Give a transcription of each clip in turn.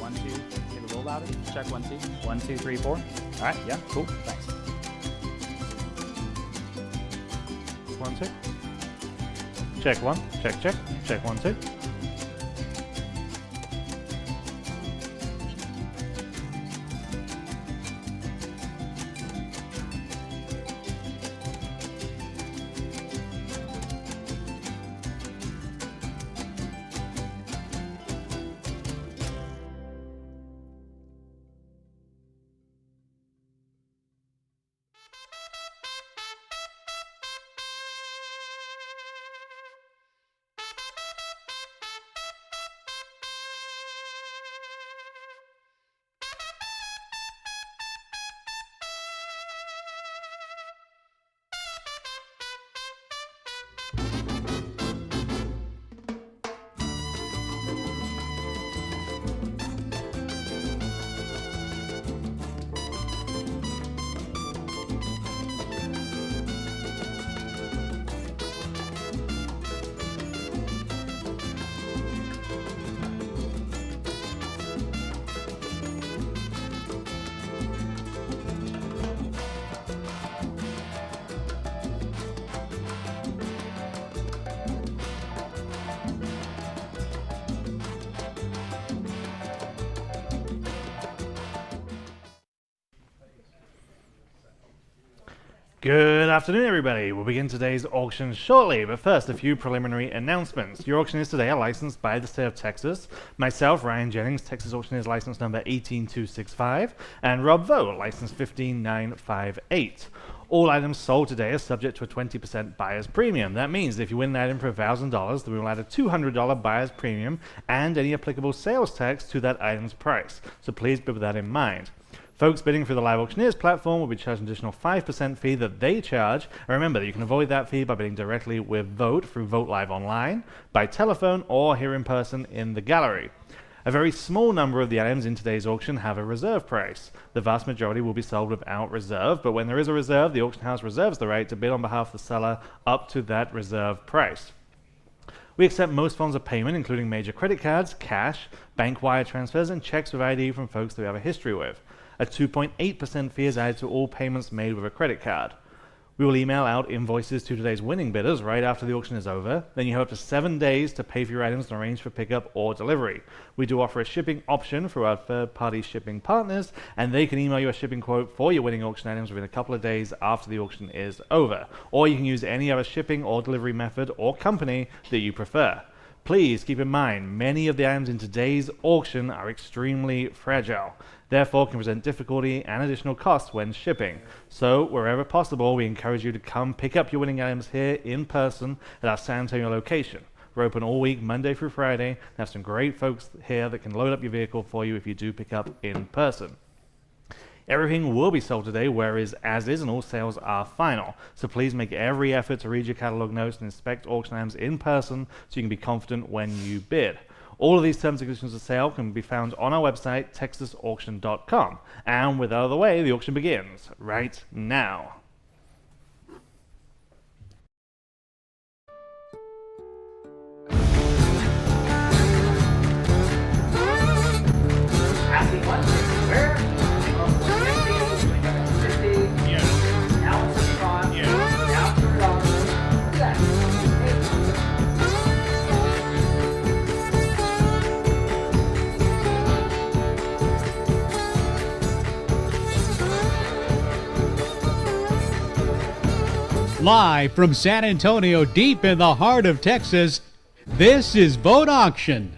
1, 2. Get a little louder. Check 1, 2. 1, 2, 3, 4. All right. Yeah. Cool. Thanks. 1, 2. Check 1. Check. Check. Check 1, 2. Good afternoon, everybody. We'll begin today's auction shortly, but first, a few preliminary announcements. Your auctioneers today are licensed by the state of Texas. Myself, Ryan Jennings, Texas Auctioneers license number 18265, and Rob Vogt, license 15958. All items sold today are subject to a 20% buyer's premium. That means if you win an item for $1,000, then we will add a $200 buyer's premium and any applicable sales tax to that item's price. So please bear with that in mind. Folks bidding through the Live Auctioneers platform will be charged an additional 5% fee that they charge. And remember that you can avoid that fee by bidding directly with Vogt through Vogt Live online, by telephone, or here in person in the gallery. A very small number of the items in today's auction have a reserve price. The vast majority will be sold without reserve, but when there is a reserve, the auction house reserves the right to bid on behalf of the seller up to that reserve price. We accept most forms of payment, including major credit cards, cash, bank wire transfers, and checks with ID from folks that we have a history with. A 2.8% fee is added to all payments made with a credit card. We will email out invoices to today's winning bidders right after the auction is over. Then you have up to 7 days to pay for your items and arrange for pickup or delivery. We do offer a shipping option for our third-party shipping partners, and they can email you a shipping quote for your winning auction items within a couple of days after the auction is over. Or you can use any other shipping or delivery method or company that you prefer. Please keep in mind, many of the items in today's auction are extremely fragile, therefore can present difficulty and additional costs when shipping. So, wherever possible, we encourage you to come pick up your winning items here in person at our San Antonio location. We're open all week, Monday through Friday, and have some great folks here that can load up your vehicle for you if you do pick up in person. Everything will be sold today, whereas as is, and all sales are final. So please make every effort to read your catalog notes and inspect auction items in person so you can be confident when you bid. All of these terms and conditions of sale can be found on our website, texasauction.com. And with that out of the way, the auction begins right now. Asking what? Where? Live from San Antonio, deep in the heart of Texas, this is Vogt Auction.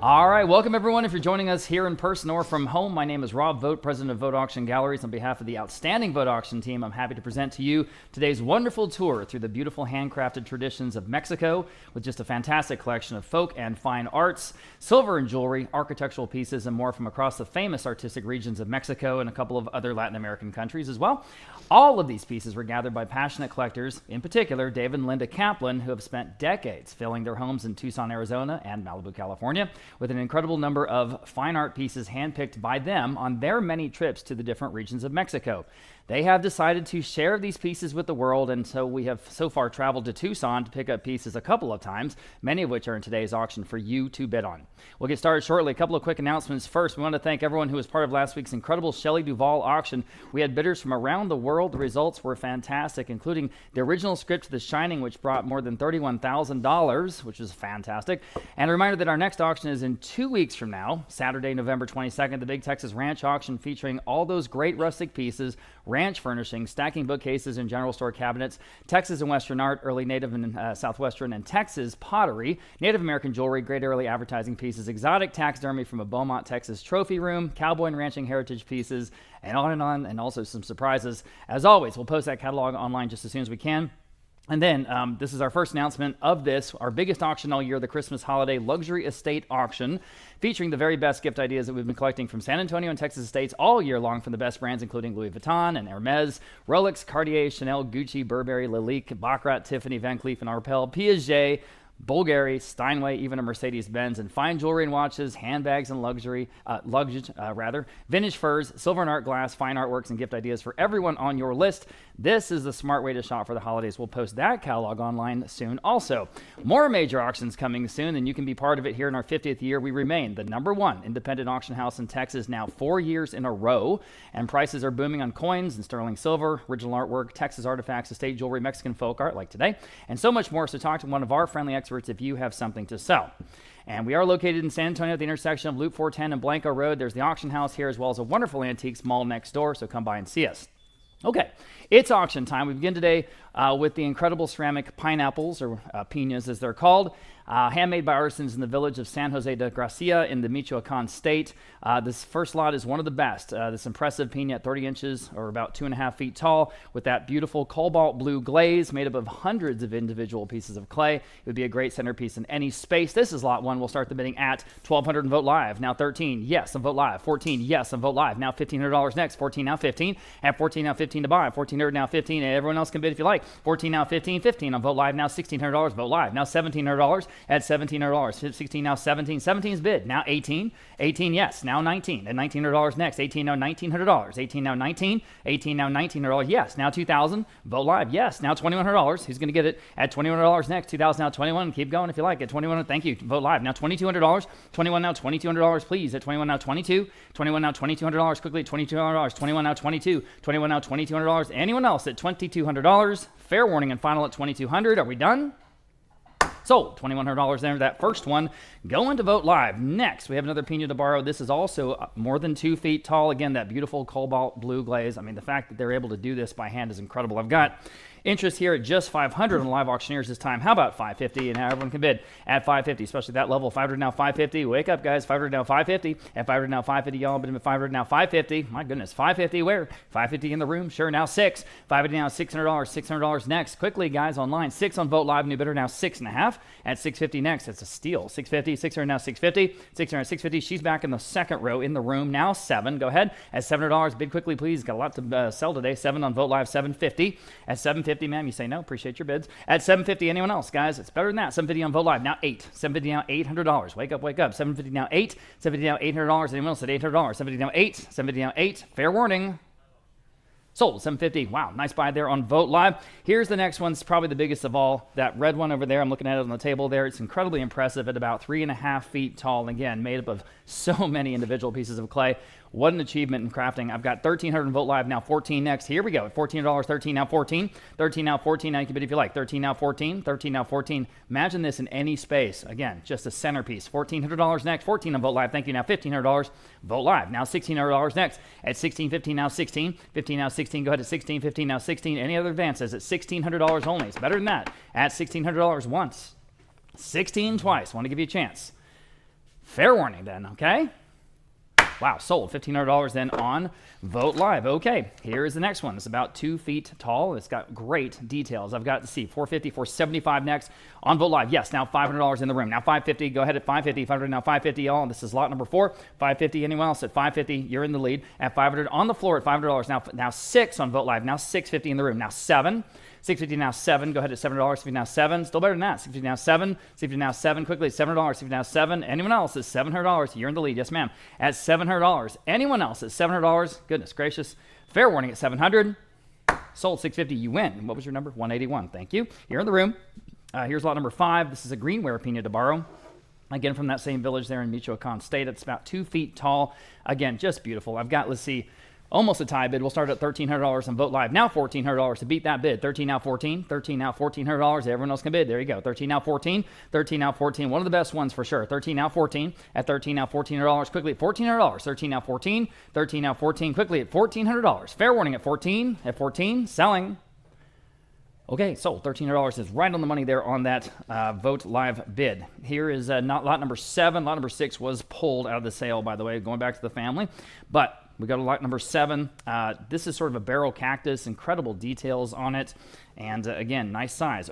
All right, welcome everyone. If you're joining us here in person or from home, my name is Rob Vogt, president of Vogt Auction Galleries. On behalf of the outstanding Vogt Auction team, I'm happy to present to you today's wonderful tour through the beautiful handcrafted traditions of Mexico with just a fantastic collection of folk and fine arts, silver and jewelry, architectural pieces, and more from across the famous artistic regions of Mexico and a couple of other Latin American countries as well. All of these pieces were gathered by passionate collectors, in particular David and Linda Caplan, who have spent decades filling their homes in Tucson, Arizona and Malibu, California, with an incredible number of fine art pieces handpicked by them on their many trips to the different regions of Mexico. They have decided to share these pieces with the world, and so we have so far traveled to Tucson to pick up pieces a couple of times, many of which are in today's auction for you to bid on. We'll get started shortly. A couple of quick announcements. First, we want to thank everyone who was part of last week's incredible Shelley Duvall auction. We had bidders from around the world. The results were fantastic, including the original script to The Shining, which brought more than $31,000, which is fantastic. And a reminder that our next auction is in 2 weeks from now, Saturday, November 22nd, the Big Texas Ranch auction featuring all those great rustic pieces, ranch furnishings, stacking bookcases and general store cabinets, Texas and Western art, early Native and Southwestern and Texas pottery, Native American jewelry, great early advertising pieces, exotic taxidermy from a Beaumont, Texas trophy room, cowboy and ranching heritage pieces, and on, and also some surprises. As always, we'll post that catalog online just as soon as we can. And then this is our first announcement of this, our biggest auction all year, the Christmas Holiday Luxury Estate Auction, featuring the very best gift ideas that we've been collecting from San Antonio and Texas estates all year long from the best brands, including Louis Vuitton and Hermes, Rolex, Cartier, Chanel, Gucci, Burberry, Lalique, Baccarat, Tiffany, Van Cleef & Arpels, Piaget, Bulgari, Steinway, even a Mercedes-Benz, and fine jewelry and watches, handbags and luggage, vintage furs, silver and art glass, fine artworks, and gift ideas for everyone on your list. This is the smart way to shop for the holidays. We'll post that catalog online soon. Also, more major auctions coming soon, and you can be part of it here in our 50th year. We remain the #1 independent auction house in Texas now 4 years in a row, and prices are booming on coins and sterling silver, original artwork, Texas artifacts, estate jewelry, Mexican folk art like today, and so much more. So talk to one of our friendly experts if you have something to sell. And we are located in San Antonio at the intersection of Loop 410 and Blanco Road. There's the auction house here as well as a wonderful antiques mall next door, so come by and see us. Okay, it's auction time. We begin today with the incredible ceramic pineapples, or piñas as they're called, handmade by artisans in the village of San Jose de Gracia in the Michoacan state. This first lot is one of the best. This impressive piña at 30 inches, or about 2.5 feet tall, with that beautiful cobalt blue glaze made up of hundreds of individual pieces of clay. It would be a great centerpiece in any space. This is lot 1. We'll start the bidding at $1,200 and vote live. Now 13, yes, and vote live. 14, yes, and vote live. Now $1,500 next. 14, now 15. At 14, now 15 to buy. 1,400, now 15. And everyone else can bid if you like. 14, now 15. 15 on vote live. Now $1,600, vote live. Now $1,700 at $1,700. 16, now 17. 17's bid. Now 18. 18, yes. Now 19. At $1,900 next. 18, now $1,900. 18, now 19. 18, now $1,900. Yes. Now 2,000. Vote live. Yes. Now $2,100. Who's going to get it? At $2,100 next. 2,000, now 21. Keep going if you like. At 21, thank you. Vote live. Now $2,200. 21, now $2,200, please. At 21, now 22. 21, now $2,200. Quickly, $2,200. 21, now 22. 21, now $2,200. Anyone else at $2,200? Fair warning and final at $2,200. Are we done? Sold. $2,100 there. That first one going to vote live. Next, we have another piña to borrow. This is also more than 2 feet tall. Again, that beautiful cobalt blue glaze. I mean, the fact that they're able to do this by hand is incredible. I've got interest here at just $500 on live auctioneers this time. How about $550? And now everyone can bid at $550, especially that level. $500 now $550. Wake up, guys. $500 now $550. At $500 now $550, y'all. Bid at $500 now $550. My goodness, $550 where? $550 in the room. Sure, now $6. $550 now $600. $600 next. Quickly, guys, online. 6 on vote live. New bidder now 6.5. At $650 next. That's a steal. $650. 600 now $650. 600 $650. She's back in the second row in the room. Now 7. Go ahead. At $700. Bid quickly, please. Got a lot to sell today. 7 on vote live. $750. At $750, ma'am, you say no. Appreciate your bids. At $750, anyone else, guys? It's better than that. $750 on vote live. Now 8. $750 now $800. Wake up, wake up. $750 now 8. $750 now $800. Anyone else at $800? $750 now 8. $750 now 8. Fair warning. Sold. $750. Wow, nice buy there on vote live. Here's the next one. It's probably the biggest of all. That red one over there. I'm looking at it on the table there. It's incredibly impressive at about 3.5 feet tall. And again, made up of so many individual pieces of clay. What an achievement in crafting. I've got $1,300 in vote live. Now 14 next. Here we go. At $1,400. 13 now 14. 13 now 14. Now you can bid if you like. 13 now 14. 13 now 14. Imagine this in any space. Again, just a centerpiece. $1,400 next. 14 on vote live. Thank you. Now $1,500. Vote live. Now $1,600 next. At 16, 15 now 16. 15 now 16. Go ahead at 16. 15 now 16. Any other advances at $1,600 only. It's better than that. At $1,600 once. 16 twice. Want to give you a chance. Fair warning then, okay? Wow, sold. $1,500 then on vote live. Okay, here is the next one. It's about 2 feet tall. It's got great details. I've got to see $450, $475 next on vote live. Yes, now $500 in the room. Now $550. Go ahead at $550. $500 now $550, y'all. This is lot number 4. $550. Anyone else at $550? You're in the lead. At $500 on the floor at $500. Now 6 on vote live. Now $650 in the room. Now 7. 650 now 7. Go ahead at $7. 650 now 7. Still better than that. 650 now 7. 650 now 7. Quickly at $7. 650 now 7. Anyone else at $700? You're in the lead. Yes, ma'am. At $700. Anyone else at $700? Goodness gracious. Fair warning at $700. Sold 650. You win. What was your number? 181. Thank you. You're in the room. Here's lot number 5. This is a greenware pina de barro. Again, from that same village there in Michoacan State. It's about 2 feet tall. Again, just beautiful. I've got, let's see, almost a tie bid. We'll start at $1,300 on Vote Live. Now $1,400 to beat that bid. 13 now 14. 13 now $1,400. Everyone else can bid. There you go. 13 now 14. 13 now 14. One of the best ones for sure. 13 now 14. At 13 now $1,400. Quickly at $1,400. 13 now 14. 13 now 14. Quickly at $1,400. Fair warning at 14. At 14. Selling. Okay, sold. $1,300 is right on the money there on that Vote Live bid. Here is not lot number 7. Lot number 6 was pulled out of the sale, by the way, going back to the family. But we got a lot number 7. This is sort of a barrel cactus, incredible details on it. And again, nice size,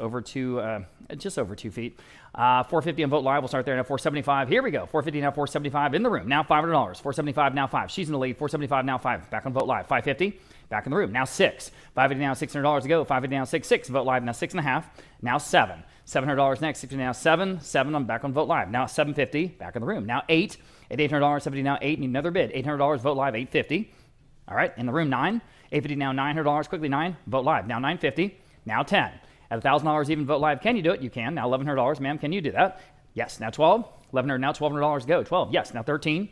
just over 2 feet. 450 on Vote Live. We'll start there now. 475. Here we go. 450 now. 475 in the room. Now $500. 475 now 5. She's in the lead. 475 now 5. Back on Vote Live. 550. Back in the room. Now 6. 550 now. $600 to go. 550 now 6. 6. Vote Live now 6.5. Now 7. $700 next. 60 now 7. 7 on back on Vote Live. Now 750. Back in the room. Now 8. At $800. 70 now 8. Need another bid. $800. Vote Live. 850. All right. In the room 9. 850 now $900. Quickly 9. Vote Live. Now 950. Now 10. At $1,000 even Vote Live. Can you do it? You can. Now $1,100. Ma'am, can you do that? Yes. Now 12. 1,100. Now $1,200. Go. 12. Yes. Now 13.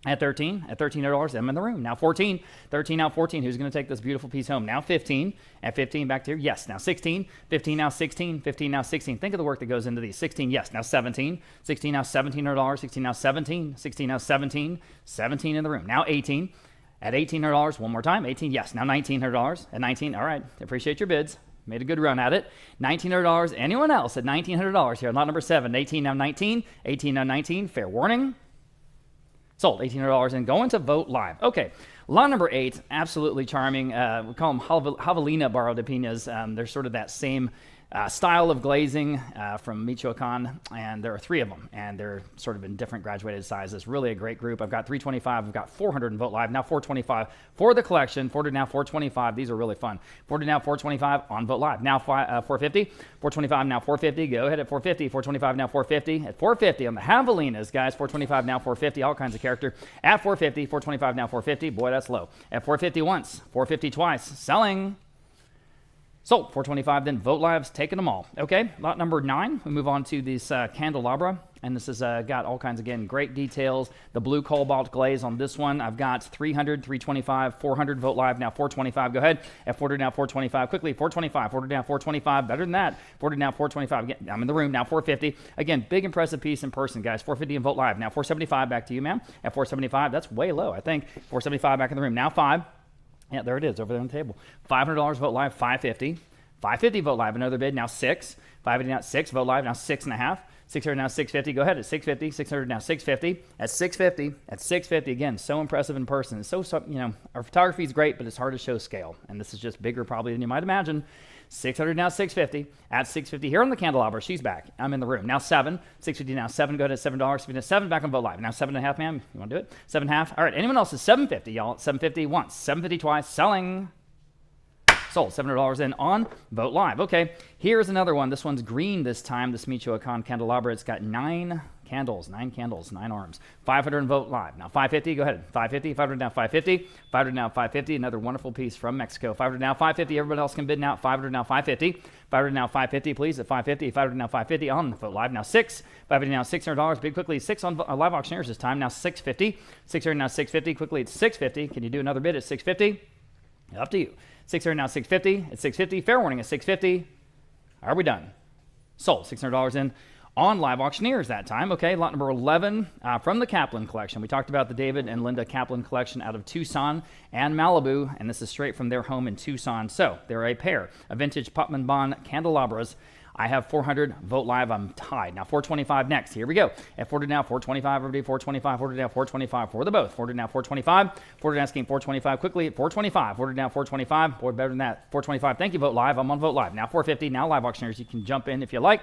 At 13. At $1,300. I'm in the room. Now 14. 13. Now 14. Who's going to take this beautiful piece home? Now 15. At 15. Back to here. Yes. Now 16. 15. Now 16. 15. Now 16. Think of the work that goes into these. 16. Yes. Now 17. 16. Now $1,700. 16. Now 17. 16. Now 17. 17 in the room. Now 18. At $1,800. One more time. 18. Yes. Now $1,900. At 19. All right. Appreciate your bids. Made a good run at it. $1,900. Anyone else at $1,900 here? Lot number 7. 18 now 19. 18 now 19. Fair warning. Sold. $1,800 and going to Vote Live. Okay. Lot number 8. Absolutely charming. We call them javelina barro de pinas. They're sort of that same style of glazing from Michoacan, and there are 3 of them, and they're sort of in different graduated sizes. Really a great group. I've got 325. I've got 400 in Vote Live. Now 425 for the collection. 400 now 425. These are really fun. 400 now 425 on Vote Live. Now 450. 425 now 450. Go ahead at 450. 425 now 450. At 450 on the javelinas, guys. 425 now 450. All kinds of character. At 450. 425 now 450. Boy, that's low. At 450 once. 450 twice. Selling. Sold. 425 then. Vote Live's taking them all. Okay, lot number 9. We move on to this candelabra, and this has got all kinds, again, great details. The blue cobalt glaze on this one. I've got 300, 325, 400. Vote Live now 425. Go ahead. At 400 now 425. Quickly 425. 400 now 425. Better than that. 400 now 425. Again, I'm in the room now. 450. Again, big impressive piece in person, guys. 450 and Vote Live. Now 475. Back to you, ma'am. At 475. That's way low, I think. 475 back in the room. Now 5. Yeah, there it is, over there on the table. $500 Vote Live, 550. 550 Vote Live, another bid, now 6. 550 now 6, Vote Live, now 6.5. 600 now 650. Go ahead at 650. 600 now 650. At 650. At 650. Again, so impressive in person. It's so our photography is great, but it's hard to show scale. And this is just bigger probably than you might imagine. 600 now 650. At 650 here on the candelabra. She's back. I'm in the room. Now 7. 650 now 7. Go ahead at $7. 650 7. Back on Vote Live. Now 7.5, ma'am. You want to do it? 7.5. All right. Anyone else is 750, y'all? 750 once. 750 twice. Selling. Sold. $700 in on Vote Live. Okay, here's another one. This one's green this time, this Michoacan candelabra. It's got 9 candles, 9 arms. 500 in Vote Live. Now 550, go ahead. 550, 500 now 550, 500 now 550. Another wonderful piece from Mexico. 500 now 550. Everybody else can bid now. 500 now 550. 500 now 550, please, at 550. 500 now 550 on Vote Live. Now 6. 550 now $600. Big quickly. 6 on Live Auctioneers this time. Now 650. 600 now 650. Quickly at 650. Can you do another bid at 650? Up to you. 600 now 650. At 650. Fair warning at 650. Are we done? Sold. $600 in on Live Auctioneers that time. Okay, lot number 11 from the Caplan collection. We talked about the David and Linda Caplan collection out of Tucson and Malibu, and this is straight from their home in Tucson. So they're a pair of vintage Putman Bond candelabras. I have 400. Vote Live. I'm tied. Now 425 next. Here we go. At 400 now 425. Everybody 425. 400 now 425 for the both. 400 now 425. 400 asking 425 quickly at 425. 400 now 425. Boy, better than that. 425. Thank you, Vote Live. I'm on Vote Live. Now 450. Now Live Auctioneers. You can jump in if you like.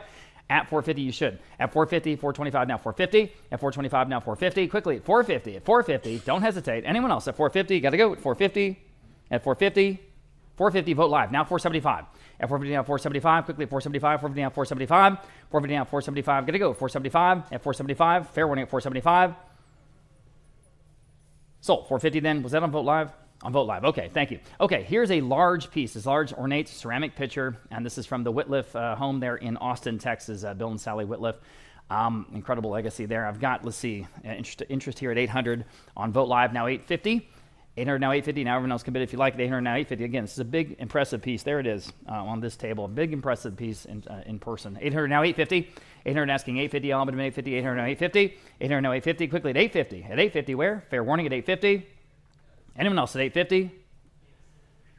At 450, you should. At 450, 425, now 450. At 425, now 450. Quickly at 450. At 450. Don't hesitate. Anyone else at 450? Got to go at 450. At 450. 450, Vote Live. Now 475. At 450 now, 475. Quickly at 475. 450 now, 475. 450 now, 475. Gotta go. 475 at 475. Fair warning at 475. Sold. 450 then. Was that on Vote Live? On Vote Live. Okay, thank you. Okay, here's a large piece, this large ornate ceramic pitcher, and this is from the Whitliff home there in Austin, Texas, Bill and Sally Whitliff. Incredible legacy there. I've got, let's see, interest here at 800 on Vote Live, now 850. 800 now 850. Now everyone else can bid if you like it. 800 now 850. Again, this is a big, impressive piece. There it is on this table. A big, impressive piece in person. 800 now 850. 800 asking 850. I'll bid 850. 800 now 850. 800 now 850. Quickly at 850. At 850 where? Fair warning at 850. Anyone else at 850?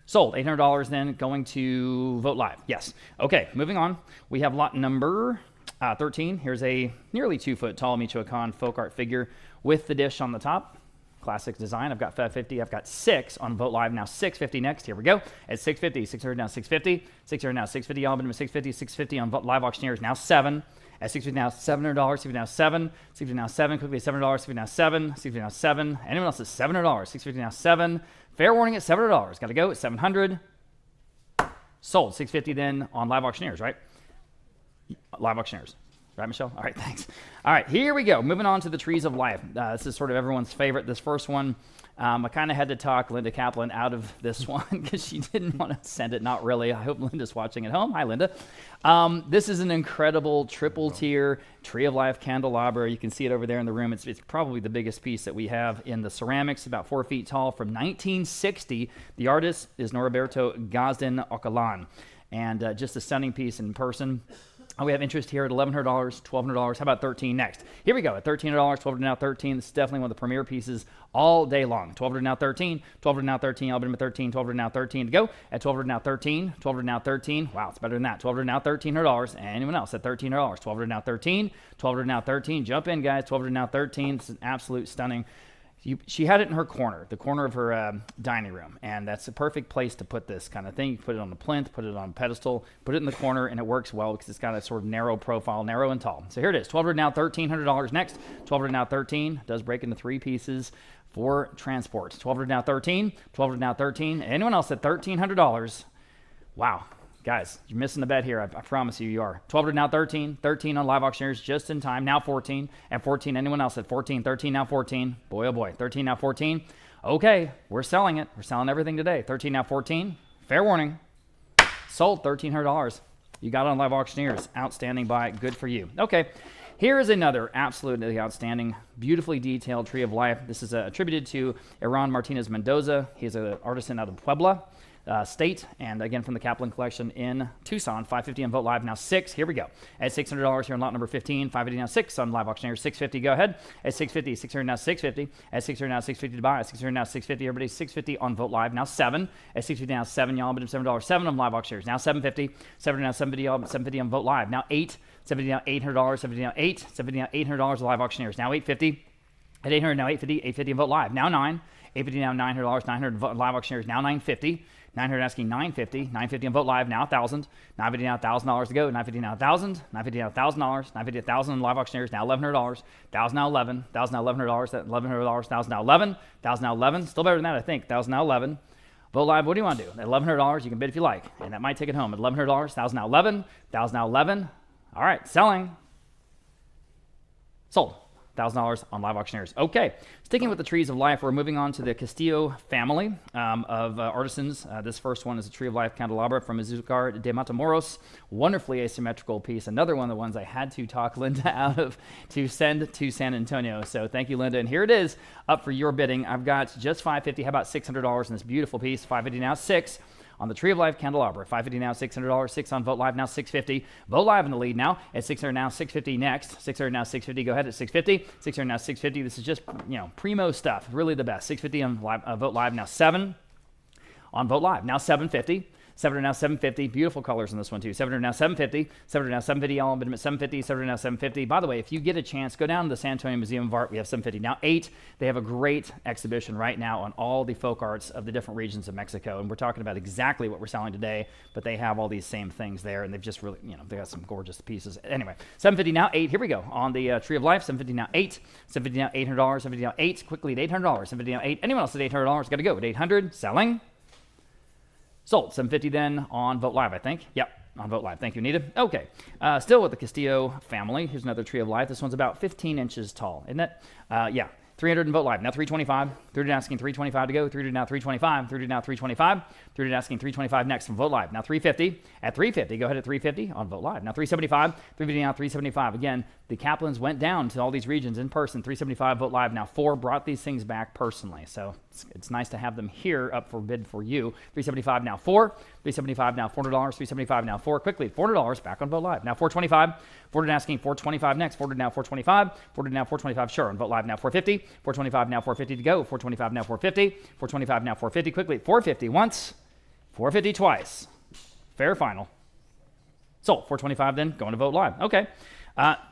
Sold. $800 then going to Vote Live. Yes. Okay, moving on. We have lot number 13. Here's a nearly 2-foot tall Michoacan folk art figure with the dish on the top. Classic design. I've got 550. I've got 6 on Vote Live. Now 650 next. Here we go. At 650. 600 now 650. 600 now 650. Y'all been 650. 650 on Vote Live Auctioneers. Now 7. At 650 now $700. 650 now 7. 650 now 7. Quickly $700. 650 now 7. 650 now 7. Anyone else at $700? 650 now 7. Fair warning at $700. Got to go at 700. Sold. 650 then on Live Auctioneers, right? Live Auctioneers. Right, Michelle? All right, thanks. All right, here we go. Moving on to the Trees of Life. This is sort of everyone's favorite. This first one, I kind of had to talk Linda Caplan out of this one because she didn't want to send it. Not really. I hope Linda's watching at home. Hi, Linda. This is an incredible triple-tier Tree of Life candelabra. You can see it over there in the room. It's probably the biggest piece that we have in the ceramics, about 4 feet tall, from 1960. The artist is Norberto Gazden Ocalan, and just a stunning piece in person. We have interest here at $1,100, $1,200. How about 13 next? Here we go at $1,300, $1,200 now 13. This is definitely one of the premier pieces all day long. $1,200 now 13, $1,200 now 13. I'll bid him at 13, $1,200 now 13 to go. At $1,200 now 13, $1,200 now 13. Wow, it's better than that. $1,200 now $1,300. Anyone else at $1,300? $1,200 now 13, $1,200 now 13. Jump in, guys. $1,200 now 13. This is an absolute stunning. She had it in her corner, the corner of her dining room, and that's a perfect place to put this kind of thing. You put it on the plinth, put it on a pedestal, put it in the corner, and it works well because it's got a sort of narrow profile, narrow and tall. So here it is, $1,200 now, $1,300 next. $1,200 now 13, does break into 3 pieces for transport. $1,200 now 13, $1,200 now 13. Anyone else at $1,300? Wow. Guys, you're missing the bet here. I promise you are. $1,200 now 13. 13 on Live Auctioneers just in time. Now 14. At 14, anyone else at 14? 13 now 14. Boy, oh boy. 13 now 14. Okay, we're selling it. We're selling everything today. 13 now 14. Fair warning. Sold $1,300. You got it on Live Auctioneers. Outstanding buy. Good for you. Okay, here is another absolutely outstanding, beautifully detailed Tree of Life. This is attributed to Iran Martinez Mendoza. He's an artisan out of Puebla State, and again from the Caplan collection in Tucson. 550 on Vote Live now 6. Here we go. At $600 here on lot number 15. 550 now 6 on Live Auctioneers. 650. Go ahead. At 650. 600 now 650. At 600 now 650 to buy. At 600 now 650. Everybody 650 on Vote Live now 7. At 650 now 7. Y'all bid $7. 7 on Live Auctioneers now 750. 7 now 750. Y'all 750 on Vote Live now 8. 70 now $800. 70 now 8. 70 now $800 on Live Auctioneers now 850. At 800 now 850. 850 on Vote Live now 9. 850 now $900. 900 on Live Auctioneers now 950. 900 asking 950. 950 on Vote Live now 1,000. 950 now $1,000 to go. 950 now 1,000. 950 now $1,000. 950 1,000 on Live Auctioneers now $1,100. 1,000 now 11. 1,000 now $1,100. That $1,100. 1,000 now 11. 1,000 now 11. Still better than that, I think. 1,000 now 11. Vote Live, what do you want to do? At $1,100, you can bid if you like, and that might take it home. At $1,100, 1,000 now 11. 1,000 now 11. All right, selling. Sold. $1,000 on Live Auctioneers. Okay, sticking with the Trees of Life, we're moving on to the Castillo family of artisans. This first one is a Tree of Life candelabra from Izúcar de Matamoros. Wonderfully asymmetrical piece. Another one of the ones I had to talk Linda out of to send to San Antonio. So thank you, Linda. And here it is, up for your bidding. I've got just $550. How about $600 in this beautiful piece? $550 now, 6. On the Tree of Life candelabra, $550 now, $600, 6 on Vote Live now, $650. Vote Live in the lead now at $600 now, $650 next. $600 now, $650. Go ahead at $650. $600 now, $650. This is just primo stuff, really the best. $650 on Vote Live now, 7 on Vote Live now, $750. $700 now, $750. Beautiful colors in this one too. $700 now, $750. $700 now, $750. All of them at $750. $700 now, $750. By the way, if you get a chance, go down to the San Antonio Museum of Art. We have $750 now, 8. They have a great exhibition right now on all the folk arts of the different regions of Mexico, and we're talking about exactly what we're selling today. But they have all these same things there, and they've just really, they got some gorgeous pieces. Anyway, $750 now, 8. Here we go on the Tree of Life. $750 now, 8. $750 now, $800. $750 now, 8. Quickly at $800. $750 now, 8. Anyone else at $800? Got to go at $800. Selling. Sold. 750 then on Vote Live, I think. Yep. On Vote Live. Thank you, Anita. Okay. Still with the Castillo family. Here's another tree of life. This one's about 15 inches tall, isn't it? Yeah. 300 and Vote Live. Now 325. 300 asking 325 to go. 300 now 325. 300 now 325. 300 asking 325 next from Vote Live. Now 350. At 350, go ahead at 350 on Vote Live. Now 375. 350 now 375. Again, the Caplans went down to all these regions in person. 375 Vote Live. Now 4 brought these things back personally. So it's nice to have them here up for bid for you. 375 now 4. 375 now $400. 375 now 4. Quickly $400 back on Vote Live. Now 425. 400 asking 425 next. 400 now 425. 400 now 425. Sure on Vote Live. Now 450. 425 now 450 to go. 425 now 450. 425 now 450 quickly. 450 once. 450 twice. Fair final. Sold. 425 then going to Vote Live. Okay.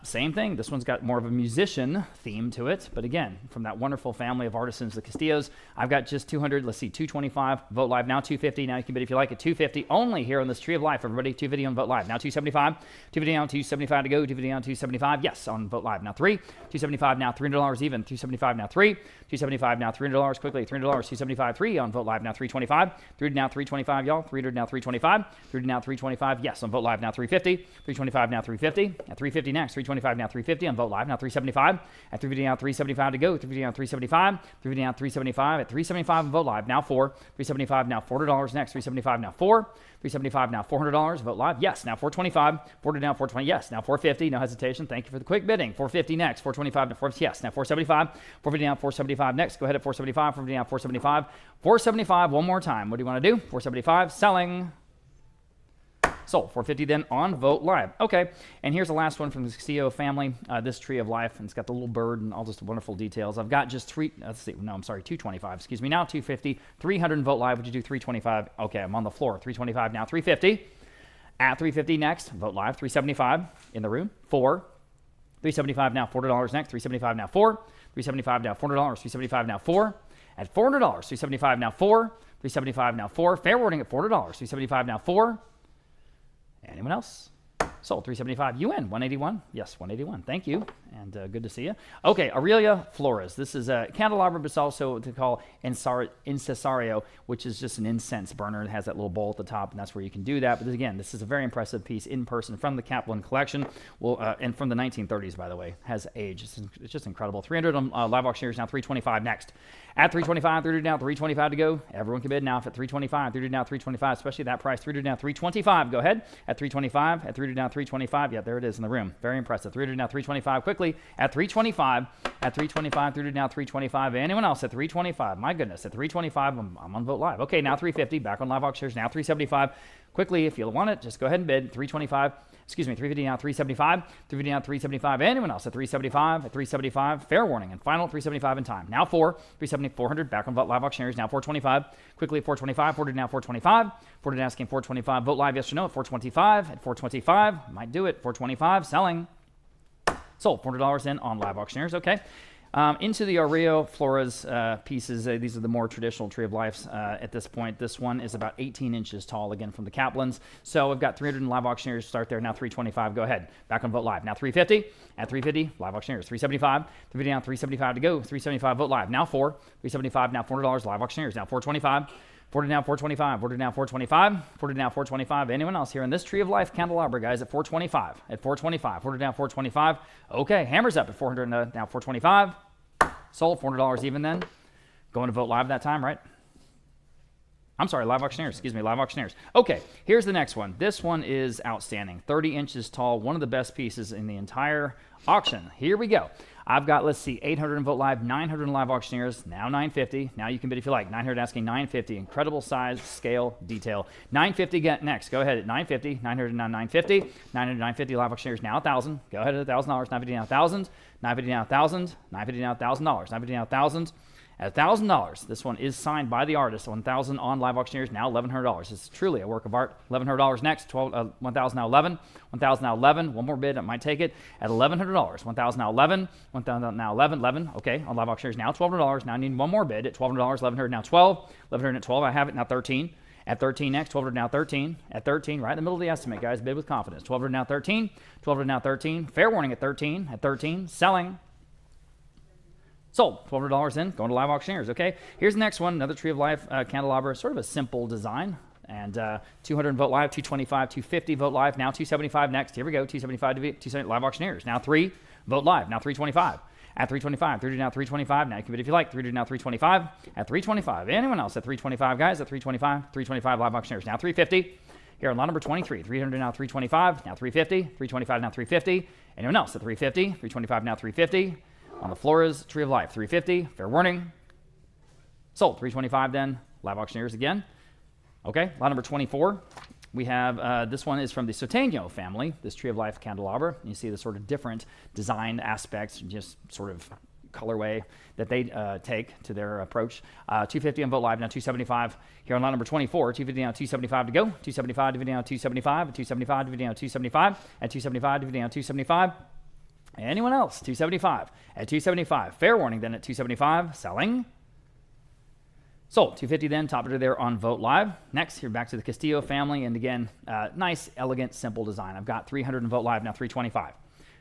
Same thing. This one's got more of a musician theme to it. But again, from that wonderful family of artisans, the Castillos, I've got just 200. Let's see, 225. Vote Live now 250. Now you can bid if you like it. 250 only here on this Tree of Life, everybody. 250 on Vote Live. Now 275. 250 down 275 to go. 250 down 275. Yes, on Vote Live. Now 3. 275 now $300 even. 275 now 3. 275 now $300 quickly. $300. 275 3 on Vote Live. Now 325. 300 now 325, y'all. 300 now 325. 300 now 325. Yes, on Vote Live. Now 350. 325 now 350. At 350 next. 325 now 350 on Vote Live. Now 375. At 350 now 375 to go. 350 now 375. 350 now 375. At 375 on Vote Live. Now 4. 375 now $400 next. 375 now 4. 375 now $400. Vote Live. Yes. Now 425. 400 now 420. Yes. Now 450. No hesitation. Thank you for the quick bidding. 450 next. 425 to 4. Yes. Now 475. 450 now 475 next. Go ahead at 475. 450 now 475. 475 one more time. What do you want to do? 475 selling. Sold. 450 then on Vote Live. Okay, and here's the last one from the Castillo family, this Tree of Life, and it's got the little bird and all just wonderful details. I've got just 225, excuse me, now 250, 300 Vote Live. Would you do 325? Okay, I'm on the floor. 325 now 350. At 350 next, Vote Live. 375 in the room. 4. 375 now $400 next. 375 now 4. 375 now $400. 375 now 4. At $400. 375 now 4. 375 now 4. Fair warning at $400. 375 now 4. Anyone else? Sold. 375. You win. 181. Yes, 181. Thank you. And good to see you. Okay, Aurelia Flores. This is a candelabra, but it's also what they call incensario, which is just an incense burner. It has that little bowl at the top, and that's where you can do that. But again, this is a very impressive piece in person from the Caplan collection, and from the 1930s, by the way. Has age. It's just incredible. 300 on live auctioneers now. 325 next. At 325, 300 now, 325 to go. Everyone can bid now. At 325, 300 now, 325, especially that price. 300 now, 325. Go ahead. At 325, at 300 now, 325. Yeah, there it is in the room. Very impressive. 300 now, 325. Quickly. At 325, at 325, 300 now, 325. Anyone else at 325? My goodness, at 325, I'm on Vote Live. Okay, now 350. Back on live auctioneers. Now 375. Quickly, if you want it, just go ahead and bid. 325. Excuse me, 350 now, 375. 350 now, 375. Anyone else at 375? At 375. Fair warning. And final 375 in time. Now 4. 370, 400. Back on live auctioneers. Now 425. Quickly, 425. 400 now, 425. 400 asking 425. Vote Live, yes or no at 425. At 425. Might do it. 425. Selling. Sold. $400 in on live auctioneers. Okay. Into the Aurelia Flores pieces. These are the more traditional Tree of Lives at this point. This one is about 18 inches tall, again, from the Caplans. So we've got 300 in live auctioneers. Start there. Now 325. Go ahead. Back on Vote Live. Now 350. At 350, live auctioneers. 375. 350 now, 375 to go. 375 Vote Live. Now 4. 375 now $400. Live auctioneers. Now 425. 40 now 425. 40 now 425. 40 now 425. Anyone else here in this Tree of Life candelabra, guys, at 425. At 425. 40 now 425. Okay, hammers up at 400 now 425. Sold. $400 even then. Going to Vote Live that time, right? I'm sorry, live auctioneers. Excuse me, live auctioneers. Okay, here's the next one. This one is outstanding. 30 inches tall. One of the best pieces in the entire auction. Here we go. I've got, let's see, 800 in Vote Live, 900 in live auctioneers, now 950. Now you can bid if you like. 900 asking 950. Incredible size, scale, detail. 950 get next. Go ahead at 950. 900 now 950. 900 950 live auctioneers now 1,000. Go ahead at $1,000. 950 now 1,000. 950 now 1,000. 950 now $1,000. 950 now 1,000. At $1,000, this one is signed by the artist. 1,000 on live auctioneers, now $1,100. It's truly a work of art. $1,100 next. 1,000 now 11. 1,000 now 11. One more bid, I might take it at $1,100. 1,000 now 11. 1,000 now 11. 11. Okay, on live auctioneers now $1,200. Now I need one more bid at $1,200. 1,100 now 12. 1,100 at 12. I have it now 13. At 13 next, 1,200 now 13. At 13, right in the middle of the estimate, guys. Bid with confidence. 1,200 now 13. 1,200 now 13. Fair warning at 13. At 13, selling. Sold. $1,200 in. Going to live auctioneers. Okay. Here's the next one. Another Tree of Life candelabra. Sort of a simple design. And 200 Vote Live, 225, 250 Vote Live, now 275 next. Here we go, 275 to 270 Live Auctioneers. Now 3 Vote Live, now 325. At 325, 3 to now 325. Now you can bid if you like. 3 to now 325. At 325. Anyone else at 325, guys? At 325, 325 Live Auctioneers. Now 350. Here on lot number 23, 300 now 325. Now 350. 325 now 350. Anyone else at 350? 325 now 350. On the floor is Tree of Life, 350. Fair warning. Sold. 325 then. Live Auctioneers again. Okay, lot number 24. We have, this one is from the Soteño family, this Tree of Life candelabra. You see the sort of different design aspects, just sort of colorway that they take to their approach. 250 on Vote Live, now 275. Here on lot number 24, 250 now 275 to go. 275 dividing on 275, 275 dividing on 275, at 275 dividing on 275. Anyone else? 275. At 275. Fair warning then at 275. Selling. Sold. 250 then, top bidder there on Vote Live. Next, here back to the Castillo family, and again, nice, elegant, simple design. I've got 300 in Vote Live, now 325.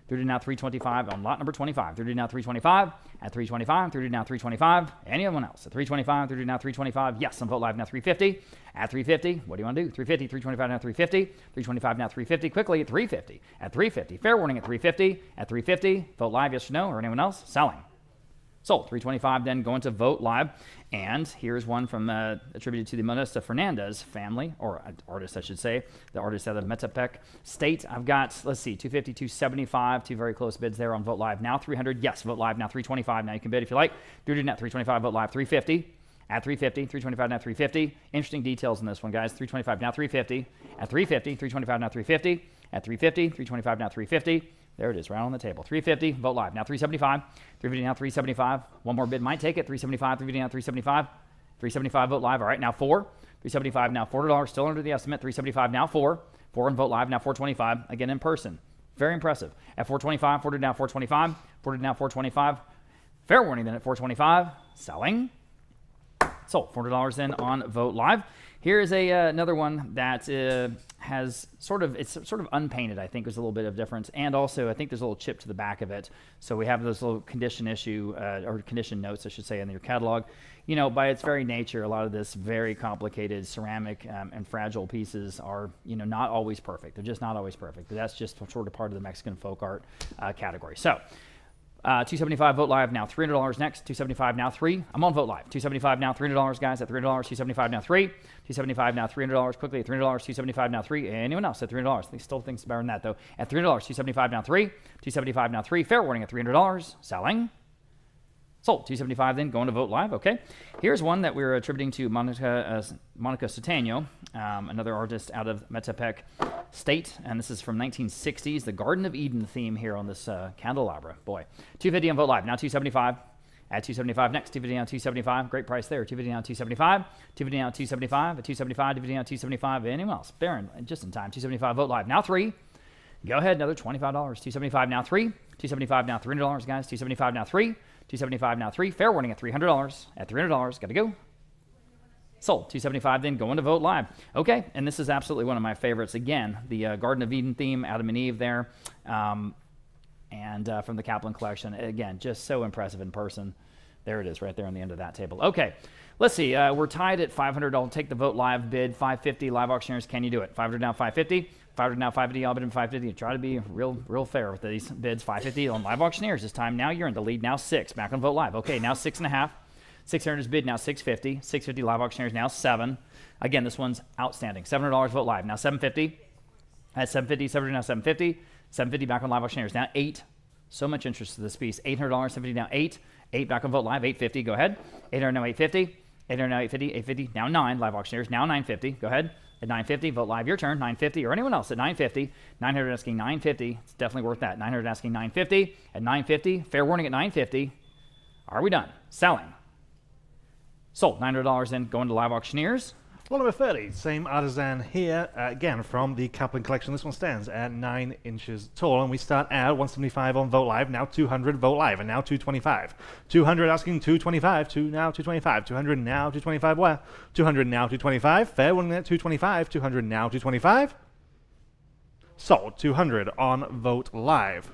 3 to now 325 on lot number 25. 3 to now 325. At 325, 3 to now 325. Anyone else? At 325, 3 to now 325. Yes, on Vote Live, now 350. At 350, what do you want to do? 350, 325 now 350. 325 now 350. Quickly at 350. At 350. Fair warning at 350. At 350. Vote Live, yes or no, or anyone else? Selling. Sold. 325 then going to Vote Live. And here's one from attributed to the Modesta Fernandez family, or artist, I should say, the artist out of Metapec State. I've got, let's see, 250, 275, two very close bids there on Vote Live. Now 300, yes, Vote Live, now 325. Now you can bid if you like. 300 net 325, Vote Live, 350. At 350, 325 now 350. Interesting details in this one, guys. 325 now 350. At 350, 325 now 350. At 350, 325 now 350. There it is, right on the table. 350, Vote Live. Now 375. 350 now 375. One more bid might take it. 375, 350 now 375. 375 Vote Live. All right, now 4. 375 now $4. Still under the estimate. 375 now 4. 4 on Vote Live. Now 425. Again in person. Very impressive. At 425, 4 to now 425. 4 to now 425. Fair warning then at 425. Selling. Sold. $400 then on Vote Live. Here is another one that has it's sort of unpainted. I think there's a little bit of difference, and also I think there's a little chip to the back of it. So we have this little condition issue or condition notes, I should say, in your catalog. You know, by its very nature, a lot of this very complicated ceramic and fragile pieces are, not always perfect. They're just not always perfect. But that's just sort of part of the Mexican folk art category. So. 275 Vote Live, now $300 next. 275 now 3. I'm on Vote Live. 275 now $300, guys. At $300, 275 now 3. 275 now $300. Quickly at $300, 275 now 3. Anyone else at $300? I think still thinks better than that though. At $300, 275 now 3. 275 now 3. Fair warning at $300. Selling. Sold. 275 then going to Vote Live. Okay. Here's one that we're attributing to Monica Soteño, another artist out of Metapec State, and this is from 1960s, the Garden of Eden theme here on this candelabra. Boy. 250 on Vote Live. Now 275. At 275 next. 250 on 275. Great price there. 250 on 275. 250 on 275. At 275. 250 on 275. Anyone else? Baron, just in time. 275 Vote Live. Now 3. Go ahead. Another $25. 275 now 3. 275 now $300, guys. 275 now 3. 275 now 3. Fair warning at $300. At $300. Got to go. Sold. 275 then going to Vote Live. Okay, and this is absolutely one of my favorites. Again, the Garden of Eden theme, Adam and Eve there, and from the Caplan collection. Again, just so impressive in person. There it is right there on the end of that table. Okay, let's see. We're tied at 500. I'll take the Vote Live bid. 550 Live Auctioneers. Can you do it? 500 now 550. 500 now 550. I'll bid in 550. Try to be real fair with these bids. 550 on Live Auctioneers this time. Now you're in the lead. Now 6. Back on Vote Live. Okay, now 6.5. 600 is bid now 650. 650 Live Auctioneers now 7. Again, this one's outstanding. $700 Vote Live now 750. At 750, 700 now 750. 750 back on Live Auctioneers now 8. So much interest in this piece. $800, 750 now 8. 8 back on Vote Live, 850. Go ahead. 800 now 850. 800 now 850. 850 now 9. Live Auctioneers now 950. Go ahead. At 950, Vote Live, your turn. 950 or anyone else at 950. 900 asking 950. It's definitely worth that. 900 asking 950. At 950, fair warning at 950. Are we done? Selling. Sold. $900 in going to Live Auctioneers. Lot number 30, same artisan here, again from the Caplan collection. This one stands at 9 inches tall, and we start at 175 on Vote Live, now 200 Vote Live, and now 225. 200 asking 225, now 225. 200 now 225, where? 200 now 225, fair one at 225. 200 now 225. Sold. 200 on Vote Live.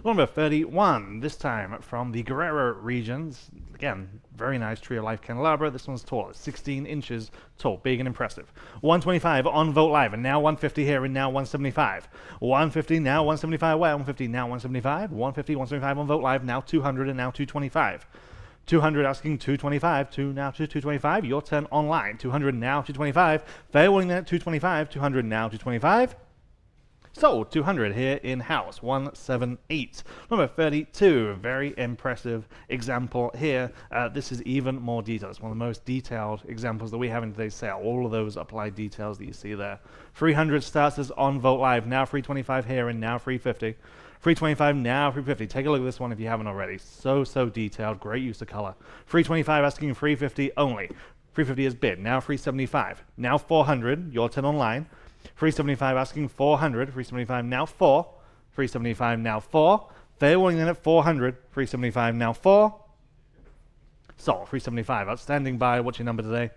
Number 31, this time from the Guerrero regions. Again, very nice tree of life candelabra. This one's tall, 16 inches tall, big and impressive. 125 on Vote Live, and now 150 here, and now 175. 150, now 175, well, 150, now 175. 150, 175 on Vote Live, now 200, and now 225. 200 asking 225, now to 225. Your turn online. 200 now 225. Fair warning then at 225. 200 now 225. So 200 here in house 178. Number 32, very impressive example here. This is even more detailed. It's one of the most detailed examples that we have in today's sale. All of those applied details that you see there. 300 starts as on Vote Live, now 325 here and now 350. 325 now 350. Take a look at this one if you haven't already. So detailed, great use of color. 325 asking 350 only. 350 is bid, now 375. Now 400, your turn online. 375 asking 400, 375 now 4, 375 now 4, fair warning then at 400, 375 now 4, so 375, outstanding buy. What's your number today?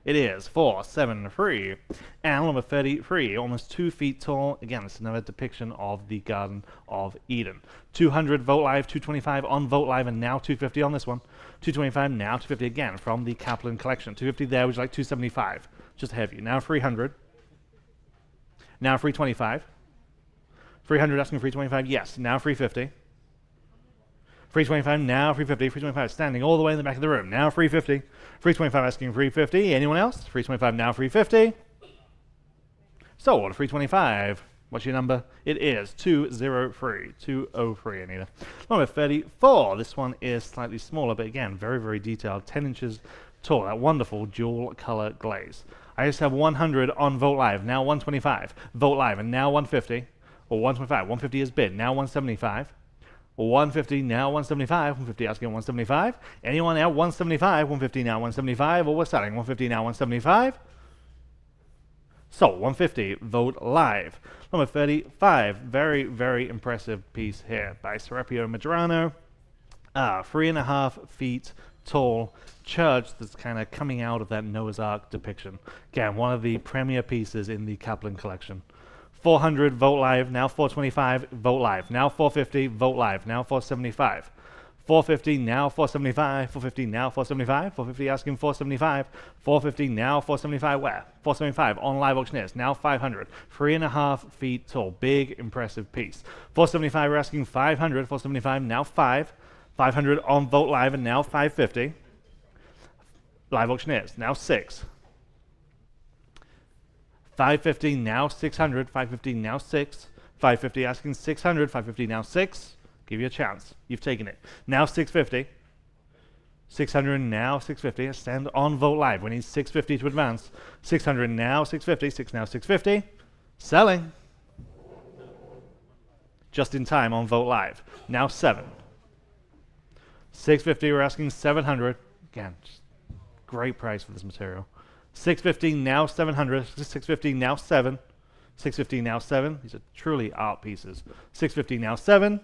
It is 473, and number 33, almost 2 feet tall. Again, it's another depiction of the Garden of Eden. 200 Vote Live, 225 on Vote Live, and now 250 on this one. 225 now 250 again from the Caplan collection. 250 there, would you like 275? Just ahead of you. Now 300. Now 325. 300 asking 325. Yes. Now 350. 325. Now 350. 325 standing all the way in the back of the room. Now 350. 325 asking 350. Anyone else? 325 now 350. So what? 325. What's your number? It is 203. 203, Anita. Number 34. This one is slightly smaller, but again, very detailed. 10 inches tall. That wonderful dual color glaze. I just have 100 on Vote Live, now 125. Vote Live, and now 150. Or 125. 150 is bid, now 175. 150, now 175. 150 asking 175. Anyone now 175? 150 now 175. Or we're selling 150 now 175. So 150, Vote Live. Number 35, very impressive piece here by Serapio Medrano. 3.5 feet tall church that's kind of coming out of that Noah's Ark depiction. Again, one of the premier pieces in the Caplan collection. 400 Vote Live, now 425 Vote Live, now 450 Vote Live, now 475. 450 now 475, 450 now 475, 450 asking 475, 450 now 475 where? 475 on Live Auctioneers, now 500, 3.5 feet tall, big impressive piece. 475 we're asking 500, 475 now 5, 500 on Vote Live and now 550. Live Auctioneers, now 6. 550 now 600, 550 now 6, 550 asking 600, 550 now 6. Give you a chance. You've taken it. Now 650. 600 now 650. Stand on Vote Live. We need 650 to advance. 600 now 650. 6 now 650. Selling. Just in time on Vote Live. Now 7. 650 we're asking 700. Again, just great price for this material. 650 now 700. 650 now 7. 650 now 7. These are truly art pieces. 650 now 7.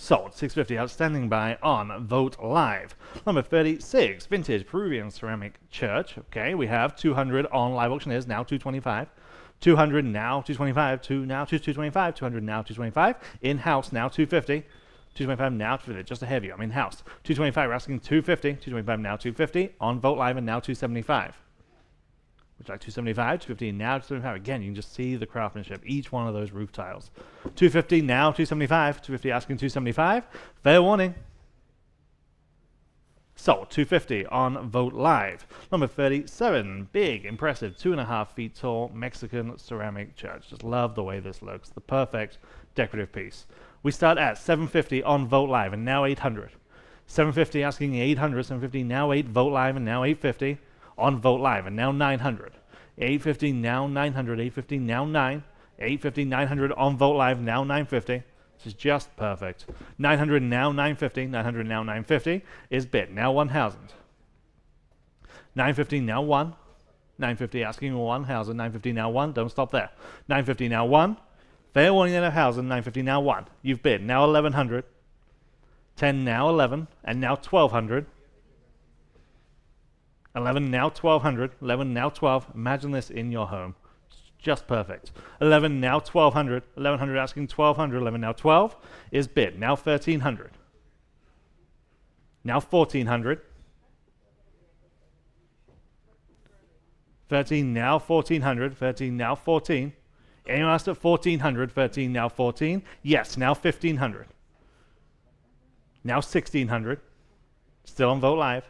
Sold. 650 outstanding buy on Vote Live. Number 36, vintage Peruvian ceramic church. Okay, we have 200 on Live Auctioneers, now 225. 200 now 225, now 225, 200 now 225. In-house now 250. 225 now 250, just ahead of you. I'm in-house. 225, we're asking 250. 225 now 250. On Vote Live and now 275. Would you like 275, 250 now 275? Again, you can just see the craftsmanship, each one of those roof tiles. 250 now 275, 250 asking 275. Fair warning. So 250 on Vote Live. Number 37, big, impressive, 2.5 feet tall Mexican ceramic church. Just love the way this looks. The perfect decorative piece. We start at 750 on Vote Live and now 800. 750 asking 800, 750 now 8 Vote Live and now 850. On Vote Live and now 900. 850 now 900. 850 now 9. 850 900 on Vote Live now 950. This is just perfect. 900 now 950. 900 now 950 is bid. Now 1000. 950 now 1. 950 asking 1000. 950 now 1. Don't stop there. 950 now 1. Fair warning at 1000. 950 now 1. You've bid. Now 1100. 10 now 11. And now 1200. 11 now 1200, 11 now 12. Imagine this in your home. Just perfect. 11 now 1200. 1100 asking 1200. 11 now 12 is bid. Now 1300. Now 1400. 13 now 1400. 13 now 14. Anyone else at 1400? 13 now 14. Yes, now 1500. Now 1600. Still on Vote Live.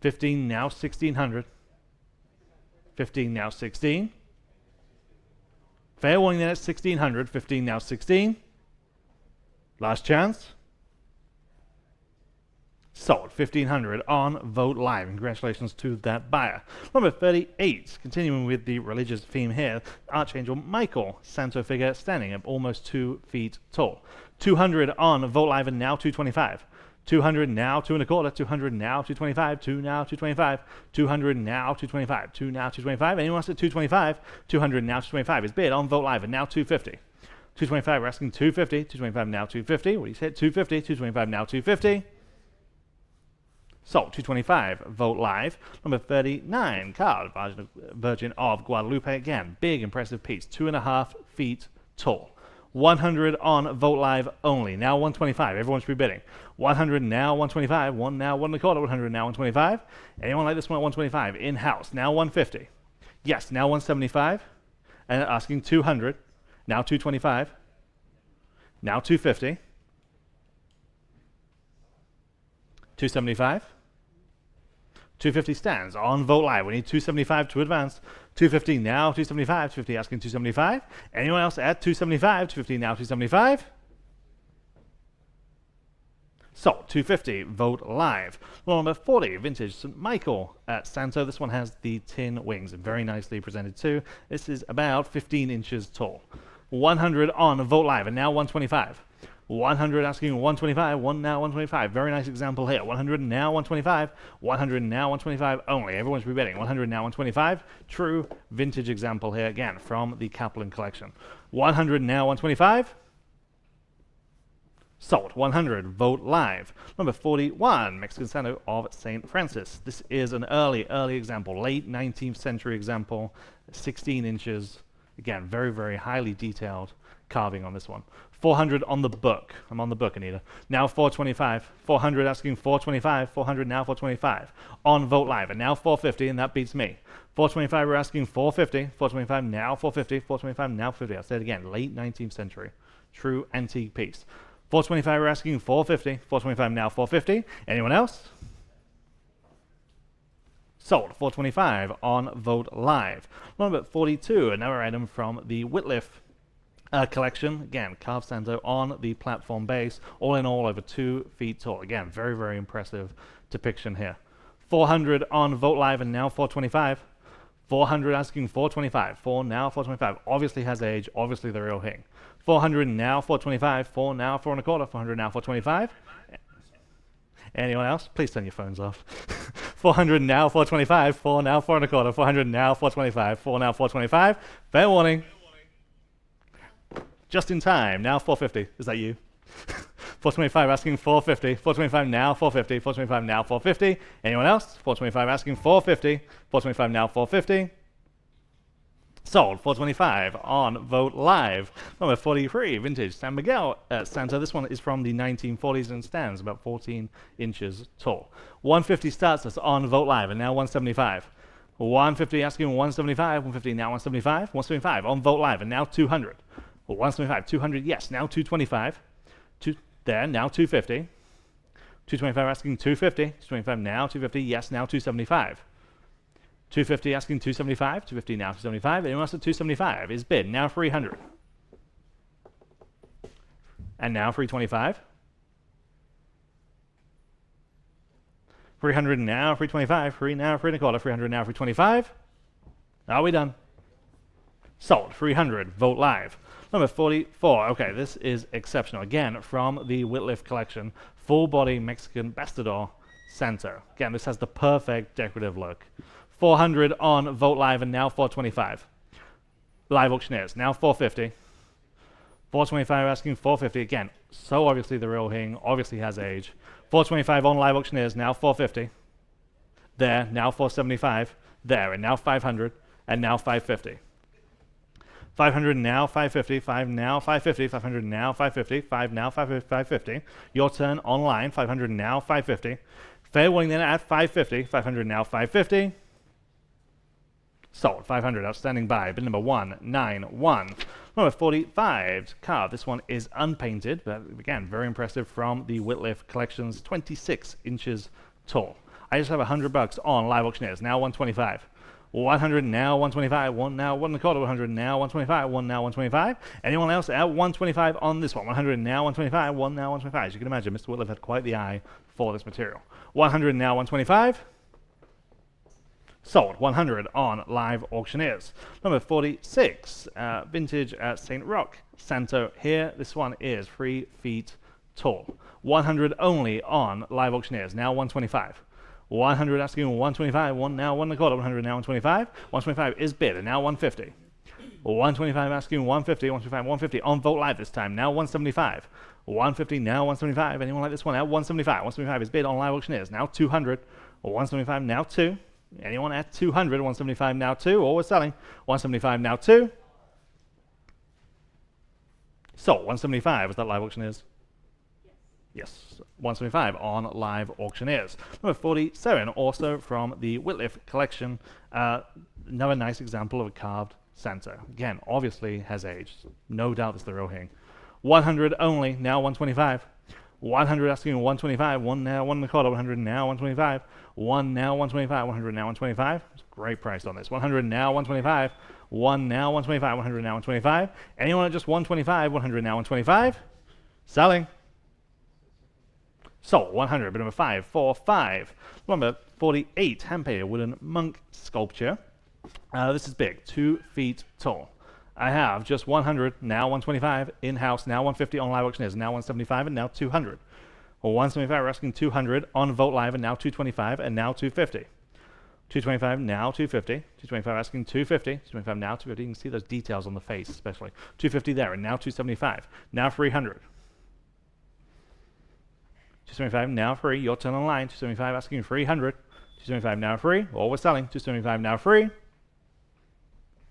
15 now 1600. 15 now 16. Fair warning then at 1600. 15 now 16. Last chance. Sold. 1500 on Vote Live. Congratulations to that buyer. Number 38. Continuing with the religious theme here. Archangel Michael. Santo figure standing up almost 2 feet tall. 200 on Vote Live and now 225. 200 now 2 1/4. 200 now 225. 2 now 225. 200 now 225. 2 now 225. Anyone else at 225? 200 now 225 is bid on Vote Live and now 250. 225 we're asking 250. 225 now 250. What do you say? 250. 225 now 250. Sold. 225 Vote Live. Number 39 card Virgin of Guadalupe. Again, big impressive piece. 2.5 feet tall. 100 on Vote Live only. Now 125. Everyone should be bidding. 100 now 125. 1 now 1 1/4. 100 now 125. Anyone like this one at 125? In-house. Now 150. Yes, now 175. And asking 200. Now 225. Now 250. 275. 250 stands on Vote Live. We need 275 to advance. 250 now, 275. 250 asking 275. Anyone else at 275? 250 now, 275. Sold. 250 Vote Live. Number 40 Vintage St. Michael at Santo. This one has the tin wings. Very nicely presented too. This is about 15 inches tall. 100 on Vote Live and now 125. 100 asking 125, 1 now 125. Very nice example here. 100 now 125, 100 now 125 only. Everyone should be bidding. 100 now 125. True vintage example here again from the Caplan collection. 100 now 125. Sold. 100 Vote Live. Number 41 Mexican Santo of St. Francis. This is an early example, late 19th century example, 16 inches. Again, very, very highly detailed carving on this one. 400 on the book. I'm on the book, Anita. Now 425. 400 asking 425. 400 now 425. On Vote Live. And now 450, and that beats me. 425 we're asking 450. 425 now 450. 425 now 50. I'll say it again. Late 19th century. True antique piece. 425 we're asking 450. 425 now 450. Anyone else? Sold. 425 on Vote Live. Number 42, another item from the Whitliff collection. Again, carved Santo on the platform base. All in all, over 2 feet tall. Again, very, very impressive depiction here. 400 on Vote Live and now 425. 400 asking 425. 4 now 425. Obviously has age. Obviously the real thing. 400 now 425. 4 now 4 1/4. 400 now 425. Anyone else? Please turn your phones off. 400 now 425. 4 now 4 1/4. 400 now 425. 4 now 425. Fair warning. Just in time. Now 450. Is that you? 425 asking 450. 425 now 450. 425 now 450. Anyone else? 425 asking 450. 425 now 450. Sold. 425 on Vote Live. Number 43 Vintage San Miguel Santo. This one is from the 1940s and stands about 14 inches tall. 150 starts us on Vote Live and now 175. 150 asking 175. 150 now 175. 175 on Vote Live and now 200. 175, 200, yes, now 225. There, now 250. 225 asking 250. 225 now 250, yes, now 275. 250 asking 275. 250 now 275. Anyone else at 275 is bid. Now 300. And now 325. 300 now 325. 3 now 3 1/4. 300 now 325. Are we done? Sold. 300. Vote Live. Number 44. Okay, this is exceptional. Again, from the Whitliff collection. Full body Mexican Bastador Santo. Again, this has the perfect decorative look. 400 on Vote Live and now 425. Live auctioneers. Now 450. 425 asking 450. Again, so obviously the real thing. Obviously has age. 425 on live auctioneers. Now 450. There. Now 475. There. And now 500. And now 550. 500 now, 550, 5 now, 550, 500 now, 550, 5 now, 550, 550. Your turn online, 500 now, 550. Fair warning then at 550, 500 now, 550. Sold, 500, outstanding buy. Bid number 191. Number 45, carved. This one is unpainted, but again, very impressive from the Whitliff Collections, 26 inches tall. I just have $100 on live auctioneers, now 125. 100 now, 125, 1 now, 1 1/4, 100 now, 125, 1 now, 125. Anyone else at 125 on this one? 100 now, 125, 1 now, 125. As you can imagine, Mr. Whitliff had quite the eye for this material. 100 now, 125. Sold, 100 on live auctioneers. Number 46, vintage St. Roch Santo here. This one is 3 feet tall. 100 only on live auctioneers, now 125. 100 asking 125, 1 now, 1 1/4, 100 now, 125. 125 is bid, and now 150. 125 asking 150, 125, 150 on Vogt Live this time, now 175. 150 now, 175. Anyone like this one at 175? 175 is bid on live auctioneers, now 200. 175 now 2. Anyone at 200? 175 now 2. Or we're selling 175 now 2. So 175 was that live auctioneers? Yes, 175 on live auctioneers. Number 47, also from the Whitliff collection. Another nice example of a carved Santo. Again, obviously has aged. No doubt it's the real thing. 100 only, now 125. 100 asking 125, 1 now, 1 1/4, 100 now, 125. 1 now, 125, 100 now, 125. Great price on this. 100 now, 125. 1 now, 125, 100 now, 125. Anyone at just 125, 100 now, 125? Selling. So 100, bid number 545. Number 48, hand-painted wooden monk sculpture. This is big, 2 feet tall. I have just 100, now 125, in-house, now 150 on live auctioneers, now 175, and now 200. 175, we're asking 200 on Vogt Live, and now 225, and now 250. 225, now 250. 225 asking 250. 225 now 250. You can see those details on the face, especially. 250 there, and now 275. Now 300. 275 now free. Your turn on line. 275 asking 300. 275 now free. Or we're selling. 275 now free.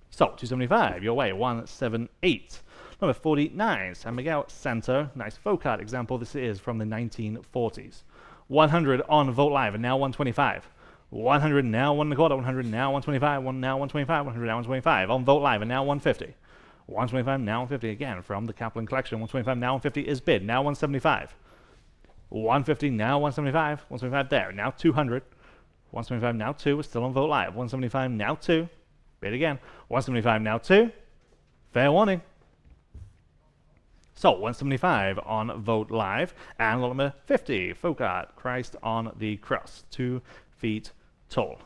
So 275 your way. 178. Number 49. San Miguel Santo. Nice folk art example. This is from the 1940s. 100 on Vogt Live and now 125. 100 now 1 1/4. 100 now 125. 1 now 125. 100 now 125 on Vogt Live and now 150. 125 now 150 again from the Caplan collection. 125 now 150 is bid. Now 175. 150 now 175. 175 there. Now 200. 175 now 2. We're still on Vogt Live. 175 now 2. Bid again. 175 now 2. Fair warning. So 175 on Vogt Live. And lot number 50. Folk art. Christ on the cross. 2 feet tall.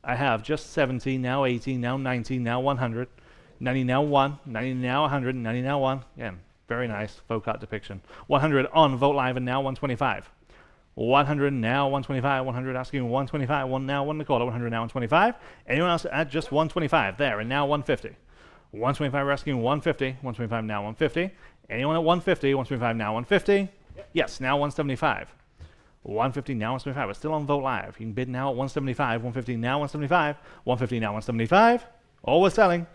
I have just 70, now 80, now 90, now 100. 90 now 1. 90 now 100. 90 now 1. Again. Very nice folk art depiction. 100 on Vogt Live and now 125. 100 now 125. 100 asking 125. 1 now 1 1/4. 100 now 125. Anyone else at just 125 there and now 150. 125 we're asking 150. 125 now 150. Anyone at 150. 125 now 150. Yes, now 175. 150 now 175. We're still on Vogt Live. You can bid now at 175. 150 now 175. 150 now 175. Or we're selling.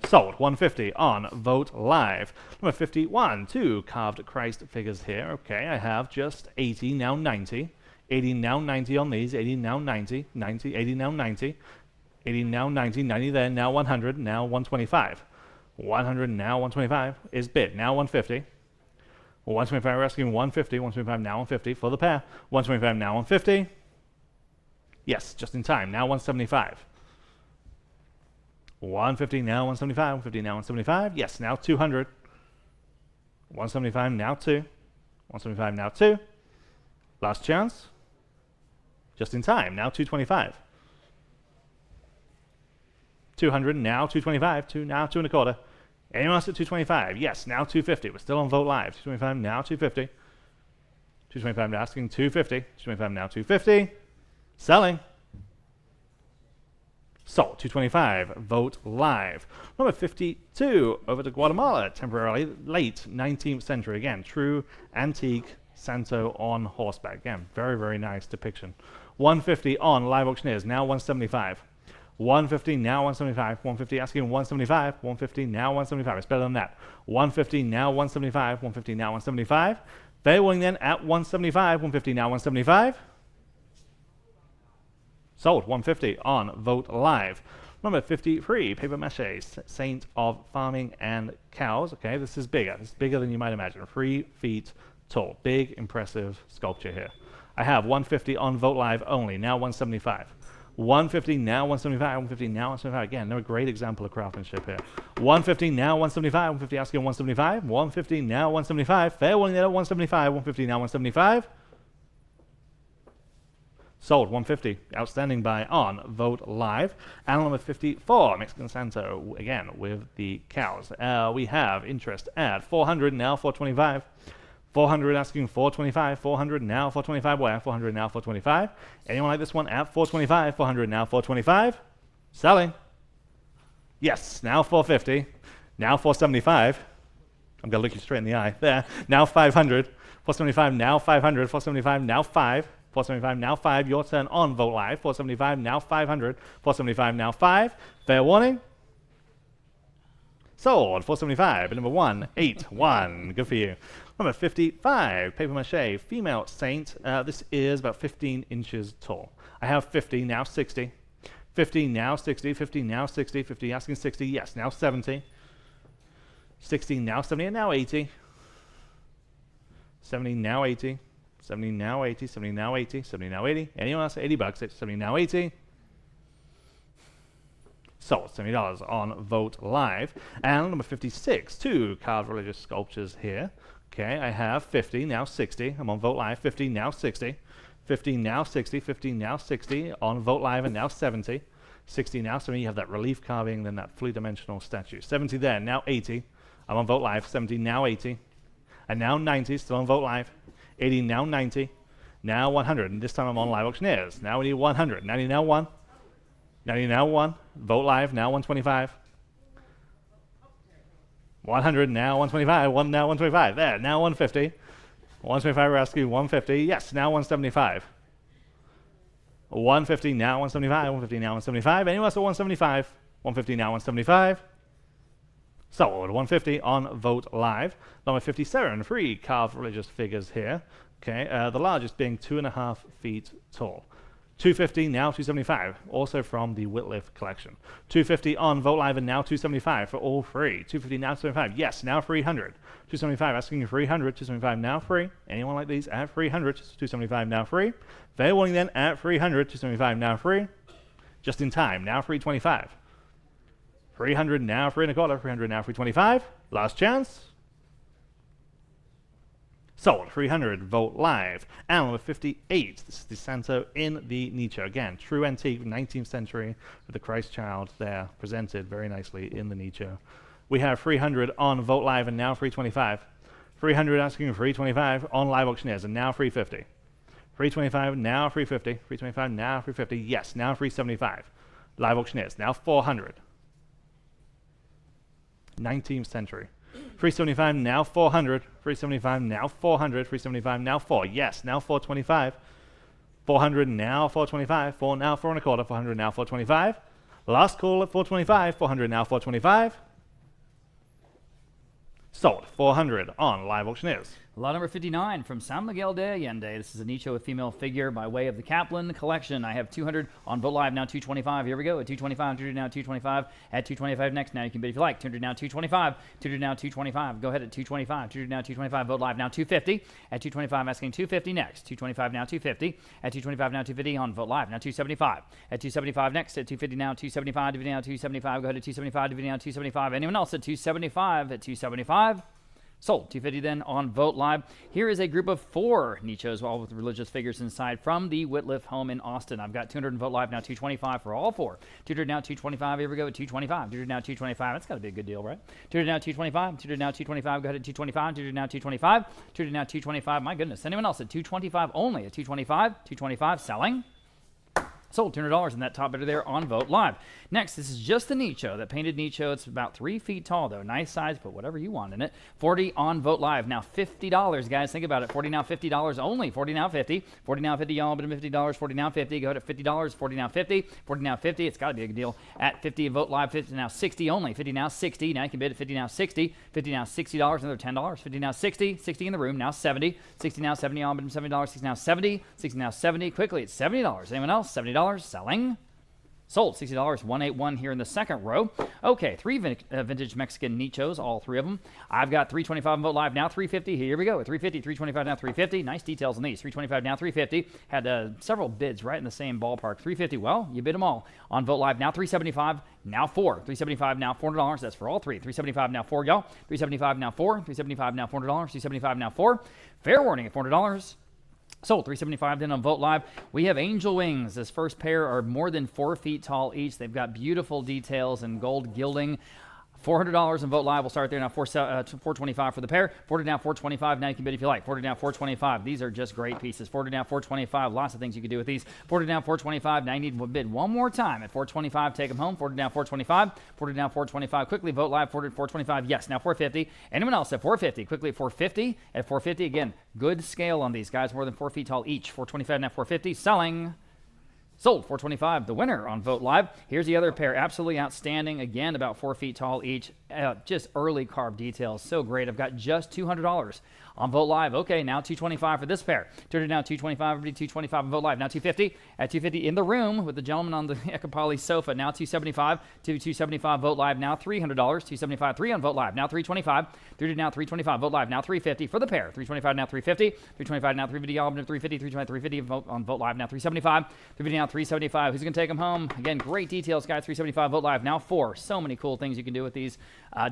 Sold 150 on Vogt Live. Number 51, 2 carved Christ figures here. Okay, I have just 80, now 90. 80 now 90 on these. 80 now 90. 90, 80 now 90. 80 now 90. 90 there, now 100. Now 125. 100 now 125 is bid. Now 150. 125 we're asking 150. 125 now 150 for the pair. 125 now 150. Yes, just in time. Now 175. 150 now 175. 150 now 175. Yes, now 200. 175 now 2. 175 now 2. Last chance. Just in time. Now 225. 200 now 225. 2 now 2 1/4. Anyone else at 225? Yes, now 250. We're still on Vogt Live. 225 now 250. 225 now asking 250. 225 now 250. Selling. So, 225, Vogt Live. Number 52, over to Guatemala, temporarily, late 19th century. Again, true antique Santo on horseback. Again, very, very nice depiction. 150 on live auctioneers, now 175. 150, now 175, 150, asking 175, 150, now 175. It's better than that. 150, now 175, 150, now 175. Fair warning then at 175, 150, now 175. Sold, 150 on Vote Live. Number 53, paper mache, saint of farming and cows. Okay, this is bigger. It's bigger than you might imagine. 3 feet tall. Big, impressive sculpture here. I have 150 on Vote Live only, now 175. 150, now 175, 150, now 175. Again, another great example of craftsmanship here. 150, now 175, 150, asking 175. 150, now 175. Fair warning there at 175, 150, now 175. Sold, 150. Outstanding buy on Vote Live. Animal number 54, Mexican Santo, again, with the cows. We have interest at 400, now 425. 400 asking 425, 400 now 425, where? 400 now 425. Anyone like this one at 425, 400 now 425? Selling. Yes, now 450, now 475. I'm going to look you straight in the eye. There, now 500, 475 now 500, 475 now 5, 475 now 5. Your turn on Vote Live. 475 now 500, 475 now 5. Fair warning. Sold, 475, number 181. Good for you. Number 55, paper mache, female saint. This is about 15 inches tall. I have 50, now 60. 50, now 60, 50, now 60, 50, asking 60, yes, now 70. 60, now 70, and now 80. 70, now 80. 70, now 80, 70, now 80, 70, now 80. Anyone else? 80 bucks, 70, now 80. Sold, $70 on Vote Live. And number 56, 2 carved religious sculptures here. Okay, I have 50, now 60. I'm on Vote Live. 50, now 60. 50, now 60. 50, now 60. On Vote Live, and now 70. 60, now 70. You have that relief carving, then that three-dimensional statue. 70 there, now 80. I'm on Vote Live. 70, now 80. And now 90, still on Vote Live. 80, now 90. Now 100. And this time I'm on Live Auctioneers. Now we need 100. 90, now 1. 90, now 1. Vote Live, now 125. 100, now 125, now 125. There, now 150. 125 rescue, 150. Yes, now 175. 150, now 175. 150, now 175. Anyone else at 175? 150, now 175. Sold, 150 on Vote Live. Number 57, 3 carved religious figures here. Okay, the largest being 2.5 feet tall. 250, now 275, also from the Whitliff collection. 250 on Vote Live, and now 275 for all 3. 250, now 275, yes, now 300. 275, asking you 300, 275 now free. Anyone like these at 300, 275 now free. Fair warning then at 300, 275 now free. Just in time, now 325. 300 now 3 1/4, 300 now 325. Last chance. Sold, 300, Vote Live. And number 58, this is the Santo in the Hecho. Again, true antique, 19th century, with the Christ child there, presented very nicely in the Hecho. We have 300 on Vote Live, and now 325. 300 asking 325 on Live Auctioneers, and now 350. 325, now 350. 325, now 350. Yes, now 375. Live Auctioneers, now 400. 19th century. 375, now 400. 375, now 400. 375, now 4. Yes, now 425. 400, now 425. 4 now 4 1/4. 400, now 425. Last call at 425. 400, now 425. Sold, 400 on Live Auctioneers. Lot number 59 from San Miguel de Allende. This is a Hecho, a female figure by way of the Caplan collection. I have 200 on Vote Live, now 225. Here we go at 225, 200 now 225. At 225 next. Now you can bid if you like. 200 now 225. 200 now 225. Go ahead at 225. 200 now 225. Vote Live now 250. At 225 asking 250 next. 225 now 250. At 225 now 250 on Vote Live now 275. At 275 next. At 250 now 275. Dividend now 275. Go ahead at 275. Dividend now 275. Anyone else at 275? At 275. Sold, 250 then on Vote Live. Here is a group of 4 Hechos, all with religious figures inside, from the Whitliff home in Austin. I've got 200 in Vote Live, now 225 for all 4. 200 now 225, here we go at 225. 200 now 225, that's got to be a good deal, right? 200 now 225, 200 now 225, go ahead at 225. 200 now 225, 200 now 225, my goodness. Anyone else at 225 only at 225? 225, selling. Sold, $200 in that top bidder there on Vote Live. Next, this is just the Hecho, that painted Hecho. It's about 3 feet tall, though. Nice size, put whatever you want in it. 40 on Vote Live. Now $50, guys. Think about it. 40 now, $50 only. 40 now, 50. 40 now, 50, y'all. Bid $50. 40 now, 50. Go ahead at $50. 40 now, 50. 40 now, 50. It's got to be a good deal. At 50, Vote Live. 50 now, 60 only. 50 now, 60. Now you can bid at 50 now, 60. 50 now, $60. Another $10. 50 now, 60. 60 in the room. Now 70. 60 now, 70. Y'all. Bid $70. 60 now, 70. 60 now, 70. Quickly, it's $70. Anyone else? $70. Selling. Sold, $60, 181 here in the second row. Okay, 3 vintage Mexican Hechos, all 3 of them. I've got 325 on Vote Live, now 350. Here we go, 350, 325 now 350. Nice details on these. 325 now 350. Had several bids right in the same ballpark. 350, well, you bid them all. On Vote Live, now 375, now 4. 375 now $400. That's for all 3. 375 now 4, y'all. 375 now 4. 375 now $400. 375 now 4. Fair warning at $400. Sold, 375 then on Vote Live. We have angel wings. This first pair are more than 4 feet tall each. They've got beautiful details and gold gilding. $400 on Vote Live. We'll start there now. $425 for the pair. $40 now, $425. Now you can bid if you like. $40 now, $425. These are just great pieces. $40 now, $425. Lots of things you can do with these. $40 now, $425. Now you need to bid one more time at $425. Take them home. $40 now, $425. $40 now, $425. Quickly Vote Live. $425. Yes. Now $450. Anyone else at $450? Quickly at $450. At $450 again. Good scale on these guys. More than 4 feet tall each. $425 now, $450. Selling. Sold, $425, the winner on Vote Live. Here's the other pair, absolutely outstanding. Again, about 4 feet tall each. Just early carved details, so great. I've got just $200 on Vote Live. Okay, now $225 for this pair. Turned it down, $225, everybody $225 on Vote Live. Now $250, at $250 in the room with the gentleman on the Equipale sofa. Now $275, $275 Vote Live. Now $300, $275, 3 on Vote Live. Now $325, $300 now $325 Vote Live. Now $350 for the pair. $325 now $350, $325 now $350, y'all. $350, $325, $350 on Vote Live. Now $375, $350 now $375. Who's going to take them home? Again, great details, guys. $375 Vote Live. Now 4. So many cool things you can do with these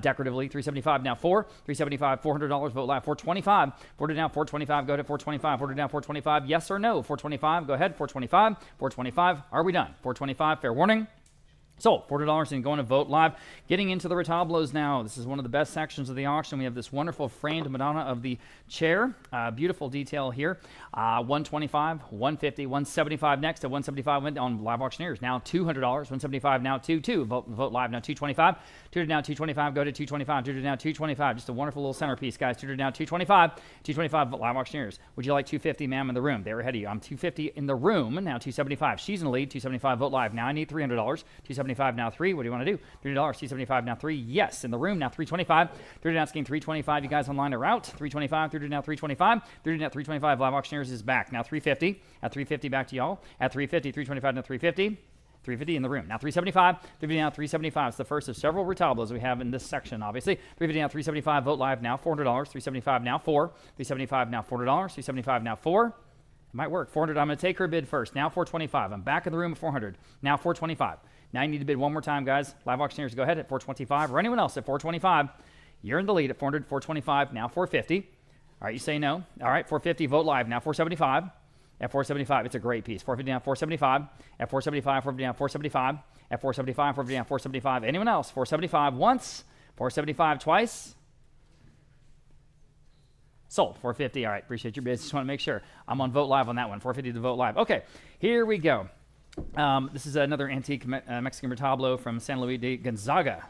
decoratively. $375 now 4. $375, $400 Vote Live. $425. $40 now $425. Go ahead at $425. $40 now $425. Yes or no? $425. Go ahead. $425. $425. Are we done? $425. Fair warning. So, $40 and going to Vote Live. Getting into the retablos now. This is one of the best sections of the auction. We have this wonderful framed Madonna of the chair. Beautiful detail here. $125, $150, $175 next. At $175 went on Live Auctioneers. Now $200. $175 now $2. Vote Live now $225. $200 now $225. Go to $225. $200 now $225. Just a wonderful little centerpiece, guys. $200 now $225. $225 Live Auctioneers. Would you like $250, ma'am, in the room? They were ahead of you. I'm $250 in the room. Now $275. She's in the lead. $275 Vote Live. Now I need $300. $275 now 3. What do you want to do? $300. $275 now 3. Yes, in the room. Now $325. $300 now getting $325. You guys online are out. $325. $300 now $325. $300 now $325. Live Auctioneers is back. Now $350. At $350 back to y'all. At $350. $325 now $350. $350 in the room. Now $375. $350 now $375. It's the first of several retablos we have in this section, obviously. $350 now $375. Vote Live now $400. $375 now 4. $375 now $400. $375 now 4. It might work. $400. I'm going to take her bid first. Now $425. I'm back in the room at $400. Now $425. Now you need to bid one more time, guys. Live Auctioneers, go ahead at $425 or anyone else at $425. You're in the lead at $400, $425, now $450. All right, you say no. All right, $450, Vote Live, now $475. At $475, it's a great piece. $450 down, $475. At $475, $450 down, $475. At $475, $450 down, $475. Anyone else? $475 once, $475 twice. Sold, $450. All right, appreciate your bids. Just want to make sure. I'm on Vote Live on that one. $450 to Vote Live. Okay, here we go. This is another antique Mexican retablo from San Luis de Gonzaga.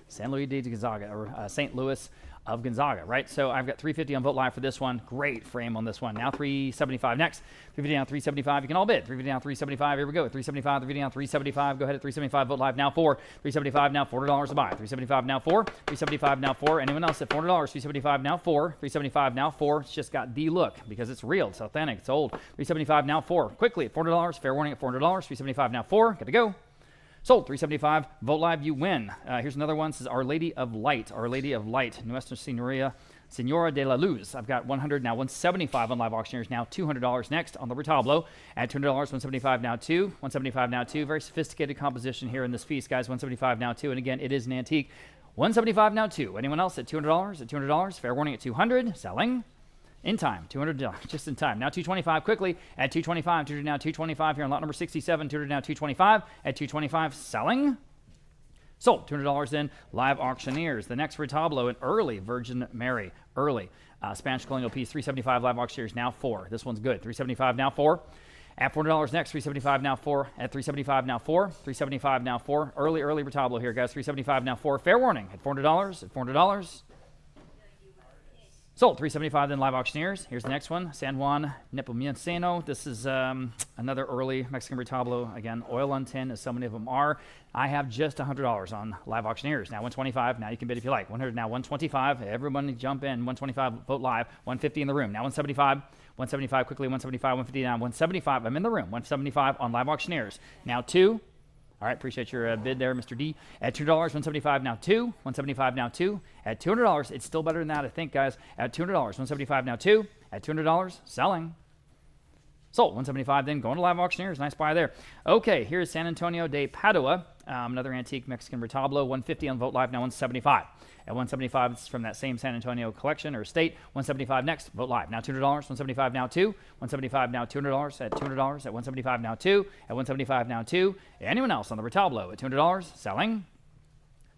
San Luis de Gonzaga, or St. Louis of Gonzaga, right? So I've got $350 on Vote Live for this one. Great frame on this one. Now $375 next. $350 down, $375. You can all bid. $350 down, $375. Here we go. $375, $350 down, $375. Go ahead at $375. Vote Live now 4. $375 now $400 to buy. $375 now 4. $375 now 4. Anyone else at $400? $375 now 4. $375 now 4. It's just got the look because it's real. It's authentic. It's old. $375 now 4. Quickly at $400. Fair warning at $400. $375 now 4. Got to go. Sold, $375. Vote Live, you win. Here's another one. This is Our Lady of Light. Our Lady of Light, Nuestra Senora de la Luz. I've got $100 now, $175 on Live Auctioneers now, $200 next on the retablo. At $200, $175 now 2, $175 now 2. Very sophisticated composition here in this piece, guys. $175 now 2, and again, it is an antique. $175 now 2. Anyone else at $200? At $200, fair warning at $200. Selling. In time, $200, just in time. Now $225 quickly at $225. $200 now $225 here on lot number 67. $200 now $225 at $225. Selling. Sold. $200 then. Live Auctioneers. The next retablo, an early Virgin Mary. Early. Spanish colonial piece. $375 Live Auctioneers now 4. This one's good. $375 now 4. At $400 next, $375 now 4. At $375 now 4. $375 now 4. Early retablo here, guys. $375 now 4. Fair warning. At $400. At $400. Sold. $375 then live auctioneers. Here's the next one. San Juan Nepomuceno. This is another early Mexican retablo. Again, oil on tin, as so many of them are. I have just $100 on live auctioneers. Now 125. Now you can bid if you like. 100 now 125. Everyone jump in. 125. Vote live. 150 in the room. Now 175. 175 quickly. 175. 150 now. 175. I'm in the room. 175 on live auctioneers. Now 2. All right, appreciate your bid there, Mr. D. At $200, 175 now 2. 175 now 2. At $200, it's still better than that, I think, guys. At $200, 175 now 2. At $200, selling. Sold. 175 then going to live auctioneers. Nice buy there. Okay, here's San Antonio de Padua. Another antique Mexican retablo. 150 on Vote Live, now 175. At 175, it's from that same San Antonio collection or estate. 175 next, Vote Live. Now $200, 175 now 2. 175 now $200. At $200, at 175 now 2. At 175 now 2. Anyone else on the retablo at $200, selling.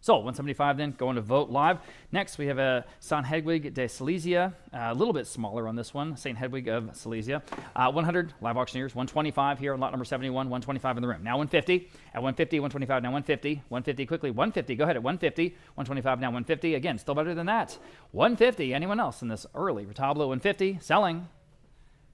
Sold. 175 then, going to Vote Live. Next, we have a San Hedwig de Silesia. A little bit smaller on this one, St. Hedwig of Silesia. 100, live auctioneers. 125 here on lot number 71. 125 in the room. Now 150. At 150, 125, now 150. 150 quickly. 150, go ahead at 150. 125, now 150. Again, still better than that. 150, anyone else in this early retablo? 150, selling.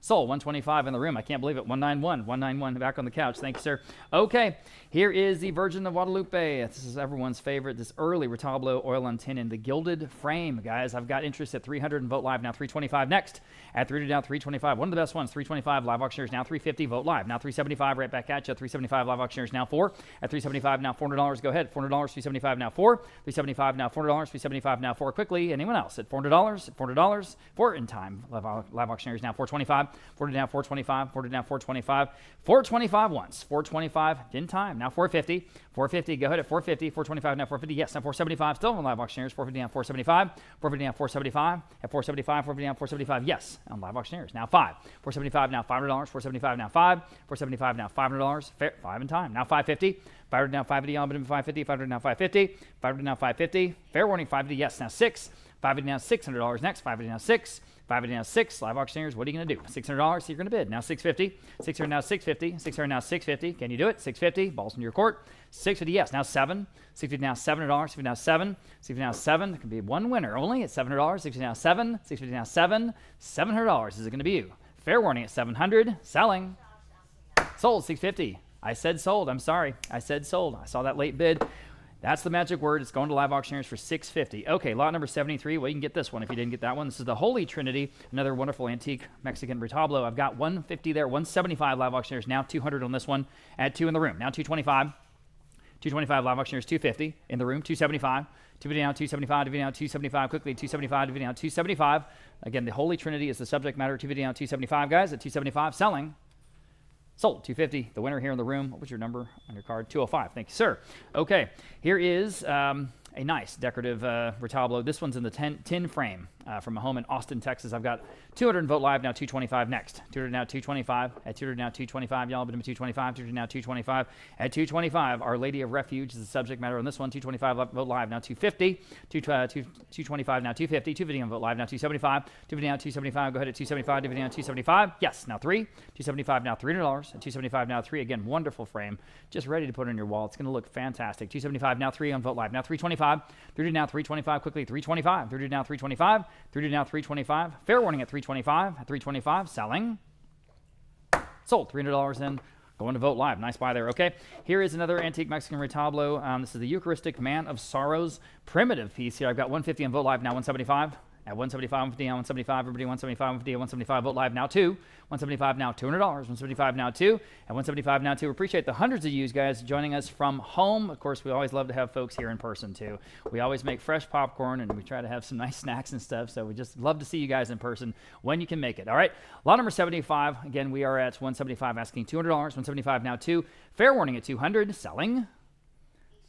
Sold. 125 in the room. I can't believe it. 191. 191 back on the couch. Thank you, sir. Okay, here is the Virgin of Guadalupe. This is everyone's favorite. This early retablo, oil on tin in the gilded frame, guys. I've got interest at 300 and Vote Live now 325 next. At 300 now 325. One of the best ones. 325 live auctioneers now 350. Vote Live now 375. Right back at you. 375 live auctioneers now 4. At 375 now $400. Go ahead. $400. 375 now 4. 375 now $400. 375 now 4. Quickly. Anyone else at $400? At $400. 4 in time. Live auctioneers now 425. 40 down 425, 40 down 425, 425 once, 425 in time, now 450, 450, go ahead at 450, 425 now 450, yes, now 475, still on live auctioneers, 450 down 475, 450 down 475, at 475, 450 down 475, yes, on live auctioneers, now 5, 475 now $500, 475 now 5, 475 now $500, 5 in time, now 550, 500 now 550, on 550, 500 now 550, 500 now 550, fair warning 550, yes, now 6, 550 now $600 next, 550 now 6, 550 now 6, live auctioneers, what are you going to do? $600, so you're going to bid. Now 650, 600 now 650, 600 now 650, can you do it? 650, balls in your court. 650, yes, now 7, 650 now $700, 650 now 7, 650 now 7, there can be one winner only at $700, 650 now 7, 650 now 7, $700, is it going to be you? Fair warning at 700, selling. Sold, 650. I said sold, I'm sorry, I said sold. I saw that late bid. That's the magic word. It's going to live auctioneers for $650. Okay, lot number 73. Well, you can get this one if you didn't get that one. This is the Holy Trinity, another wonderful antique Mexican retablo. I've got 150 there, 175 live auctioneers, now 200 on this one. Add 2 in the room. Now 225. 225 live auctioneers, 250 in the room, 275. 250 now 275, 250 now 275, quickly 275, 250 now 275. Again, the Holy Trinity is the subject matter. 250 now 275, guys, at 275, selling. Sold. 250. The winner here in the room. What was your number on your card? 205. Thank you, sir. Okay. Here is a nice decorative retablo. This one's in the tin frame from a home in Austin, Texas. I've got 200 Vote Live, now 225 next. 200 now 225. At 200 now 225. Y'all been to 225. 200 now 225. At 225, Our Lady of Refuge is the subject matter on this one. 225 Vote Live, now 250. 225 now 250. 250 on Vote Live, now 275. 250 now 275. Go ahead at 275. 250 now 275. Yes, now 3. 275 now $300. At 275 now 3. Again, wonderful frame. Just ready to put on your wall. It's going to look fantastic. 275 now 3 on Vote Live, now 325. 300 now 325. Quickly 325. 300 now 325. 300 now 325. Fair warning at 325. At 325, selling. Sold. $300 in. Going to Vote Live. Nice buy there. Okay. Here is another antique Mexican retablo. This is the Eucharistic Man of Sorrows primitive piece here. I've got 150 on Vote Live, now 175. At 175, 150, now 175, everybody 175, 150, 175, Vote Live, now 2. 175 now $200, 175 now 2, and 175 now 2. Appreciate the hundreds of you guys joining us from home. Of course, we always love to have folks here in person too. We always make fresh popcorn and we try to have some nice snacks and stuff, so we just love to see you guys in person when you can make it. All right, lot number 75. Again, we are at 175 asking $200, 175 now 2. Fair warning at 200, selling.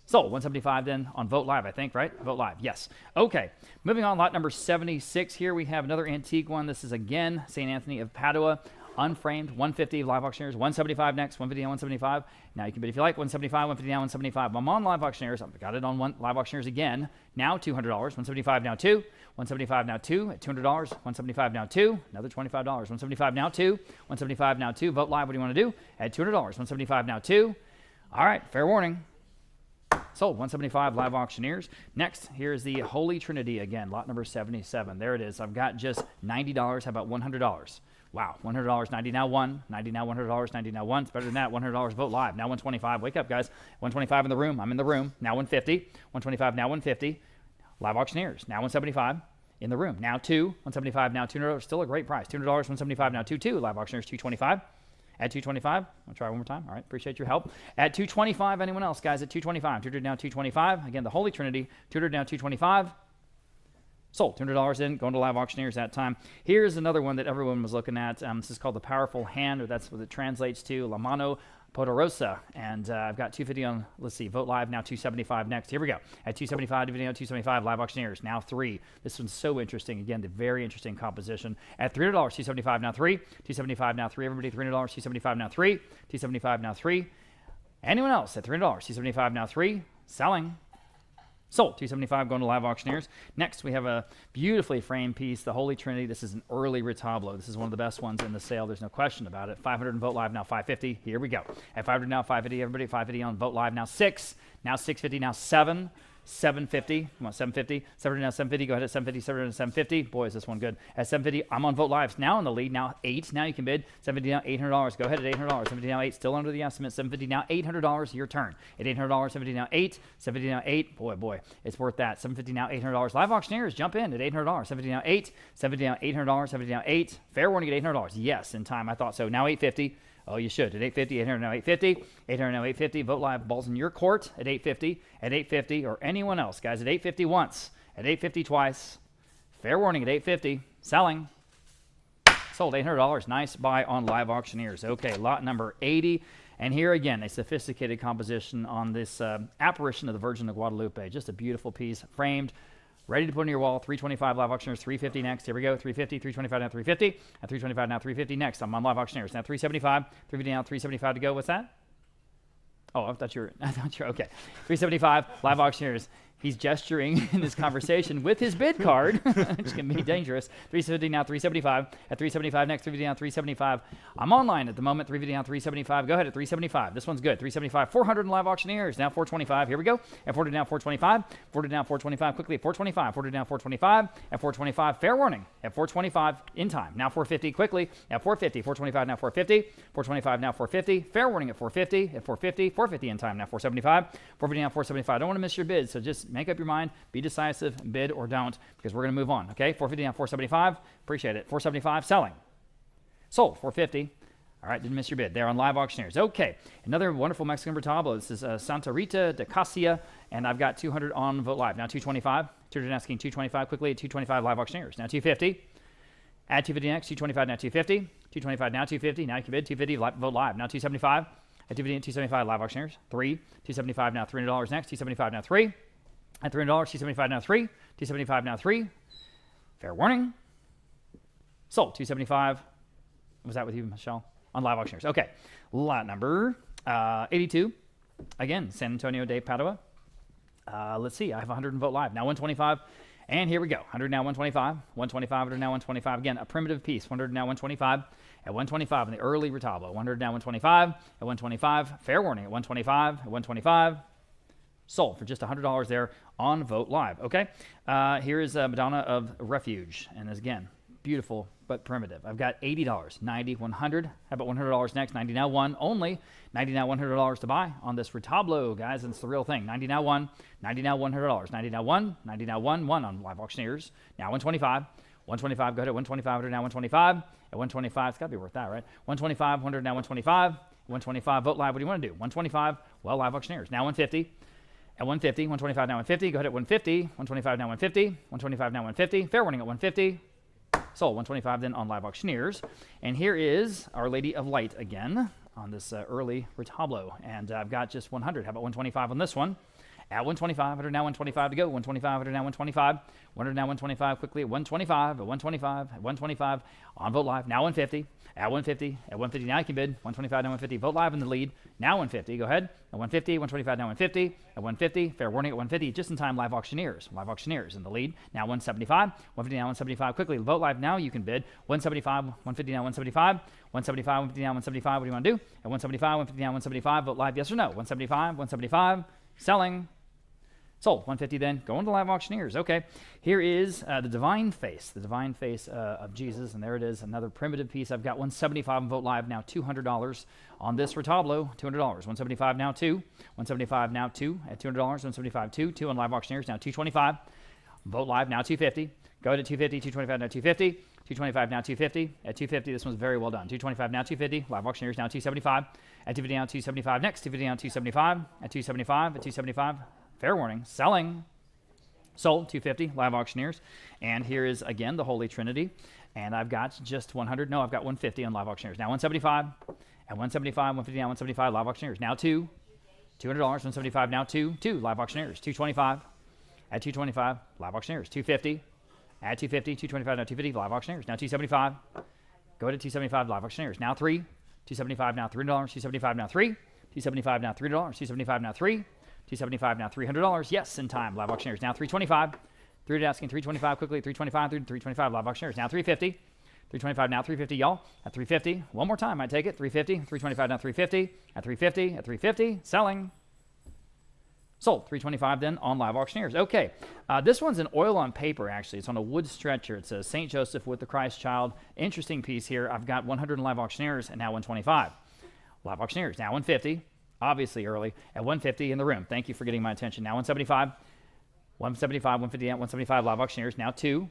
Sold. 175 then on Vote Live, I think, right? Vote Live, yes. Okay, moving on, lot number 76. Here we have another antique one. This is, again, St. Anthony of Padua. unframed, 150 live auctioneers, 175 next, 150 now 175. Now you can bid if you like, 175, 150 now 175. I'm on live auctioneers. I've got it on live auctioneers again. Now $200, 175 now 2, 175 now 2 at $200, 175 now 2, another $25, 175 now 2, 175 now 2. Vote live. What do you want to do? At $200, 175 now 2. All right, fair warning. Sold, 175 live auctioneers. Next, here's the Holy Trinity again, lot number 77. There it is. I've got just $90. How about $100? Wow, $100, 90 now 1, 90 now $100, 90 now 1. It's better than that. $100, vote live. Now 125. Wake up, guys. 125 in the room. I'm in the room. Now 150. 125 now 150. Live auctioneers. Now 175 in the room. Now 2. 175 now $200. Still a great price. $200, 175 now 2. Live auctioneers 225. At 225, I'll try one more time. All right, appreciate your help. At 225, anyone else, guys? At 225, 200 now 225. Again, the Holy Trinity, 200 now 225. Sold, $200 in, going to live auctioneers that time. Here's another one that everyone was looking at. This is called the Powerful Hand, or that's what it translates to, La Mano Poderosa. And I've got 250 on, let's see, vote live, now 275 next. Here we go. At 275, DVD on 275, live auctioneers, now 3. This one's so interesting. Again, the very interesting composition. At $300, 275 now 3, 275 now 3. Everybody, $300, 275 now 3, 275 now 3. Anyone else at $300, 275 now 3, selling. Sold, 275 going to live auctioneers. Next, we have a beautifully framed piece, the Holy Trinity. This is an early retablo. This is one of the best ones in the sale. There's no question about it. 500 and vote live, now 550. Here we go. At 500 now 550, everybody 550 on vote live, now 6. Now 650, now 7. 750. Come on, 750. 700 now 750. Go ahead at 750. 700 and 750. Boy, is this one good. At 750, I'm on vote live. Now in the lead. Now 8. Now you can bid. 750 now $800. Go ahead at $800. 750 now 8. Still under the estimate. 750 now $800. Your turn. At $800. 750 now 8. 750 now 8. Boy, it's worth that. 750 now $800. Live auctioneers, jump in at $800. 750 now 8. 750 now $800. 750 now 8. Fair warning at $800. Yes, in time. I thought so. Now 850. Oh, you should. At 850, 800 now 850, 800 now 850. Vote live. Balls in your court at 850, at 850, or anyone else, guys. At 850 once, at 850 twice. Fair warning at 850. Selling. Sold, $800. Nice buy on live auctioneers. Okay, lot number 80. And here again, a sophisticated composition on this apparition of the Virgin of Guadalupe. Just a beautiful piece, framed. Ready to put on your wall. 325 live auctioneers, 350 next. Here we go. 350, 325 now 350, and 325 now 350 next. I'm on live auctioneers. Now 375, 350 now 375 to go. What's that? Oh, I thought you were okay. 375 live auctioneers. He's gesturing in this conversation with his bid card, which can be dangerous. 350 now 375. At 375 next, 350 now 375. I'm online at the moment. 350 now 375. Go ahead at 375. This one's good. 375. 400 in live auctioneers. Now 425. Here we go. At 40 now 425. 40 now 425. Quickly at 425. 40 now 425. At 425. Fair warning. At 425 in time. Now 450. Quickly at 450. 425 now 450. 425 now 450. Fair warning at 450. At 450. 450 in time. Now 475. 450 now 475. I don't want to miss your bid, so just make up your mind, be decisive, bid or don't, because we're going to move on. Okay, 450 now 475. Appreciate it. 475 selling. Sold 450. All right, didn't miss your bid. They're on live auctioneers. Okay, another wonderful Mexican retablo. This is Santa Rita de Casia, and I've got 200 on vote live. Now 225. 200 asking 225 quickly at 225 live auctioneers. Now 250. Add 250 next. 225 now 250. 225 now 250. Now you can bid 250 vote live. Now 275. At 250 and 275 live auctioneers. 3. 275 now $300 next. 275 now 3. At $300, 275 now 3, 275 now 3. Fair warning. Sold, 275. Was that with you, Michelle? On live auctioneers. Okay, lot number 82. Again, San Antonio de Padua. Let's see, I have 100 in vote live. Now 125. And here we go. 100 now 125. 125, 100 now 125. Again, a primitive piece. 100 now 125. At 125 in the early retablo. 100 now 125. At 125. Fair warning at 125. At 125. Sold for just $100 there on Vote Live. Okay, here is Madonna of Refuge, and again, beautiful but primitive. I've got $80, 90, 100. How about $100 next? 90 now 1 only. 90 now $100 to buy on this retablo, guys. And it's the real thing. 90 now 1, 90 now $100. 90 now 1, 90 now 1 on live auctioneers. Now 125. 125. Go ahead at 125. 100 now 125. At 125, it's got to be worth that, right? 125. 100 now 125. 125. Vote Live. What do you want to do? 125. Well, live auctioneers. Now 150. At 150, 125 now 150. Go ahead at 150. 125 now 150. 125 now 150. Fair warning at 150. Sold 125 then on live auctioneers. And here is Our Lady of Light again on this early retablo. And I've got just 100. How about 125 on this one? At 125, 100 now 125 to go. 125, 100 now 125. 100 now 125 quickly at 125, at 125, at 125. On Vote Live, now 150. At 150, at 150 now you can bid. 125 now 150. Vote Live in the lead. Now 150. Go ahead. At 150, 125 now 150. At 150, fair warning at 150. Just in time, live auctioneers. Live auctioneers in the lead. Now 175. 150 now 175 quickly. Vote Live now you can bid. 175, 150 now 175. 175, 150 now 175. What do you want to do? At 175, 150 now 175. Vote Live yes or no. 175, 175. Selling. Sold. 150 then. Going to live auctioneers. Okay. Here is the divine face of Jesus. And there it is. Another primitive piece. I've got 175 on Vote Live now. $200 on this retablo. $200. 175 now 2. 175 now 2 at $200. 175 2. 2 on live auctioneers now 225. Vote Live now 250. Go ahead at 250. 225 now 250. 225 now 250. At 250, this one's very well done. 225 now 250. Live auctioneers now 275. At 250 now 275 next. 250 now 275. At 275. At 275. Fair warning. Selling. Sold. 250. Live auctioneers. And here is again the Holy Trinity. And I've got just 100. No, I've got 150 on live auctioneers. Now 175. At 175. 150 now 175. Live auctioneers. Now 2. $200. 175 now 2. 2. Live auctioneers. 225. At 225. Live auctioneers. 250. At 250, 225 now 250, live auctioneers. Now 275. Go ahead at 275, live auctioneers. Now 3. 275 now $3. 275 now 3. 275 now $3. 275 now 3. 275 now $300. Yes, in time, live auctioneers. Now 325. 300 asking 325 quickly. 325, 325, live auctioneers. Now 350. 325 now 350, y'all. At 350. One more time, I take it. 350. 325 now 350. At 350. At 350. Selling. Sold. 325 then on live auctioneers. Okay, this one's an oil on paper, actually. It's on a wood stretcher. It says St. Joseph with the Christ child. Interesting piece here. I've got 100 in live auctioneers and now 125. Live auctioneers, now 150. Obviously early. At 150 in the room. Thank you for getting my attention. Now 175. 175, 150, 175 live auctioneers. Now 2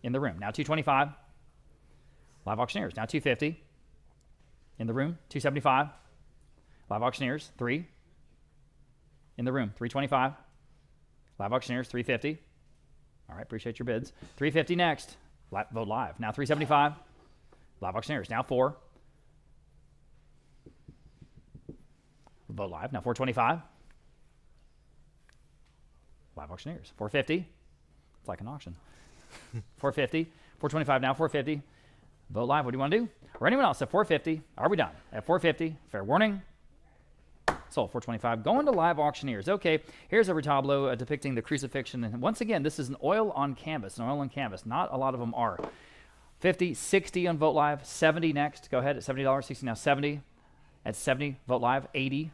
in the room. Now 225. Live auctioneers. Now 250 in the room. 275. Live auctioneers. 3. In the room, 325. Live auctioneers, 350. All right, appreciate your bids. 350 next. Vote Live. Now 375. Live auctioneers. Now 4. Vote Live. Now 425. Live auctioneers. 450. It's like an auction. 450. 425 now 450. Vote Live. What do you want to do? Or anyone else at 450. Are we done? At 450. Fair warning. Sold. 425. Going to live auctioneers. Okay, here's a retablo depicting the crucifixion. And once again, this is an oil on canvas. An oil on canvas. Not a lot of them are. 50, 60 on Vote Live. 70 next. Go ahead at $70. 60 now 70. At 70, Vote Live. 80.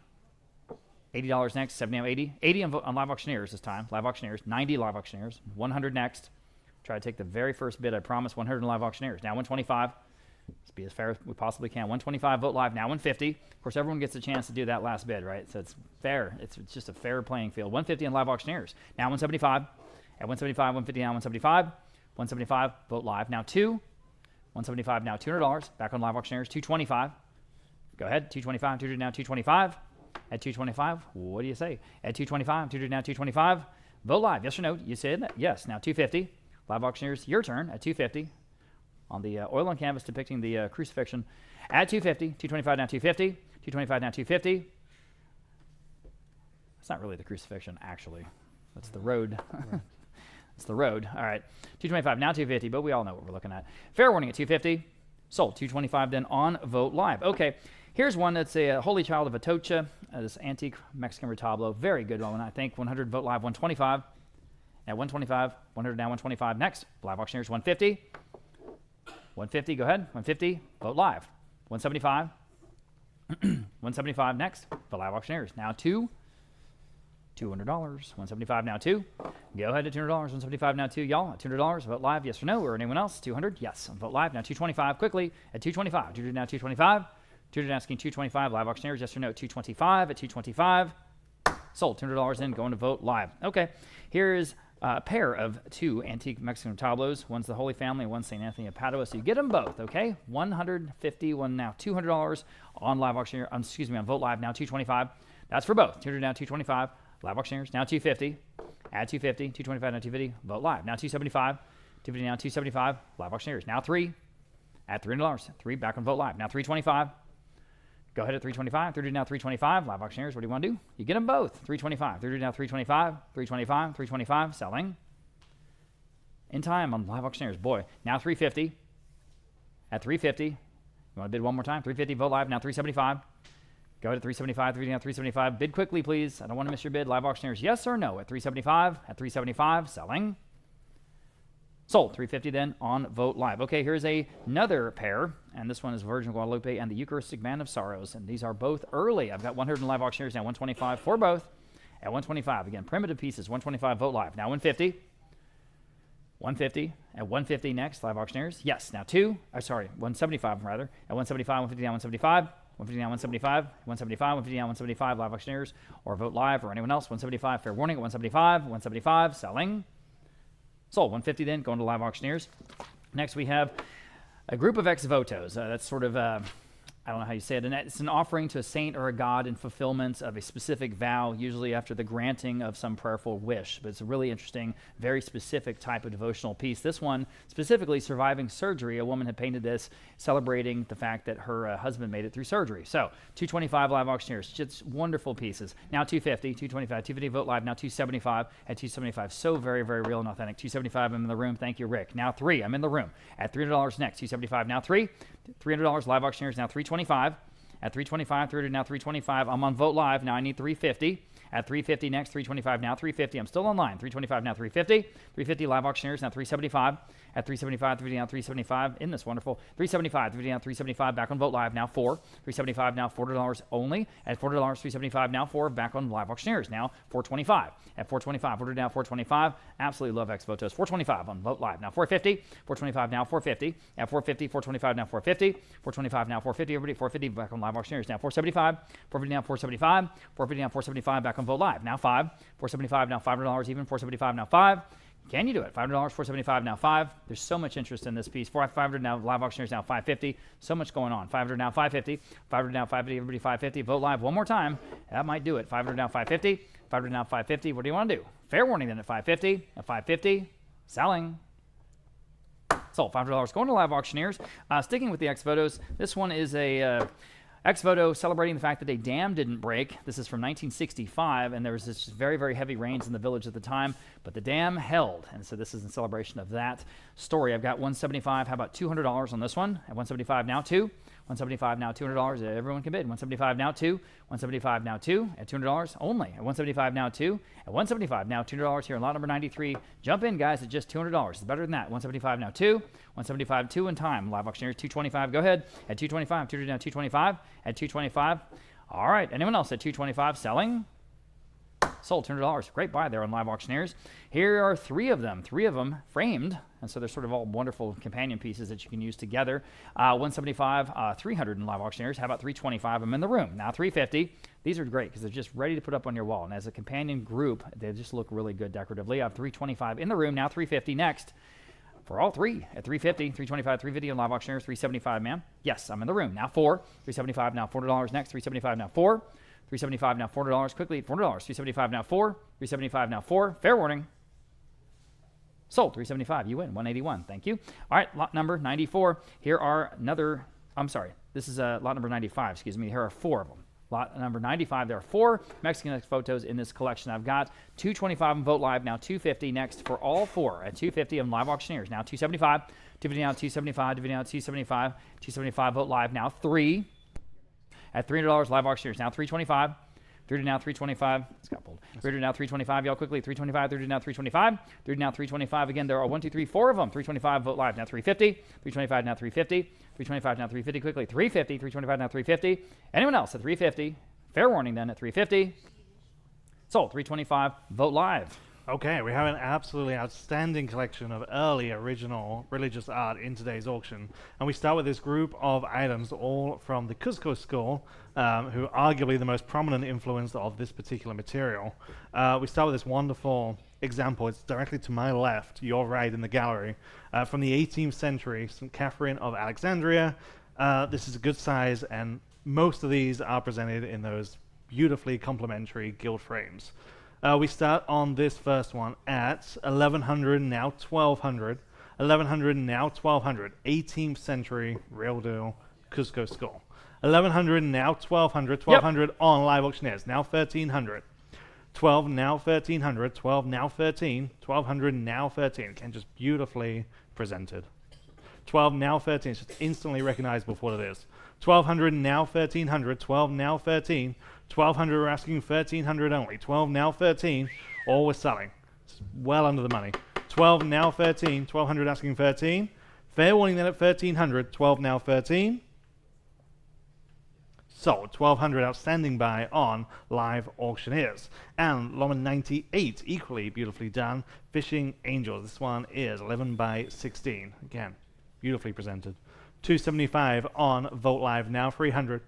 $80 next. 70 now 80. 80 on live auctioneers this time. Live auctioneers. 90 live auctioneers. 100 next. Try to take the very first bid. I promise. 100 live auctioneers. Now 125. Let's be as fair as we possibly can. 125, Vote Live, now 150. Of course, everyone gets a chance to do that last bid, right? So it's fair. It's just a fair playing field. 150 on live auctioneers. Now 175. At 175, 150 now 175. 175, Vote Live, now 2. 175 now $200. Back on live auctioneers, 225. Go ahead, 225, 200 now 225. At 225, what do you say? At 225, 200 now 225. Vote Live, yes or no? You said that? Yes, now 250. Live auctioneers, your turn at 250. On the oil on canvas depicting the crucifixion. At 250, 225 now 250, 225 now 250. It's not really the crucifixion, actually. That's the road. Right. It's the road. All right. 225 now 250, but we all know what we're looking at. Fair warning at 250. Sold. 225 then on Vote Live. Okay. Here's one that's a Holy Child of Atocha, this antique Mexican retablo. Very good one, I think. 100 Vote Live, 125. At 125, 100 now 125 next. Live auctioneers, 150. 150, go ahead. 150, Vote Live. 175. 175 next. Vote Live auctioneers. Now 2. $200. 175 now 2. Go ahead to $200. 175 now 2. Y'all at $200. Vote Live, yes or no? Or anyone else? 200? Yes. Vote Live now 225. Quickly at 225. 200 now 225. 200 asking 225. Live auctioneers, yes or no? 225 at 225. Sold. $200 in. Going to Vote Live. Okay. Here is a pair of 2 antique Mexican tablos. One's the Holy Family, one's St. Anthony of Padua. So you get them both, okay? 150, one now $200 on live auctioneer. On Vote Live now 225. That's for both. 200 now 225. Live auctioneers now 250. Add 250. 225 now 250. Vote Live now 275. 250 now 275. Live auctioneers now 3. At $300. 3 back on Vote Live now 325. Go ahead at 325. 300 now 325. Live auctioneers, what do you want to do? You get them both. 325. 300 now 325. 325. 325. Selling. In time on live auctioneers. Boy, now 350. At 350. You want to bid one more time? 350. Vote live. Now 375. Go ahead at 375. 300 now 375. Bid quickly, please. I don't want to miss your bid. Live auctioneers, yes or no? At 375. At 375. Selling. Sold. 350 then on Vote Live. Okay, here's another pair, and this one is Virgin Guadalupe and the Eucharistic Man of Sorrows, and these are both early. I've got 100 in live auctioneers now, 125 for both. At 125, again, primitive pieces, 125 Vote Live. Now 150. 150. At 150 next, live auctioneers. Yes, now 175 rather. At 175, 150 now 175. 150 now 175. 175, 150 now 175, live auctioneers, or Vote Live, or anyone else. 175, fair warning at 175. 175, selling. Sold. 150 then, going to live auctioneers. Next we have a group of ex-votos. That's sort of, I don't know how you say it. And it's an offering to a saint or a god in fulfillment of a specific vow, usually after the granting of some prayerful wish. But it's a really interesting, very specific type of devotional piece. This one, specifically surviving surgery. A woman had painted this, celebrating the fact that her husband made it through surgery. So, 225 live auctioneers. Just wonderful pieces. Now 250, 225, 250 Vote Live. Now 275 at 275. So very, very real and authentic. 275, I'm in the room. Thank you, Rick. Now 3, I'm in the room. At $300 next. 275, now 3. $300 live auctioneers, now 325. At 325, 300 now 325. I'm on Vote Live. Now I need 350. At 350 next, 325 now 350. I'm still online. 325 now 350. 350 live auctioneers now 375. At 375, 350 now 375. Isn't this wonderful? 375, 350 now 375. Back on Vote Live now 4. 375 now $40 only. At $40, 375 now 4. Back on live auctioneers now 425. At 425, ordered now 425. Absolutely love ex-votos. 425 on Vote Live now 450. 425 now 450. At 450, 425 now 450. 425 now 450. Everybody 450 back on live auctioneers now 475. 450 now 475. 450 now 475 back on Vote Live now 5. 475 now $500 even. 475 now 5. Can you do it? $500, 475 now 5. There's so much interest in this piece. 500 now live auctioneers now 550. So much going on. 500 now 550. 500 now 550. Everybody 550. Vote Live one more time. That might do it. 500 now 550. 500 now 550. What do you want to do? Fair warning then at 550. At 550. Selling. Sold. $500 going to live auctioneers. Sticking with the ex-votos, this one is a ex-voto celebrating the fact that a dam didn't break. This is from 1965, and there was this very, very heavy rains in the village at the time, but the dam held, and so this is in celebration of that story. I've got 175. How about $200 on this one? At 175 now 2. 175 now $200. Everyone can bid. 175 now 2. 175 now 2 at $200 only. At 175 now 2. At 175 now $200 here in lot number 93. Jump in, guys, at just $200. It's better than that. 175 now 2. 175 2 in time. Live auctioneers 225. Go ahead at 225. 200 now 225 at 225. All right. Anyone else at 225 selling? Sold. $200. Great buy there on live auctioneers. Here are 3 of them. 3 of them framed. And so they're sort of all wonderful companion pieces that you can use together. 175, 300 in live auctioneers. How about 325? I'm in the room. Now 350. These are great because they're just ready to put up on your wall. And as a companion group, they just look really good decoratively. I have 325 in the room. Now 350 next. For all 3 at 350, 325, 350 on live auctioneers, 375, ma'am. Yes, I'm in the room. Now 4. 375 now $40 next. 375 now 4. 375 now $400. Quickly, $400. 375 now 4. 375 now 4. Fair warning. Sold. 375. You win. 181. Thank you. All right. Lot number 94. Here are another. I'm sorry. This is lot number 95. Excuse me. Here are 4 of them. Lot number 95. There are 4 Mexican photos in this collection. I've got 225 on Vote Live. Now 250 next for all 4 at 250 on live auctioneers. Now 275. 250 now 275. 250 now 275. 275 Vote Live. Now 3 at $300 live auctioneers. Now 325. 300 now 325. It's got pulled. 300 now 325. Y'all quickly. 325. 300 now 325. 300 now 325. Again, there are 1, 2, 3, 4 of them. 325 Vote Live. Now 350. 325 now 350. 325 now 350. Quickly. 350. 325 now 350. Anyone else at 350? Fair warning then at 350. Sold. 325 Vote Live. Okay, we have an absolutely outstanding collection of early original religious art in today's auction. And we start with this group of items, all from the Cusco school, who are arguably the most prominent influence of this particular material. We start with this wonderful example. It's directly to my left, your right in the gallery, from the 18th century, St. Catherine of Alexandria. This is a good size, and most of these are presented in those beautifully complementary gilt frames. We start on this first one at 1100, now 1200. 1100, now 1200. 18th century, real deal, Cusco School. 1100 now 1200. 1200 on live auctioneers. Now 1300. 12 now 1300. 12 now 13. 1200 now 13. Again, just beautifully presented. 12 now 13. It's just instantly recognizable for what it is. 1200 now 1300. 12 now 13. 1200 we're asking 1300 only. 12 now 13. All we're selling. It's well under the money. 12 now 13. 1200 asking 13. Fair warning then at 1300. 12 now 13. Sold. 1200 outstanding buy on live auctioneers. And Loma 98, equally beautifully done. Fishing Angels. This one is 11 by 16. Again, beautifully presented. 275 on Vogt Live, now 300.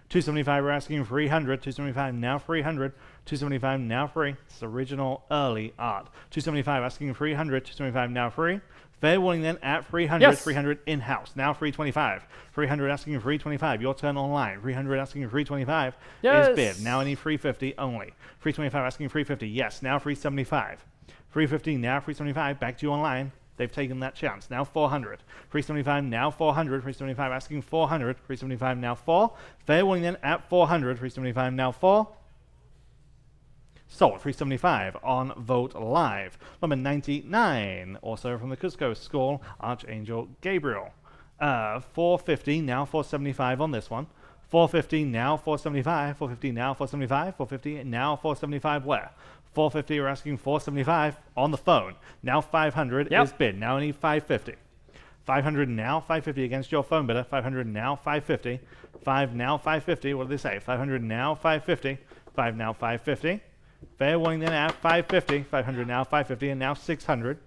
275 we're asking 300. 275 now 300. 275 now free. It's original early art. 275 asking 300. 275 now free. Fair warning then at 300. Yes. 300 in-house. Now 325. 300 asking 325. Your turn online. 300 asking 325 Yes. is bid. Now any 350 only. 325 asking 350. Yes. Now 375. 350 now 375. Back to you online. They've taken that chance. Now 400. 375 now 400. 375 asking 400. 375 now 4. Fair warning then at 400. 375 now 4. Sold. 375 on Vote Live. Number 99, also from the Cusco School, Archangel Gabriel. 450 now 475 on this one. 450 now 475. 450 now 475. 450 now 475 where? 450 we're asking 475 on the phone. Now 500 is bid. Now only 550. 500 now 550 against your phone bidder. 500 now 550. 5 now 550. What do they say? 500 now 550. 5 now 550. Fair warning then at 550. 500 now 550 and now 600.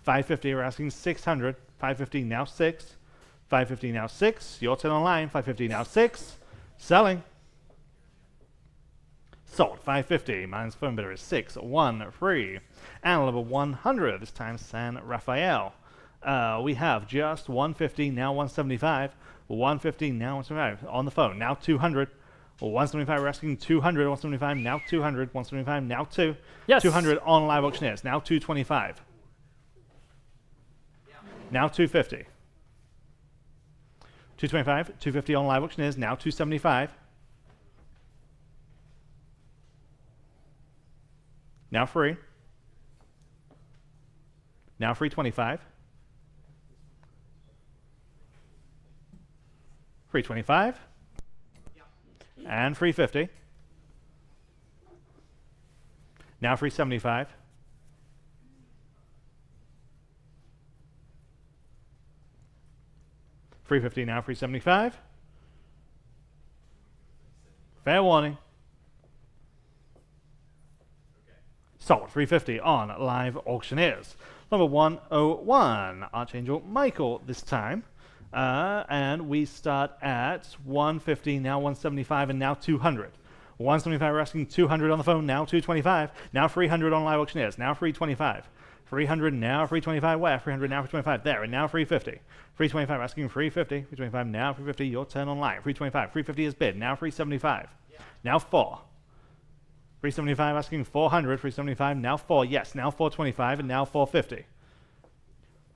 550 we're asking 600. 550 now 6. 550 now 6. Your turn online. 550 now 6. Selling. Sold. 550 minus phone bidder is 613. And level 100, this time San Rafael. We have just 150, now 175. 150, now 175 on the phone. Now 200. 175, we're asking 200. 175, now 200. 175, now 2. Yes. 200 on live auctioneers. Now 225. Now 250. 225, 250 on live auctioneers. Now 275. Now free. Now free 25. Free 25. And free 50. Now free 75. Free 50, now free 75. Fair warning. Sold. 350 on live auctioneers. Number 101, Archangel Michael this time. And we start at 150, now 175, and now 200. 175, we're asking 200 on the phone, now 225. Now 300 on live auctioneers, now 325. 300 now 325 where? 300 now 325 there, and now 350. 325 asking 350. 325 now 350. Your turn online. 325. 350 is bid. Now 375. Now 4. 375 asking 400. 375 now 4. Yes. Now 425 and now 450.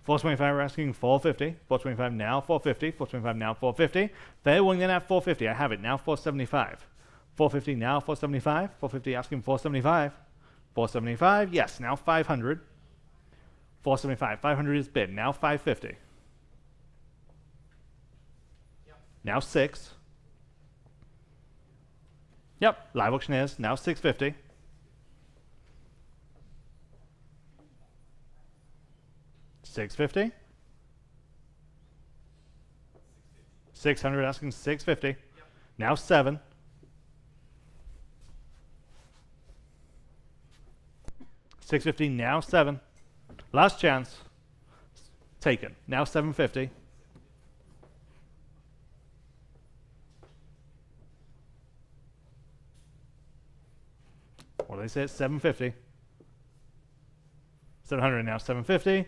425 we're asking 450. 425 now 450. 425 now 450. Fair warning then at 450. I have it now 475. 450 now 475. 450 asking 475. 475. Yes. Now 500. 475. 500 is bid. Now 550. Now 6. Yep. Live auctioneers. Now 650. 650. 600 asking 650. Now 7. 650. Now 7. Last chance. Taken. Now 750. What do they say? 750. 700 now 750.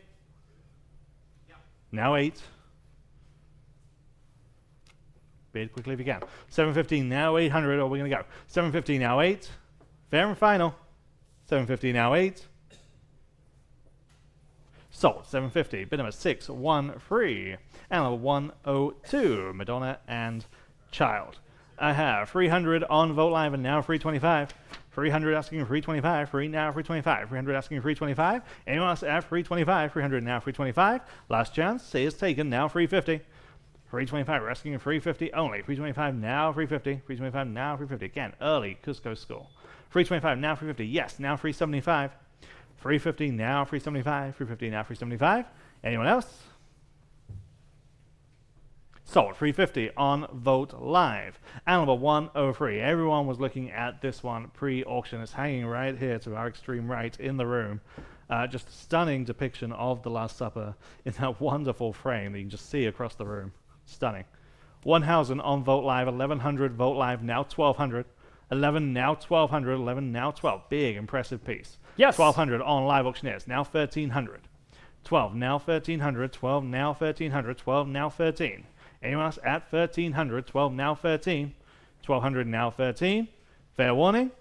Now 8. Bid quickly if you can. 750 now 800. Or we're going to go. 750 now 8. Fair and final. 750 now 8. Sold. 750. Bid number 613. And number 102. Madonna and Child. I have 300 on Vote Live and now 325. 300 asking 325. Free now 325. 300 asking 325. Anyone else at 325? 300 now 325. Last chance is taken. Now 350. 325. We're asking 350 only. 325 now 350. 325 now 350. Again, early Cusco score. 325 now 350. Yes, now 375. 350 now 375. 350 now 375. Anyone else? Sold. 350 on Vote Live. And number 103. Everyone was looking at this one pre-auction. It's hanging right here to our extreme right in the room. Just a stunning depiction of the Last Supper in that wonderful frame that you can just see across the room. Stunning. 1,000 on Vote Live. 1,100 Vote Live. Now 1,200. 11 now 1,200. 11 now 12. Big, impressive piece. Yes. 1,200 on Live Auctioneers. Now 1,300. 12 now 1,300. 12 now 1,300. 12 now 13. Anyone else at 1,300? 12 now 13. 1,200 now 13. Fair warning.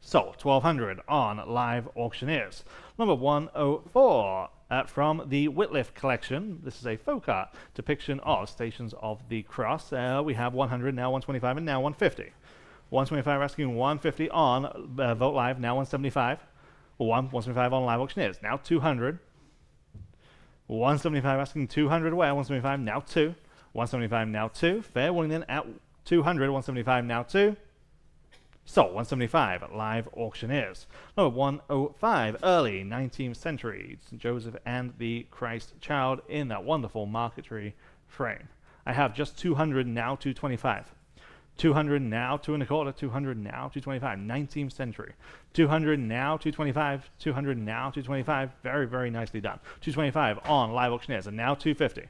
Sold. 1,200 on Live Auctioneers. Number 104 from the Whitliff collection. This is a folk art depiction of Stations of the Cross. We have 100, now 125, and now 150. 125 asking 150 on Vote Live, now 175. 175 on Live Auctioneers, now 200. 175 asking 200 away, 175 now 2. 175 now 2. Fair warning then at 200, 175 now 2. Sold. 175 Live Auctioneers. Number 105, early 19th century, St. Joseph and the Christ Child in that wonderful marquetry frame. I have just 200 now 225. 200 now 2 1/4. 200 now 225. 19th century. 200 now 225. 200 now 225. Very, very nicely done. 225 on Live Auctioneers and now 250.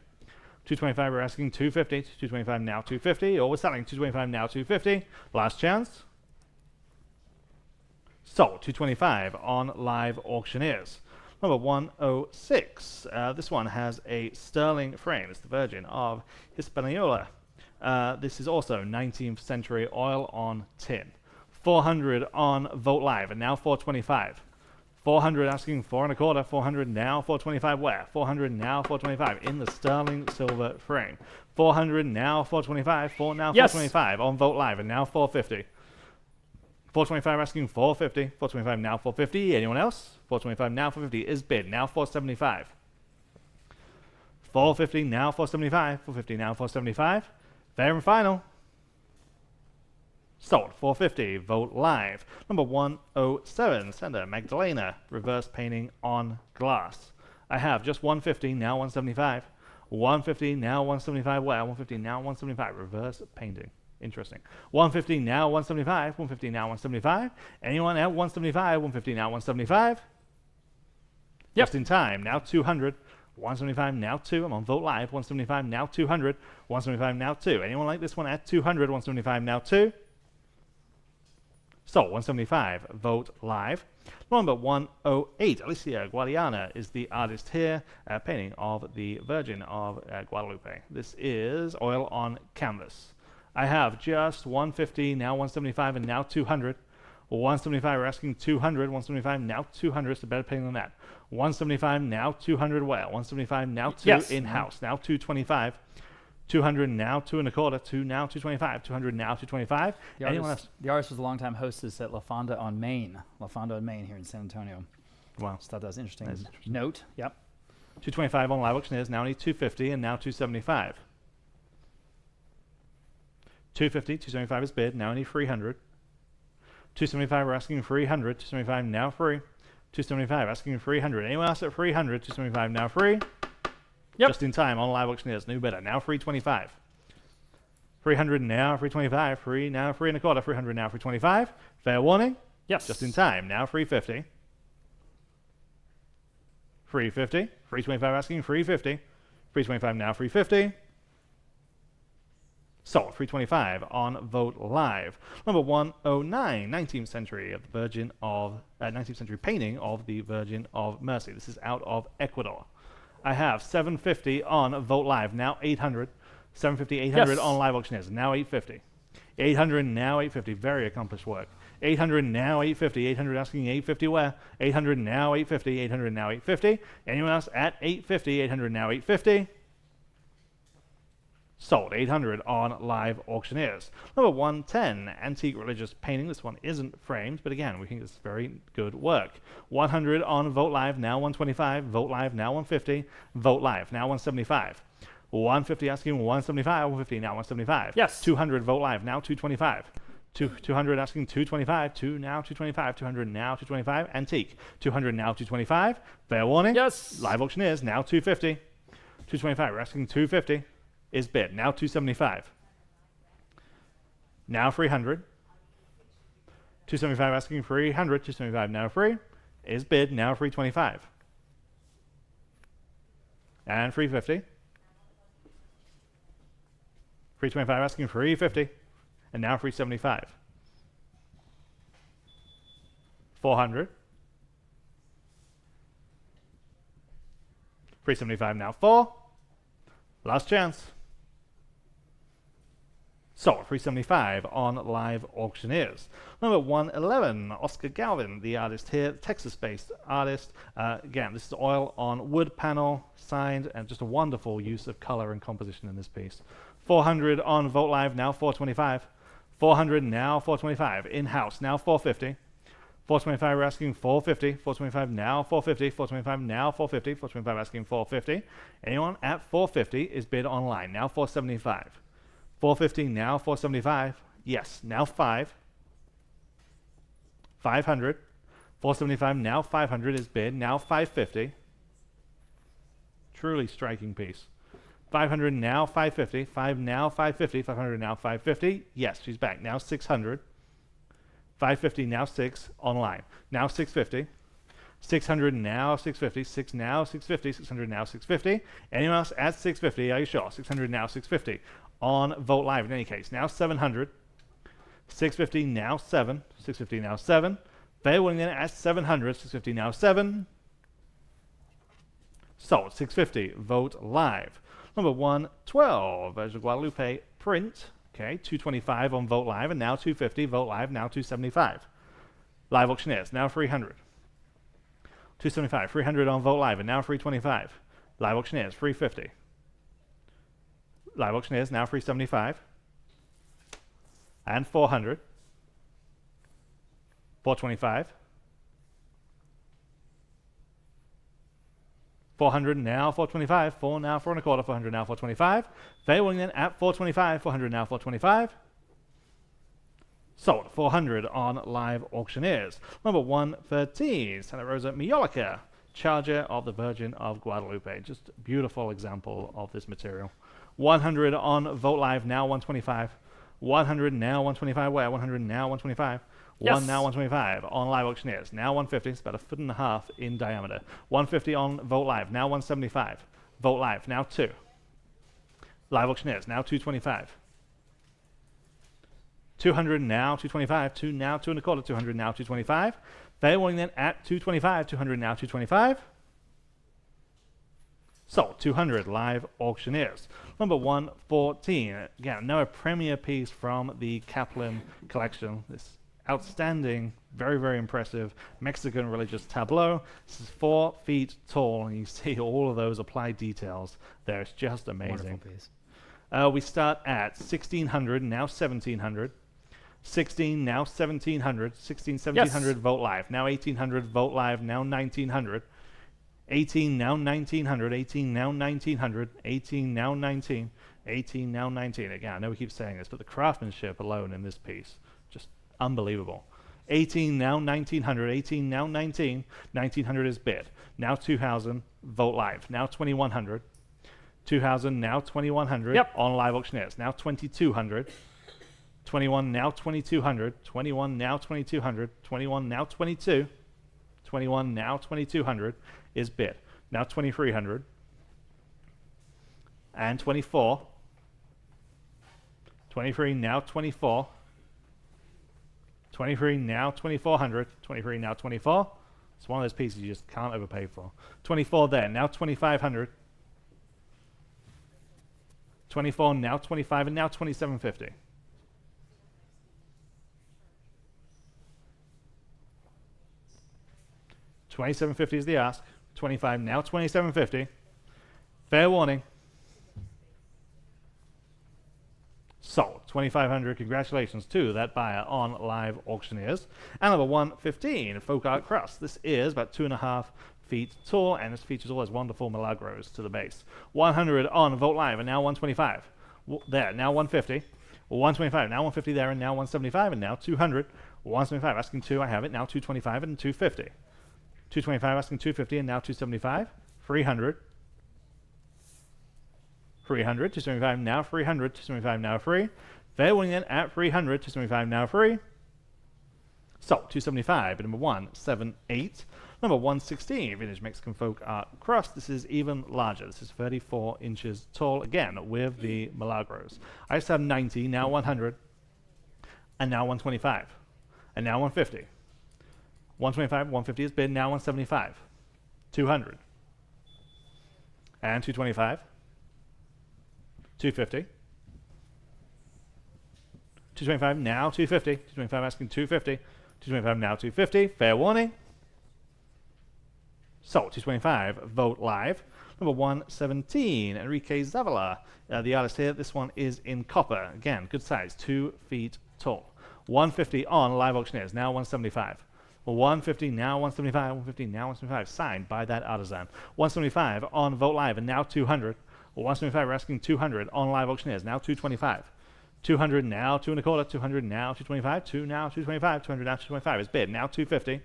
225 we're asking 250. 225 now 250. Or we're selling 225 now 250. Last chance. Sold. 225 on Live Auctioneers. Number 106. This one has a sterling frame. It's the Virgin of Hispaniola. This is also 19th century oil on tin. 400 on Vote Live and now 425. 400 asking 4 1/4. 400 now 425 where? 400 now 425 in the sterling silver frame. 400 now 425. 4 now 425 on Vote Live and now 450. 425 asking 450. 425 now 450. Anyone else? 425 now 450 is bid. Now 475. 450 now 475. 450 now 475. Fair and final. Sold. 450. Vote Live. Number 107. Sender Magdalena. Reverse painting on glass. I have just 150 now 175. 150 now 175. Where? 150 now 175. Reverse painting. Interesting. 150 now 175. 150 now 175. Anyone at 175? 150 now 175. Yep. Just in time. Now 200. 175 now 2. I'm on Vote Live. 175 now 200. 175 now 2. Anyone like this one at 200? 175 now 2. So 175 Vote Live. Number 108. Alicia Guadiana is the artist here. Painting of the Virgin of Guadalupe. This is oil on canvas. I have just 150, now 175, and now 200. 175, we're asking 200. 175, now 200. It's a better painting than that. 175, now 200. Well, 175, now 2 yes. in-house. Now 225. 200, now 2 1/4. 2 now 225. 200, now 225. The artist was a longtime hostess at La Fonda on Main. La Fonda on Main here in San Antonio. Wow. Just thought that was interesting. Note. Yep. 225 on Live Auctioneers. Now only 250 and now 275. 250, 275 is bid, now only 300. 275, we're asking 300. 275 now free. 275 asking 300. Anyone else at 300? 275 now free. Yep. Just in time on Live Auctioneers, new bidder. Now 325. 300 now 325. Free now 3 1/4. 300 now 325. Fair warning. Yes. Just in time. Now 350. 350. 325 asking 350. 325 now 350. Sold. 325 on Vote Live. Number 109, 19th century of the Virgin of 19th century painting of the Virgin of Mercy. This is out of Ecuador. I have 750 on Vote Live. Now 800. 750, 800 yes. on Live Auctioneers. Now 850. 800 now 850. Very accomplished work. 800 now 850. 800 asking 850 where? 800 now 850. 800 now 850. Anyone else at 850? 800 now 850. Sold. 800 on Live Auctioneers. Number 110, antique religious painting. This one isn't framed, but again, we think it's very good work. 100 on Vote Live, now 125. Vote Live, now 150. Vote Live, now 175. 150 asking 175. 150 now 175. Yes. 200 Vote Live, now 225. 200 asking 225. 225. 200 now 225. Antique. 200 now 225. Fair warning. Yes. Live Auctioneers, now 250. 225. We're asking 250. Is bid. Now 275. Now 300. 275 asking 300. 275 now free. Is bid. Now 325. And 350. 325 asking 350. And now 375. 400. 375 now 4. Last chance. So, 375 on Live Auctioneers. Number 111, Oscar Galvin, the artist here, Texas-based artist. Again, this is oil on wood panel, signed, and just a wonderful use of color and composition in this piece. 400 on Vote Live, now 425. 400 now 425. In-house, now 450. 425 we're asking 450. 425 now 450. 425 now 450. 425 asking 450. Anyone at 450 is bid online, now 475. 450 now 475. Yes, now 5. 500. 475 now 500 is bid, now 550. Truly striking piece. 500 now 550. 5 now 550. 500 now 550. Yes, she's back. Now 600. 550 now 6 online. Now 650. 600 now 650. 6 now 650. 600 now 650. Anyone else at 650? Are you sure? 600 now 650 on Vote Live. In any case, now 700. 650 now 7. 650 now 7. Fair winning then at 700. 650 now 7. Sold. 650. Vote Live. Number 112, Virgil Guadalupe print. Okay, 225 on Vote Live, and now 250. Vote Live, now 275. Live Auctioneers, now 300. 275. 300 on Vote Live, and now 325. Live Auctioneers, 350. Live Auctioneers, now 375. And 400. 425. 400 now 425. 4 now 4 and a quarter. 400 now 425. Fair winning then at 425. 400 now 425. Sold. 400 on Live Auctioneers. Number 113, Santa Rosa Michoacan, Charger of the Virgin of Guadalupe. Just a beautiful example of this material. 100 on Vote Live, now 125. 100 now 125. Where? 100 now 125. Yes. 1 now 125 on Live Auctioneers. Now 150. It's about 1.5 feet in diameter. 150 on Vote Live. Now 175. Vote Live. Now 2. Live Auctioneers. Now 225. 200 now 225. 2 now 2 and a quarter. 200 now 225. Fair warning then at 225. 200 now 225. So 200 Live Auctioneers. Number 114. Again, another premier piece from the Caplan collection. This outstanding, very, very impressive Mexican religious tableau. This is 4 feet tall, and you see all of those applied details there. It's just amazing. Wonderful piece. We start at 1600, now 1700. 16, now 1700. 16, 1700, Yes. Vote Live. Now 1800, Vote Live. Now 1900. 18, now 1900. 18, now 1900. 18, now 19. 18, now 19. Again, I know we keep saying this, but the craftsmanship alone in this piece, just unbelievable. 18, now 1900. 18, now 19. 1900 is bid. Now 2000, Vote Live. Now 2100. 2000, now 2100 Yep. on Live Auctioneers. Now 2200. 21, now 2200. 21, now 2200. 21, now 22. 21, now 2200 is bid. Now 2300. And 24. 23, now 24. 23, now 2400. 23, now 24. It's one of those pieces you just can't overpay for. 24 there, now 2500. 24, now 25, and now 2750. 2750 is the ask. 25, now 2750. Fair warning. Sold. 2500. Congratulations to that buyer on Live Auctioneers. And number 115, Folk Art Cross. This is about 2.5 feet tall, and this features all those wonderful milagros to the base. 100 on Vogt Live, and now 125. There, now 150. 125, now 150 there, and now 175, and now 200. 175, asking 2, I have it, now 225 and 250. 225, asking 250, and now 275. 300. 300, 275, now 300, 275, now free. Fair winning in at 300, 275, now free. So, 275, number 178. Number 116, Vintage Mexican Folk Art Cross. This is even larger. This is 34 inches tall, again, with the milagros. I just have 90, now 100, and now 125, and now 150. 125, 150 is bid, now 175. 200. And 225. 250. 225, now 250. 225 asking 250. 225, now 250. Fair warning. Sold. 225, Vote Live. Number 117, Enrique Zavala. The artist here, this one is in copper. Again, good size, 2 feet tall. 150 on Live Auctioneers, now 175. 150, now 175. 150, now 175. Signed by that artisan. 175 on Vote Live, and now 200. 175, we're asking 200 on Live Auctioneers, now 225. 200 now, 2 1/4. 200 now, 225. 2 now, 225. 200 now, 225 is bid. Now 250.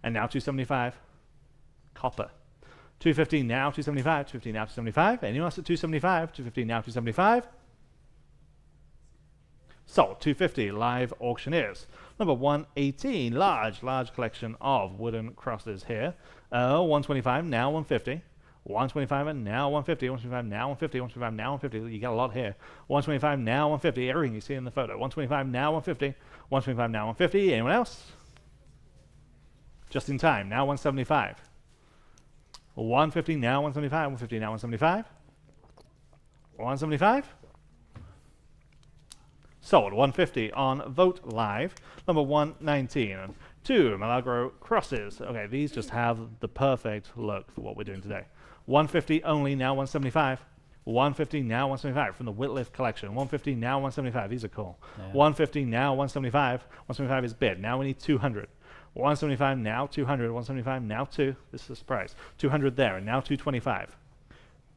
And now 275. Copper. 250 now, 275. 250 now, 275. Anyone else at 275? 250 now, 275. Sold. 250, Live Auctioneers. Number 118, large collection of wooden crosses here. 125, now 150. 125 and now 150, 125 now 150, 125 now 150. You got a lot here. 125 now 150. Everything you see in the photo. 125 now 150. 125 now 150. Anyone else? Just in time. Now 175. 150 now 175. 150 now 175. 175. Sold. 150 on Vote Live. Number 119. 2 Milagro crosses. Okay, these just have the perfect look for what we're doing today. 150 only, now 175. 150 now 175 from the Whitliff collection. 150 now 175. These are cool. Yeah. 150 now 175. 175 is bid. Now we need 200. 175 now 200. 175 now 2. This is a surprise. 200 there, and now 225.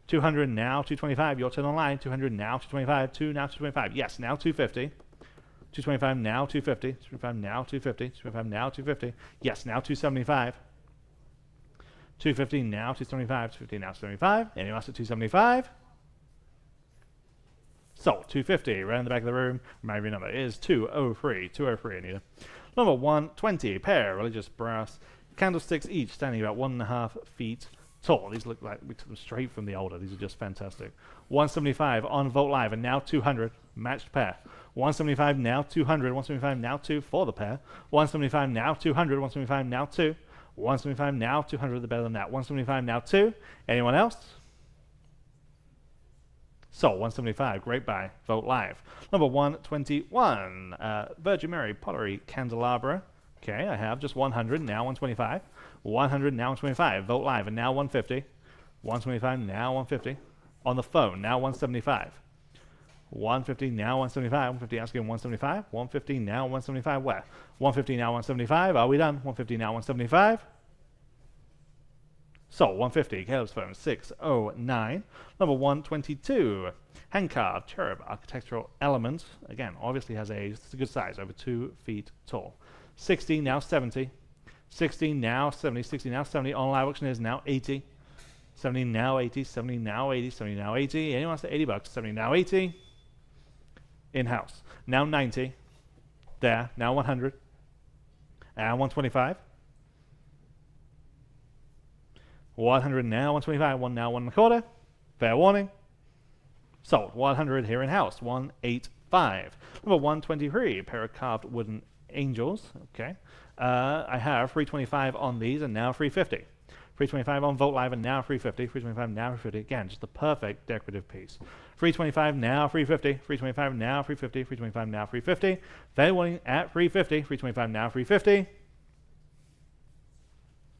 200 now 225. Your turn on line. 200 now 225. 2 now 225. Yes, now 250. 225 now 250. 225 now 250. 225 now 250. Yes, now 275. 250 now 275. 250 now 275. Anyone else at 275? Sold. 250. Right in the back of the room. My number is 203. 203, Anita. Number 120. Pair religious brass candlesticks, each standing about 1.5 feet tall. These look like we took them straight from the altar. These are just fantastic. 175 on Vote Live, and now 200. Matched pair. 175 now 200. 175 now 2 for the pair. 175 now 200. 175 now 2. 175 now 200. The better than that. 175 now 2. Anyone else? So 175. Great buy. Vote Live. Number 121. Virgin Mary pottery candelabra. Okay, I have just 100. Now 125. 100 now 125. Vote Live, and now 150. 125 now 150. On the phone now 175. 150 now 175. 150 asking 175. 150 now 175. Where? 150 now 175. Are we done? 150 now 175. So 150. Caleb's phone 609. Number 122. Hand carved cherub architectural element. Again, obviously has a good size, over 2 feet tall. 60 now 70. 60 now 70. 60 now 70. On Live Auction is now 80. 70 now 80. 70 now 80. 70 now 80. Anyone wants to $80? 70 now 80. In-house. Now 90. There. Now 100. And 125. 100 now 125. 1 now 1 1/4. Fair warning. Sold. 100 here in-house. 185. Number 123. Pair of carved wooden angels. Okay. I have 325 on these, and now 350. 325 on Vote Live, and now 350. 325 now 350. Again, just the perfect decorative piece. 325 now 350. 325 now 350. 325 now 350. Fair warning at 350. 325 now 350.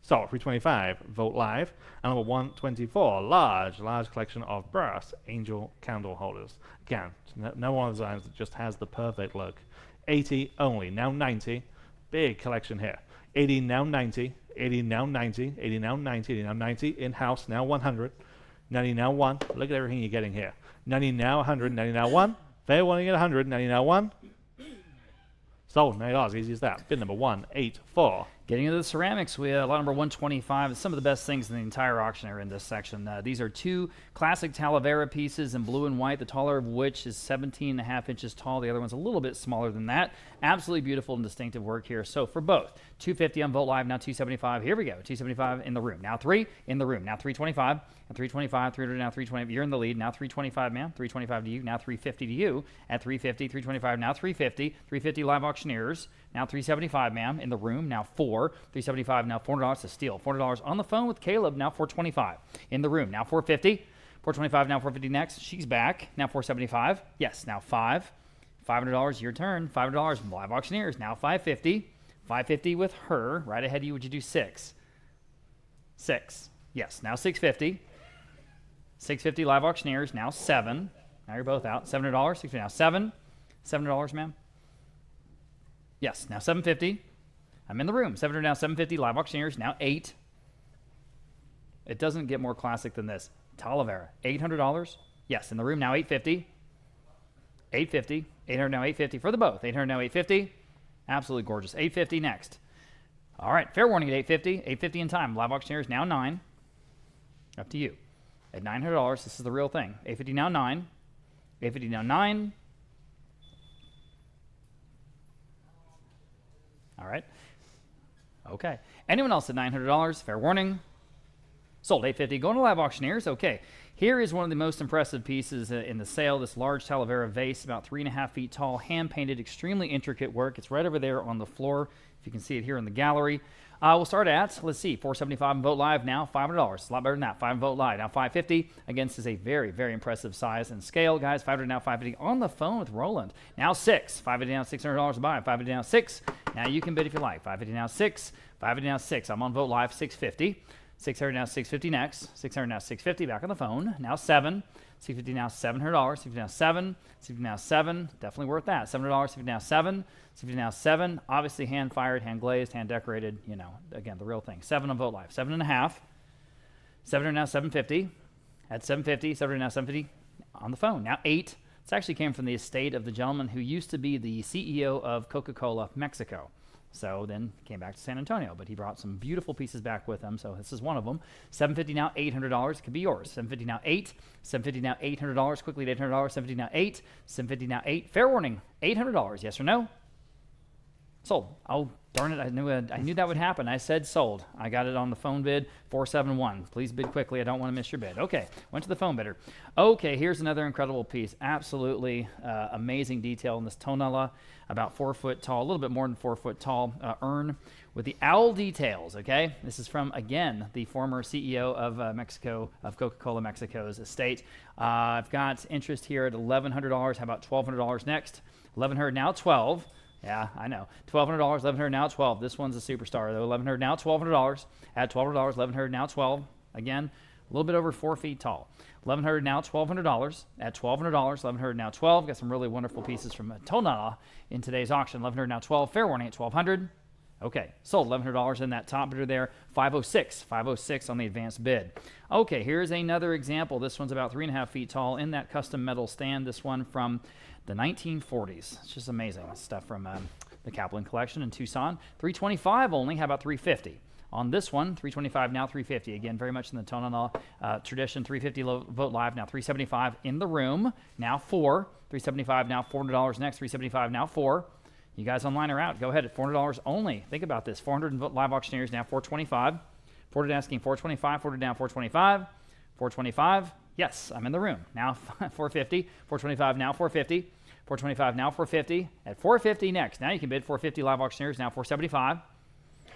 So 325, Vogt Live. And number 124, large collection of brass angel candle holders. Again, no one of the designs that just has the perfect look. 80 only, now 90. Big collection here. 80 now 90, 80 now 90, 80 now 90, 80 now 90. In-house now 100, 90 now 1. Look at everything you're getting here. 90 now 100, 90 now 1. Fair warning at 100, 90 now 1. Sold, $90, easy as that. Bid number 184. Getting into the ceramics, we lot number 125. Some of the best things in the entire auction are in this section. These are two classic Talavera pieces in blue and white, the taller of which is 17.5 inches tall. The other one's a little bit smaller than that. Absolutely beautiful and distinctive work here. So for both, 250 on Vogt Live, now 275. Here we go, 275 in the room. Now 3 in the room. Now 325 and 325, 300 now 320. You're in the lead. Now 325, ma'am. 325 to you. Now 350 to you. At 350, 325. Now 350. 350 live auctioneers. Now 375, ma'am. In the room. Now 4. 375. Now $400 to steal. $400 on the phone with Caleb. Now 425. In the room. Now 450. 425. Now 450 next. She's back. Now 475. Yes. Now 5. $500. Your turn. $500 live auctioneers. Now 550. 550 with her. Right ahead of you. Would you do 6? 6. Yes. Now 650. 650 live auctioneers. Now 7. Now you're both out. $700. 650 now 7. $700, ma'am. Yes. Now 750. I'm in the room. 700 now 750 live auctioneers. Now 8. It doesn't get more classic than this. Talavera. $800. Yes. In the room now 850. 850. 800 now 850 for the both. 800 now 850. Absolutely gorgeous. 850 next. All right. Fair warning at 850. 850 in time. Live auctioneers now 9. Up to you. At $900, this is the real thing. 850 now 9. 850 now 9. All right. Okay. Anyone else at $900? Fair warning. Sold. 850. Going to live auctioneers. Okay. Here is one of the most impressive pieces in the sale. This large Talavera vase, about 3.5 feet tall, hand painted, extremely intricate work. It's right over there on the floor. If you can see it here in the gallery. We'll start at, let's see, $475 in Vogt Live, now $500. It's a lot better than that. 5 in Vogt Live, now $550. Again, this is a very, very impressive size and scale, guys. $500 now $550 on the phone with Roland. Now 6. $550 now $600 to buy. $550 now 6. Now you can bid if you like. $550 now 6. $550 now 6. I'm on Vogt Live, $650. $600 now $650 next. $600 now $650 back on the phone. Now 7. $650 now $700. $650 now 7. $650 now 7. Definitely worth that. $700. $650 now 7. $650 now 7. Obviously hand fired, hand glazed, hand decorated. You know, again, the real thing. 7 on Vogt Live. 7.5. $700 now $750. At $750. $700 now $750 on the phone. Now 8. This actually came from the estate of the gentleman who used to be the CEO of Coca-Cola Mexico. So then came back to San Antonio, but he brought some beautiful pieces back with him. So this is one of them. $750 now, $800. Could be yours. $750 now 8. $750 now $800. Quickly at $800. $750 now 8. $750 now 8. Fair warning. $800. Yes or no? Sold. Oh, darn it. I knew that would happen. I said sold. I got it on the phone bid, 471. Please bid quickly. I don't want to miss your bid. Okay. Went to the phone bidder. Okay. Here's another incredible piece. Absolutely amazing detail in this Tonala, about 4 foot tall, a little bit more than 4 foot tall urn with the owl details. Okay. This is from, again, the former CEO of Mexico, of Coca-Cola Mexico's estate. I've got interest here at $1,100. How about $1,200 next? $1,100 now 12. Yeah, I know. $1,200, $1,100 now 12. This one's a superstar though. $1,100 now $1,200. At $1,200, $1,100 now 12. Again, a little bit over 4 feet tall. $1,100 now $1,200. At $1,200, $1,100 now 12. Got some really wonderful pieces from Tonala in today's auction. $1,100 now 12. Fair warning at $1,200. Okay, sold. $1,100 in that top bidder there. 506. 506 on the advanced bid. Okay, here's another example. This one's about 3.5 feet tall in that custom metal stand. This one from the 1940s. It's just amazing. Stuff from the Caplan collection in Tucson. $325 only. How about $350? On this one, $325 now $350. Again, very much in the Tonala tradition. $350 Vogt Live now $375 in the room. Now 4. $375 now $400 next. $375 now 4. You guys online are out. Go ahead at $400 only. Think about this. 400 in Live auctioneers now $425. 400 asking $425. 400 down $425. $425. Yes, I'm in the room. Now $450. $425 now $450. $425 now $450. At $450 next. Now you can bid $450 Live auctioneers now $475.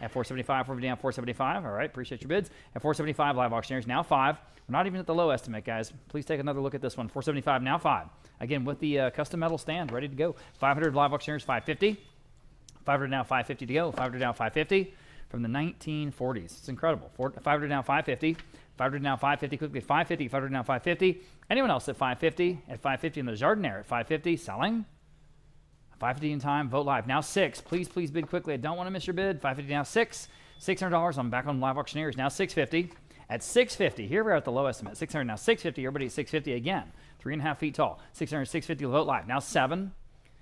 At $475, $450 down $475. All right, appreciate your bids. At $475 Live auctioneers now 5. We're not even at the low estimate, guys. Please take another look at this one. $475 now 5. Again, with the custom metal stand ready to go. $500 Live auctioneers $550. $500 now $550 to go. $500 down $550. from the 1940s. It's incredible. 500 now, 550. 500 now, 550 quickly. 550. 500 now, 550. Anyone else at 550? At 550 in the Jardiniere at 550. Selling. 550 in time. Vote live. Now 6. Please bid quickly. I don't want to miss your bid. 550 now 6. $600. I'm back on live auctioneers. Now 650. At 650, here we're at the low estimate. 600 now 650. Everybody at 650 again. 3.5 feet tall. 600, 650 vote live. Now 7.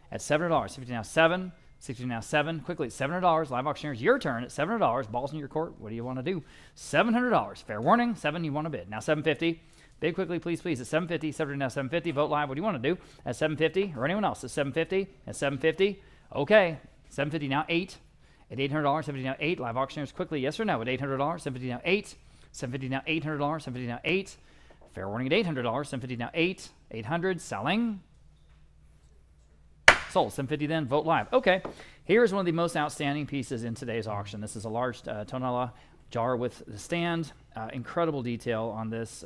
At $7. 50 now 7. 60 now 7. Quickly, $700. Live auctioneers, your turn at $7. Balls in your court. What do you want to do? $700. Fair warning. 7, you want to bid. Now 750. Bid quickly, please. At 750. 700 now 750. Vote live. What do you want to do? At 750 or anyone else at 750. At 750. Okay. 750 now 8. At $800. 750 now 8. Live auctioneers, quickly, yes or no? At $800. 750 now 8. 750 now $800. 750 now 8. Fair warning at $800. 750 now 8. 800. Selling. Sold. 750 then. Vote live. Okay. Here is one of the most outstanding pieces in today's auction. This is a large Tonala jar with the stand. Incredible detail on this.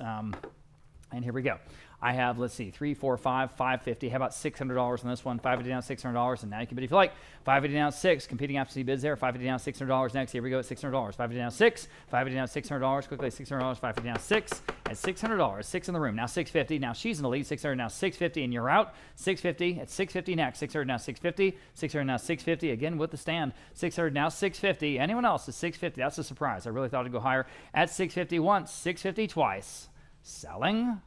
And here we go. I have, let's see, 3, 4, 5, 550. How about $600 on this one? 550 down, $600. And now you can bid if you like. 550 down, 6. Competing absentee bids there. 550 down, $600 next. Here we go at $600. 550 down, 6. 550 down, $600. Quickly, $600. 550 down, 6. At $600. 6 in the room. Now 650. Now she's in the lead. 600 now 650. And you're out. 650 at 650 next. 600 now 650. 600 now 650. Again with the stand. 600 now 650. Anyone else is 650. That's a surprise. I really thought it'd go higher. At 650 once. 650 twice. Selling.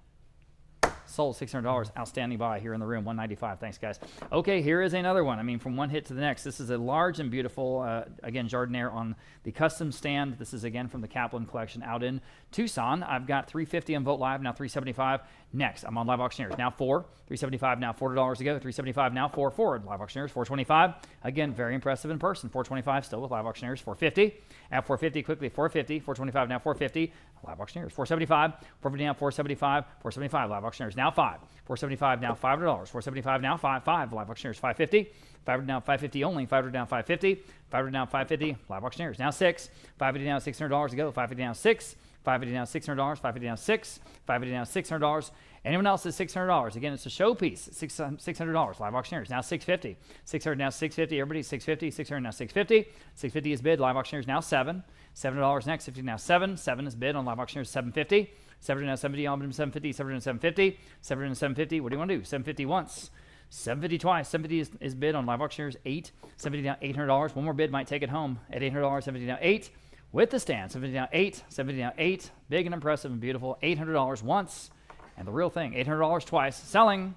Sold. $600. Outstanding buy here in the room. 195. Thanks, guys. Okay, here is another one. I mean, from one hit to the next. This is a large and beautiful, again, Jardiniere on the custom stand. This is, again, from the Caplan collection out in Tucson. I've got 350 on Vote Live, now 375. Next, I'm on Live Auctioneers. Now 4. 375 now $40 to go. 375 now 4 forward. Live Auctioneers. 425. Again, very impressive in person. 425 still with Live Auctioneers. 450. At 450, quickly 450. 425 now 450. Live Auctioneers. 475. 450 now 475. 475. Live Auctioneers now 5. 475 now $500. 475 now 5. Live Auctioneers 550. 500 now 550 only. 500 now 550. 500 now 550. Live Auctioneers now 6. 550 now $600 to go. 550 now 6. 550 now $600. 550 now 6. 550 now $600. Anyone else is $600? Again, it's a showpiece. $600. Live Auctioneers now 650. 600 now 650. Everybody 650. 600 now 650. 650 is bid. Live Auctioneers now 7. $7 next. 50 now 7. 7 is bid on Live Auctioneers 750. 700 now 70 on 750. 700 750. 700 750. What do you want to do? 750 once. 750 twice. 750 is bid on Live Auctioneers 8. 750 now $800. One more bid might take it home at $800. 750 now 8. With the stand, 750 now 8, 750 now 8, big and impressive and beautiful, $800 once, and the real thing, $800 twice, selling,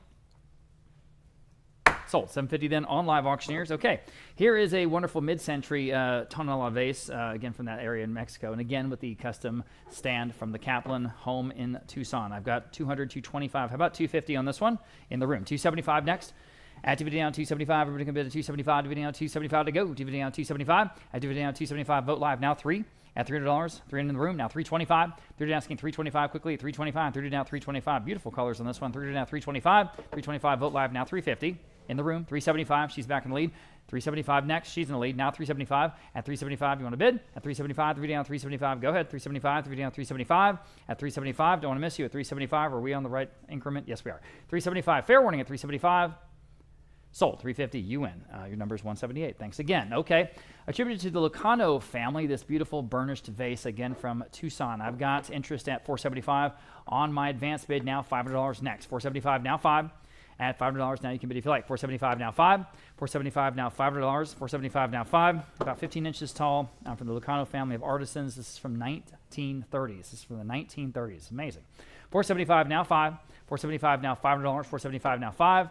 sold, 750 then on Live Auctioneers. Okay, here is a wonderful mid-century Tonala vase, again from that area in Mexico, and again with the custom stand from the Caplan home in Tucson. I've got 200, 225, how about 250 on this one in the room, 275 next. At DVD down 275, everybody can bid at 275, DVD down 275 to go, DVD down 275, at DVD down 275, Vote Live now 3, at $300, 3 in the room, now 325, 30 down asking 325 quickly, 325, 30 down 325, beautiful colors on this one, 30 down 325, 325, Vote Live now 350, in the room, 375, she's back in the lead, 375 next, she's in the lead, now 375, at 375, you want to bid, at 375, 3 down 375, go ahead, 375, 3 down 375, at 375, don't want to miss you, at 375, are we on the right increment? Yes, we are, 375, fair warning at 375, sold. 350, you win. Your number is 178. Thanks again. Okay. Attributed to the Lucano family, this beautiful burnished vase, again from Tucson. I've got interest at 475 on my advanced bid now, $500 next. 475 now 5. At $500 now you can bid if you like. 475 now 5. 475 now $500. 475 now 5. About 15 inches tall. From the Lucano family of artisans. This is from 1930s. This is from the 1930s. Amazing. 475 now 5. 475 now $500. 475 now 5.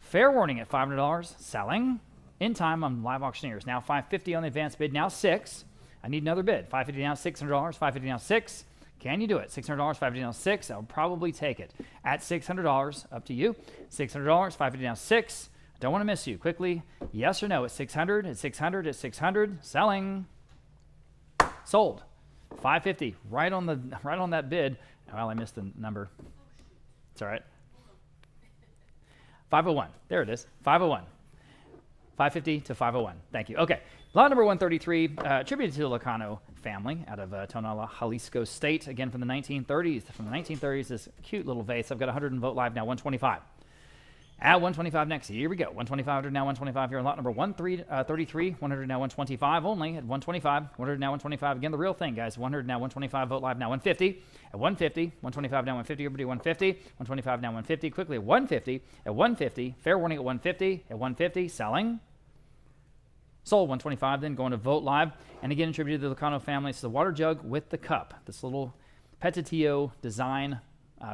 Fair warning at $500, selling in time on Live Auctioneers. Now 550 on the advanced bid, now 6. I need another bid. 550 now, $600, 550 now 6. Can you do it? $600, 550 now 6. I'll probably take it. At $600, up to you. $600, 550 now 6. Don't want to miss you. Quickly, yes or no at 600, at 600, at 600, selling. Sold. 550, right on that bid. Well, I missed the number. It's all right. 501. There it is. 501. 550 to 501. Thank you. Okay. Lot number 133, attributed to the Lucano family out of Tonala, Jalisco State. Again, from the 1930s. From the 1930s, this cute little vase. I've got 100 in Vote Live now, 125. At 125 next. Here we go. 125 now 125 here in lot number 33. 100 now 125 only at 125. 100 now 125. Again, the real thing, guys. 100 now 125. Vote live now 150. At 150. 125 now 150. Everybody 150. 125 now 150. Quickly at 150. At 150. Fair warning at 150. At 150. Selling. Sold 125 then, going to Vote Live. And again, attributed to the Lucano family. It's the water jug with the cup. This little Petitio design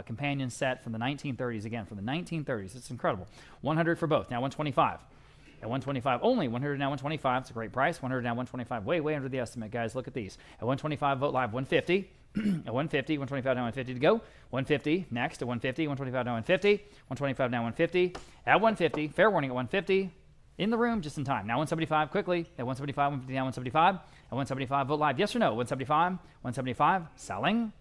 companion set from the 1930s. Again, from the 1930s. It's incredible. 100 for both. Now 125. At 125 only. 100 now 125. It's a great price. 100 now 125. Way under the estimate, guys. Look at these. At 125, Vote Live 150. At 150, 125 now 150 to go. 150 next. At 150, 125 now 150. 125 now 150. At 150. Fair warning at 150. In the room, just in time. Now 175, quickly. At 175, 150 now 175. At 175, Vote Live. Yes or no? 175. 175. Selling.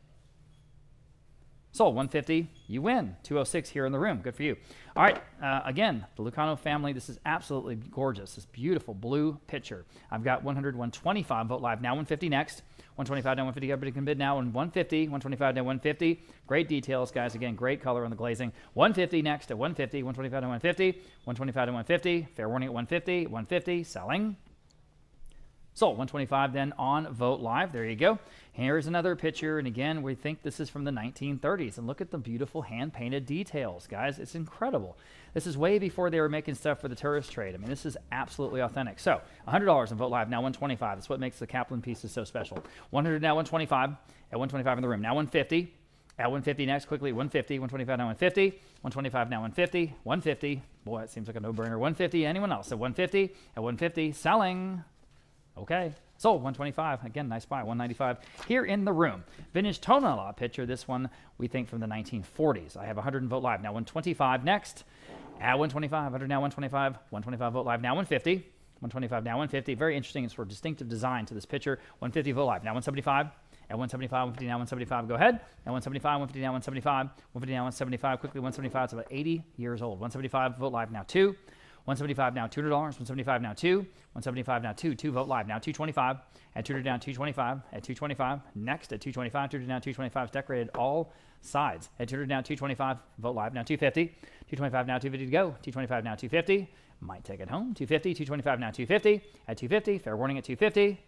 Sold 150, you win. 206 here in the room. Good for you. All right, again, the Lucano family. This is absolutely gorgeous. This beautiful blue picture. I've got 100, 125. Vote live now. 150 next. 125 down 150. Everybody can bid now. And 150, 125 down 150. Great details, guys. Again, great color on the glazing. 150 next at 150. 125 down 150. 125 down 150. Fair warning at 150. 150. Selling. Sold 125 then on Vote Live. There you go. Here's another picture, and again, we think this is from the 1930s. And look at the beautiful hand-painted details, guys. It's incredible. This is way before they were making stuff for the tourist trade. I mean, this is absolutely authentic. So, $100 on Vote Live, now 125. That's what makes the Caplan pieces so special. 100 now 125, at 125 in the room. Now 150, at 150 next, quickly, 150, 125 now 150, 125 now 150, 150. Boy, it seems like a no-brainer. 150, anyone else? At 150, at 150, selling. Okay. Sold 125. Again, nice buy. 195 here in the room. Vintage Tonala picture. This one we think from the 1940s. I have 100 in Vote Live. Now 125 next. At 125. 100 now 125. 125 Vote Live. Now 150. 125 now 150. Very interesting and sort of distinctive design to this picture. 150 Vote Live. Now 175. At 175, 150 now 175. Go ahead. At 175, 150 now 175. 150 now 175. Quickly 175. It's about 80 years old. 175 Vote Live. Now 2. 175 now $200. 175 now 2. 175 now 2. 2 Vote Live. Now 225. At 200 down 225. At 225. Next at 225. 200 down 225. It's decorated all sides. At 200 down 225. Vote Live. Now 250. 225 now 250 to go. 225 now 250. Might take it home. 250. 225 now 250. At 250. Fair warning at 250.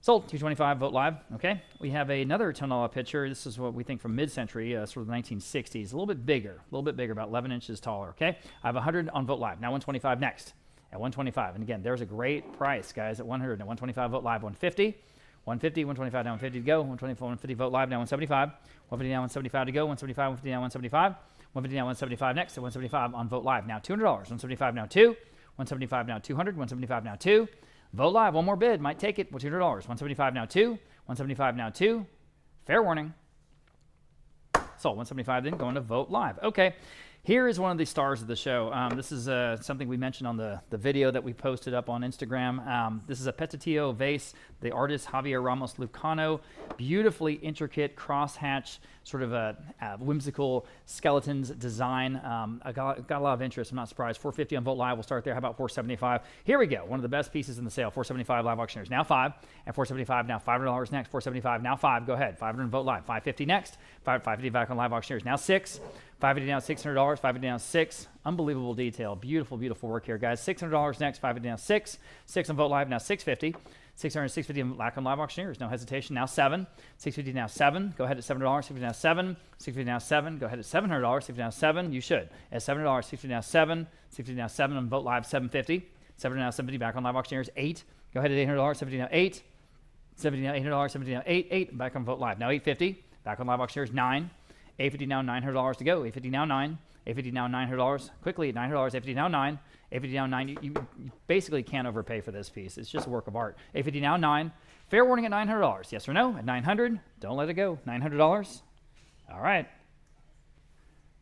Sold. 225, Vote Live. Okay. We have another Tonala picture. This is what we think from mid-century, sort of the 1960s. A little bit bigger, about 11 inches taller. Okay. I have 100 on Vote Live. Now 125 next. At 125. And again, there's a great price, guys, at 100. At 125, Vote Live. 150. 150, 125 now 150 to go. 124, 150 Vote Live. Now 175. 150 now 175 to go. 175, 150 now 175. 150 now 175 next. At 175 on Vote Live. Now $200. 175 now 2. 175 now 200. 175 now 2. Vote Live, one more bid, might take it, $200. 175 now 2, 175 now 2. Fair warning. Sold 175 then, going to Vote Live. Okay, here is one of the stars of the show. This is something we mentioned on the video that we posted up on Instagram. This is a Petitio vase, the artist Javier Ramos Lucano. Beautifully intricate crosshatch, sort of a whimsical skeletons design. I got a lot of interest. I'm not surprised. 450 on Vote Live. We'll start there. How about 475? Here we go. One of the best pieces in the sale. 475 live auctioneers. Now 5. And 475 now $500 next. 475 now 5. Go ahead. 500 Vote Live. 550 next. 550 back on live auctioneers. Now 6. 550 now $600. 550 now 6. Unbelievable detail. Beautiful, beautiful work here, guys. $600 next. 550 now 6. 6 on Vote Live. Now 650. 600, 650 back on live auctioneers. No hesitation. Now 7. 650 now 7. Go ahead at $7. 650 now 7. 650 now 7. Go ahead at $700. 650 now 7. You should. At $7. 650 now 7. 650 now 7 on Vote Live. 750. 7 now 750 back on live auctioneers. 8. Go ahead at $800. 750 now 8. 750 now $800. 750 now 8. 8 back on Vote Live. Now 850 back on live auctioneers. 9. 850 now $900 to go. 850 now 9. 850 now $900. Quickly at $900. 850 now 9. 850 now 9. You basically can't overpay for this piece. It's just a work of art. 850 now 9. Fair warning at $900. Yes or no? At $900. Don't let it go. $900. All right.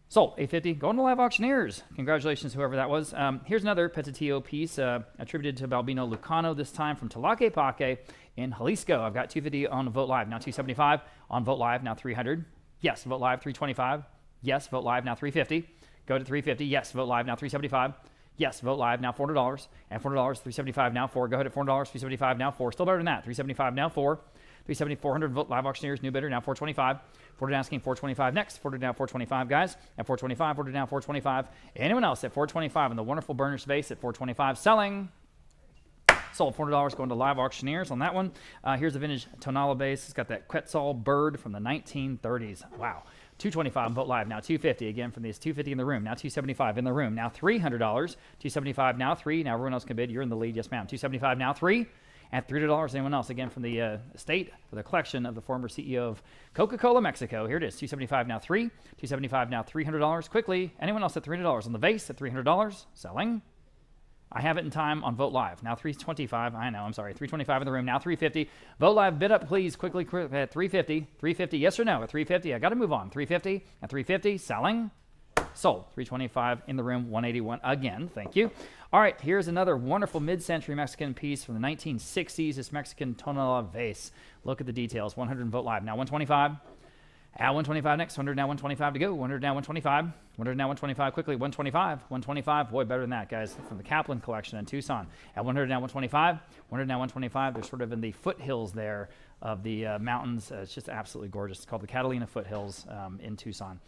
Sold. 850. Going to live auctioneers. Congratulations, whoever that was. Here's another Petitio piece attributed to Balbino Lucano, this time from Tlaquepaque in Jalisco. I've got 250 on Vote Live. Now 275 on Vote Live. Now 300. Yes. Vote Live. 325. Yes. Vote Live. Now 350. Go to 350. Yes. Vote Live. Now 375. Yes, Vote Live, now $400. And $400, 375 now 4. Go ahead at $400, 375 now 4. Still better than that. 375 now 4. 370, 400 vote live auctioneers, new bidder, now 425. 400 asking, 425 next. 400 down, 425 guys. At 425, 400 down, 425. Anyone else at 425 in the wonderful burnished vase at 425 selling. Sold $400 going to live auctioneers on that one. Here's a vintage Tonala base. It's got that Quetzal bird from the 1930s. Wow. 225 vote live now 250 again from these 250 in the room now 275 in the room now $300 275 now 3 now everyone else can bid. You're in the lead. Yes ma'am. 275 now 3 at $300. Anyone else again from the estate or the collection of the former CEO of Coca-Cola Mexico. Here it is. 275 now 3 275 now $300 quickly. Anyone else at $300 on the vase at $300 selling. I have it in time on Vote Live. Now 325. I know, I'm sorry. 325 in the room. Now 350. Vote Live, bid up, please. Quickly at 350. 350, yes or no? At 350. I got to move on. 350 at 350. Selling. Sold. 325 in the room. 181 again. Thank you. All right, here's another wonderful mid-century Mexican piece from the 1960s. This Mexican Tonala vase. Look at the details. 100 Vote Live. Now 125. At 125 next, 100 now 125 to go, 100 now 125, 100 now 125 quickly, 125, 125, boy, better than that, guys, from the Caplan collection in Tucson. At 100 now 125, 100 now 125, they're sort of in the foothills there of the mountains. It's just absolutely gorgeous. It's called the Catalina Foothills in Tucson.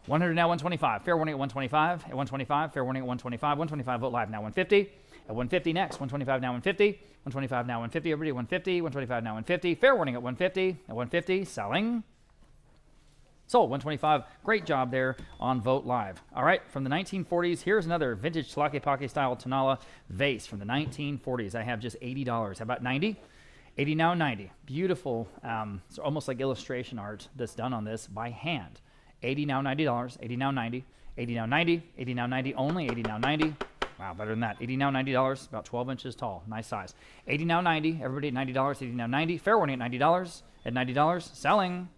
100 now 125, fair warning at 125, at 125, fair warning at 125, 125 Vote Live now 150, at 150 next, 125 now 150, 125 now 150, everybody 150, 125 now 150, fair warning at 150, at 150, selling. Sold, 125. Great job there on Vote Live. All right, from the 1940s, here's another vintage Tlaquepaque style Tonala vase from the 1940s. I have just $80. How about 90? 80 now 90. Beautiful, it's almost like illustration art that's done on this by hand. 80 now $90, 80 now 90, 80 now 90, 80 now 90 only, 80 now 90. Wow, better than that. 80 now $90, about 12 inches tall. Nice size. 80 now 90, everybody at $90, 80 now 90. Fair warning at $90, at $90, selling.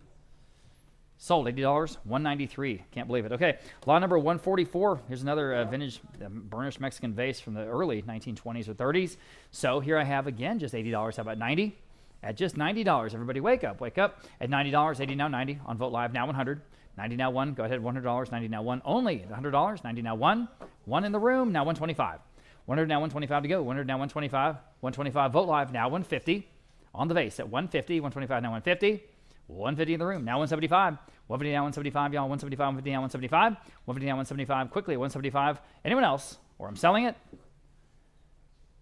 Sold, $80, $193. Can't believe it. Okay, law number 144. Here's another vintage burnished Mexican vase from the early 1920s or 30s. So here I have, again, just $80. How about 90? At just $90. Everybody wake up, wake up. At $90, 80 now 90. On Vote Live, now 100. 90 now 1. Go ahead, $100. 90 now 1 only. $100. 90 now 1. 1 in the room, now 125. 100 now 125 to go. 100 now 125. 125 Vote Live, now 150. On the vase at 150. 125 now 150. 150 in the room, now 175. 150 now 175, y'all. 175, 150 now 175. 150 now 175, quickly, 175. Anyone else? Or I'm selling it.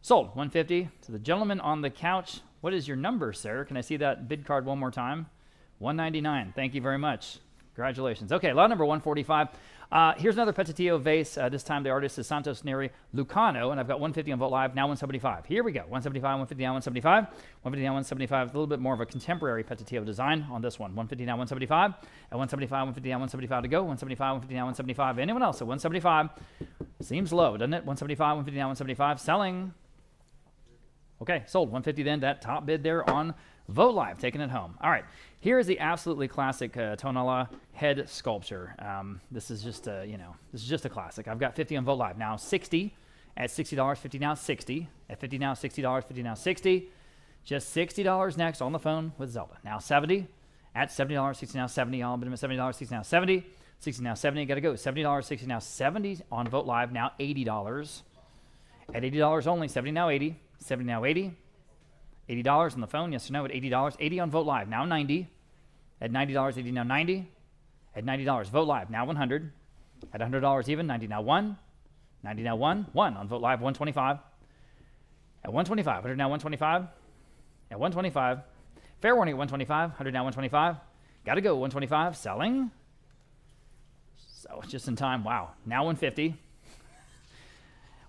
Sold, 150 to the gentleman on the couch. What is your number, sir? Can I see that bid card one more time? 199. Thank you very much. Congratulations. Okay, lot number 145. Here's another Petatio vase. This time the artist is Santos Neri Lucano, and I've got 150 on Vote Live, now 175. Here we go. 175, 150 now 175. 150 now 175. A little bit more of a contemporary Petatio design on this one. 150 now 175. At 175, 150 now 175 to go. 175, 150 now 175. Anyone else at 175? Seems low, doesn't it? 175, 150 now 175. Selling. Okay, sold. 150 then. That top bid there on Vote Live, taking it home. All right, here is the absolutely classic Tonala head sculpture. This is just a, this is just a classic. I've got 50 on Vote Live now. 60 at $60. 50 now 60 at 50 now $60. 50 now 60. Just $60 next on the phone with Zelda. Now 70 at $70. 60 now 70. I'll bid him at $70. 60 now 70. 60 now 70. Got to go. $70. 60 now 70 on Vote Live. Now $80 at $80 only. 70 now 80. 70 now 80. $80 on the phone, yes or no, at $80. 80 on Vote Live, now 90. At $90, 80 now 90. At $90, Vote Live, now 100. At $100 even, 90 now 1. 90 now 1. 1 on Vote Live, 125. At 125, 100 now 125. At 125. Fair warning at 125, 100 now 125. Got to go, 125. Selling. So just in time, wow. Now 150.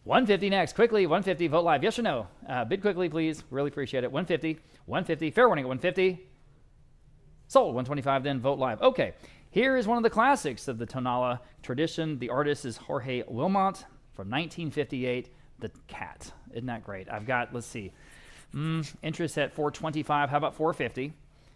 150 next, quickly, 150, Vote Live, yes or no? Bid quickly, please, really appreciate it. 150, 150, fair warning at 150. Sold, 125 then, Vote Live. Okay, here is one of the classics of the Tonala tradition. The artist is Jorge Wilmot from 1958, The Cat. Isn't that great? I've got, let's see, interest at 425, how about 450?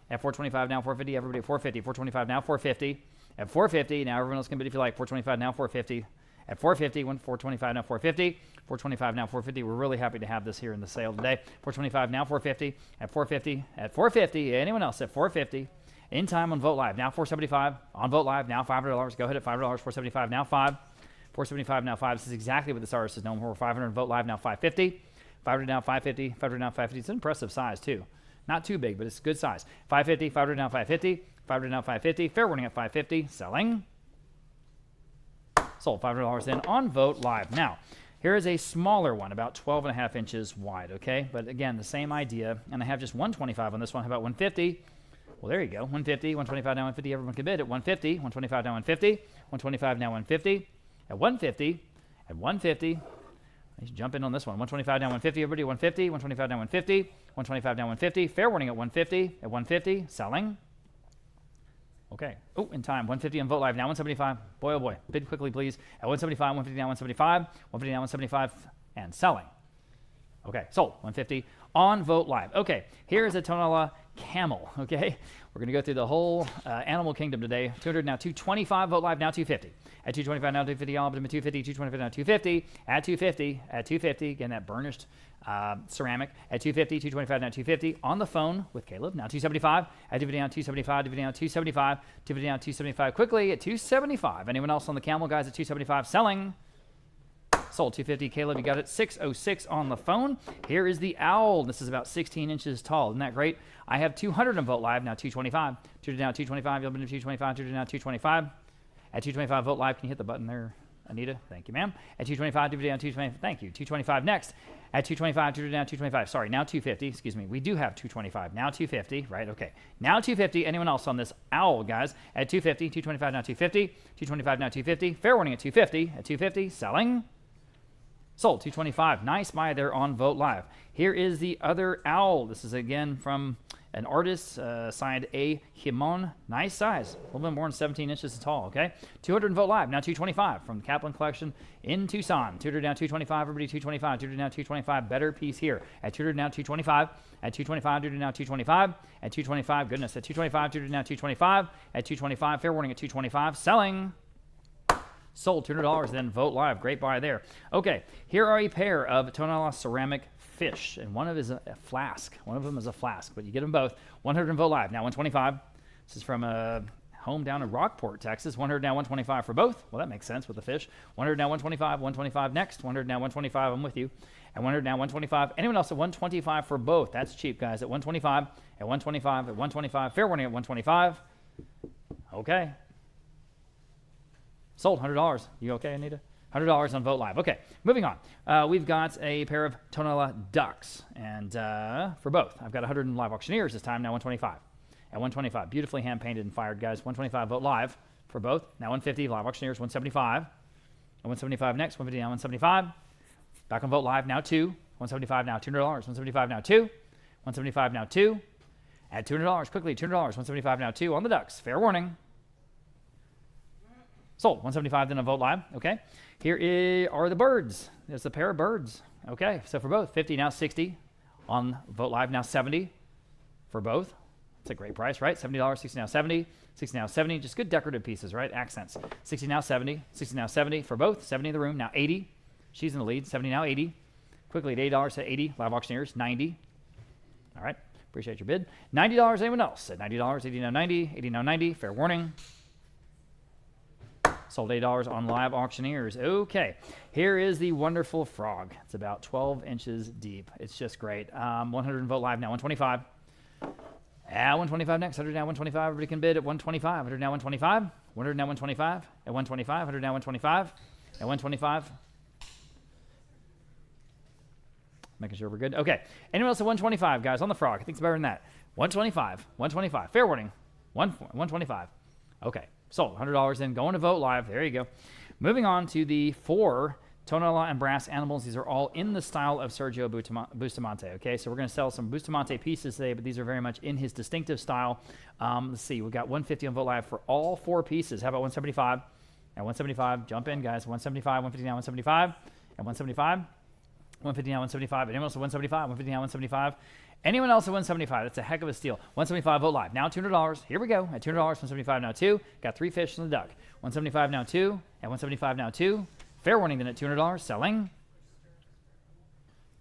At 425 now 450, everybody at 450, 425 now 450. At 450, now everyone else can bid if you like, 425 now 450. At 450, 425 now 450, 425 now 450. We're really happy to have this here in the sale today. 425 now 450, at 450, at 450. Anyone else at 450? In time on Vote Live, now 475. On Vote Live, now $500. Go ahead at $500, 475 now 5. 475 now 5. This is exactly what this artist is known for. 500 Vote Live, now 550. 500 now 550, 500 now 550. It's an impressive size too. Not too big, but it's good size. 550, 500 now 550, 500 now 550. Fair warning at 550. Selling. Sold. $500 in on Vogt Live. Now, here is a smaller one, about 12.5 inches wide, okay? But again, the same idea. And I have just 125 on this one. How about 150? Well, there you go. 150, 125 now 150. Everyone can bid at 150, 125 now 150, 125 now 150, at 150, at 150. I should jump in on this one. 125 now 150, everybody. 150, 125 now 150, 125 now 150. Fair warning at 150, at 150. Selling. Okay. Oh, in time. 150 on Vogt Live. Now 175. Boy, oh boy. Bid quickly, please. At 175, 150 now 175, 150 now 175, and selling. Okay, sold. 150 on Vogt Live. Okay, here's a Tonala camel. Okay, we're going to go through the whole animal kingdom today. 200 now 225. Vogt Live now 250. At 225 now 250. All up to 250. 225 now 250. At 250. At 250. Again, that burnished ceramic. At 250. 225 now 250. On the phone with Caleb. Now 275. At 250 now 275. 250 now 275. 250 now 275. Quickly at 275. Anyone else on the camel, guys, at 275? Selling. Sold. 250. Caleb, you got it. 606 on the phone. Here is the owl. This is about 16 inches tall. Isn't that great? I have 200 on Vogt Live. Now 225. 200 now 225. You'll be to 225. 200 now 225. At 225 Vogt Live, can you hit the button there, Anita? Thank you, ma'am. At 225, 250 down 225. Thank you. 225 next. At 225, 200 down 225. Sorry, now 250. Excuse me. We do have 225. Now 250, right? Okay. Now 250. Anyone else on this owl, guys? At 250, 225 now 250. 225 now 250. Fair warning at 250. At 250, selling. Sold. 225. Nice buy there on Vogt Live. Here is the other owl. This is again from an artist, signed A. Himon. Nice size. A little bit more than 17 inches tall, okay? 200 in Vogt Live. Now 225 from the Caplan collection in Tucson. 200 now 225. Everybody 225. 200 now 225. Better piece here. At 200 now 225. At 225. 200 now 225. At 225. Goodness. At 225. 200 now 225. At 225. Fair warning at 225. Selling. Sold. $200 then Vogt Live. Great buy there. Okay, here are a pair of Tonala ceramic fish, and one of them is a flask. One of them is a flask, but you get them both. 100 in Vogt Live. Now 125. This is from a home down in Rockport, Texas. 100 now 125 for both. Well, that makes sense with the fish. 100 now 125. 125 next. 100 now 125. I'm with you. And 100 now 125. Anyone else at 125 for both? That's cheap, guys. At 125. At 125. At 125. Fair warning at 125. Okay. Sold. $100. You okay, Anita? $100 on Vogt Live. Okay, moving on. We've got a pair of Tonala ducks, and for both. I've got 100 in live auctioneers this time, now 125. At 125, beautifully hand-painted and fired, guys. 125 Vogt Live for both. Now 150, live auctioneers, 175. And 175 next, 150 now 175. Back on Vogt Live, now 2. 175 now, $200. 175 now 2. 175 now 2. At $200, quickly, $200. 175 now 2 on the ducks. Fair warning. Sold. 175 then on Vogt Live. Okay. Here are the birds. There's a pair of birds. Okay. So for both, 50 now 60 on Vogt Live, now 70 for both. It's a great price, right? $70, 60 now 70, 60 now 70. Just good decorative pieces, right? Accents. 60 now 70, 60 now 70 for both. 70 in the room, now 80. She's in the lead. 70 now 80. Quickly at $80 to 80. Live auctioneers, 90. All right. Appreciate your bid. $90. Anyone else? At $90, 80 now 90, 80 now 90. Fair warning. Sold $8 on live auctioneers. Okay, here is the wonderful frog. It's about 12 inches deep. It's just great. 100 in Vogt Live now 125. At 125 next. 100 now 125. Everybody can bid at 125. 100 now 125. 100 now 125. At 125. 100 now 125. At 125. Making sure we're good. Okay. Anyone else at 125, guys, on the frog? I think it's better than that. 125. 125. Fair warning. 125. Okay. Sold. $100 in. Going to Vogt Live. There you go. Moving on to the 4 Tonala and brass animals. These are all in the style of Sergio Bustamante. Okay, so we're going to sell some Bustamante pieces today, but these are very much in his distinctive style. Let's see. We've got 150 on Vogt Live for all 4 pieces. How about 175? At 175, jump in, guys. 175, 150 now 175. At 175, 150 now 175. Anyone else at 175? 150 now 175. Anyone else at 175? That's a heck of a steal. 175 Vogt Live. Now $200. Here we go. At $200, 175 now 2. Got 3 fish and the duck. 175 now 2. At 175 now 2. Fair warning then at $200. Selling.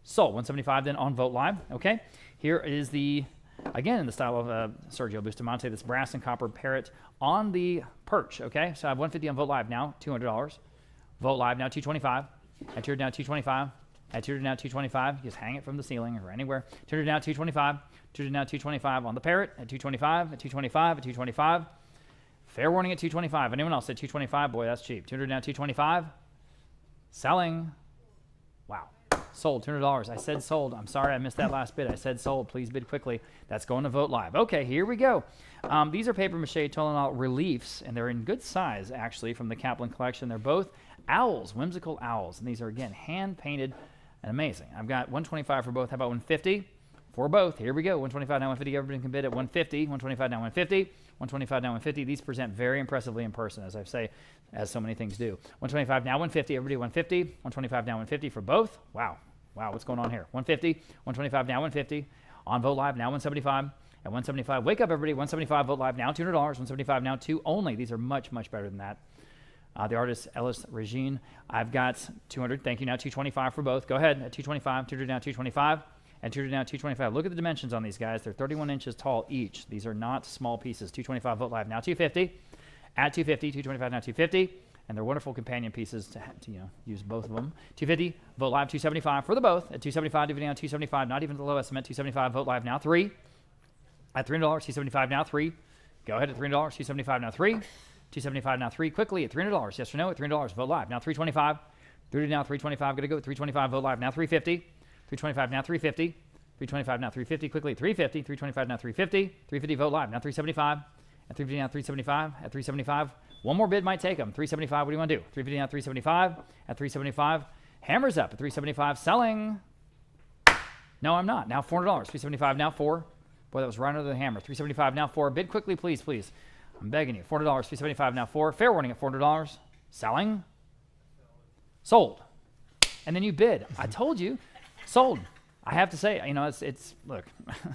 Sold. 175 then on Vogt Live. Okay. Here is the, again, in the style of Sergio Bustamante, this brass and copper parrot on the perch. Okay. So I have 150 on Vogt Live now. $200. Vogt Live now 225. At $200 now 225. At 200 now, 225. Just hang it from the ceiling or anywhere. 200 now, 225. 200 now, 225 on the parrot. At 225. At 225. At 225. Fair warning at 225. Anyone else at 225? Boy, that's cheap. 200 now, 225. Selling. Wow. Sold. $200. I said sold. I'm sorry I missed that last bid. I said sold. Please bid quickly. That's going to Vote Live. Okay, here we go. These are paper mache Tonala reliefs, and they're in good size, actually, from the Caplan collection. They're both owls, whimsical owls. And these are, again, hand-painted and amazing. I've got 125 for both. How about 150? For both. Here we go. 125 now 150. Everybody can bid at 150. 125 now 150. 125 now 150. These present very impressively in person, as I say, as so many things do. 125 now 150. Everybody 150. 125 now 150 for both. Wow. Wow, what's going on here? 150. 125 now 150. On Vote Live now 175. At 175. Wake up, everybody. 175. Vote Live now $200. 175 now 2 only. These are much, much better than that. The artist Ellis Regine. I've got 200. Thank you. Now 225 for both. Go ahead. At 225. 200 now 225. And 200 now 225. Look at the dimensions on these guys. They're 31 inches tall each. These are not small pieces. 225 Vote Live now 250. At 250. 225 now 250. And they're wonderful companion pieces to use both of them. 250 Vote Live 275 for the both. At 275 DVD now 275. Not even the low estimate. 275 Vote Live now 3. At $300 275 now 3. Go ahead at $300 275 now 3. 275 now 3 quickly at $300. Yes or no at $300. Vote Live now 325. 30 now 325. Going to go at 325. Vote Live now 350. 325 now 350. 325 now 350 quickly at 350. 325 now 350. 350 Vote Live now 375. At 350 now 375. At 375. One more bid might take them. 375. What do you want to do? 350 now 375. At 375. Hammers up at 375. Selling. No, I'm not. Now $400. 375 now 4. Boy, that was right under the hammer. 375 now 4. Bid quickly, please, please. I'm begging you. $400. 375 now 4. Fair warning at $400. Selling. Sold. And then you bid. I told you. Sold. I have to say, it's look,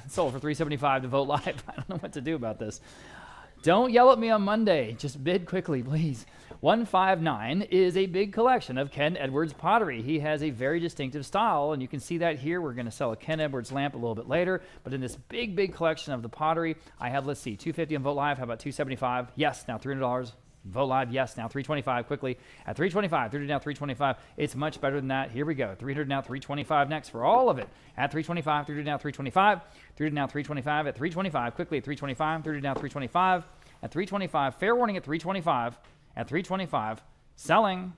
sold for $375 to Vote Live. I don't know what to do about this. Don't yell at me on Monday. Just bid quickly, please. 159 is a big collection of Ken Edwards pottery. He has a very distinctive style, and you can see that here. We're going to sell a Ken Edwards lamp a little bit later, but in this big, big collection of the pottery, I have, let's see, 250 on Vote Live. How about 275? Yes, now $300. Vote Live, yes, now 325 quickly. At 325, 300 now 325. It's much better than that. Here we go. 300 now 325 next for all of it. At 325, 300 now 325. 300 now 325 at 325 quickly at 325. 300 now 325 at 325. Fair warning at 325. At 325. Selling.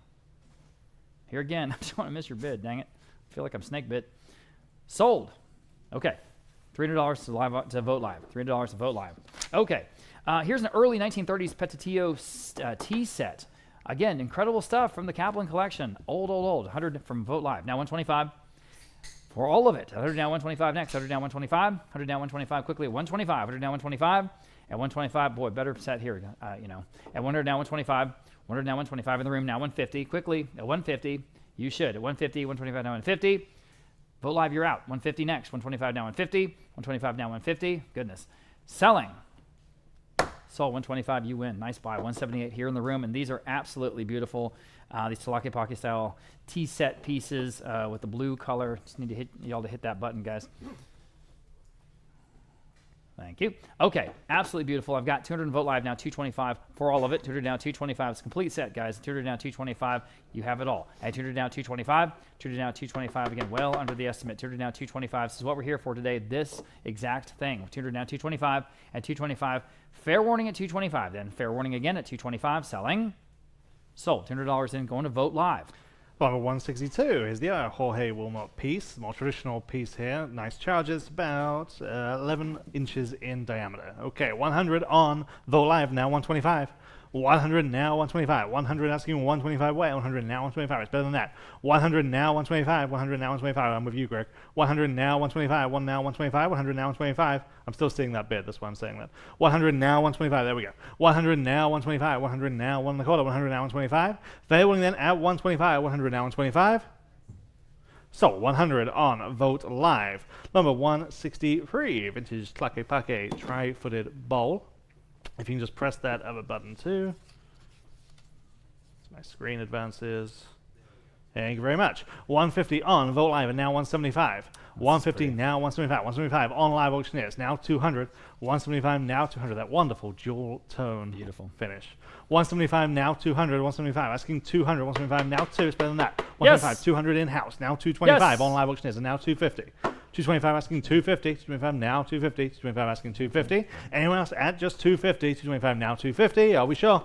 Here again. I just want to miss your bid. Dang it. I feel like I'm snake bit. Sold. Okay. $300 to Vote Live. $300 to Vote Live. Okay. Here's an early 1930s Petitillo tea set. Again, incredible stuff from the Caplan collection. Old. 100 from Vote Live. Now 125 for all of it. 100 now 125 next. 100 now 125. 100 now 125 quickly. 125. 100 now 125. At 125, boy, better set here. At 100 now 125. 100 now 125 in the room. Now 150 quickly. At 150, you should. At 150, 125 now 150. Vote Live, you're out. 150 next. 125 now 150. 125 now 150. Goodness. Selling. Sold 125, you win. Nice buy. 178 here in the room, and these are absolutely beautiful. These Tlaquepaque style tea set pieces with the blue color. Just need to hit y'all to hit that button, guys. Thank you. Okay, absolutely beautiful. I've got 200 Vote Live now, 225 for all of it. 200 now, 225. It's a complete set, guys. 200 now, 225. You have it all. At 200 now, 225. 200 now, 225. Again, well under the estimate. 200 now, 225. This is what we're here for today. This exact thing. 200 now, 225. At 225. Fair warning at 225. Then fair warning again at 225. Selling. Sold. $200 in. Going to Vote Live. Number 162 is the Jorge Wilmot piece, more traditional piece here. Nice charges, about 11 inches in diameter. Okay, 100 on Vote Live, now 125. 100 now 125. 100 asking 125 way. 100 now 125. It's better than that. 100 now 125. 100 now 125. I'm with you, Greg. 100 now 125. 1 now 125. 100 now 125. I'm still seeing that bid. That's why I'm saying that. 100 now 125. There we go. 100 now 125. 100 now 1 1/4. 100 now 125. Failing then at 125. 100 now 125. So 100 on Vote Live. Number 163, vintage Tlaquepaque tri-footed bowl. If you can just press that other button too. So my screen advances. Thank you very much. 150 on Vote Live and now 175. 150 now 175. 175 on Live Auctioneers now 200. 175 now 200. That wonderful dual tone Beautiful finish. 175 now 200. 175 asking 200. 175 now 2. It's better than that. 175 Yes. 200 in house now 225 Yes. on Live Auctioneers and now 250. 225 asking 250. 225 now 250. 225 asking 250. Anyone else at just 250? 225 now 250. Are we sure?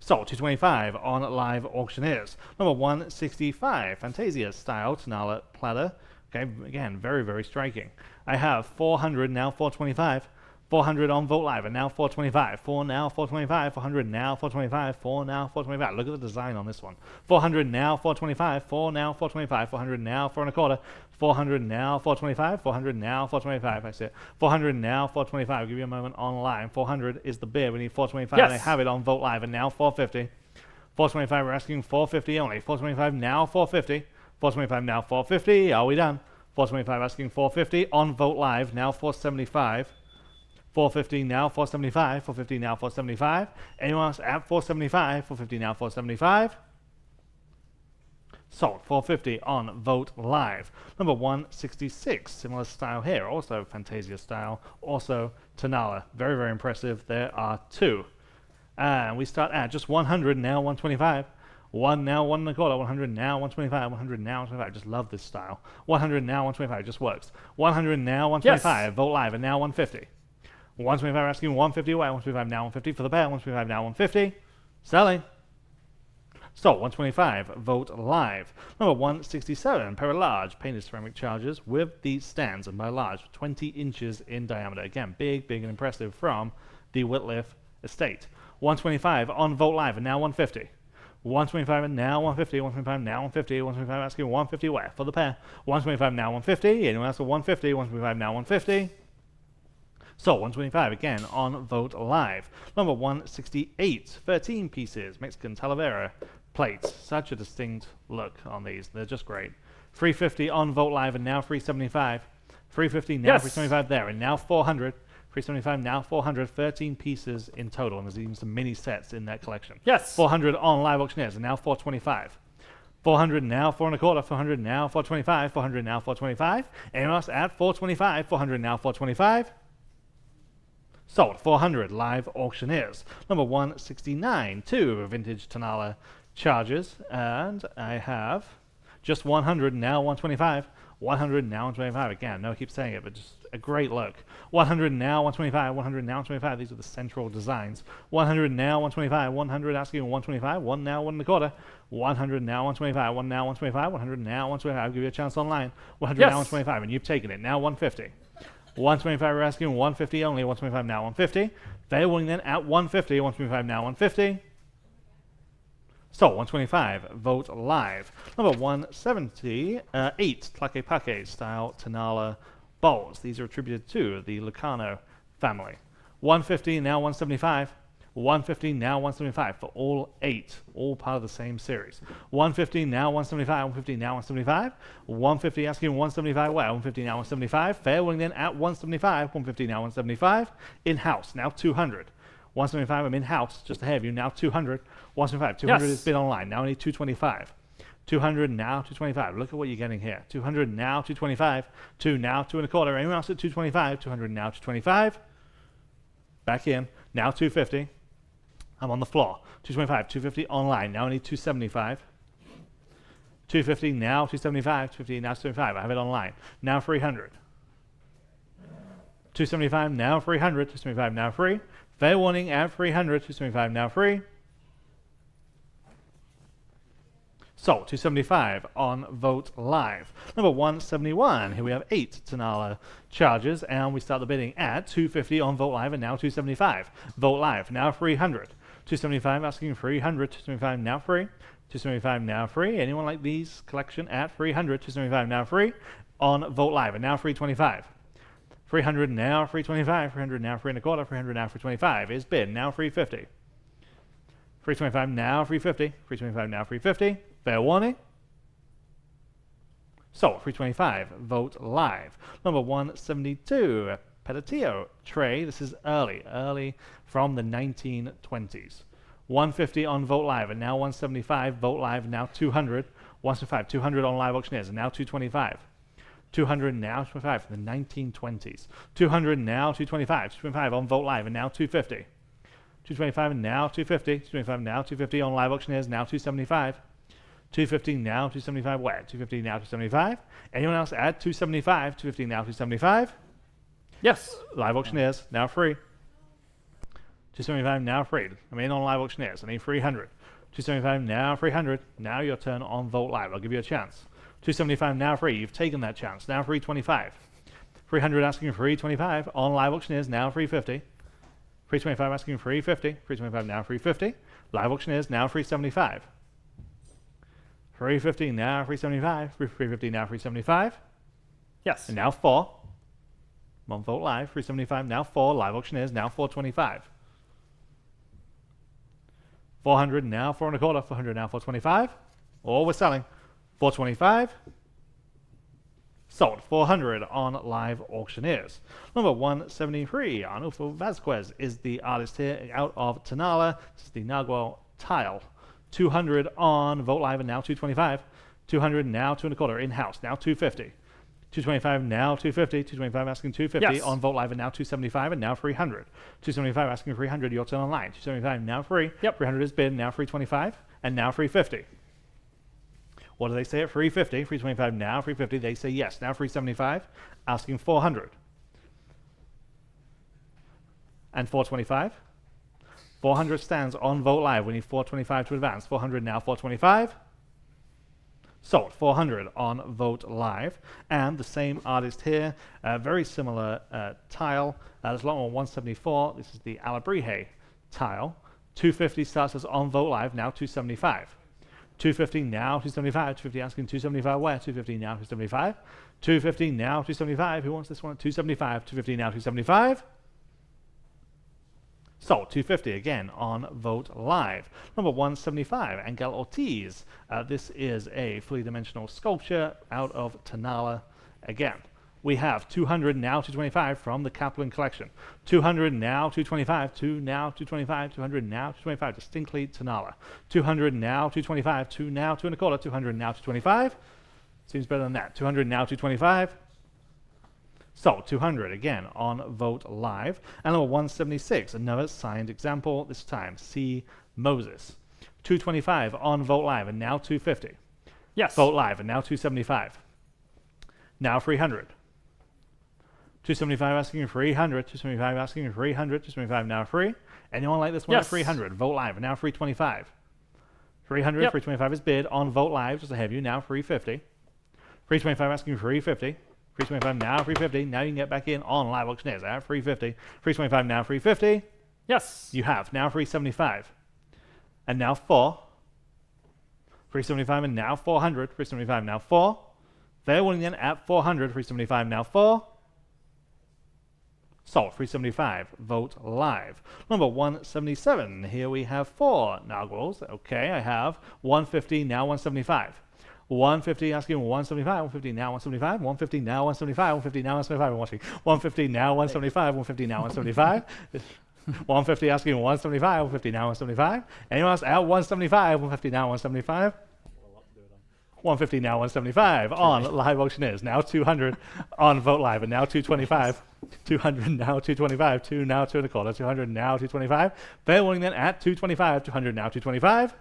Sold 225 on Live Auctioneers. Number 165, Fantasia style Tonala platter. Okay, again, very, very striking. I have 400 now 425. 400 on Vote Live and now 425. 4 now 425. 400 now 425. 4 now 425. Look at the design on this one. 400 now 425. 4 now 425. 400 now 4 and a quarter. 400 now 425. 400 now 425. I see it. 400 now 425. I'll give you a moment online. 400 is the bid. We need 425. Yes. And I have it on Vote Live and now 450. 425. We're asking 450 only. 425 now 450. 425 now 450. Are we done? 425 asking 450 on Vote Live now 475. 450 now 475. 450 now 475. Anyone else at 475? 450 now 475. Sold 450 on Vote Live. Number 166, similar style here, also Fantasia style, also Tonala. Very, very impressive. There are two. And we start at just 100 now 125. 1 now 1 and a quarter. 100 now 125. 100 now 125. Just love this style. 100 now 125. Just works. 100 now 125. Yes. Vote Live and now 150. 125 asking 150 away. 125 now 150 for the pair. 125 now 150. Selling. So 125, Vote Live. Number 167, pair of large painted ceramic chargers with the stands, and by large, 20 inches in diameter. Again, big, big and impressive from the Whitliff estate. 125 on Vote Live and now 150. 125 and now 150. 125 now 150. 125 asking 150 where for the pair. 125 now 150. Anyone else for 150? 125 now 150. So 125 again on Vote Live. Number 168, 13 pieces, Mexican Talavera plates. Such a distinct look on these. They're just great. 350 on Vote Live and now 375. 350 now Yes. 375 there and now 400. 375 now 400. 13 pieces in total, and there's even some mini sets in that collection. Yes. 400 on Live Auctioneers and now 425. 400 now 4 and a quarter. 400 now 425. 400 now 425. Anyone else at 425? 400 now 425. Sold 400 Live Auctioneers. Number 169, two vintage Tonala chargers, and I have just 100 now 125. 100 now 125. Again, no, I keep saying it, but just a great look. 100 now 125. 100 now 125. These are the central designs. 100 now 125. 100 asking 125. 1 now 1 and a quarter. 100 now 125. 1 now 125. 100 now 125. I'll give you a chance online. 100 Yes. now 125, and you've taken it. Now 150. 125 we're asking 150 only. 125 now 150. Fair warning then at 150. 125 now 150. So 125 Vote Live. Number 178 Tlaquepaque style Tonala bowls. These are attributed to the Lucano family. 150 now 175. 150 now 175 for all 8, all part of the same series. 150 now 175. 150 now 175. 150 asking 175 where? 150 now 175. Fair warning then at 175. 150 now 175. In house now 200. 175 I'm in house just ahead of you now 200. 175 200 Yes. is bid online now only 225. 200 now 225. Look at what you're getting here. 200 now 225. 2 now 2 and a quarter. Anyone else at 225? 200 now 225. Back in now 250. I'm on the floor. 225, 250 online. Now I need 275. 250 now 275. 250 now 275. I have it online. Now 300. 275 now 300. 275 now free. Fair warning at 300. 275 now free. So 275 on Vote Live. Number 171. Here we have 8 Tonala charges, and we start the bidding at 250 on Vote Live and now 275. Vote Live now 300. 275 asking 300. 275 now free. 275 now free. Anyone like these collection at 300? 275 now free on Vote Live and now 325. 300 now 325. 300 now 3 and a quarter. 300 now 325 is bid now 350. 325 now 350. 325 now 350. Fair warning. So 325 Vote Live. Number 172 Pedicillo tray. This is early from the 1920s. 150 on Vogt Live, and now 175. Vogt Live, now 200. 175, 200 on Live Auctioneers, and now 225. 200 now, 25 from the 1920s. 200 now, 225. 225 on Vogt Live, and now 250. 225 and now 250. 225 now, 250 on Live Auctioneers, now 275. 250 now, 275 where? 250 now, 275. Anyone else add 275? 250 now, 275. Yes. Live Auctioneers, now free. 275 now free. I'm in on Live Auctioneers. I need 300. 275 now, 300. Now your turn on Vogt Live. I'll give you a chance. 275 now free. You've taken that chance. Now 325. 300 asking 325 on Live Auctioneers. Now 350. 325 asking 350. 325 now 350. Live Auctioneers now 375. 350 now 375. 350 now 375. Yes. And now 4. I'm on Vogt Live. 375 now 4. Live Auctioneers now 425. 400 now 4 and a quarter. 400 now 425. Or we're selling 425. Sold. 400 on Live Auctioneers. Number 173, Arnulfo Vasquez is the artist here out of Tonala. This is the Nagual tile. 200 on Vogt Live, and now 225. 200 now 2 and a quarter in-house. Now 250. 225 now 250. 225 asking 250 Yes. on Vogt Live, and now 275, and now 300. 275 asking 300. Your turn online. 275 now free. Yep. 300 is bid. Now 325, and now 350. What do they say at 350? 325 now, 350. They say yes. Now 375, asking 400. And 425. 400 stands on Vogt Live. We need 425 to advance. 400 now, 425. Sold. 400 on Vogt Live. And the same artist here, very similar tile. There's a lot more 174. This is the Alabrije tile. 250 starts us on Vogt Live, now 275. 250 now, 275. 250 asking 275 where? 250 now, 275. 250 now, 275. Who wants this one at 275? 250 now, 275. Sold. 250 again on Vogt Live. Number 175, Angel Ortiz. This is a fully dimensional sculpture out of Tonala. Again, we have 200 now, 225 from the Caplan collection. 200 now, 225. 2 now, 225. 200 now, 225. Distinctly Tonala. 200 now, 225. 2 now, 2 and a quarter. 200 now, 225. Seems better than that. 200 now, 225. So 200 again on Vogt Live. And number 176, another signed example, this time C. Moses. 225 on Vogt Live, and now 250. Yes. Vogt Live, and now 275. Now 300. 275 asking 300. 275 asking 300. 275 now free. Anyone like this one Yes. at 300? Vogt Live, and now 325. 300, Yep. 325 is bid on Vogt Live, just ahead of you, now 350. 325 asking 350. 325 now, 350. Now you can get back in on Live Auctioneers at 350. 325 now, 350. Yes. You have now 375. And now 4. 375 and now 400. 375 now 4. Fair winning then at 400. 375 now 4. Sold. 375. Vogt Live. Number 177. Here we have 4 Naguals. Okay, I have 150 now 175. 150 asking 175, 150 now 175, 150 now 175, 150 now 175. I'm watching. 150 now 175, 150 now 175. 150 asking 175, 150 now 175. Anyone else at 175, 150 now 175. 150 now 175 on Live Auctioneers. Now 200 on Vogt Live, and now 225. 200 now 225. 2 now 2 and a quarter. 200 now 225. Fair warning then at 225. 200 now 225.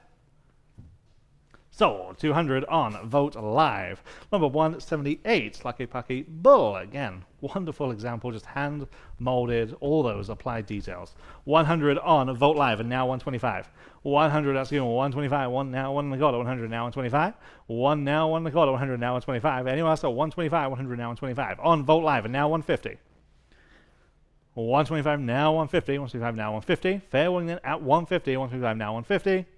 So, 200 on Vogt Live. Number 178, Tlaquepaque Bull. Again, wonderful example, just hand-molded, all those applied details. 100 on Vogt Live, and now 125. 100, that's going 125, 1 now, 1 and a quarter, 100 now, 125. 1 now, 1 and a quarter, 100 now, 125. Anyone else at 125, 100 now, 125. On Vogt Live, and now 150. 125 now, 150. 125 now, 150. Fair warning then at 150. 125 now, 150.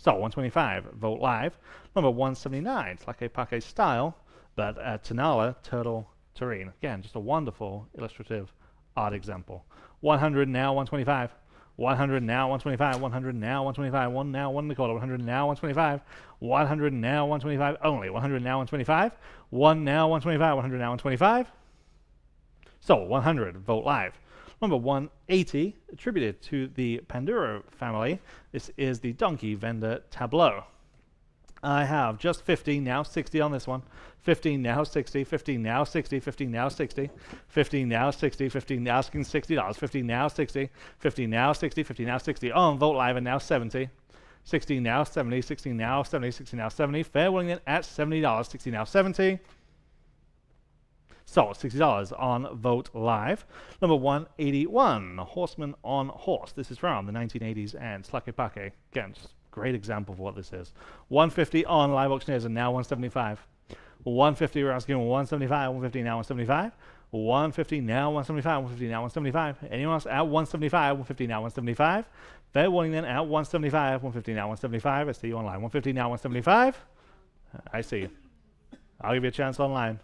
So 125, Vogt Live. Number 179, Tlaquepaque style, but Tonala, turtle terrain. Again, just a wonderful illustrative art example. 100 now, 125. 100 now, 125. 100 now, 125. 1 now, 1 and a quarter. 100 now, 125. 100 now, 125 only. 100 now, 125. 1 now, 125. 100 now, 125. So 100, Vogt Live. Number 180, attributed to the Panduro family. This is the donkey vendor tableau. I have just 15, now 60 on this one. 15, now 60, 15, now 60, 15, now 60, 15, now 60, 15, now asking $60, 15, now 60, 15, now 60, 15, now 60 on Vogt Live and now 70. 16 now 70, 16 now 70, 16 now 70. Fair willing it at $70, 60 now 70. So $60 on Vogt Live. Number 181, Horseman on Horse. This is from the 1980s and Tlaquepaque. Again, just great example of what this is. 150 on Live Auctioneers and now 175. 150 we're asking 175, 150 now 175. 150 now 175, 150 now 175. Anyone else at 175, 150 now 175. Fair warning then at 175, 150 now 175. I see you online. 150 now 175. I see you. I'll give you a chance online.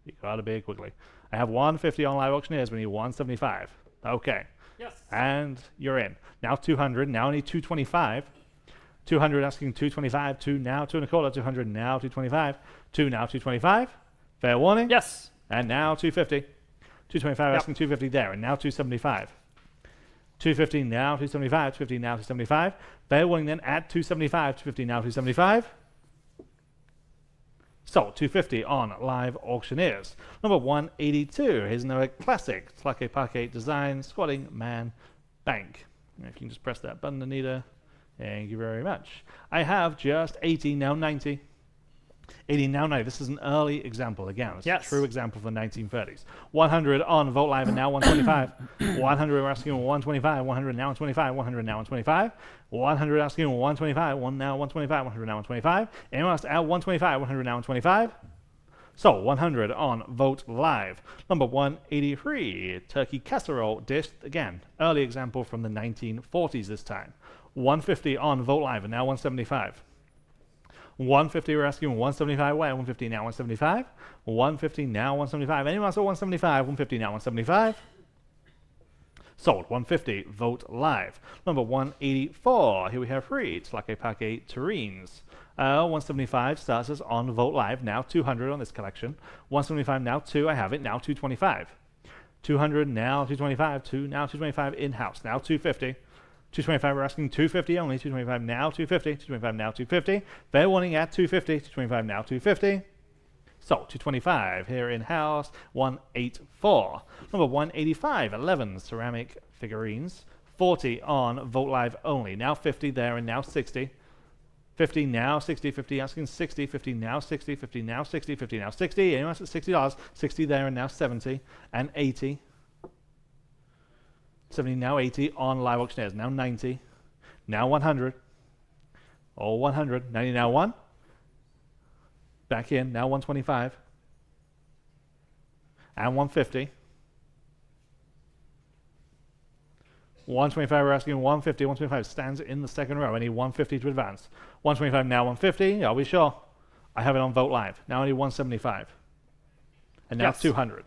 You gotta be quickly. I have 150 on Live Auctioneers. We need 175. Okay. Yes. And you're in. Now 200. Now I need 225. 200 asking 225. 2 now 2 and a quarter. 200 now 225. 2 now 225. Fair warning. Yes. And now 250. 225 asking 250 there. And now 275. 250 now 275. 250 now 275. Fair warning then at 275. 250 now 275. So, 250 on Live Auctioneers. Number 182, here's another classic Tlaquepaque design, squatting man bank. If you can just press that button, Anita. Thank you very much. I have just 80, now 90. 80, now 90. This is an early example. Again, it's a true example from the 1930s. 100 on Vogt Live and now 125. 100 we're asking 125. 100 now 125. 100 now 125. 100 asking 125. 1 now 125. 100 now 125. Anyone else at 125. 100 now 125. So 100 on Vogt Live. Number 183, turkey casserole dish. Again, early example from the 1940s this time. 150 on Vogt Live and now 175. 150 we're asking 175 where? 150 now 175. 150 now 175. Anyone else at 175? 150 now 175. Sold. 150 Vogt Live. Number 184. Here we have free Tlaquepaque terrines. 175 starts us on Vogt Live. Now 200 on this collection. 175 now 2. I have it. Now 225. 200 now 225. 2 now 225 in-house. Now 250. 225 we're asking 250 only. 225 now 250. 225 now 250. Fair warning at 250. 225 now 250. So 225 here in-house. 184. Number 185, 11 ceramic figurines. 40 on Vogt Live only. Now 50 there and now 60. 50 now 60. 50 asking 60. 50 now 60. 50 now 60. 50 now 60. Anyone else at $60? 60 there and now 70 and 80. 70 now 80 on Live Auctioneers. Now 90. Now 100. Oh, 100. 90 now 1. Back in. Now 125. And 150. 125 we're asking 150. 125 stands in the second row. I need 150 to advance. 125 now 150. I'll be sure. I have it on Vogt Live. Now I need 175. And now 200.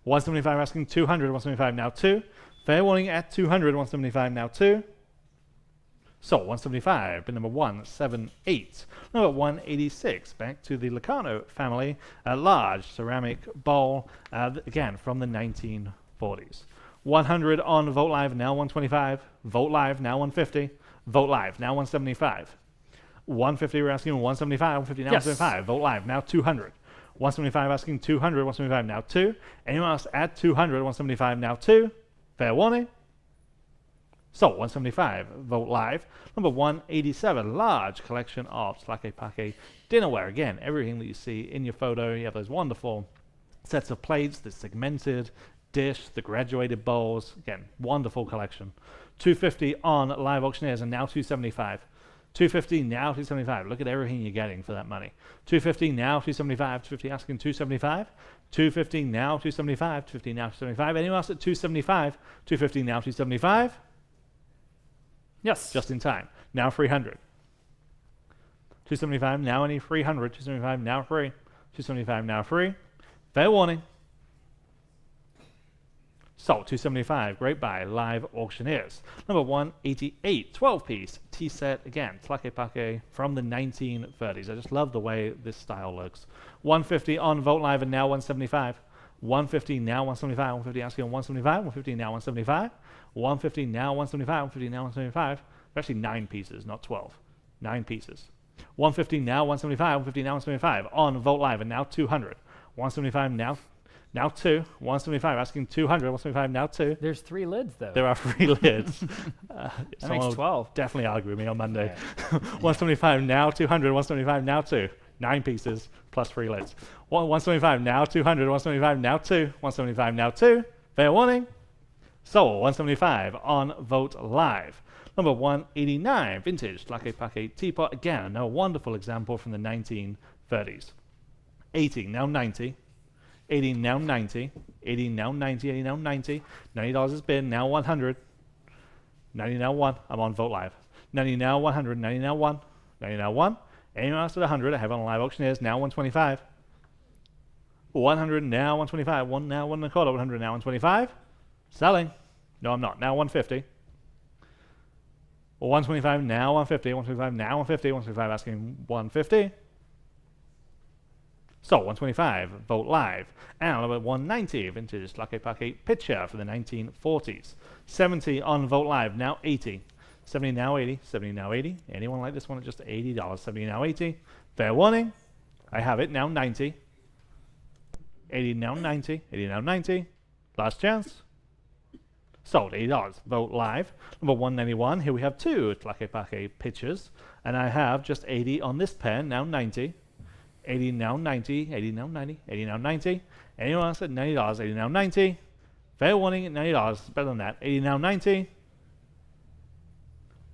175 asking 200, 175 now 2. Fair warning at 200, 175 now 2. So 175, bin number 178. Number 186, back to the Lacano family, a large ceramic bowl, again from the 1940s. 100 on Vogt Live, now 125. Vogt Live, now 150. Vogt Live, now 175. 150, we're asking 175, 150 now 175. Vogt Live, now 200. 175 asking 200, 175 now 2. Anyone else at 200, 175 now 2. Fair warning. So 175 Vogt Live. Number 187, large collection of Tlaquepaque dinnerware. Again, everything that you see in your photo. You have those wonderful sets of plates, the segmented dish, the graduated bowls. Again, wonderful collection. 250 on Live Auctioneers and now 275. 250 now 275. Look at everything you're getting for that money. 250 now 275. 250 asking 275. 250 now 275. 250 now 275. Anyone else at 275? 250 now 275. Yes. Just in time. Now 300. 275 now any 300. 275 now free. 275 now free. Fair warning. So 275, great buy, Live Auctioneers. Number 188, 12-piece tea set, again, Tlaquepaque from the 1930s. I just love the way this style looks. 150 on Vogt Live and now 175. 150 now 175, 150 asking 175, 150 now 175, 150 now 175, 150 now 175. Actually 9 pieces, not 12. 9 pieces. 150 now 175, 150 now 175 on Vogt Live, and now 200. 175 now 2. 175 asking 200, 175 now 2. There's 3 lids though. There are 3 lids. That Someone makes will 12. definitely argue with me on Monday. Yeah. 175 now 200, 175 now 2. 9 pieces plus 3 lids. 175 now 200, 175 now 2. 175 now 2. Fair warning. Sold 175 on Vogt Live. Number 189, vintage Tlaquepaque teapot. Again, another wonderful example from the 1930s. 80, now 90. 80, now 90. 80, now 90. 80, now 90. $90 is bid, now 100. 90, now 1. I'm on Vogt Live. 90, now 100. 90, now 1. 90, now 1. Anyone else at 100, I have on live auctioneers, now 125. 100, now 125. 1 now 1 and a quarter. 100, now 125. Selling. No, I'm not. Now 150. 125 now 150, 125 now 150, 125 asking 150. So 125, Vogt Live. And number 190, vintage Tlaquepaque pitcher for the 1940s. 70 on Vogt Live, now 80. 70 now 80, 70 now 80. Anyone like this one at just $80? 70 now 80. Fair warning. I have it now 90. 80 now 90, 80 now 90. Last chance. Sold $80. Vogt Live. Number 191. Here we have 2 Tlaquepaque pitchers, and I have just 80 on this pen. Now 90. 80 now 90. 80 now 90. 80 now 90. Anyone else at $90? 80 now 90. Fair warning at $90. Better than that. 80 now 90.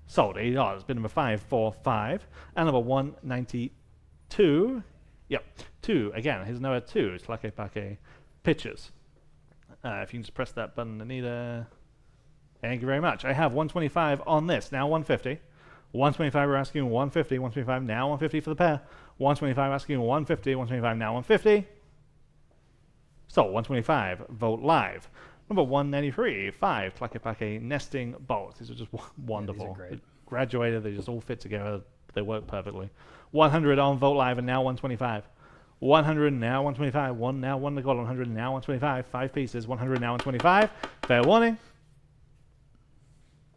Sold $80. Bid number 545. And number 192. Yep. 2 again. Here's another 2 Tlaquepaque pitchers. If you can just press that button, Anita. Thank you very much. I have 125 on this, now 150. 125 we're asking 150, 125 now 150 for the pair. 125 asking 150, 125 now 150. So 125, Vogt Live. Number 193, 5 Tlaquepaque nesting bolts. These are just wonderful. Yeah, these are great. They graduated, they just all fit together. They work perfectly. 100 on Vogt Live and now 125. 100 now 125. 1 now 1 to go. 100 now 125. 5 pieces. 100 now 125. Fair warning.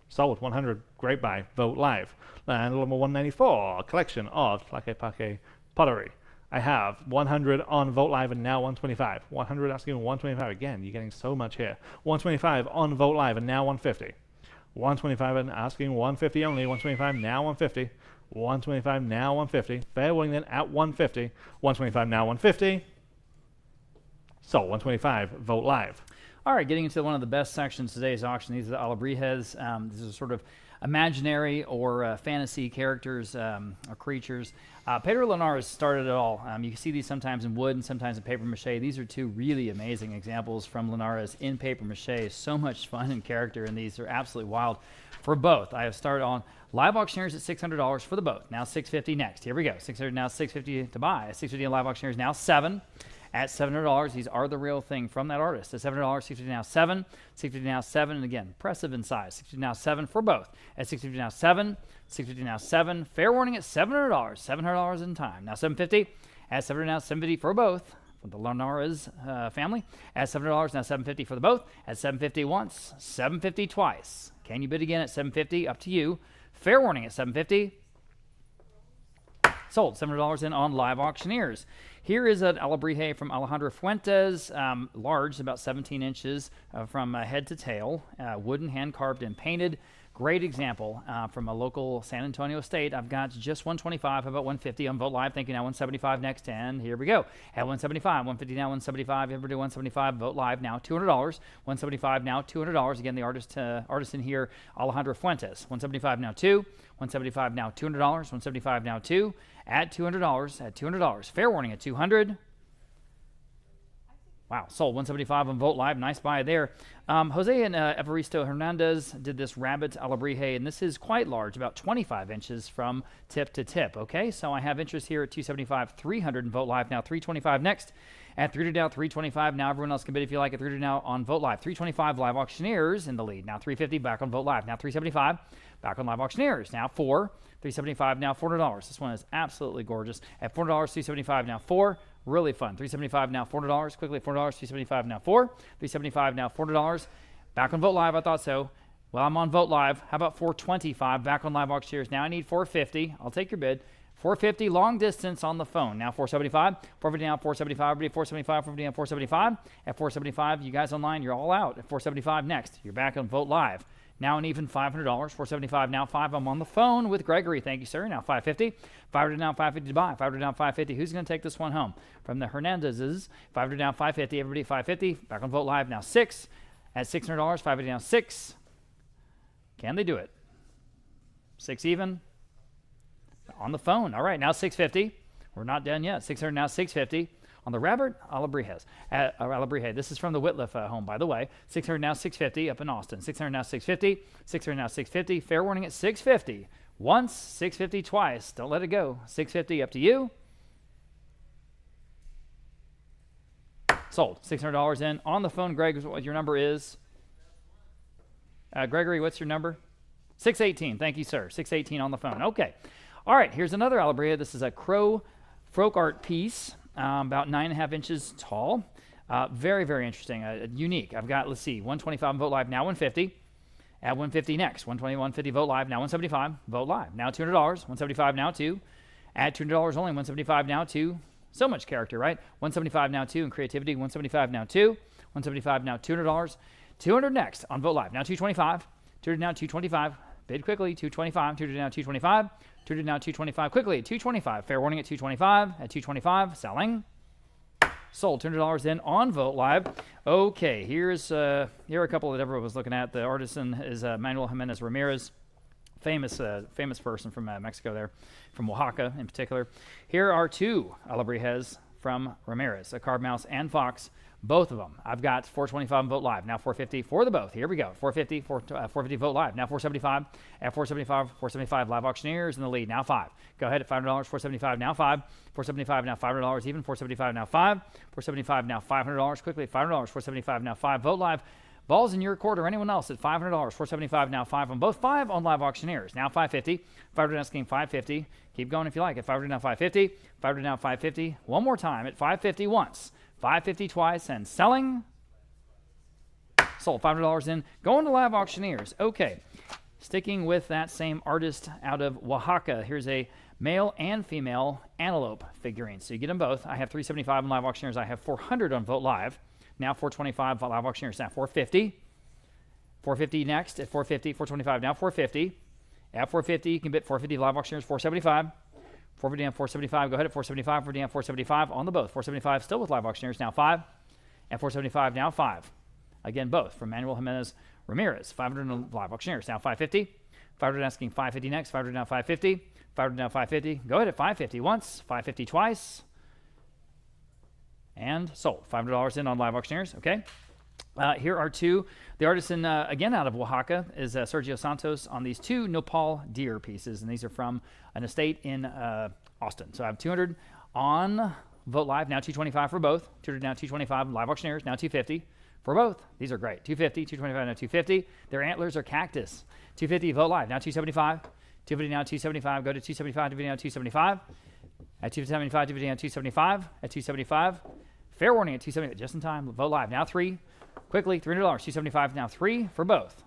Sold 100. Great buy. Vogt Live. And number 194. A collection of Tlaquepaque pottery. I have 100 on Vogt Live and now 125. 100 asking 125 again. You're getting so much here. 125 on Vogt Live and now 150. 125 and asking 150 only. 125 now 150. 125 now 150. Fair warning then at 150. 125 now 150. So 125 Vogt Live. All right, getting into one of the best sections of today's auction. These are the alebrijes. These are sort of imaginary or fantasy characters or creatures. Pedro Linares started it all. You can see these sometimes in wood and sometimes in paper mache. These are 2 really amazing examples from Linares in paper mache. So much fun and character in these. They're absolutely wild for both. I have started on live auctioneers at $600 for the both. Now $650 next. Here we go. $600 now, $650 to buy. $650 on live auctioneers now $7. At $700, these are the real thing from that artist. At $7, $650 now $7, $650 now $7, and again, impressive in size. $650 now $7 for both. At $650 now $7, $650 now $7. Fair warning at $700, $700 in time. Now $750. At $700 now $750 for both. For the Linares family. At $700 now $750 for the both. At $750 once, $750 twice. Can you bid again at $750? Up to you. Fair warning at $750. Sold. $700 in on live auctioneers. Here is an alebrije from Alejandro Fuentes, large, about 17 inches from head to tail, wooden, hand-carved and painted. Great example from a local San Antonio state. I've got just 125, about 150 on Vogt Live. Thank you. Now 175 next, and here we go. At 175, 150 now 175. Everybody 175. Vogt Live now $200. 175 now $200. Again, the artist in here, Alejandro Fuentes. 175 now 2. 175 now $200. 175 now 2. At $200. At $200. Fair warning at $200. Wow, sold 175 on Vogt Live. Nice buy there. Jose and Evaristo Hernandez did this rabbit alebrije, and this is quite large, about 25 inches from tip to tip. Okay, so I have interest here at 275, 300 in Vogt Live. Now 325 next. At 300 now, 325. Now everyone else can bid if you like. At 300 now on Vogt Live. 325 live auctioneers in the lead. Now 350 back on Vogt Live. Now 375 back on live auctioneers. Now 4. 375 now $400. This one is absolutely gorgeous. At $400, 375 now 4. Really fun. $375 now, $400. Quickly, $400. $375 now, $375 now, $400. Back on Vote Live, I thought so. Well, I'm on Vote Live. How about $425? Back on Live Auctioneers. Now I need $450. I'll take your bid. $450 long distance on the phone. Now $475. $450 now, $475. $475. $450 now, $475. At $475, you guys online, you're all out. At $475 next, you're back on Vote Live. Now an even $500. $475 now, $5. I'm on the phone with Gregory. Thank you, sir. Now $550. $500 now, $550 to buy. $500 now, $550. Who's going to take this one home? From the Hernandezes. $500 now, $550. Everybody $550. Back on Vote Live now, $6. At $600, $550 now, $6. Can they do it? 6 even. On the phone. All right, now $650. We're not done yet. $600 now, $650. On the Robert Alabrijes. Alabrije. This is from the Whitliff home, by the way. $600 now, $650 up in Austin. $600 now, $650. $600 now, $650. Fair warning at $650. Once, $650 twice. Don't let it go. $650 up to you. Sold. $600 in. On the phone, Greg, what your number is? Gregory, what's your number? 618. Thank you, sir. 618 on the phone. Okay. All right, here's another Alabria. This is a crow folk art piece, about 9.5 inches tall. Very, very interesting, unique. I've got, let's see, 125 Vote Live, now 150. Add 150 next. 120, 150 Vote Live, now 175. Vote Live, now $200. 175 now 2. Add $200 only. 175 now 2. So much character, right? 175 now 2 in creativity. 175 now 2. 175 now $200. 200 next on Vote Live. Now 225. 200 now 225. Bid quickly. 225. 200 now 225. 200 now 225. Quickly. 225. Fair warning at 225. At 225. Selling. Sold. $200 in on Vote Live. Okay. Here are a couple that everyone was looking at. The artisan is Manuel Jimenez Ramirez. Famous person from Mexico there, from Oaxaca in particular. Here are two Alabrijes from Ramirez, a carved mouse and fox, both of them. I've got 425 Vote Live, now 450 for the both. Here we go, 450, 450 Vote Live, now 475. At 475 Live Auctioneers in the lead, now 5. Go ahead at $500, 475 now 5. 475 now $500 even, 475 now 5. 475 now $500, quickly $500, 475 now 5. Vote Live. Ball's in your court or anyone else at $500. 475 now 5 on both. 5 on Live Auctioneers. Now 550. 500 asking 550. Keep going if you like. At 500 now 550. 500 now 550. One more time at 550 once. 550 twice and selling. Sold. $500 in. Going to Live Auctioneers. Okay. Sticking with that same artist out of Oaxaca. Here's a male and female antelope figurine. So you get them both. I have 375 on Live Auctioneers. I have 400 on Vote Live. Now 425 Live Auctioneers. Now 450. 450 next at 450. 425 now 450. At 450 you can bid 450 Live Auctioneers. 475. 450 down 475. Go ahead at 475. 450 down 475 on the both. 475 still with Live Auctioneers. Now 5. At 475 now 5. Again both from Manuel Jimenez Ramirez. 500 on Live Auctioneers. Now 550. 500 asking 550 next. 500 now 550. 500 now 550. Go ahead at 550 once. 550 twice. And sold. $500 in on Live Auctioneers. Okay. Here are two. The artisan, again out of Oaxaca, is Sergio Santos on these two nopal deer pieces. And these are from an estate in Austin. So I have 200 on Vote Live. Now 225 for both. 200 now 225. Live Auctioneers. Now 250 for both. These are great. 250, 225 now 250. Their antlers are cactus. 250 Vote Live. Now 275. 250 now 275. Go to 275. 250 now 275. At 275, 250 now 275. At 275. Fair warning at 275, just in time. Vote Live, now 3. Quickly, $300, 275 now 3 for both.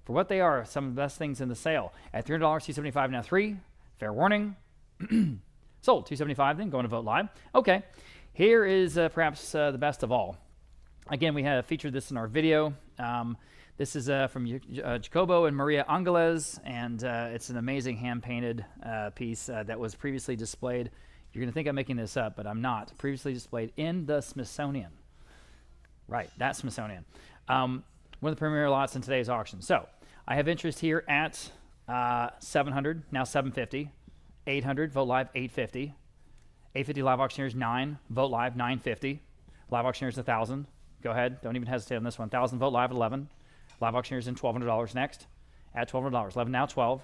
For what they are, some of the best things in the sale. At $300, 275 now 3. Fair warning. Sold, 275 then, going to Vote Live. Okay, here is perhaps the best of all. Again, we have featured this in our video. This is from Jacobo and Maria Angeles, and it's an amazing hand-painted piece that was previously displayed. You're going to think I'm making this up, but I'm not. Previously displayed in the Smithsonian. Right, that Smithsonian. One of the premier lots in today's auction. So I have interest here at 700, now 750. 800, Vote Live, 850. 850 Live Auctioneers, 9. Vote Live, 950. Live Auctioneers, 1,000. Go ahead. Don't even hesitate on this one. 1,000, Vote Live, 11. Live Auctioneers in $1,200 next. At $1,200. 11 now 12.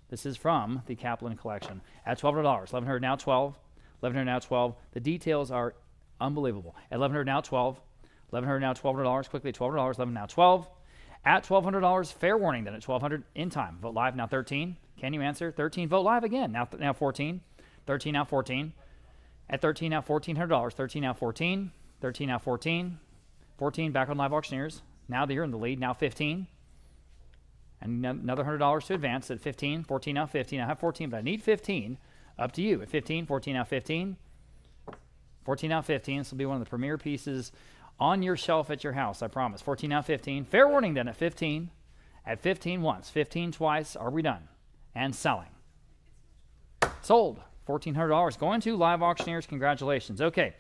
This is from the Caplan collection. At $1,200. 1,100 now 12. 1,100 now 12. The details are unbelievable. At 1,100 now 12. 1,100 now $1,200. Quickly $1,200. 11 now 12. At $1,200. Fair warning then at 1,200 in time. Vote Live now 13. Can you answer? 13. Vote Live again. Now 14. 13 now 14. At 13 now, $1,400. 13 now, 14. 13 now, 14. 14 back on live auctioneers. Now that you're in the lead. Now 15. And another $100 to advance at 15. 14 now, 15. I have 14, but I need 15. Up to you. At 15. 14 now, 15. 14 now, 15. This will be one of the premier pieces on your shelf at your house, I promise. 14 now, 15. Fair warning then at 15. At 15 once. 15 twice. Are we done? And selling. Sold. $1,400 going to live auctioneers. Congratulations. Okay.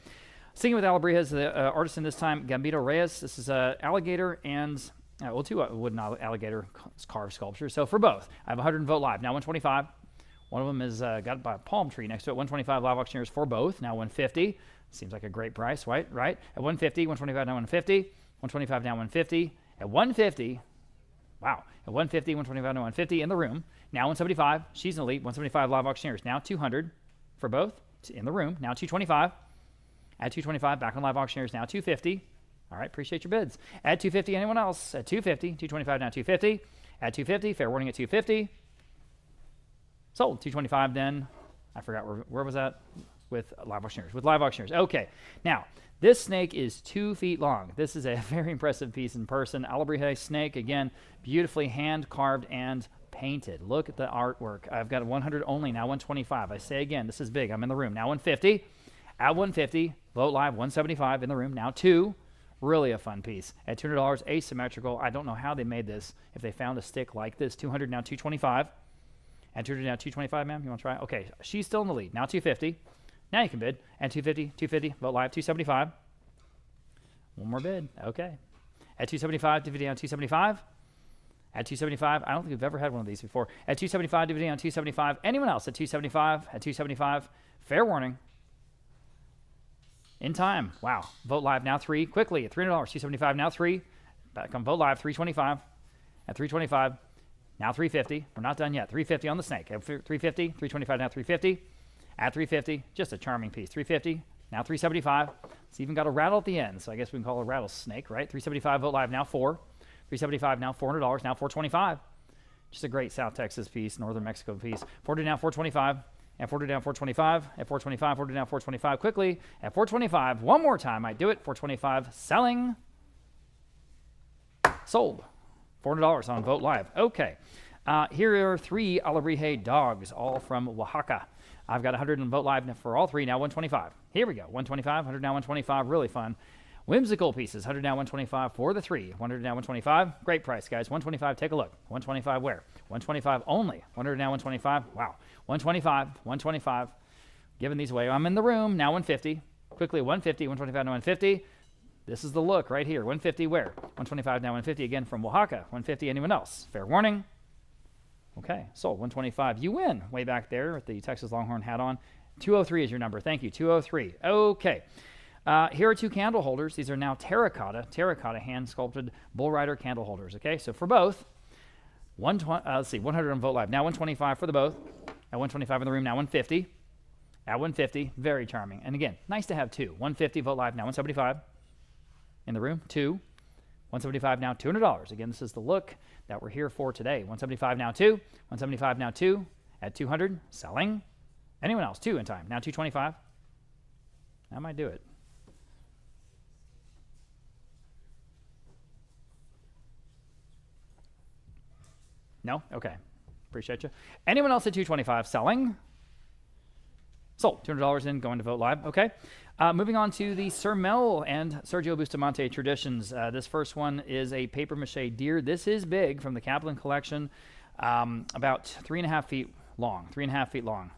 Sticking with Alebrijes, the artisan this time, Gambito Reyes. This is alligator and, two wooden alligator carved sculptures. So for both, I have 100 vote live. Now 125. One of them is got by a palm tree next to it. 125 live auctioneers for both. Now 150. Seems like a great price, right? Right? At 150, 125 now 150. 125 now 150. At 150, wow. At 150, 125 now 150 in the room. Now 175. She's an elite. 175 live auctioneers. Now 200 for both in the room. Now 225. At 225, back on live auctioneers. Now 250. All right, appreciate your bids. At 250, anyone else? At 250, 225 now 250. At 250, fair warning at 250. Sold. 225 then. I forgot where was that? With live auctioneers. With live auctioneers. Okay. Now, this snake is 2 feet long. This is a very impressive piece in person. Alebrije snake, again, beautifully hand carved and painted. Look at the artwork. I've got 100 only, now 125. I say again, this is big. I'm in the room. Now 150. At 150, vote live, 175 in the room. Now 2. Really a fun piece. At $200, asymmetrical. I don't know how they made this. If they found a stick like this. 200, now 225. At 200, now 225, ma'am. You want to try? Okay, she's still in the lead. Now 250. Now you can bid. And 250, 250, vote live, 275. One more bid. Okay. At 275, 250 on 275. At 275, I don't think we've ever had one of these before. At 275, 250 on 275. Anyone else at 275? At 275, fair warning. In time. Wow. Vote live now 3. Quickly at $300. 275 now 3. Back on vote live 325. At 325. Now 350. We're not done yet. 350 on the snake. At 350. 325 now 350. At 350. Just a charming piece. 350. Now 375. It's even got a rattle at the end. So I guess we can call it a rattlesnake, right? 375 vote live now 4. 375 now $400. Now 425. Just a great South Texas piece. Northern Mexico piece. 40 now 425. At 40 down 425, at 425, 40 down 425 quickly, at 425, one more time, I do it, 425, selling, sold, $400 on Vote Live. Okay, here are 3 Alebrije dogs, all from Oaxaca. I've got 100 in Vote Live for all 3, now 125. Here we go, 125, 100 now 125, really fun. Whimsical pieces, 100 now 125 for the 3, 100 now 125, great price, guys, 125, take a look, 125 where? 125 only, 100 now 125, wow, 125, 125, giving these away, I'm in the room, now 150, quickly 150, 125 now 150, this is the look right here, 150 where? 125 now 150, again from Oaxaca, 150, anyone else? Fair warning. Okay, sold, 125, you win, way back there with the Texas Longhorn hat on, 203 is your number, thank you, 203, okay. Here are 2 candle holders. These are now terracotta hand-sculpted bull rider candle holders. Okay, so for both, 100 on Vote Live. Now 125 for the both. At 125 in the room, now 150. At 150, very charming. And again, nice to have 2. 150 Vote Live, now 175 in the room. 2. 175 now $200. Again, this is the look that we're here for today. 175 now 2. 175 now 2. At 200, selling. Anyone else? 2 in time. Now 225. That might do it. No? Okay. Appreciate you. Anyone else at 225 selling? Sold. $200 in, going to Vote Live. Okay. Moving on to the Sir Mel and Sergio Bustamante traditions. This first one is a papier-mâché deer. This is big from the Caplan collection, about 3.5 feet long, 3.5 feet long,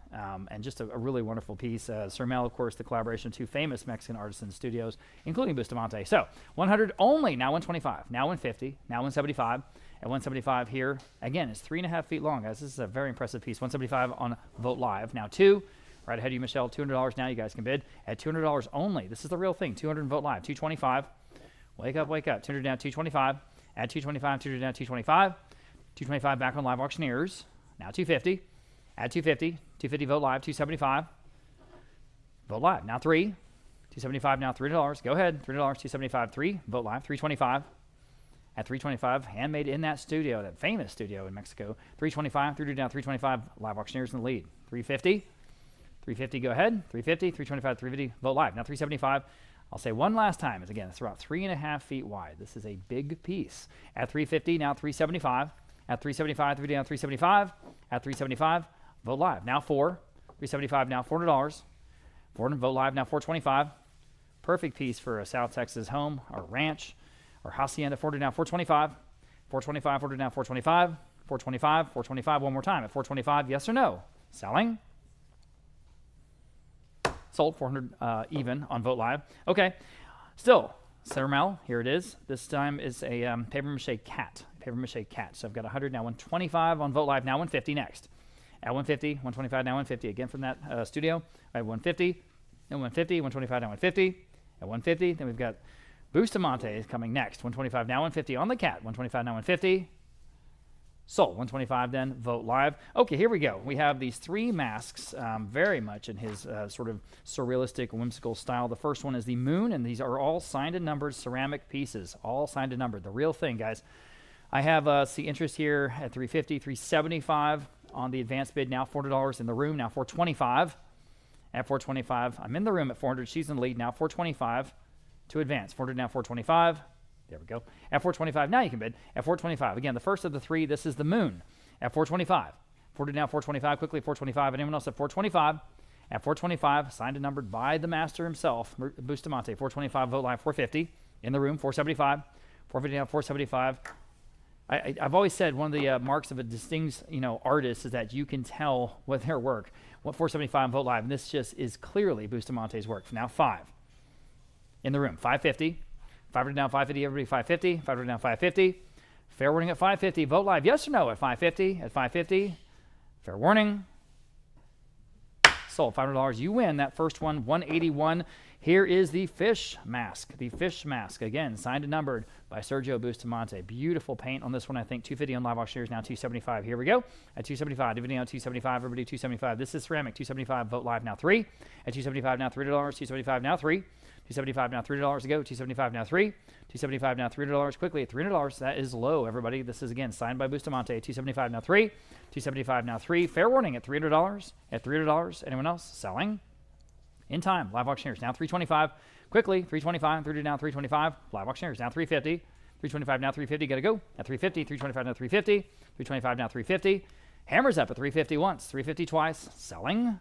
and just a really wonderful piece. Sir Mel, of course, the collaboration of 2 famous Mexican artisan studios, including Bustamante. So 100 only, now 125, now 150, now 175. At 175 here, again, it's 3.5 feet long, guys. This is a very impressive piece. 175 on Vote Live. Now 2, right ahead of you, Michelle. $200 now. You guys can bid at $200 only. This is the real thing. 200 Vote Live. 225. Wake up, wake up. 200 down, 225. At 225, 200 down, 225. 225 back on Live Auctioneers. Now 250. At 250. 250 Vote Live. 275. Vote Live. Now 3. 275 now $300. Go ahead. $300. 275 3. Vote Live. 325. At 325, handmade in that studio, that famous studio in Mexico. 325, 3 down, 325, Live Auctioneers in the lead. 350, 350, go ahead. 350, 325, 350, vote live. Now 375. I'll say one last time. It's again, it's about 3.5 feet wide. This is a big piece. At 350, now 375. At 375, 3 down, 375. At 375, vote live. Now 375, now $400. Vote live, now 425. Perfect piece for a South Texas home or ranch or hacienda. 400 now 425. 425, 400 now 425. 425, 425, one more time. At 425, yes or no? Selling. Sold, 400 even on Vote Live. Okay, still, Caramel, here it is. This time is a paper mache cat. So I've got 100, now 125 on Vote Live, now 150 next. At 150, 125, now 150. Again from that studio. At 150, then 150, 125, now 150. At 150, then we've got Bustamante coming next. 125, now 150 on the cat. 125, now 150. Sold. 125 then, Vote Live. Okay, here we go. We have these three masks, very much in his sort of surrealistic, whimsical style. The first one is the moon, and these are all signed and numbered ceramic pieces. All signed and numbered. The real thing, guys. I have see interest here at 350, 375 on the advanced bid. Now $400 in the room. Now 425. At 425, I'm in the room at 400. She's in the lead. Now 425 to advance. 400 now 425. There we go. At 425, now you can bid. At 425, again, the first of the three, this is the moon. At 425, 400 now 425, quickly 425. Anyone else at 425? At 425, signed and numbered by the master himself, Bustamante. 425, Vote Live, 450. In the room, 475. 450 now 475. I've always said one of the marks of a distinguished artist is that you can tell with their work. What 475 Vote Live, and this just is clearly Bustamante's work. Now 5. In the room, 550. 500 down 550, everybody 550. 500 down 550. Fair warning at 550. Vote Live, yes or no at 550. At 550. Fair warning. Sold. $500. You win that first one. 181. Here is the fish mask. The fish mask. Again, signed and numbered by Sergio Bustamante. Beautiful paint on this one, I think. 250 on live auctioneers, now 275. Here we go. At 275. Dividing on 275. Everybody 275. This is ceramic. 275. Vote Live, now 3. At 275, now $3. 275, now 3. 275 now $3 to go. 275 now 3. 275 now $3 quickly at $300. That is low, everybody. This is again signed by Bustamante. 275 now 3. 275 now 3. Fair warning at $300. At $300. Anyone else selling? In time. Live auctioneers now 325. Quickly 325. 30 now 325. Live auctioneers now 350. 325 now 350. Got to go at 350. 325 now 350. 325 now 350. Hammers up at 350 once. 350 twice. Selling.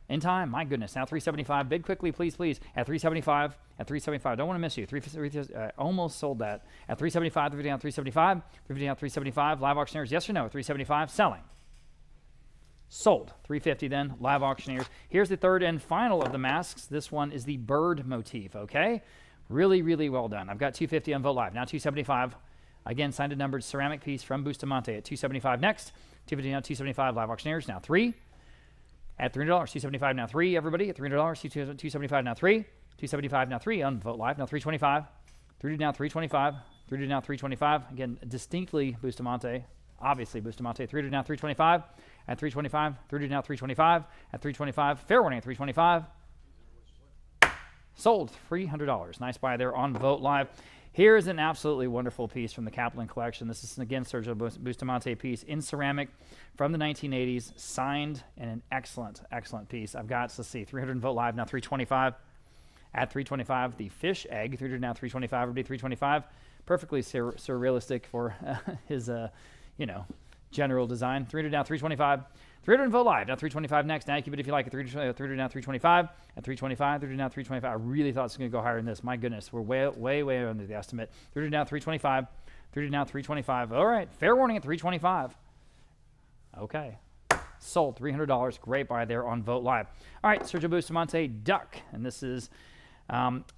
In time, my goodness. Now 375. Bid quickly, please. At 375. At 375. Don't want to miss you. 350. Almost sold that. At 375. 350 down 375. 350 down 375. Live auctioneers, yes or no? At 375. Selling. Sold. 350 then. Live auctioneers. Here's the third and final of the masks. This one is the bird motif. Okay. Really, really well done. I've got 250 on Vote Live. Now 275. Again, signed and numbered ceramic piece from Bustamante at 275 next. 250 now 275. Live auctioneers. Now 3. At $300, 275 now 3, everybody. At $300, 275 now 3. 275 now 3 on Vote Live. Now 325. 3 now 325. 3 now 325. Again, distinctly Bustamante. Obviously Bustamante. 3 now 325. At 325. 3 now 325. At 325. Fair warning at 325. Sold. $300. Nice buy there on Vote Live. Here is an absolutely wonderful piece from the Caplan collection. This is, again, Sergio Bustamante piece in ceramic from the 1980s, signed, and an excellent, excellent piece. I've got, let's see, 300 Vote Live, now 325. At 325, the fish egg, 300 now 325, everybody 325. Perfectly surrealistic for his, general design. 300 now 325. 300 Vote Live, now 325 next. Now you keep it if you like. At 300 now 325. At 325, 300 now 325. I really thought it was going to go higher than this. My goodness, we're way under the estimate. 300 now 325. 300 now 325. All right, fair warning at 325. Okay. Sold. $300. Great buy there on Vote Live. All right, Sergio Bustamante duck. And this is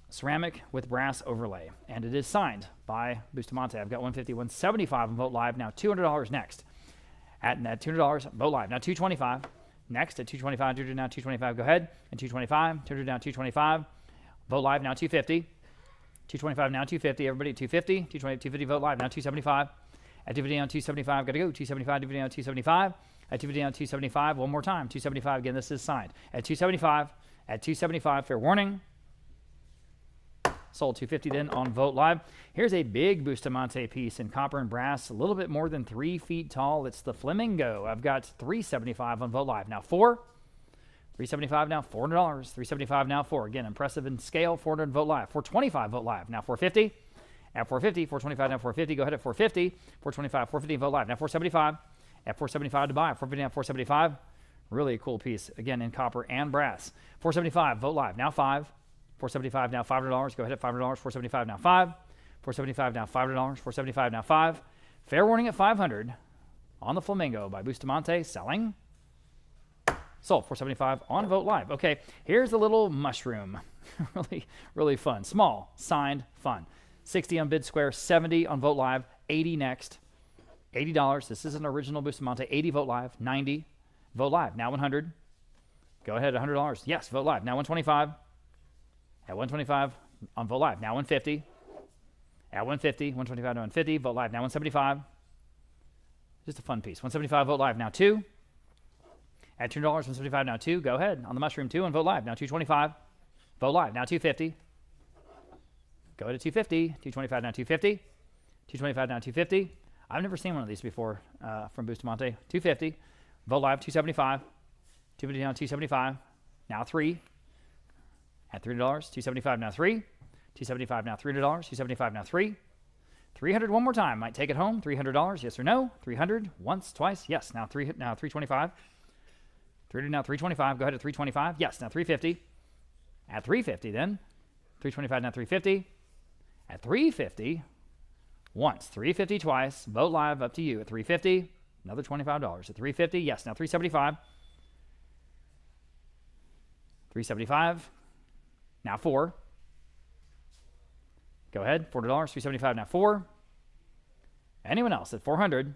ceramic with brass overlay. And it is signed by Bustamante. I've got 150, 175 on Vote Live. Now $200 next. At $200, Vote Live. Now 225. Next at 225, 200 now 225. Go ahead. And 225, 200 now 225. Vote Live now 250. 225 now 250. Everybody at 250. 250 Vote Live now 275. At 250 down 275. Got to go. 275, 250 down 275. At 250 down 275. One more time. 275 again. This is signed. At 275. At 275. Fair warning. Sold. 250 then on Vote Live. Here's a big Bustamante piece in copper and brass, a little bit more than 3 feet tall. It's the Flamingo. I've got 375 on Vote Live. Now 4. $375 now, $400. $375 now, 4. Again, impressive in scale. 400 Vogt Live. $425 Vogt Live. Now $450. At $450. $425 now, $450. Go ahead at $450. $425. $450 Vogt Live. Now $475. At $475 to buy. $450 now, $475. Really a cool piece. Again, in copper and brass. $475 Vogt Live. Now $5. $475 now, $500. Go ahead at $500. $475 now, $5. $475 now, $500. $475 now, $5. Fair warning at $500 on the Flamingo by Bustamante. Selling. Sold. $475 on Vogt Live. Okay, here's a little mushroom. really fun. Small, signed, fun. 60 on Bid Square, 70 on Vogt Live, 80 next. $80. This is an original Bustamante. 80 Vogt Live, 90 Vogt Live. Now 100. Go ahead at $100. Yes, Vogt Live. Now 125. At 125 on Vogt Live. Now 150. At 150. 125 to 150. Vogt Live. Now 175. Just a fun piece. 175 Vogt Live. Now 2. At $200. 175 now 2. Go ahead on the mushroom 2 on Vogt Live. Now 225. Vogt Live. Now 250. Go ahead at 250. 225 now 250. 225 now 250. I've never seen one of these before from Bustamante. 250. Vogt Live 275. 250 now 275. Now 3. At $300. 275 now 3. 275 now $300. 275 now 3. 300 one more time. Might take it home. $300. Yes or no? 300 once, twice. Yes. Now 325. 300 now 325. Go ahead at 325. Yes. Now 350. At 350 then. 325 now 350. At 350 once. 350 twice. Vogt Live up to you at 350. Another $25 at 350. Yes. Now 375. 375. Now 4. Go ahead. $4. 375 now 4. Anyone else at 400?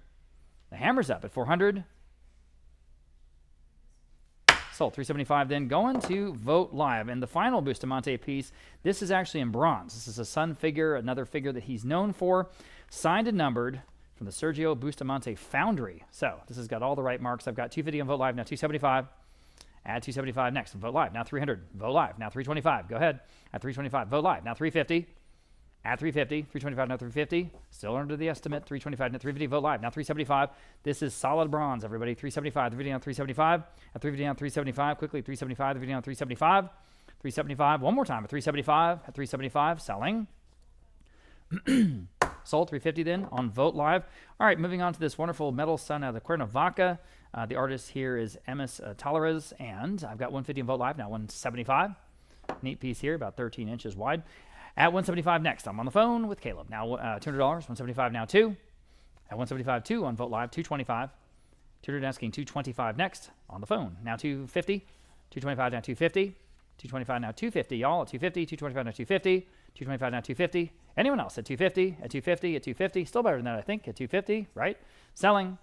The hammer's up at 400. Sold. 375 then. Going to Vogt Live. And the final Bustamante piece, this is actually in bronze. This is a sun figure, another figure that he's known for. Signed and numbered from the Sergio Bustamante Foundry. So this has got all the right marks. I've got 250 on Vogt Live. Now 275. Add 275 next. Vogt Live. Now 300. Vogt Live. Now 325. Go ahead. At 325. Vogt Live. Now 350. At 350. 325 now 350. Still under the estimate. 325 now 350. Vogt Live. Now 375. This is solid bronze, everybody. 375. The video on 375. At 350 on 375. Quickly. 375. The video on 375. 375. One more time. At 375. At 375. Selling. Sold. 350 then on Vogt Live. All right, moving on to this wonderful metal sun out of the Cuernavaca. The artist here is Emis Talares, and I've got 150 on Vogt Live. Now 175. Neat piece here, about 13 inches wide. At 175 next, I'm on the phone with Caleb. Now $200, 175 now 2. At 175 2 on Vogt Live, 225. 200 asking 225 next on the phone. Now 250. 225 now 250. 225 now 250, y'all. At 250. 225 now 250. 225 now 250. Anyone else at 250? At 250? At 250? Still better than that, I think. At 250, right? Selling.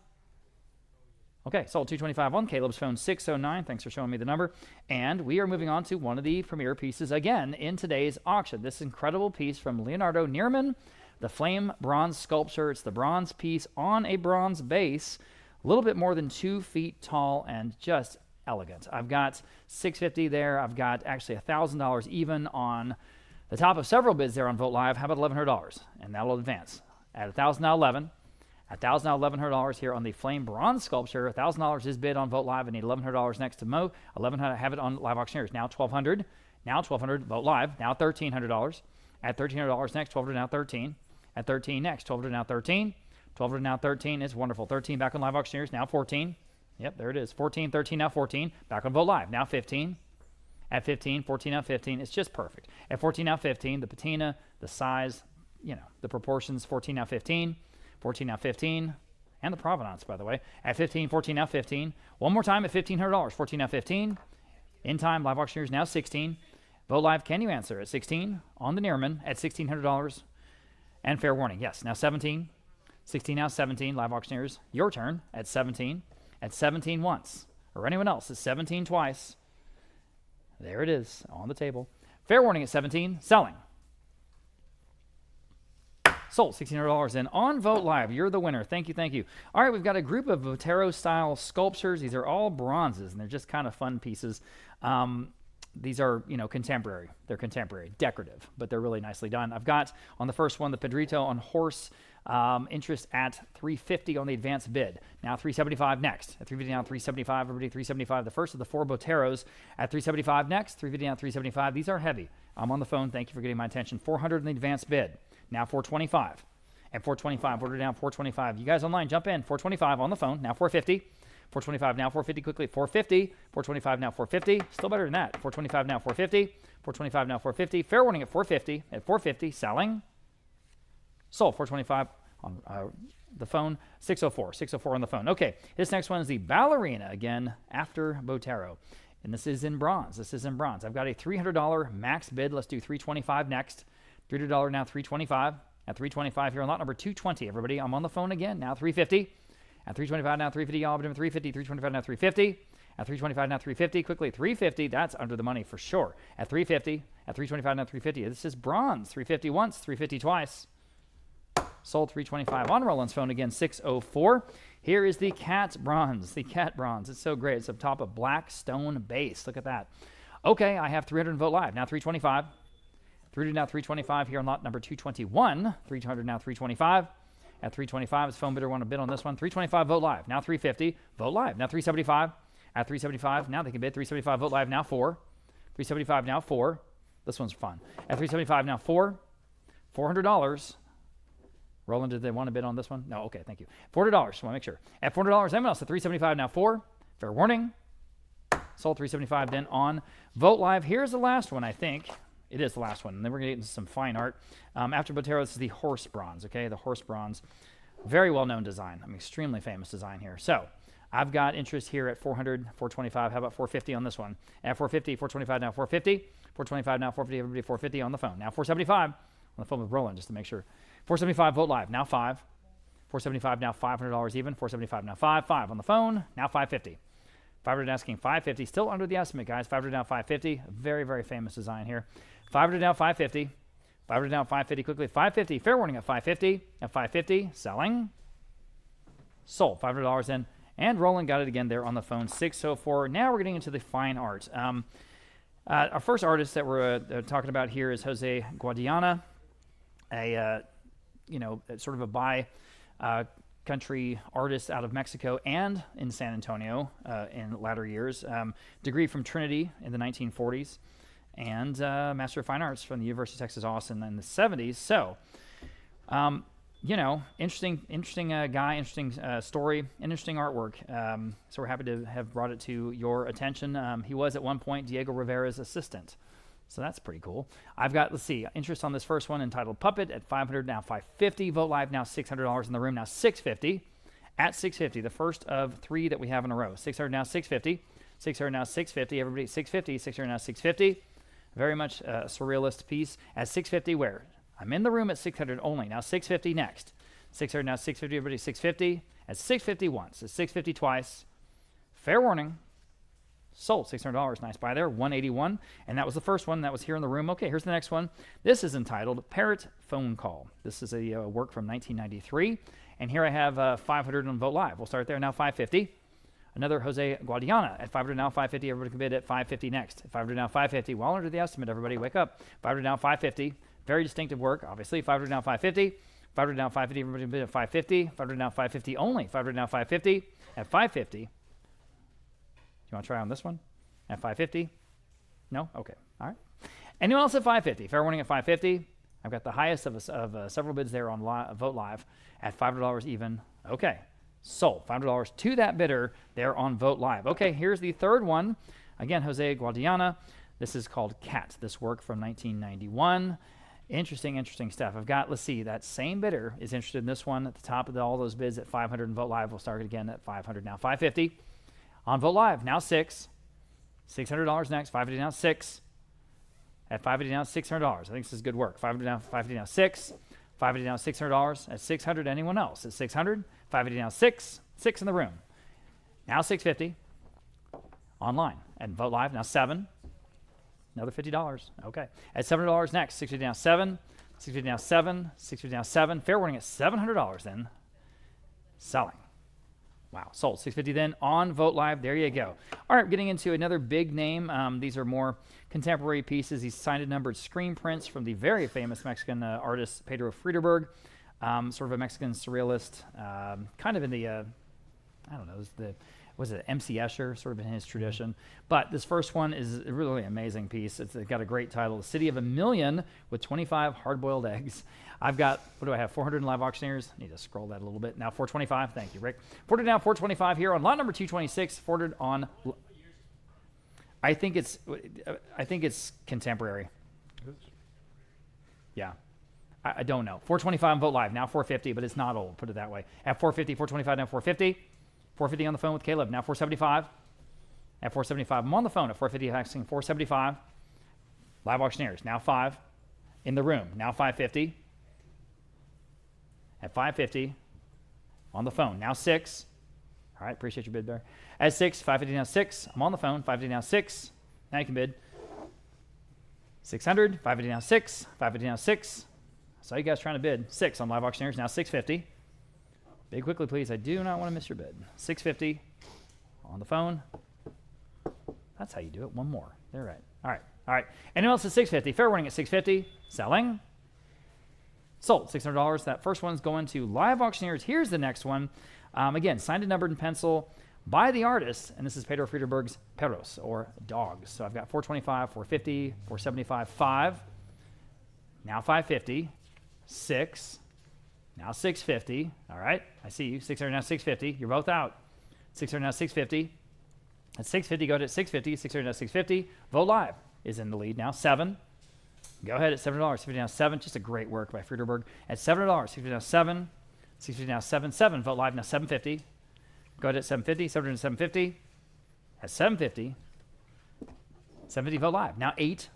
Okay, sold 225 on Caleb's phone 609. Thanks for showing me the number. And we are moving on to one of the premier pieces again in today's auction. This incredible piece from Leonardo Nierman, the flame bronze sculpture. It's the bronze piece on a bronze base, a little bit more than 2 feet tall and just elegant. I've got $650 there. I've got actually $1,000 even on the top of several bids there on Vogt Live. How about $1,100? And that'll advance. At $1,000 now 11. $1,000 now $1,100 here on the flame bronze sculpture. $1,000 is bid on Vogt Live. I need $1,100 next to Mo. $1,100 have it on Live Auctioneers. Now $1,200. Now $1,200 Vogt Live. Now $1,300. At $1,300 next. $1,200 now 13. At 13 next. $1,200 now 13. $1,200 now 13. It's wonderful. 13 back on Live Auctioneers. Now 14. Yep, there it is. 14, 13 now 14. Back on Vogt Live. Now 15. At 15, 14 now 15. It's just perfect. At 14 now 15. The patina, the size, the proportions. 14 now 15. 14 now 15, and the provenance, by the way. At 15, 14 now 15. One more time at $1,500. 14 now 15. In time, Live Auctioneers now 16. Vogt Live, can you answer? At 16 on the Nierman at $1,600. And fair warning, yes. Now 17. 16 now 17. Live Auctioneers, your turn at 17. At 17 once. Or anyone else at 17 twice. There it is on the table. Fair warning at 17. Selling. Sold $1,600 in on Vogt Live. You're the winner. Thank you, thank you. All right, we've got a group of Botero-style sculptures. These are all bronzes, and they're just kind of fun pieces. these are, contemporary. They're contemporary, decorative, but they're really nicely done. I've got on the first one, the Pedrito on horse, interest at $350 on the advanced bid. Now $375 next. At $350 now $375. Everybody $375. The first of the 4 Boteros at $375 next. $350 now $375. These are heavy. I'm on the phone. Thank you for getting my attention. $400 in the advanced bid. Now $425. At $425. Order down $425. You guys online, jump in. $425 on the phone. Now $450. $425 now $450 quickly. $450. $425 now $450. Still better than that. $425 now $450. $425 now $450. Fair warning at $450. At $450. Selling. Sold. $425 on the phone. $604 on the phone. Okay, this next one is the Ballerina, again, after Botero. And this is in bronze. I've got a $300 max bid. Let's do $325 next. $300 now $325. At $325 here on lot number 220, everybody. I'm on the phone again. Now $350. At $325 now $350. Y'all been $350. $325 now $350. At $325 now $350. Quickly, $350. That's under the money for sure. At $350. At $325 now $350. This is bronze. $350 once, $350 twice. Sold. $325 on Roland's phone again. $604. Here is the cat bronze. It's so great. It's up top of black stone base. Look at that. Okay, I have 300 vote live. Now $325. 300 now $325 here on lot number 221. 300 now $325. At $325, is phone bidder want to bid on this one? $325 vote live. Now $350 vote live. Now $375. At $375 now they can bid. $375 vote live. Now $4. $375 now $4. This one's fun. At $375 now $4. $400. Roland, did they want to bid on this one? No. Okay, thank you. $400. Want to make sure. At $400, anyone else? At $375 now $4. Fair warning. Sold. $375 then on vote live. Here's the last one, I think. It is the last one. And then we're going to get into some fine art. After Botero, this is the horse bronze, okay? The horse bronze. Very well-known design. I mean, extremely famous design here. So I've got interest here at $400, $425. How about $450 on this one? At $450, $425 now $450. $425 now $450. Everybody $450 on the phone. Now $475 on the phone with Roland just to make sure. $475 vote live. Now $5. $475 now $500 even. $475 now $5. $5 on the phone. Now $550. $500 asking $550. Still under the estimate, guys. $500 now $550. Very, very famous design here. $500 down $550. $500 down $550 quickly. $550. Fair warning at $550. At $550. Selling. Sold. $500 in. And Roland got it again there on the phone. $604. Now we're getting into the fine art. Our first artist that we're talking about here is Jose Guadiana, sort of a country artist out of Mexico and in San Antonio in latter years. Degree from Trinity in the 1940s. And Master of Fine Arts from the University of Texas Austin in the 70s. So, interesting guy, interesting story, interesting artwork. So we're happy to have brought it to your attention. He was at one point Diego Rivera's assistant. So that's pretty cool. I've got, let's see, interest on this first one entitled Puppet at $500, now $550. Vote live now $600 in the room, now $650. At $650, the first of 3 that we have in a row. $600 now $650. $600 now $650. Everybody $650. $600 now $650. Very much a surrealist piece. At $650 where? I'm in the room at $600 only. Now $650 next. $600 now $650. Everybody $650. At $650 once. At $650 twice. Fair warning. Sold. $600. Nice buy there. $181. And that was the first one that was here in the room. Okay, here's the next one. This is entitled Parrot Phone Call. This is a work from 1993. And here I have 500 on Vote Live. We'll start there. Now $550. Another Jose Guadiana at $500 now $550. Everybody can bid at $550 next. $500 now $550. Well under the estimate, everybody. Wake up. $500 now $550. Very distinctive work, obviously. $500 now $550. $500 now $550. Everybody can bid at $550. $500 now $550 only. $500 now $550. At $550. Do you want to try on this one? At $550? No? Okay. All right. Anyone else at $550? Fair warning at $550. I've got the highest of several bids there on Vote Live at $500 even. Okay. Sold. $500 to that bidder there on Vote Live. Okay, here's the third one. Again, Jose Guadiana. This is called Cat. This work from 1991. Interesting stuff. I've got, let's see, that same bidder is interested in this one at the top of all those bids at $500 and Vote Live. We'll start it again at $500 now $550. On Vote Live, now $600 next. $550 now $6. At $550 now $600. I think this is good work. $550 now $6. $550 now $600. At $600, anyone else? At $600. $550 now $6. $6 in the room. Now $650. Online. And Vote Live, now $7. Another $50. Okay. At $700 next. $650 now $7. $650 now $7. $650 now $7. Fair warning at $700 then. Selling. Wow, sold. 650 then on Vote Live. There you go. All right, getting into another big name. These are more contemporary pieces. These signed and numbered screen prints from the very famous Mexican artist Pedro Friederberg, sort of a Mexican surrealist, kind of in the, I don't know, was it MC Escher, sort of in his tradition. But this first one is a really amazing piece. It's got a great title, The City of a Million with 25 Hard-Boiled Eggs. I've got, what do I have, 400 live auctioneers? Need to scroll that a little bit. Now 425, thank you, Rick. Forwarded now 425 here on lot number 226, forwarded on, I think it's contemporary. Yeah. I don't know. 425 on Vote Live, now 450, but it's not old, put it that way. At 450, 425, now 450. 450 on the phone with Caleb, now 475. At 475, I'm on the phone at 450, asking 475. Live auctioneers, now 5. In the room, now 550. At 550, on the phone, now 6. All right, appreciate your bid there. At 6, 550 now 6. I'm on the phone, 550 now 6. Now you can bid. 600, 550 now 6, 550 now 6. I saw you guys trying to bid. 6 on live auctioneers, now 650. Bid quickly, please. I do not want to miss your bid. 650 on the phone. That's how you do it. One more. They're right. All right. All right. Anyone else at 650? Fair warning at 650. Selling. Sold. $600. That first one's going to live auctioneers. Here's the next one. Again, signed and numbered in pencil by the artist, and this is Pedro Friederberg's Perros, or Dogs. So I've got 425, 450, 475, 5. Now 550, 6. Now 650. All right. I see you. 600 now 650. You're both out. 600 now 650. At 650, go to 650. 600 now 650. Vote Live is in the lead now. 7. Go ahead at $7. 50 now 7. Just a great work by Friederberg. At $7. 50 now 7. 650 now 7. 7. Vote Live now 750. Go ahead at 750. 700 750. At 750. 750 Vote Live. Now 8.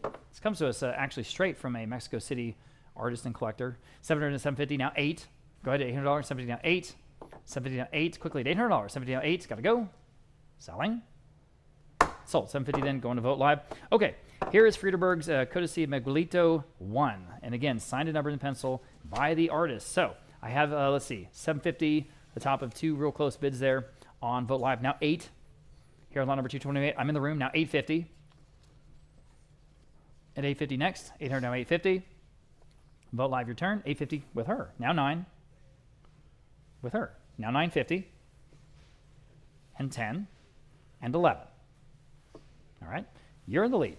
This comes to us actually straight from a Mexico City artist and collector. 700 and 750 now 8. Go ahead at $800. 750 now 8. 750 now 8. Quickly at $800. 750 now 8. Got to go. Selling. Sold. 750 then going to Vote Live. Okay. Here is Friederberg's Codice Miguelito 1. And again, signed and numbered in pencil by the artist. So I have, let's see, 750, the top of 2 real close bids there on Vote Live. Now 8. Here on lot number 228. I'm in the room. Now 850. At 850 next. 800 now 850. Vote Live your turn. 850 with her. Now 9. With her. Now 950. And 10. And 11. All right. You're in the lead.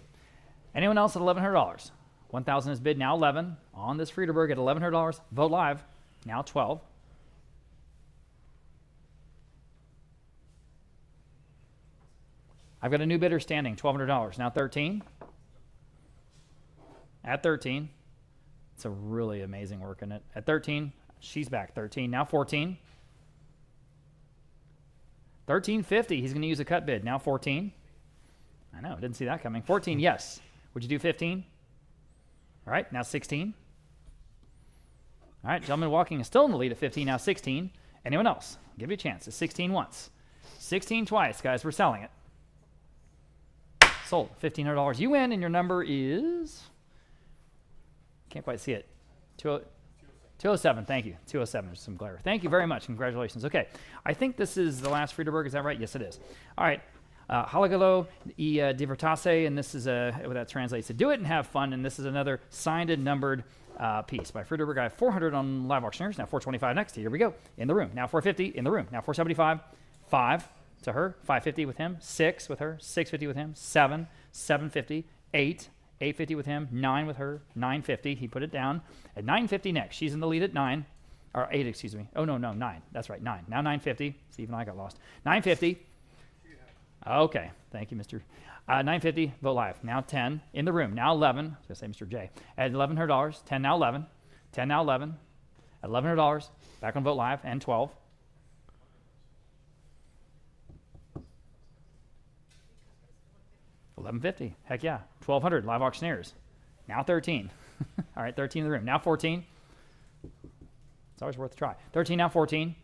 Anyone else at $1,100? 1,000 is bid. Now 11 on this Friederberg at $1,100. Vote Live. Now 12. I've got a new bidder standing. $1,200. Now 13. At 13. It's a really amazing work in it. At 13. She's back. 13. Now 14. 1350. He's going to use a cut bid. Now 14. I know. Didn't see that coming. 14. Yes. Would you do 15? All right. Now 16. All right. Gentleman walking is still in the lead at 15. Now 16. Anyone else? I'll give you a chance. It's 16 once. 16 twice, guys. We're selling it. Sold. $1,500. You win, and your number is... Can't quite see it. 207. Thank you. 207. There's some glare. Thank you very much. Congratulations. Okay. I think this is the last Friederberg. Is that right? Yes, it is. All right. Halagalo y divertase, and this is what that translates to do it and have fun. And this is another signed and numbered piece by Friederberg. I have 400 on live auctioneers. Now 425 next. Here we go. In the room. Now 450 in the room. Now 475. 5 to her. 550 with him. 6 with her. 650 with him. 7. 750. 8. 850 with him. 9 with her. 950. He put it down. At 950 next. She's in the lead at 9. Or 8, excuse me. Oh, no, 9. That's right, 9. Now 950. See, even I got lost. 950. Okay. Thank you, Mr. 950. Vote Live. Now 10. In the room. Now 11. I was going to say Mr. J. At $1,100. 10 now 11. 10 now 11. At $1,100. Back on Vote Live. And 12. $1,150. Heck yeah. 1,200 live auctioneers. Now 13. All right, 13 in the room. Now 14. It's always worth a try. 13 now 14.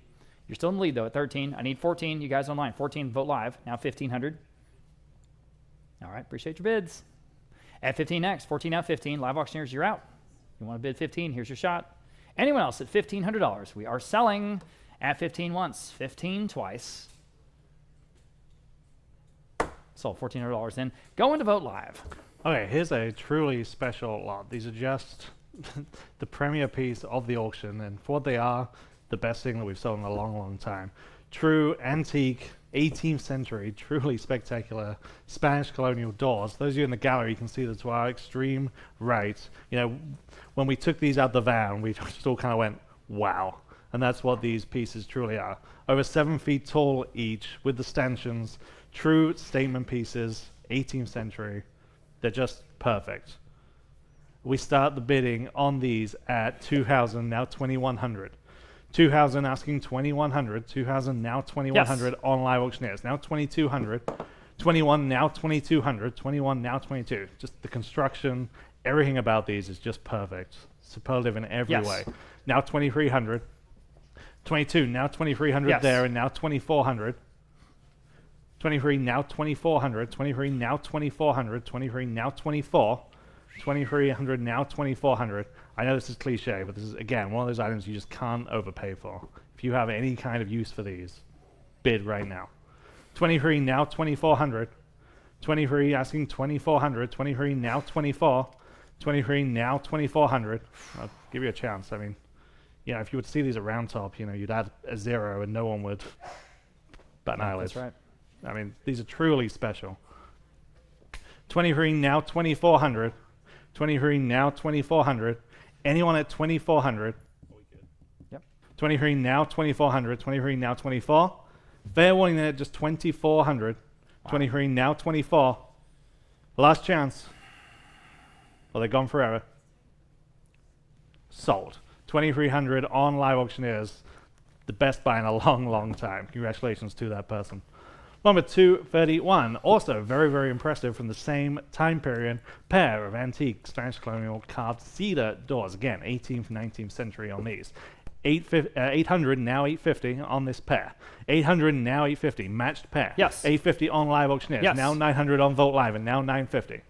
You're still in the lead though at 13. I need 14. You guys online. 14 Vote Live. Now 1,500. All right, appreciate your bids. At 15 next. 14 now 15. Live auctioneers, you're out. You want to bid 15? Here's your shot. Anyone else at $1,500? We are selling At 15 once, 15 twice. Sold $1,400 in. Going to Vote Live. Okay, here's a truly special lot. These are just the premier piece of the auction, and for what they are, the best thing that we've sold in a long, long time. True antique 18th century, truly spectacular Spanish colonial doors. Those of you in the gallery, you can see that to our extreme right. You know, when we took these out the van, we just all kind of went, wow. And that's what these pieces truly are. Over 7 feet tall each, with the stanchions, true statement pieces, 18th century. They're just perfect. We start the bidding on these at 2,000, now 2,100. 2,000 asking 2,100, 2,000 now 2,100 Yes. on live auctioneers, now 2,200, 21 now 2,200, 21 now 22. Just the construction, everything about these is just perfect. Superlative in every Yes. way. Now 2,300, 22 now 2,300 Yes. there, and now 2,400. 23 now 2,400, 23 now 2,400, 23 now 24, 2,300 now 2,400. I know this is cliche, but this is, again, one of those items you just can't overpay for. If you have any kind of use for these, bid right now. 23 now 2,400, 23 asking 2,400, 23 now 24, 23 now 2,400. I'll give you a chance. I mean, you know, if you would see these at Round Top, you know, you'd add a 0 and no one would bat an eyelid. That's right. I mean, these are truly special. 23 now 2,400, 23 now 2,400. Anyone at 2,400? Yep. 23 now 2,400, 23 now 24. Fair warning there, just 2,400. 23 now 24. Last chance. Well, they're gone forever. Sold. 2,300 on live auctioneers. The best buy in a long, long time. Congratulations to that person. Number 231, also very, very impressive from the same time period, pair of antique Spanish colonial carved cedar doors. Again, 18th, 19th century on these. 800, now 850 on this pair. 800, now 850, matched pair. Yes. 850 on live auctioneers. Yes. Now 900 on Vogt Live, and now 950.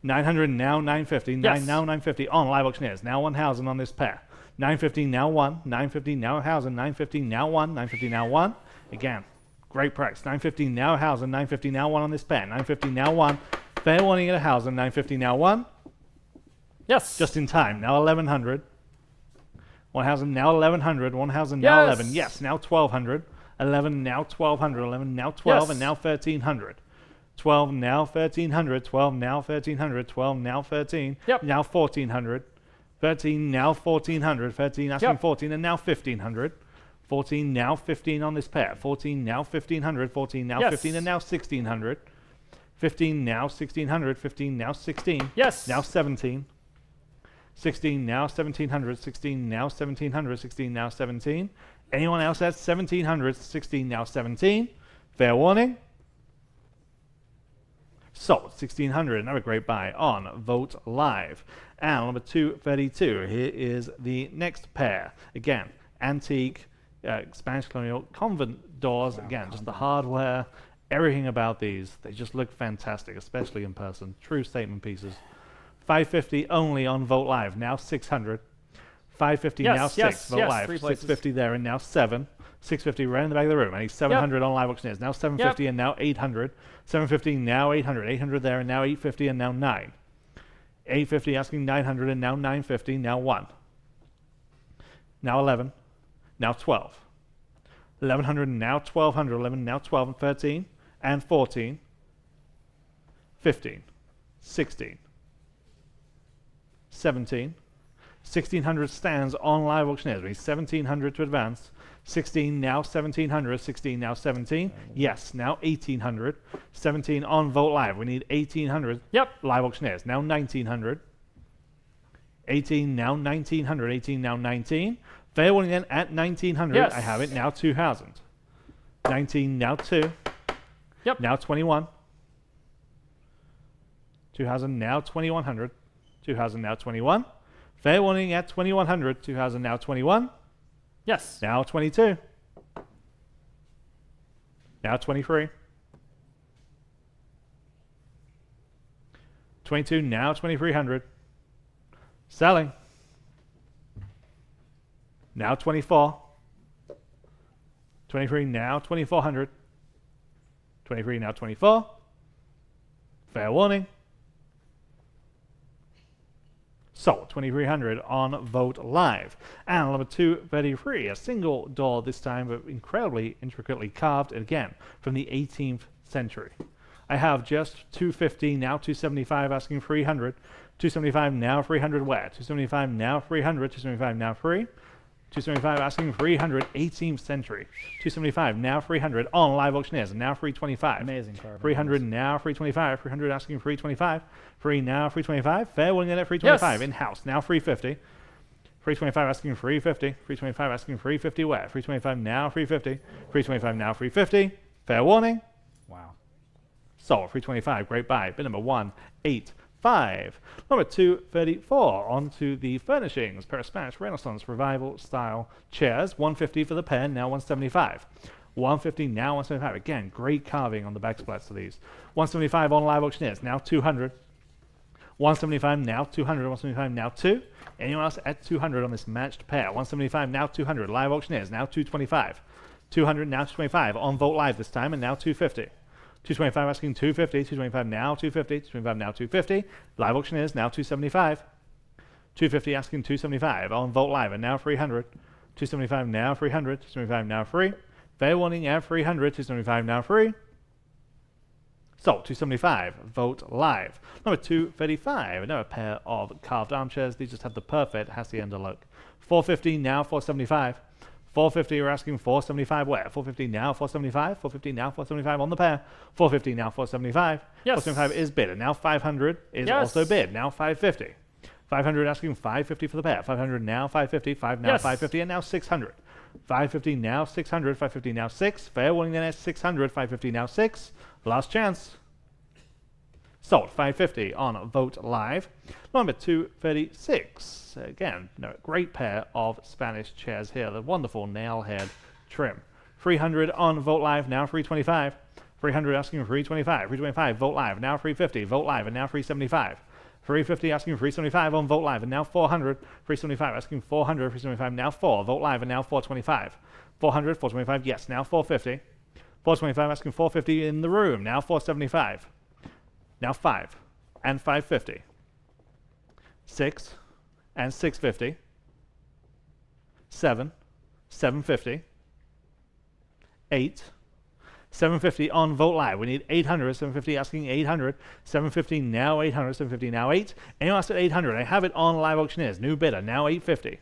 900, now 950, Yes. now 950 on live auctioneers. Now 1,000 on this pair. 950, now 1. 950, now 1,000. 950, now 1. 950, now 1. Again. Great price. 950 now 1,000. 950 now 1 on this pair. 950 now 1. Fair warning at 1,000. 950 now 1. Yes. Just in time. Now 1,100. 1,000 now 1,100. 1,000 now Yes. 11. Yes. Now 1,200. 11 now 1,200. 11 now 12. Yes. And now 1,300. 12 now 1,300. 12 now 1,300. 12 now 13. Yep. Now 1,400. 13 now 1,400. 13 asking Yep. 14. And now 1,500. 14 now 15 on this pair. 14 now 1,500. 14 now Yes. 15 and now 1,600. 15 now 1,600. 15 now 16. Yes. Now 17. 16 now 1,700. 16 now 1,700. 16 now 17. Anyone else at 1,700? 16 now 17. Fair warning. Sold. 1,600. Another great buy on Vote Live. And number 232. Here is the next pair. Again, antique. Spanish colonial convent doors. Wow, again, just the hardware, everything about these. They just look fantastic, especially in person. True statement pieces. 550 only on Vote Live. Now 600. 550 Yes, now 6. yes, Vote yes, Live. 3 places. 650 there and now 7. 650 right in the back of the room. I need 700 on live auctioneers. Now 750 and now 800. 750 now 800. 800 there and now 850 and now 9. 850 asking 900 and now 950. Now 1. Now 11. Now 12. 1,100 now 1,200. 11 now 12 and 13 and 14. 15. 16. 17. 1,600 stands on live auctioneers. We need 1,700 to advance. 16 now 1,700. 16 now 17. Yes, now 1,800. 17 on Vote Live. We need 1,800. Yep. Live auctioneers. Now 1,900. 18 now 1,900. 18 now 19. Fair warning then at 1,900. Yes. I have it now 2,000. 19 now 2. Yep. Now 21. 2,000 now 2,100. 2,000 now 21. Fair warning at 2,100. 2,000 now 21. Yes. Now 22. Now 23. 22 now 2,300. Selling. Now 24. 23 now 2400. 23 now 24. Fair warning. Sold 2300 on Vogt Live. And number 233, a single door this time, but incredibly intricately carved again from the 18th century. I have just 250 now 275 asking 300. 275 now 300 where? 275 now 300. 275 now 3. 275 asking 300 18th century. 275 now 300 on Live Auctioneers. Now 325. Amazing carving. 300 now 325. 300 asking 325. 3 now 325. Fair willing at 325 Yes. in house. Now 350. 325 asking 350. 325 asking 350 where? 325 now 350. 325 now 350. Fair warning. Wow. Sold 325. Great buy. Bid number 185. Number 234. On to the furnishings. Pair of Spanish Renaissance Revival style chairs. 150 for the pair. Now 175. 150 now 175. Again, great carving on the back splats of these. 175 on Live Auctioneers. Now 200. 175 now 200. 175 now 2. Anyone else at 200 on this matched pair? 175 now 200. Live Auctioneers. Now 225. 200 now 225 on Vogt Live this time, and now 250. 225 asking 250. 225 now 250. 225 now 250. Live Auctioneers now 275. 250 asking 275 on Vogt Live, and now 300. 275 now 300. 275 now 3. Fair warning at 300. 275 now 3. Sold 275. Vogt Live. Number 235. Another pair of carved armchairs. These just have the perfect hacienda look. 450 now 475. 450 you're asking 475 where? 450 now 475. 450 now 475 on the pair. 450 now 475. Yes. 475 is bid, and now 500 is Yes. also bid. Now 550. 500 asking 550 for the pair. 500 now 550. 5 now Yes. 550, and now 600. 550 now 600. 550 now 6. Fair warning then at 600. 550 now 6. Last chance. Sold 550 on Vogt Live. Number 236. Again, great pair of Spanish chairs here. The wonderful nail head trim. 300 on Vogt Live. Now 325. 300 asking 325. 325 Vogt Live. Now 350. Vogt Live, and now 375. 350 asking 375 on Vogt Live, and now 400. 375 asking 400. 375 now 4. Vogt Live, and now 425. 400. 425. Yes. Now 450. 425 asking 450 in the room. Now 475. Now 5 and 550. 6 and 650. 7, 750. 8, 750 on Vogt Live. We need 800. 750 asking 800. 750 now 800. 750 now 8. Anyone else at 800? I have it on Live Auctioneers. New bidder now 850.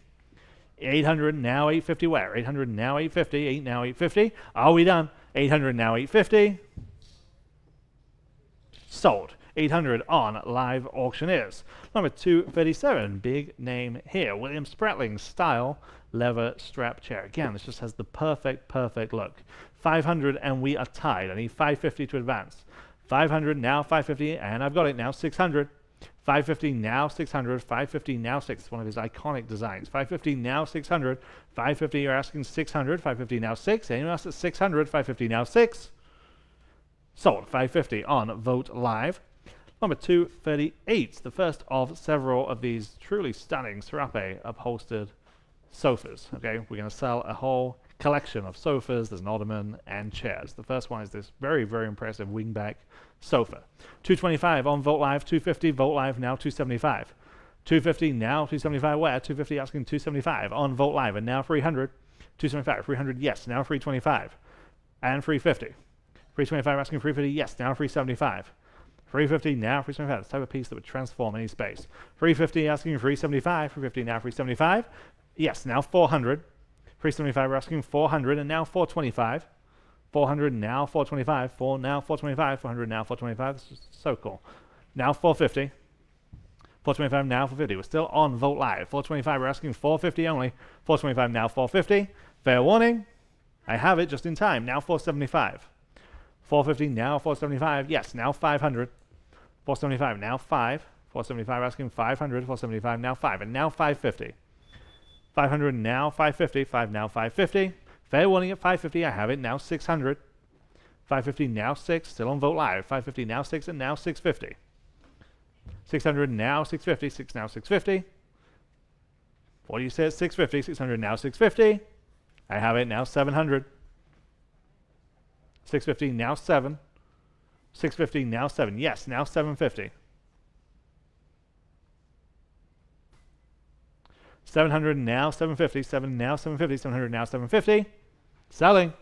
800 now 850 where? 800 now 850. 8 now 850. Are we done? 800 now 850. Sold. 800 on Live Auctioneers. Number 237, big name here. William Spratling style leather strap chair. Again, this just has the perfect look. 500 and we are tied. I need 550 to advance. 500 now 550, and I've got it now 600. 550 now 600. 550 now 6. It's one of his iconic designs. 550 now 600. 550 you're asking 600. 550 now 6. Anyone else at 600? 550 now 6. Sold 550 on Vogt Live. Number 238, the first of several of these truly stunning serape upholstered sofas. Okay, we're going to sell a whole collection of sofas. There's an ottoman and chairs. The first one is this very impressive wingback sofa. 225 on Vogt Live. 250 Vogt Live, now 275. 250 now 275 where? 250 asking 275 on Vogt Live, and now 300. 275, 300 yes, now 325. And 350. 325 asking 350 yes, now 375. 350 now 375. This type of piece that would transform any space. 350 asking 375. 350 now 375. Yes, now 400. 375 we're asking 400, and now 425. 400 now 425. 4 now 425. 400 now 425. This is so cool. Now 450. 425 now 450. We're still on Vogt Live. 425 we're asking 450 only. 425 now 450. Fair warning. I have it just in time. Now 475. 450 now 475. Yes, now 500. 475 now 5. 475 asking 500. 475 now 5. And now 550. 500 now 550. 5 now 550. Fair warning at 550. I have it now 600. 550 now 6. Still on Vogt Live. 550 now 6, and now 650. 600 now 650. 6 now 650. What do you say at 650? 600 now 650. I have it now 700. 650, now 7. 650, now 7. Yes, now 750. 700, now 750. 7, now 750. 700, now 750. Selling.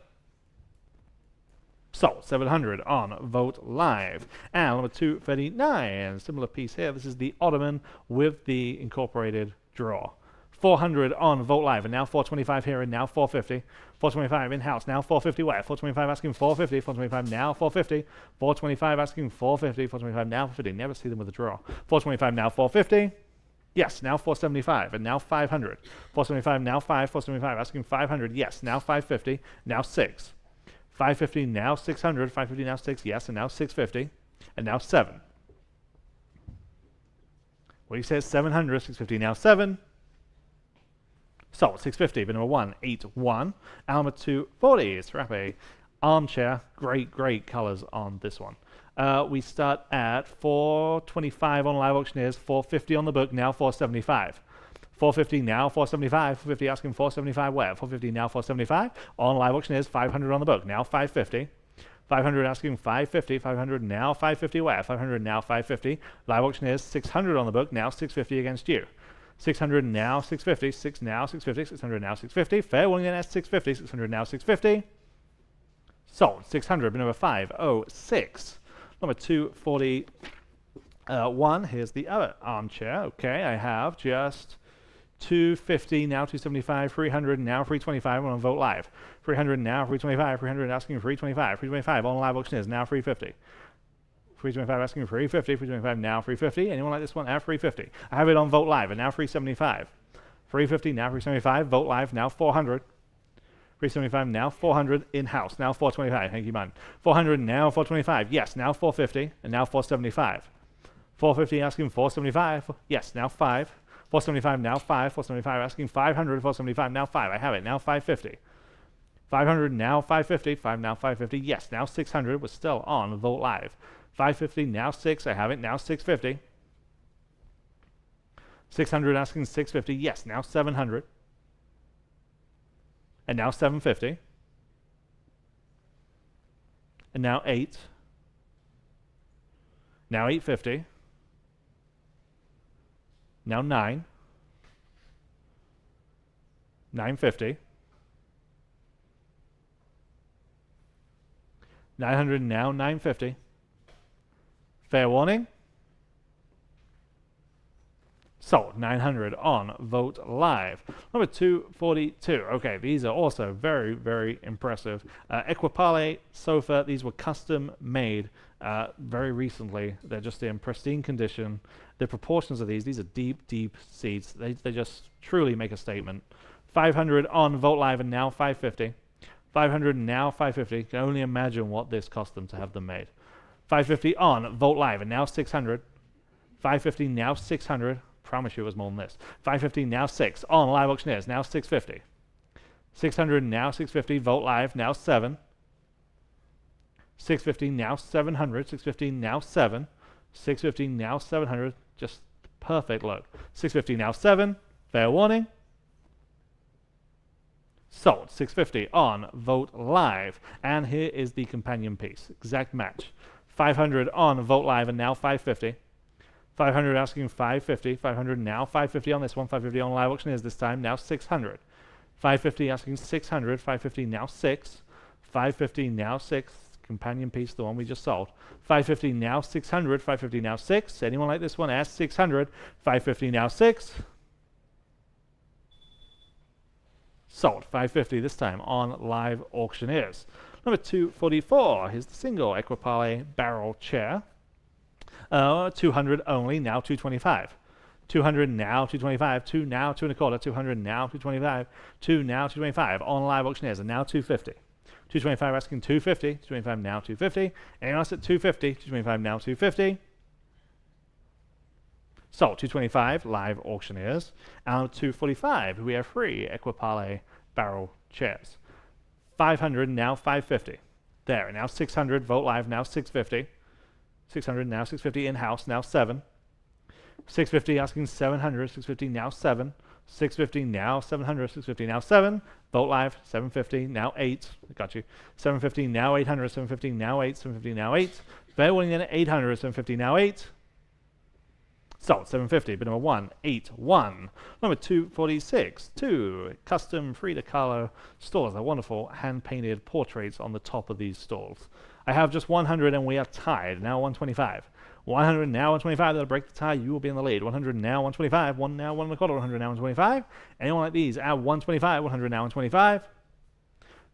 Sold. 700 on Vogt Live. And number 239, similar piece here. This is the Ottoman with the incorporated drawer. 400 on Vogt Live, and now 425 here, and now 450. 425 in-house, now 450 where? 425 asking 450, 425 now 450. 425 asking 450, 425 now 450. Never see them with a draw. 425 now 450. Yes, now 475, and now 500. 475 now 5, 475 asking 500. Yes, now 550, now 6. 550 now 600, 550 now 6, yes, and now 650, and now 7. What do you say? 700, 650 now 7. Sold. 650, bin number 181. Number 240 is Serape Armchair. Great colors on this one. We start at 425 on Live Auctioneers, 450 on the book, now 475. 450 now 475. 450 asking 475 where? 450 now 475 on Live Auctioneers, 500 on the book, now 550. 500 asking 550. 500 now 550 where? 500 now 550. Live Auctioneers, 600 on the book, now 650 against you. 600 now 650. 6 now 650. 600 now 650. Fair warning at 650. 600 now 650. Sold. 600, number 506. Number 241. Here's the other armchair. Okay, I have just 250 now 275. 300 now 325 on Vogt Live. 300 now 325. 300 asking 325. 325 on Live Auctioneers, now 350. 325 asking 350. 325 now 350. Anyone like this one at 350? I have it on Vogt Live, and now 375. 350 now 375. Vogt Live now 400. 375 now 400 in-house, now 425. Thank you, man. 400 now 425. Yes, now 450, and now 475. 450 asking 475. Yes, now 5. 475 now 5. 475 asking 500. 475 now 5. I have it, now 550. 500 now 550. 5 now 550. Yes, now 600. We're still on Vogt Live. 550 now 6. I have it, now 650. 600 asking 650. Yes, now 700. And now 750. And now 8. Now 850. Now 9. 950. 900 now 950. Fair warning. Sold. 900 on Vogt Live. Number 242. Okay, these are also very impressive. Equipale sofa. These were custom made very recently. They're just in pristine condition. The proportions of these are deep seats. They just truly make a statement. 500 on Vogt Live, and now 550. 500 now 550. Can only imagine what this cost them to have them made. 550 on Vogt Live, and now 600. 550 now 600. Promise you it was more than this. 550 now 6 on Live Auctioneers, now 650. 600 now 650. Vogt Live, now 7. 650 now 700. 650 now 7. 650 now 700. Just perfect look. 650 now 7. Fair warning. Sold. 650 on Vogt Live. And here is the companion piece. Exact match. 500 on Vogt Live, and now 550. 500 asking 550. 500 now 550 on this one. 550 on Live Auctioneers this time, now 600. 550 asking 600. 550 now 6. 550 now 6. Companion piece, the one we just sold. 550 now 600. 550 now 6. Anyone like this one? Ask 600. 550 now 6. Sold. 550 this time on Live Auctioneers. Number 244. Here's the single Equipale barrel chair. 200 only, now 225. 200 now 225. 2 now 2 1/4. 200 now 225. 2 now 225 on Live Auctioneers, and now 250. 225 asking 250. 225 now 250. Anyone else at 250? 225 now 250. So 225 Live Auctioneers. And 245 we have 3 Equipale barrel chairs. 500 now 550. There, now 600 Vogt Live, now 650. 600 now 650 in-house, now 7. 650 asking 700. 650 now 7. 650, now 700, 650, now 7. Vote live, 750, now 8. I got you. 750, now 800, 750, now 8, 750, now 8. Fair warning then at 800, 750, now 8. So, 750, bid number 1, 8, 1. Number 246, 2. Custom Frida Kahlo stores. They're wonderful hand-painted portraits on the top of these stalls. I have just 100 and we are tied. Now 125. 100 now 125. That'll break the tie. You will be in the lead. 100 now 125. 1 now 1 1/4. 100 now 125. Anyone like these at 125. 100 now 125.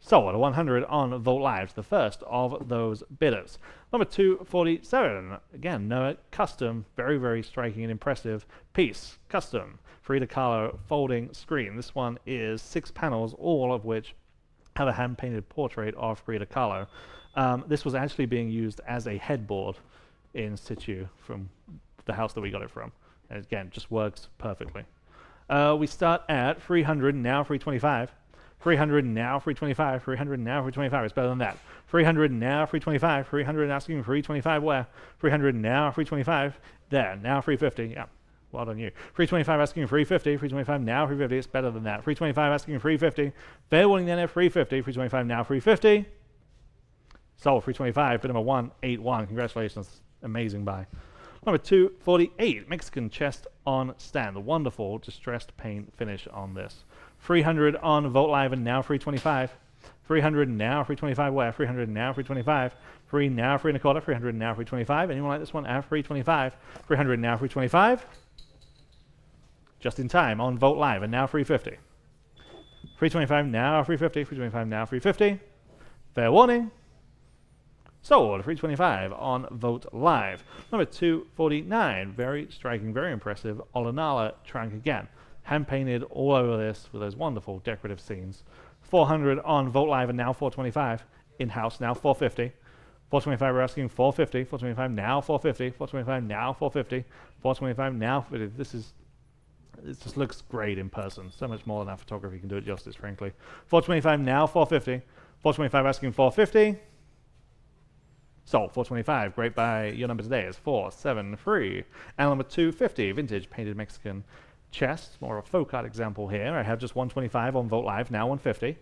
So at 100 on Vote Live, the first of those bidders. Number 247. Again, Noah custom, very, very striking and impressive piece. Custom Frida Kahlo folding screen. This one is 6 panels, all of which have a hand-painted portrait of Frida Kahlo. This was actually being used as a headboard in situ from the house that we got it from. And again, just works perfectly. We start at 300, now 325. 300 now 325. 300 now 325. It's better than that. 300 now 325. 300 asking 325 where? 300 now 325. There, now 350. Yeah. Well done you. 325 asking 350. 325 now 350. It's better than that. 325 asking 350. Fair warning then at 350. 325 now 350. Sold 325. Bid number 181. Congratulations. Amazing buy. Number 248. Mexican chest on stand. The wonderful distressed paint finish on this. 300 on Vote Live and now 325. 300 now 325 where? 300 now 325. 3 now 3 1/4. 300 now 325. Anyone like this one at 325? 300 now 325. Just in time on Vote Live and now 350. 325 now 350. 325 now 350. Fair warning. Sold 325 on Vote Live. Number 249. Very striking, very impressive. Olinala trunk again. Hand painted all over this with those wonderful decorative scenes. 400 on Vote Live and now 425. In-house now 450. 425 we're asking 450. 425 now 450. 425 now 450. 425 now 450. It just looks great in person. So much more than that photography can do it justice, frankly. 425 now 450. 425 asking 450. Sold 425. Great buy. Your number today is 473. And number 250. Vintage painted Mexican chest. More of a folk art example here. I have just 125 on Vote Live. Now 150.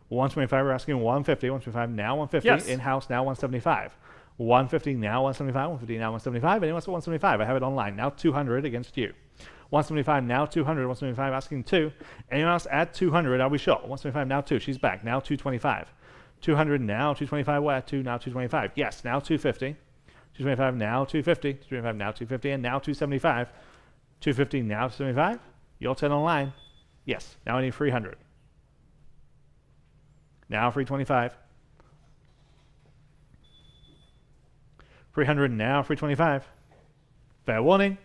125. We're asking 150. 125 now 150. Yes. In-house now 175. 150 now 175. 150 now 175. Anyone wants 175? I have it online. Now 200 against you. 175 now 200. 175 asking 2. Anyone else at 200? Are we sure? 175 now 2. She's back. Now 225. 200 now 225. Where? 2 now 225. Yes. Now 250. 225 now 250. 225 now 250. And now 275. 250 now 275. Your turn online. Yes. Now I need 300. Now 325. 300 now 325. Fair warning.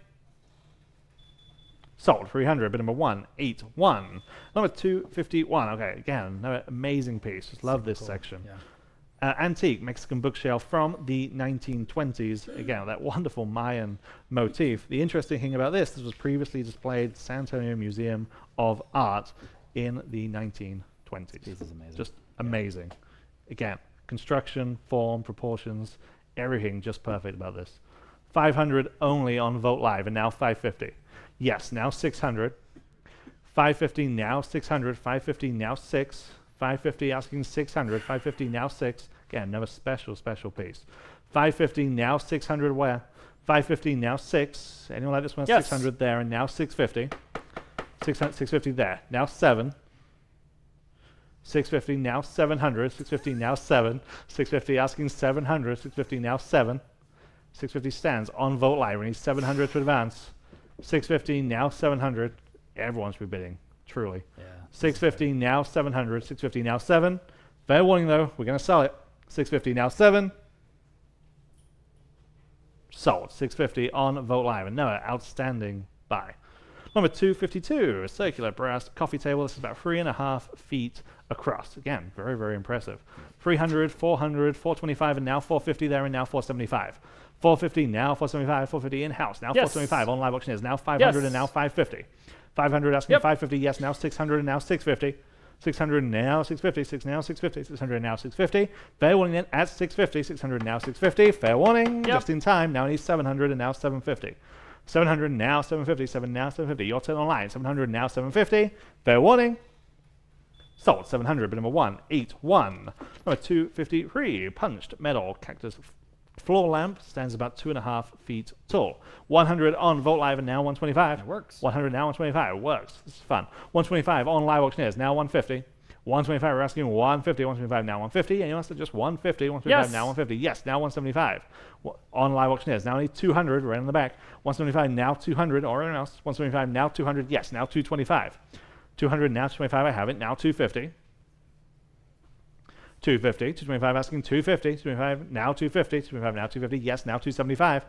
Sold 300. Bid number 181. Number 251. Okay, again, another amazing piece. Just love this cool. section. Yeah. Antique Mexican bookshelf from the 1920s. Again, that wonderful Mayan motif. The interesting thing about this was previously displayed at San Antonio Museum of Art in the 1920s. This is amazing. Just amazing. Again, construction, form, proportions, everything just perfect about this. 500 only on Vote Live, and now 550. Yes, now 600. 550 now 600. 550 now 6. 550 asking 600. 550 now 6. Again, another special piece. 550 now 600 where? 550 now 6. Anyone like this one? Yes. 600 there, and now 650. 650 there. Now 7. 650 now 700. 650 now 7. 650 asking 700. 650 now 7. 650 stands on Vote Live. We need 700 to advance. 650 now 700. Everyone's bidding, truly. Yeah. 650 now 700. 650 now 7. Fair warning though, we're going to sell it. 650 now 7. Sold. 650 on Vote Live. Another outstanding buy. Number 252, a circular brass coffee table. This is about 3.5 feet across. Again, very, very impressive. 300, 400, 425, and now 450 there, and now 475. 450 now 475, 450 in-house, now Yes. 475 on live auctioneers, now 500 Yes. and now 550. 500 asking Yep. 550, yes, now 600 and now 650. 600 now 650, 6 now 650, 600 now 650. Fair warning then at 650, 600 now 650. Fair warning, Yep. just in time. Now I need 700 and now 750. 700 now 750, 7 now 750. Your turn online. 700 now 750. Fair warning. Sold. 700. Bid number 181. Number 253. Punched metal cactus floor lamp stands about 2.5 feet tall. 100 on Vogt Live and now 125. It works. 100 now 125. It works. This is fun. 125 on Live Auctioneers now 150. 125. We're asking 150. 125 now 150. Anyone else? Just 150. 125 Yes. now 150. Yes. Now 175. On Live Auctioneers now only 200. Right in the back. 175 now 200. Or anyone else? 175 now 200. Yes. Now 225. 200 now 225. I have it. Now 250. 250, 225 asking 250, 225 now 250, 225 now 250, yes, now 275,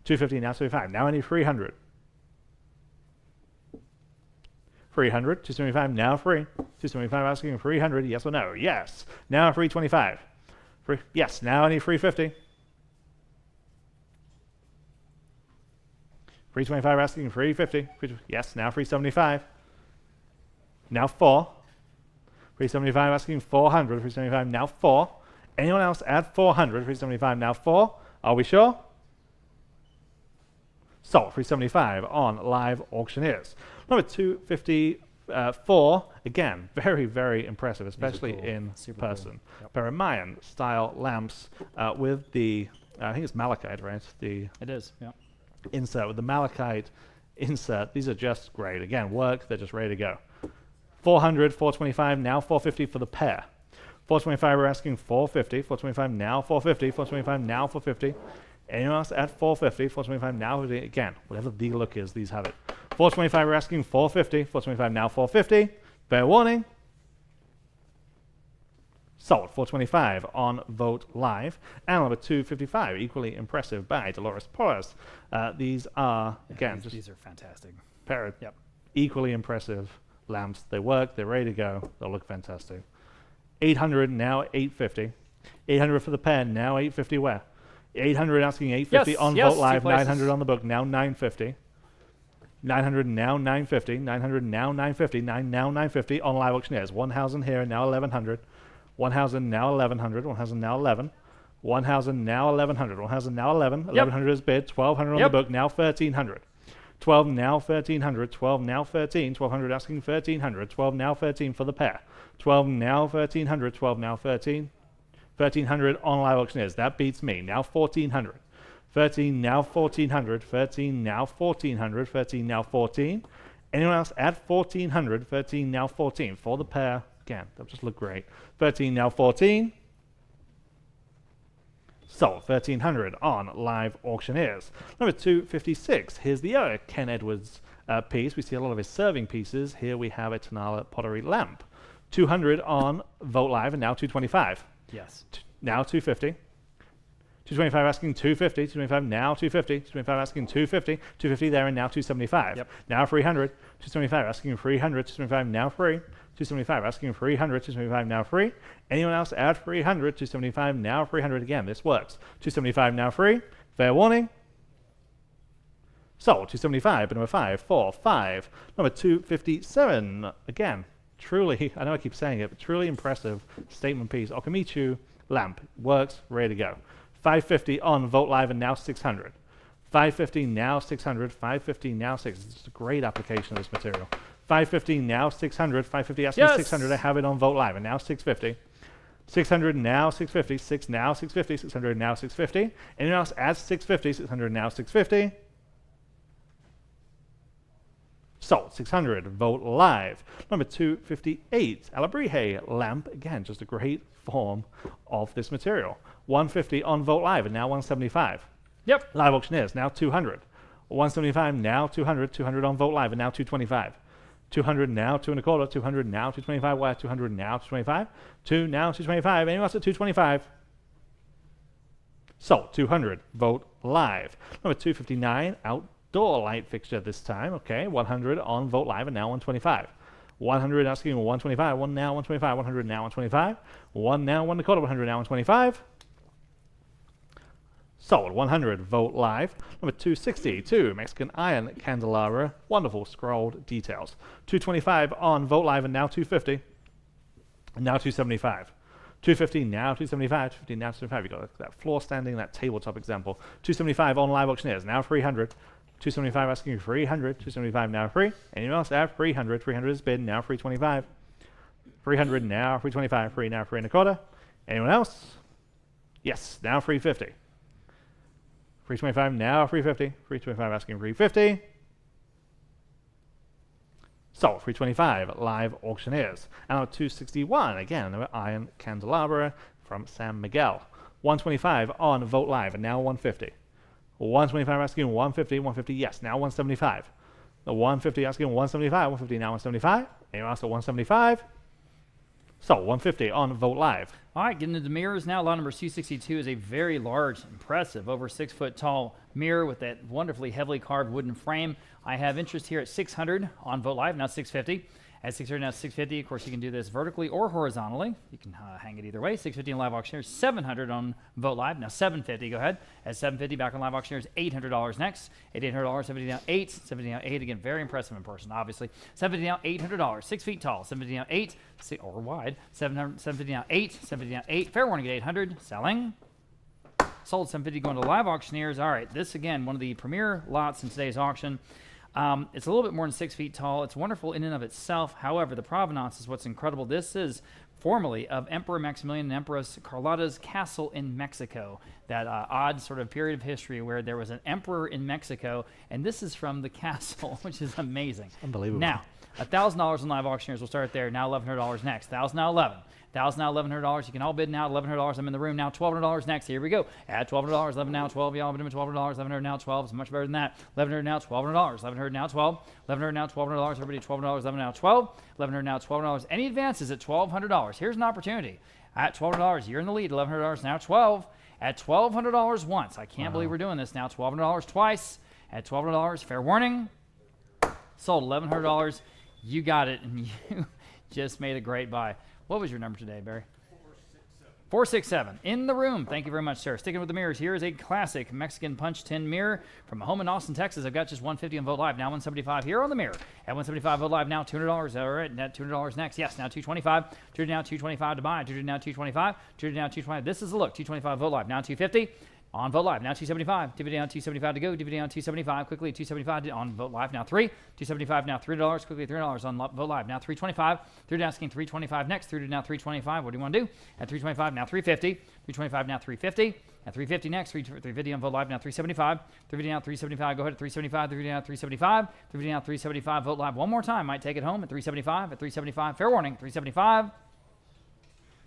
250 now 75, now I need 300. 300, 275 now free, 275 asking 300, yes or no, yes, now 325, yes, now I need 350. 325 asking 350, yes, now 375, now 4. 375 asking 400, 375 now 4. Anyone else add 400, 375 now 4. Are we sure? Sold. 375 on Live Auctioneers. Number 254, again, very, very impressive, especially cool. in Super person. cool. Yep. Paramayan style lamps with the, I think it's malachite, right? The It is, yeah. insert with the malachite insert. These are just great. Again, work, they're just ready to go. 400, 425, now 450 for the pair. 425, we're asking 450. 425 now 450. 425 now 450. Anyone else at 450? 425 now 50. Again, whatever the look is, these have it. 425, we're asking 450. 425 now 450. Fair warning. Sold. 425 on Vote Live. And number 255, equally impressive by Dolores Porras. These are, again, These are fantastic. Yep. Equally impressive lamps. They work, they're ready to go, they'll look fantastic. 800 now 850. 800 for the pen, now 850 where? 800 asking 850 Yes, on yes, Vote Live, 2 places. 900 on the book, now 950. 900 now 950. 900 now 950. 9 now 950 on Live Auctioneers. 1,000 here, now 1100. 1,000 now 1100. 1,000 now 11. 1,000 now 1100. 1,000 now 11. 1100 is bid. 1,200 on the book, now 1,300. 12 now 1,300, 12 now 13, 1,200 asking 1,300, 12 now 13 for the pair, 12 now 1,300, 12 now 13, 1,300 on Live Auctioneers. That beats me. Now 1,400, 13 now 1,400, 13 now 1,400, 13 now 14. Anyone else at 1,400, 13 now 14 for the pair. Again, they'll just look great. 13 now 14. Sold. 1,300 on Live Auctioneers. Number 256. Here's the other Ken Edwards piece. We see a lot of his serving pieces. Here we have a Tonala pottery lamp. 200 on Vote Live and now 225. Yes. Now 250. 225 asking 250. 225 now 250. 225 asking 250. 250 there and now 275. Yep. Now 300. 275 asking 300. 275 now free. 275 asking 300. 275 now free. Anyone else add 300. 275 now 300 again. This works. 275 now free. Fair warning. Sold. 275. But number 545. Number 257. Again, truly, I know I keep saying it, but truly impressive statement piece. Ocumicho lamp works. Ready to go. 550 on Vote Live and now 600. 550 now 600. 550 now 600. It's just a great application of this material. 550 now 600. 550 asking 600. I have it on Vote Live and now 650. 600 now 650. 6 now 650. 600 now 650. Anyone else adds 650. 600 now 650. Sold. 600. Vote Live. Number 258. Alabrije lamp. Again, just a great form of this material. 150 on Vote Live and now 175. Yep. Live Auctioneers now 200. 175 now 200. 200 on Vote Live and now 225. 200 now 2 1/4. 200 now 225. Where? 200 now 225. 2 now 225. Anyone else at 225? Sold. 200. Vote Live. Number 259. Outdoor light fixture this time. Okay. 100 on Vote Live and now 125. 100 asking 125. 1 now 125. 100 now 125. 1 now 1 1/4. 100 now 125. Sold. 100. Vote Live. Number 262. Mexican iron candelabra. Wonderful scrolled details. 225 on Vote Live and now 250. And now 275. 250 now 275. 250 now 275. You got that floor standing, that tabletop example. 275 on Live Auctioneers. Now 300. 275 asking 300. 275 now free. Anyone else at 300? 300 is bid, now 325. 300 now 325. Free now 3.25. Anyone else? Yes, now 350. 325 now 350. 325 asking 350. So 325 live auctioneers. Now 261 again, another iron candelabra from San Miguel. 125 on Vote Live, and now 150. 125 asking 150, 150, yes, now 175. The 150 asking 175, 150 now 175. Anyone else at 175? So 150 on Vote Live. All right, getting into mirrors now. Lot number 262 is a very large, impressive, over 6 foot tall mirror with that wonderfully heavily carved wooden frame. I have interest here at 600 on Vote Live, now 650. At 600, now 650. Of course, you can do this vertically or horizontally. You can hang it either way. 650 on live auctioneers, 700 on Vote Live. Now 750, go ahead. At 750, back on live auctioneers, $800 next. At $800, 70 down 8, 70 down 8. Again, very impressive in person, obviously. 750 down, $800, 6 feet tall. 750 down 8, or wide. 750 down 8, 750 down 8. Fair warning at 800, selling. Sold 750 going to live auctioneers. All right, this again, one of the premier lots in today's auction. It's a little bit more than 6 feet tall. It's wonderful in and of itself. However, the provenance is what's incredible. This is formerly of Emperor Maximilian and Empress Carlotta's castle in Mexico. That odd sort of period of history where there was an emperor in Mexico, and this is from the castle, which is amazing. Unbelievable. Now, $1,000 in live auctioneers. We'll start there. Now $1,100 next. $1,000 now 11. $1,000 now $1,100. You can all bid now. $1,100. I'm in the room now. $1,200 next. Here we go. Add $1,200. 11 now 12. Y'all bid $1,200. $1,100 now 12. It's much better than that. $1,100 now $1,200. $1,100 now 12. $1,100 now $1,200. Everybody $1,200. $11 now 12. $1,100 now $1,200. Any advances at $1,200. Here's an opportunity. At $1,200, you're in the lead. $1,100 now 12. At $1,200 once. I can't believe we're doing this now. $1,200 twice. At $1,200, fair warning. Sold $1,100. You got it, and you just made a great buy. What was your number today, Barry? 467. In the room. Thank you very much, sir. Sticking with the mirrors, here is a classic Mexican punch tin mirror from a home in Austin, Texas. I've got just 150 on Vote Live. Now 175 here on the mirror. At 175 Vote Live, now $200. All right, net $200 next. Yes, now 225. 200 now 225 to buy. 200 now 225. 200 now 225. This is the look. 225 Vote Live. Now 250. On Vote Live, now 275. DVD on 275 to go. DVD on 275. Quickly, 275 on Vote Live. Now 3. 275 now $3. Quickly, $3 on Vote Live. Now 325. 3 asking 325 next. 3 now 325. What do you want to do? At 325 now 350. 325 now 350. At 350 next. 350 on Vote Live. Now 375. 350 now 375. Go ahead at 375. 350 now 375. 350 now 375. Vote Live one more time. Might take it home at 375. At 375. Fair warning. 375.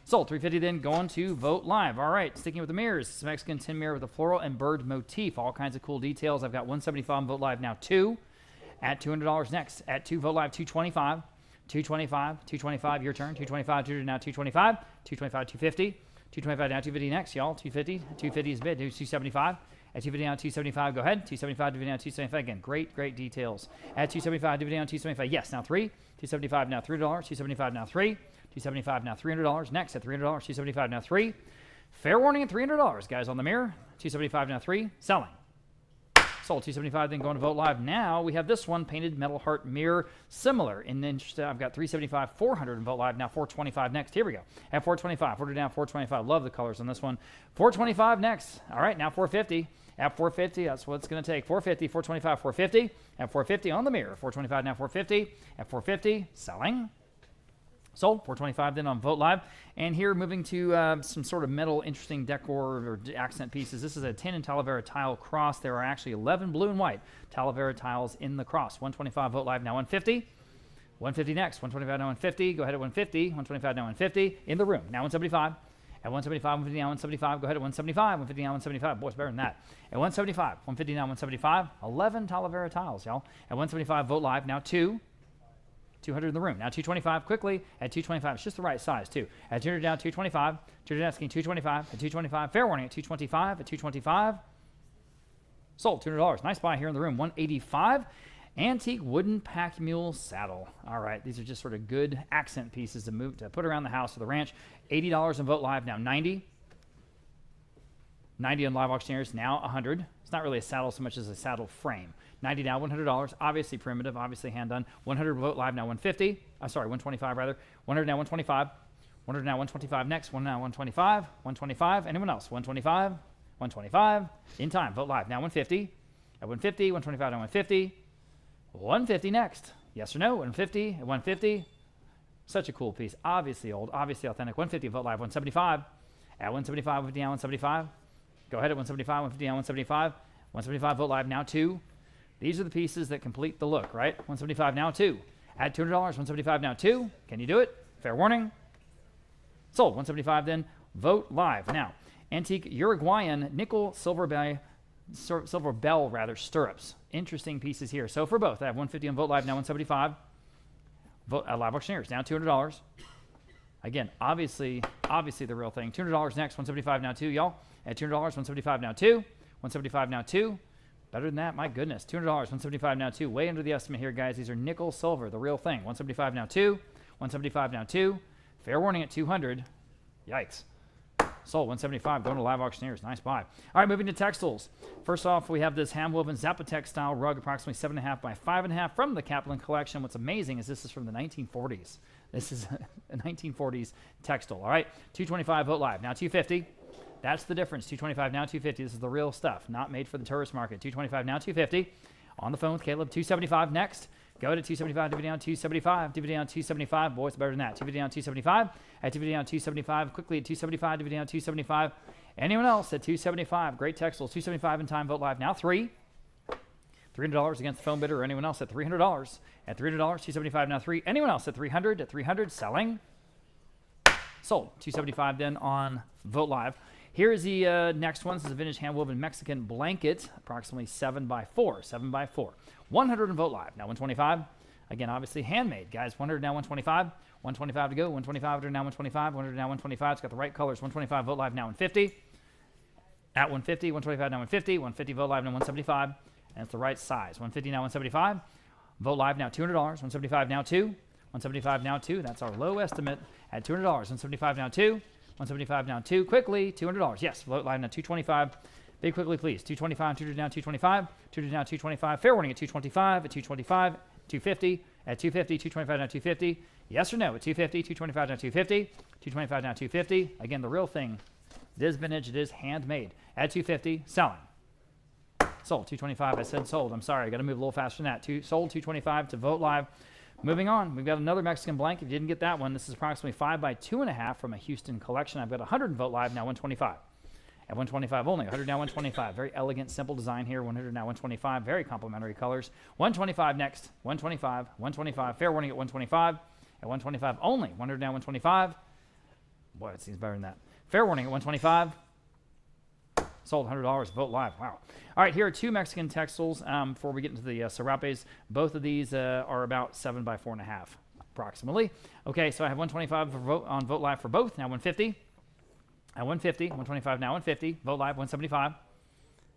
Sold. 350 then going to Vote Live. All right, sticking with the mirrors. It's a Mexican tin mirror with a floral and bird motif. All kinds of cool details. I've got 175 on Vote Live now 2. At $200 next. At 2 Vote Live 225. 225. 225. Your turn. 225. 200 now 225. 225. 250. 225 now 250 next, y'all. 250. 250 is bid. 275. At 250 now 275. Go ahead. 275. 250 now 275. Again, great details. At 275. 250 now 275. Yes, now 3. 275 now $3. 275 now 3. 275 now $300. Next at $300. 275 now 3. Fair warning at $300, guys, on the mirror. 275 now 3. Selling. Sold. 275 then going to Vote Live. Now we have this one, painted metal heart mirror, similar in interest. I've got 375, 400 in Vote Live. Now 425 next. Here we go. At 425, 400 down 425. Love the colors on this one. 425 next. All right, now 450. At 450, that's what it's going to take. 450, 425, 450. At 450 on the mirror. 425 now 450. At 450, selling. Sold. 425 then on Vote Live. And here moving to some sort of metal interesting decor or accent pieces. This is a tin and Talavera tile cross. There are actually 11 blue and white Talavera tiles in the cross. 125 Vote Live now 150. 150 next. 125 now 150. Go ahead at 150. 125 now 150. In the room. Now 175. At 175, 150 now 175. Go ahead at 175. 150 now 175. Boy, it's better than that. At 175. 150 now 175. 11 Talavera tiles, y'all. At 175 Vote Live now 2. 200 in the room. Now 225 quickly. At 225, it's just the right size too. At 200 down 225. 200 asking 225. At 225, fair warning at 225. At 225, sold. $200. Nice buy here in the room. 185. Antique wooden pack mule saddle. All right, these are just sort of good accent pieces to put around the house or the ranch. $80 in Vote Live. Now 90. 90 on live auctioneers. Now 100. It's not really a saddle so much as a saddle frame. 90 now, $100. Obviously primitive, obviously hand done. 100 Vote Live now 150. Sorry, 125 rather. 100 now 125. 100 now 125 next. 1 now 125. 125. Anyone else? 125. 125. In time. Vote Live now 150. At 150, 125 now 150. 150 next. Yes or no? 150 at 150. Such a cool piece. Obviously old, obviously authentic. 150 Vogt Live 175. At 175, 150 now 175. Go ahead at 175, 150 now 175. 175 Vogt Live now 2. These are the pieces that complete the look, right? 175 now 2. At $200, 175 now 2. Can you do it? Fair warning. Sold. 175 then. Vogt Live. Now, antique Uruguayan nickel silver bell stirrups. Interesting pieces here. So for both, I have 150 on Vogt Live now 175. Live auctioneers now $200. Again, obviously the real thing. $200 next. 175 now 2, y'all. At $200, 175 now 2. 175 now 2. Better than that, my goodness. $200, 175 now 2. Way under the estimate here, guys. These are nickel silver, the real thing. 175 now 2. 175 now 2. Fair warning at 200. Yikes. Sold. 175 going to live auctioneers. Nice buy. All right, moving to textiles. First off, we have this hand-woven Zapotec style rug, approximately 7.5 by 5.5 from the Caplan collection. What's amazing is this is from the 1940s. This is a 1940s textile. All right, 225 Vogt Live. Now 250. That's the difference. 225 now 250. This is the real stuff, not made for the tourist market. 225 now 250. On the phone with Caleb. 275 next. Go to 275, DVD down 275, DVD down 275. Boy, it's better than that. DVD down 275, at DVD down 275. Quickly at 275, DVD down 275. Anyone else at 275? Great textiles. 275 in time. Vogt Live now 3. $300 against the phone bidder or anyone else at $300. At $300, 275 now 3. Anyone else at 300? At 300, selling. Sold. 275 then on Vogt Live. Here is the next one. This is a vintage hand-woven Mexican blanket, approximately 7 by 4. 7 by 4. 100 in Vogt Live. Now 125. Again, obviously handmade, guys. 100 now 125. 125 to go. 125 now 125. 100 now 125. It's got the right colors. 125 Vogt Live now 150. At 150. 125 now 150. 150 Vogt Live now 175. And it's the right size. 150 now 175. Vogt Live now $200. 175 now 2. 175 now 2. That's our low estimate at $200. 175 now 2. 175 now 2. Quickly, $200. Yes, Vogt Live now 225. Big quickly, please. 225, 200 down 225. 200 down 225. Fair warning at 225. At 225. 250. At 250. 225 now 250. Yes or no? At 250. 225 now 250. 225 now 250. Again, the real thing. It is vintage. It is handmade. At 250. Selling. Sold. 225. I said sold. I'm sorry. I got to move a little faster than that. Sold. 225 to Vogt Live. Moving on, we've got another Mexican blank. If you didn't get that one, this is approximately 5 by 2.5 from a Houston collection. I've got 100 in Vogt Live, now 125. At 125 only, 100 now 125. Very elegant, simple design here. 100 now 125. Very complementary colors. 125 next. 125. 125. Fair warning at 125. At 125 only. 100 now 125. Boy, it seems better than that. Fair warning at 125. Sold $100. Vogt Live. Wow. All right, here are two Mexican textiles before we get into the serapes. Both of these are about 7 by 4.5, approximately. Okay, so I have 125 on Vogt Live for both. Now 150. At 150. 125 now 150. Vogt Live 175.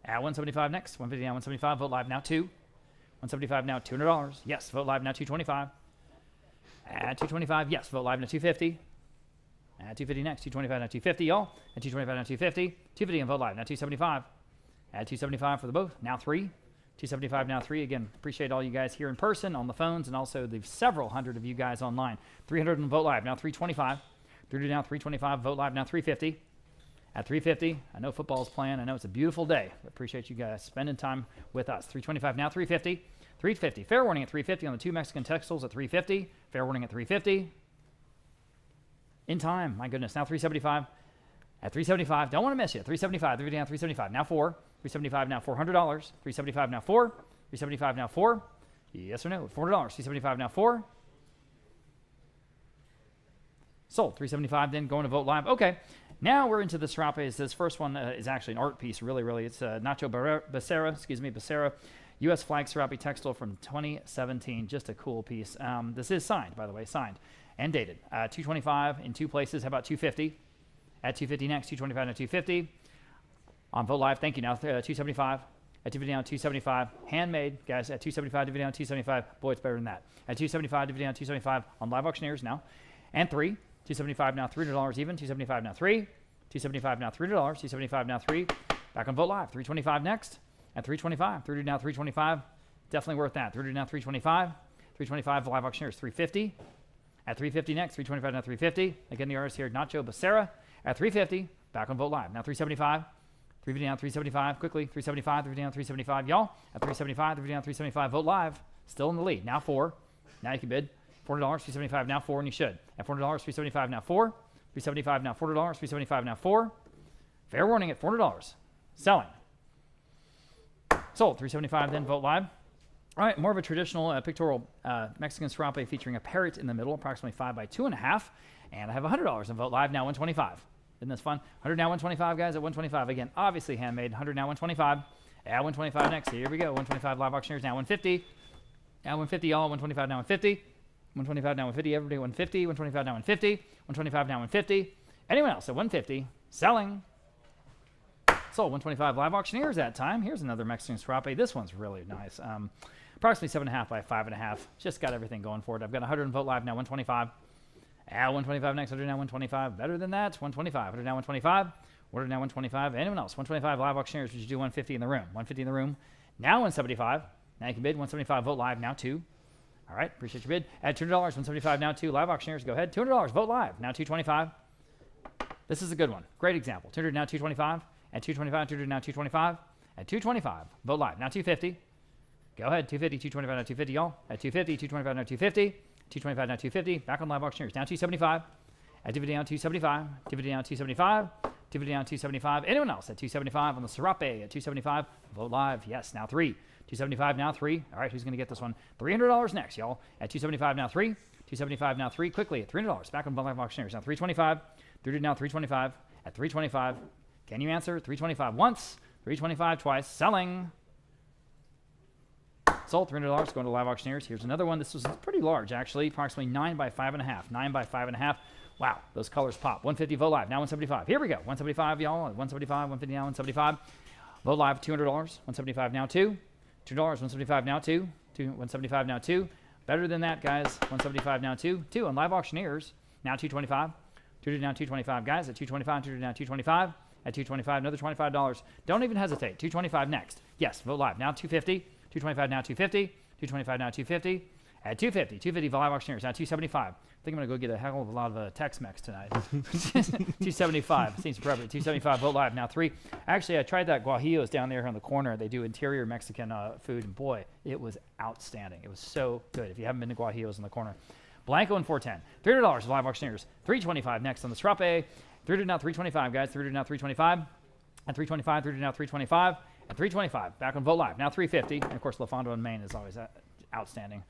At 175 next. 150 now 175. Vogt Live now 2. 175 now $200. Yes, Vogt Live now 225. At 225. Yes, Vogt Live now 250. At 250 next, 225 now 250, y'all. At 225 now 250. 250 on Vogt Live, now 275. At 275 for the both, now 3. 275 now 3. Again, appreciate all you guys here in person, on the phones, and also the several hundred of you guys online. 300 on Vogt Live, now 325. 300 now 325, Vogt Live now 350. At 350, I know football's playing. I know it's a beautiful day. I appreciate you guys spending time with us. 325 now 350. 350, fair warning at 350 on the two Mexican textiles at 350. Fair warning at 350. In time, my goodness. Now 375. At 375, don't want to miss you. 375, 350 down 375. Now 4. 375 now $400. 375 now 4. 375 now 4. Yes or no? $400. 375 now 4. Sold. 375 then going to Vogt Live. Okay. Now we're into the serapes. This first one is actually an art piece, really. It's Nacho Becerra, U.S. flag serape textile from 2017. Just a cool piece. This is signed, by the way, signed and dated. 225 in two places. How about 250? At 250 next, 225 now 250. On Vogt Live, thank you. Now 275. At 250 down 275. Handmade, guys. At 275, dividend down 275. Boy, it's better than that. At 275, dividend down 275 on live auctioneers now. And 3. 275 now $300 even. 275 now 3. 275 now $300. 275 now 3. Back on Vogt Live. 325 next. At 325. 300 now 325. Definitely worth that. 300 now 325. 325 live auctioneers 350. At 350 next. 325 now 350. Again, the artist here, Nacho Becerra. At 350. Back on Vogt Live. Now 375. 350 down, 375. Quickly, 375, 350 down, 375. Y'all, at 375, 350 down, 375. Vote live. Still in the lead. Now 4. Now you can bid. $4, 375 now 4, and you should. At $400, 375 now 4. 375 now $4, 375 now 4. Fair warning at $400. Selling. Sold. 375 then. Vote live. All right, more of a traditional pictorial Mexican serape featuring a parrot in the middle, approximately 5 by 2.5. And I have $100 in Vote Live, now 125. Isn't this fun? 100 now 125, guys, at 125. Again, obviously handmade. 100 now 125. At 125 next. Here we go. 125 live auctioneers now 150. Now 150, y'all. 125 now 150. 125 now 150. Everybody 150. 125 now 150. 125 now 150. Anyone else at 150? Selling. Sold. 125 live auctioneers that time. Here's another Mexican serape. This one's really nice. Approximately 7.5 by 5.5. Just got everything going for it. I've got 100 in Vote Live now 125. At 125 next. 100 now 125. Better than that. 125. 100 now 125. 100 now 125. Anyone else? 125 live auctioneers. Would you do 150 in the room? 150 in the room. Now 175. Now you can bid. 175 Vote Live now 2. All right. Appreciate your bid. At $200. 175 now 2. Live auctioneers. Go ahead. $200 Vote Live now 225. This is a good one. Great example. 200 now 225. At 225. 200 now 225. At 225 Vote Live now 250. Go ahead, 250, 225 now 250, y'all. At 250, 225 now 250, 225 now 250. Back on live auctioneers. Now 275. At 250 down 275, 250 down 275, 250 down 275. Anyone else at 275 on the serape at 275? Vote live. Yes, now 3. 275 now 3. All right, who's going to get this one? $300 next, y'all. At 275 now 3. 275 now 3. Quickly at $300. Back on live auctioneers. Now 325. 300 now 325. At 325. Can you answer? 325 once. 325 twice. Selling. Sold. $300 going to live auctioneers. Here's another one. This was pretty large, actually. Approximately 9 by 5.5. 9 by 5.5. Wow, those colors pop. 150 Vote Live. Now 175. Here we go. 175, y'all. 175. 150 now 175. Vote Live. $200. 175 now 2. $2. 175 now 2. 175 now 2. Better than that, guys. 175 now 2. 2 on live auctioneers. Now 225. 2 now 225, guys. At 225. 2 now 225. At 225, another $25. Don't even hesitate. 225 next. Yes, Vote Live. Now 250. 225 now 250. 225 now 250. At 250. 250 live auctioneers. Now 275. I think I'm going to go get a hell of a lot of Tex-Mex tonight. 275. Seems appropriate. 275 Vote Live. Now 3. Actually, I tried that guajillos down there on the corner. They do interior Mexican food. And boy, it was outstanding. It was so good. If you haven't been to guajillos in the corner. Blanco and 410. $300 live auctioneers. 325 next on the serape. 300 now 325, guys. 300 now 325. At 325. 300 now 325. At 325, back on Vote Live. Now 350. And of course, LaFondo in Maine is always outstanding.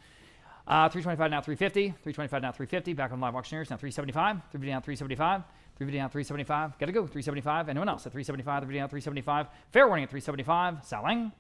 325 now 350. 325 now 350. Back on live auctioneers. Now 375. 350 down 375. 350 down 375. Got to go. 375. Anyone else at 375? 350 down 375. Fair warning at 375. Selling.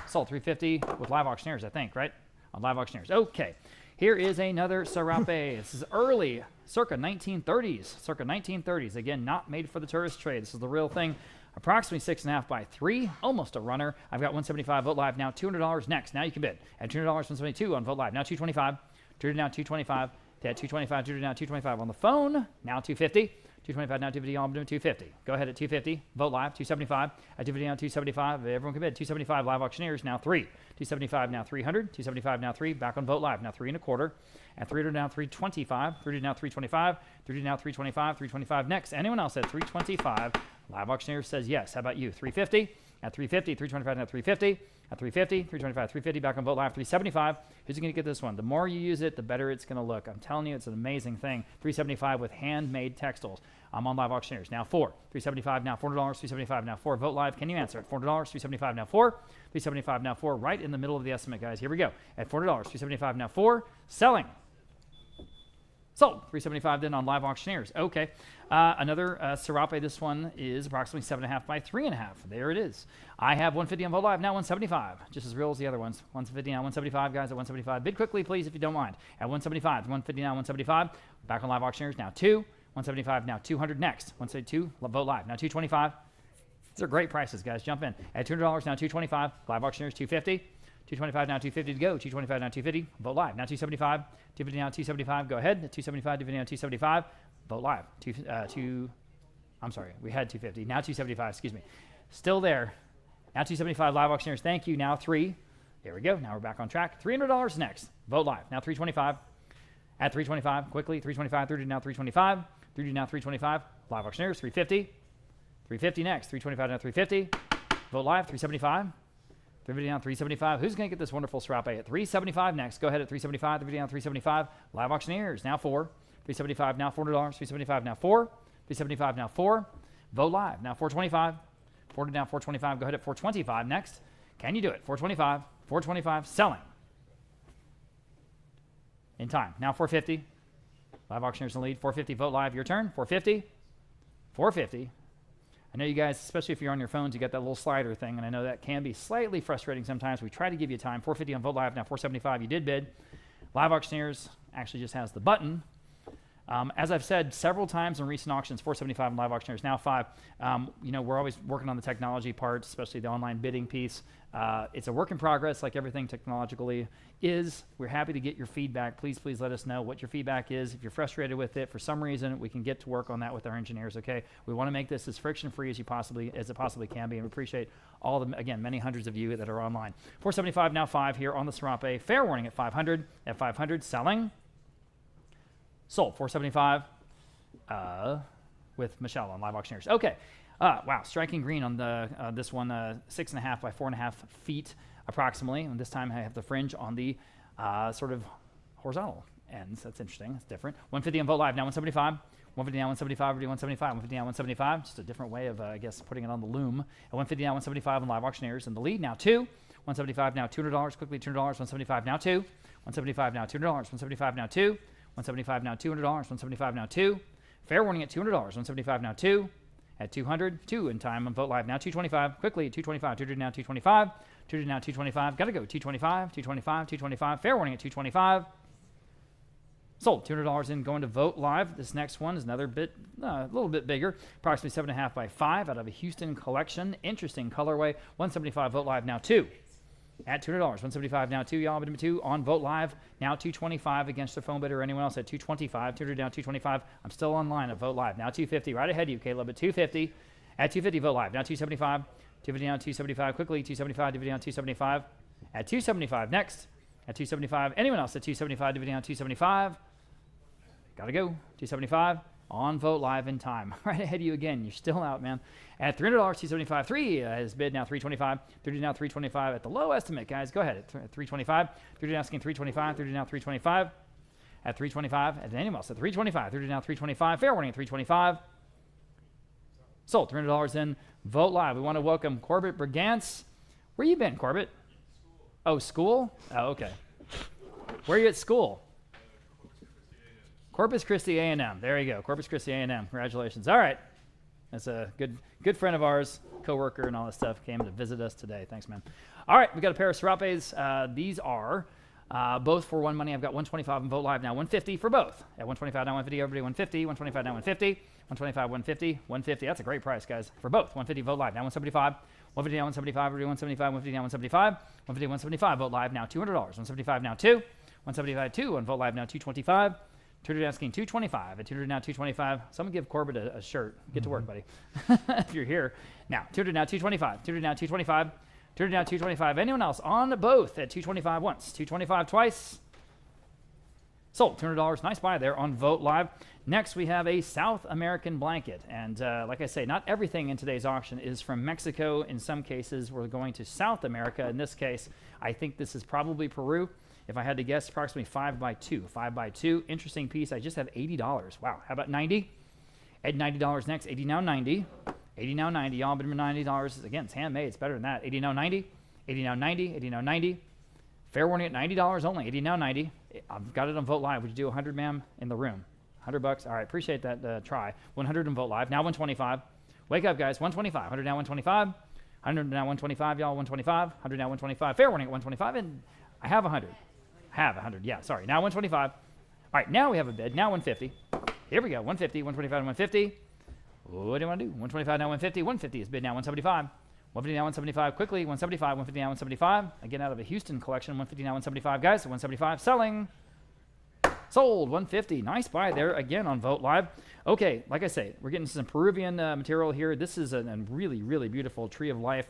Sold 350 with live auctioneers, I think, right? On live auctioneers. Okay. Here is another serape. This is early, circa 1930s. Circa 1930s. Again, not made for the tourist trade. This is the real thing. Approximately 6.5 by 3, almost a runner. I've got 175 Vote Live. Now $200 next. Now you can bid. At $200, 172 on Vote Live. Now 225. 200 now 225. At 225, 200 now 225 on the phone. Now 250. 225 now 250 on 250. Go ahead at 250. Vote Live. 275. At 250 now 275. Everyone can bid. 275 live auctioneers. Now 3. 275 now 300. 275 now 3. Back on Vote Live. Now 3.25. At 300 now 325. 300 now 325. 300 now 325. 325 next. Anyone else at 325? Live auctioneer says yes. How about you? 350. At 350. 325 now 350. At 350. 325. 350. Back on Vote Live. 375. Who's going to get this one? The more you use it, the better it's going to look. I'm telling you, it's an amazing thing. 375 with handmade textiles. I'm on live auctioneers. Now 4. 375 now $400. 375 now 4. Vote Live. Can you answer it? $400. 375 now 4. 375 now 4. Right in the middle of the estimate, guys. Here we go. At $400. 375 now 4. Selling. Sold. 375 then on live auctioneers. Okay. Another serape. This one is approximately 7.5 by 3.5. There it is. I have 150 on Vote Live. Now 175. Just as real as the other ones. 150 now 175, guys. At 175. Bid quickly, please, if you don't mind. At 175. 150 now 175. Back on live auctioneers. Now 2. 175 now 200 next. 172. Vote Live. Now 225. These are great prices, guys. Jump in. At $200 now 225. Live auctioneers 250. 225 now 250 to go. 225 now 250. Vote Live. Now 275. 250 now 275. Go ahead. 275. 250 now 275. Vote Live. I'm sorry. We had 250. Now 275. Excuse me. Still there. Now 275 live auctioneers. Thank you. Now 3. There we go. Now we're back on track. $300 next. Vote Live. Now 325. At 325. Quickly. 325. 30 now 325. 30 now 325. Live auctioneers. 350. 350 next. 325 now 350. Vote live. 375. 350 down 375. Who's going to get this wonderful serape at 375 next? Go ahead at 375. 350 down 375. Live auctioneers now 4. 375 now $400. 375 now 4. 375 now 4. Vote live now 425. 40 down 425. Go ahead at 425 next. Can you do it? 425. 425. Selling. In time. Now 450. Live auctioneers in the lead. 450. Vote live. Your turn. 450. 450. I know you guys, especially if you're on your phones, you got that little slider thing, and I know that can be slightly frustrating sometimes. We try to give you time. 450 on Vote Live, now 475. You did bid. Live Auctioneers actually just has the button. As I've said several times in recent auctions, 475 on Live Auctioneers, now 5. We're always working on the technology part, especially the online bidding piece. It's a work in progress, like everything technologically is. We're happy to get your feedback. Please let us know what your feedback is. If you're frustrated with it for some reason, we can get to work on that with our engineers. Okay, we want to make this as friction-free as it possibly can be, and we appreciate all the many hundreds of you that are online. 475 now 5 here on the serape. Fair warning at 500. At 500, selling. Sold. 475 with Michelle on Live Auctioneers. Okay. Wow, striking green on the this one, 6.5 by 4.5 feet approximately. And this time I have the fringe on the sort of horizontal ends. That's interesting. It's different. 150 on Vote Live. Now 175. 150 now 175. 175. 150 now 175. Just a different way of, I guess, putting it on the loom. At 150 now 175 on Live Auctioneers in the lead. Now 2. 175 now $200. Quickly $200. 175 now 2. 175 now $200. 175 now 2. 175 now $200. 175 now 2. Fair warning at $200. 175 now 2. At 200, 2 in time on Vote Live. Now 225, quickly 225, 200 now 225, 200 now 225, gotta go 225, 225, 225, fair warning at 225. Sold, $200 in, going to Vote Live. This next one is another bit, a little bit bigger, approximately 7.5 by 5 out of a Houston collection. Interesting colorway. 175 Vote Live now 2. At $200, 175 now 2, y'all, bid 2 on Vote Live. Now 225 against the phone bidder or anyone else at 225. 200 now 225. I'm still online at Vote Live. Now 250, right ahead of you, Caleb, at 250. At 250, Vote Live. Now 275. 250 now 275, quickly 275, 250 now 275. At 275 next. At 275, anyone else at 275, 250 now 275. Gotta go, 275. On Vote Live in time. Right ahead of you again. You're still out, man. At $300, 275. 3 has bid now 325. 30 now 325 at the low estimate, guys. Go ahead at 325. 30 asking 325. 30 now 325. At 325. And anyone else at 325. 30 now 325. Fair warning at 325. Sold. $300 in Vote Live. We want to welcome Corbett Brigance. Where you been, Corbett? Oh, school? Oh, okay. Where are you at school? Corpus Christi A&M. There you go. Corpus Christi A&M. Congratulations. All right. That's a good friend of ours, coworker and all that stuff, came to visit us today. Thanks, man. All right. We got a pair of serapes. These are both for one money. I've got 125 on Vote Live now. 150 for both. At 125 now 150. Everybody 150. 125 now 150. 125 150. 150. That's a great price, guys. For both. 150 Vote Live now 175. 150 now 175. Everybody 175. 150 now 175. 150 175 Vote Live now $200. 175 now 2. 175 2 on Vote Live now 225. 200 asking 225. At 200 now 225. Someone give Corbett a shirt. Get to work, buddy. If you're here. Now, 200 now 225. 200 now 225. 200 now 225. Anyone else on both at 225 once? 225 twice. Sold. $200. Nice buy there on Vote Live. Next, we have a South American blanket. And like I say, not everything in today's auction is from Mexico. In some cases, we're going to South America. In this case, I think this is probably Peru. If I had to guess, approximately 5 by 2. 5 by 2. Interesting piece. I just have $80. Wow. How about 90? At $90 next. 80 now 90. 80 now 90. Y'all bid $90. Again, it's handmade. It's better than that. 80 now 90. 80 now 90. 80 now 90. Fair warning at $90 only. 80 now 90. I've got it on Vote Live. Would you do 100, ma'am, in the room? $100. All right. Appreciate that try. 100 on Vote Live. Now 125. Wake up, guys. 125. 100 now 125. 100 now 125, y'all. 125. 100 now 125. Fair warning at 125. And I have 100. Have 100, yeah, sorry. Now 125. All right, now we have a bid. Now 150. Here we go. 150, 125, and 150. What do you want to do? 125 now 150. 150 is bid now 175. 150 now 175. Quickly, 175. 150 now 175. Again, out of a Houston collection. 150 now 175, guys. 175 selling. Sold. 150. Nice buy there again on Vote Live. Okay, like I say, we're getting some Peruvian material here. This is a really, really beautiful Tree of Life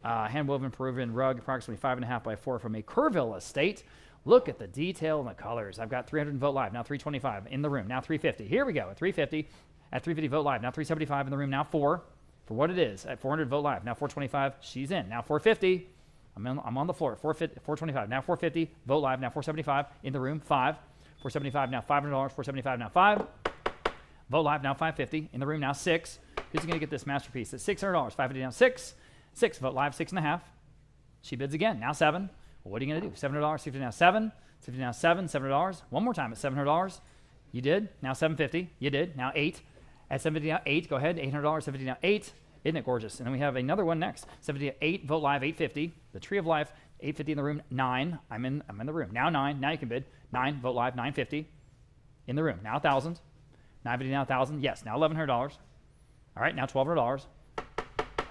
hand-woven Peruvian rug, approximately 5.5 by 4 from a Kerrville estate. Look at the detail and the colors. I've got 300 Vote Live, now 325 in the room, now 350. Here we go, at 350. At 350 Vote Live, now 375 in the room, now 4. for what it is at 400 vote live. Now 425, she's in. Now 450, I'm on the floor. 425, now 450, vote live. Now 475, in the room, 5. 475, now $500, 475, now 5. Vote live, now 550, in the room, now 6. Who's going to get this masterpiece? At $600, 550, now 6. 6, vote live, 6.5. She bids again, now 7. Well, what are you going to do? $700, 650, now 7. 50 now 7, $700. One more time at $700. You did. Now 750. You did. Now 8. At 750 now 8. Go ahead. $800. 750 now 8. Isn't it gorgeous? And then we have another one next. 750 8. Vote live 850. The tree of life 850 in the room. 9. I'm in the room. Now 9. Now you can bid. 9. Vote live 950 in the room. Now 1,000. 950 now 1,000. Yes. Now $1,100. All right. Now $1,200.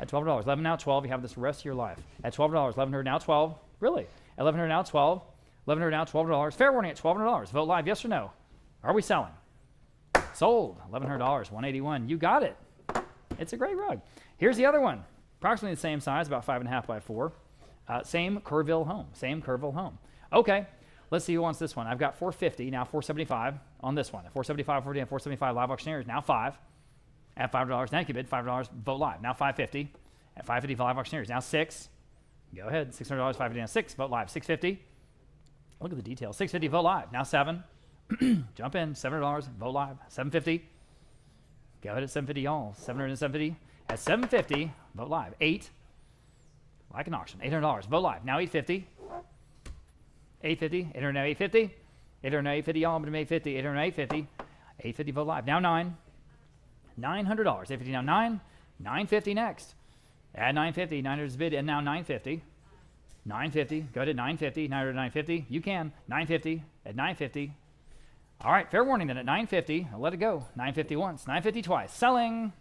At $1,200. 11 now 12. You have this rest of your life. At $1,200. 1,100 now 12. Really? At 1,100 now 12. 1,100 now, $1,200. Fair warning at $1,200. Vote live, yes or no? Are we selling? Sold. $1,100, $181. You got it. It's a great rug. Here's the other one. Approximately the same size, about 5.5 by 4. Same Kerrville home. Okay, let's see who wants this one. I've got 450, now 475 on this one. At 475, 40, and 475 live auctioneers, now 5. At $5, now you can bid $5, vote live. Now 550. At 550 live auctioneers, now 6. Go ahead, $600, 550 now 6, vote live, 650. Look at the details. 650, vote live. Now 7. Jump in. $700, vote live. 750. Go ahead at 750, y'all. 700 and 750. At 750, vote live. 8. Like an auction. $800, vote live. Now 850. 850. 800 now 850. 800 now 850, y'all. I'm going to make 850. 800 now 850. 850, vote live. Now 9. $900. 850 now 9. 950 next. At 950. 900 is bid. And now 950. 950, go to 950, 900 to 950. You can, 950 at 950. All right, fair warning then at 950. I'll let it go. 950 once, 950 twice. Selling,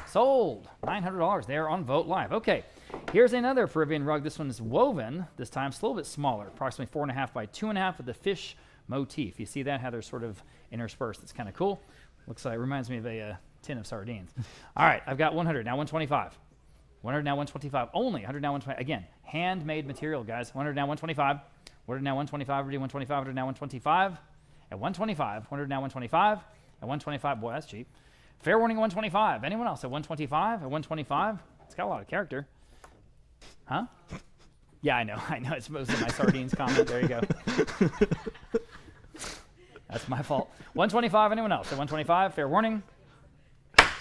sold. $900 there on Vote Live. Okay, here's another Peruvian rug. This one is woven. This time it's a little bit smaller, approximately 4.5 by 2.5 with the fish motif. You see that, how they're sort of interspersed. It's kind of cool. Looks like, reminds me of a tin of sardines. All right, I've got 100, now 125. 100 now 125 only. 100 now 125. Again, handmade material, guys. 100 now 125. 100 now 125. Ready 125. 100 now 125. At 125. 100 now 125. At 125. Boy, that's cheap. Fair warning at 125. Anyone else at 125? At 125. It's got a lot of character. Huh? Yeah, I know. It's mostly my sardines comment. There you go. That's my fault. 125. Anyone else at 125? Fair warning.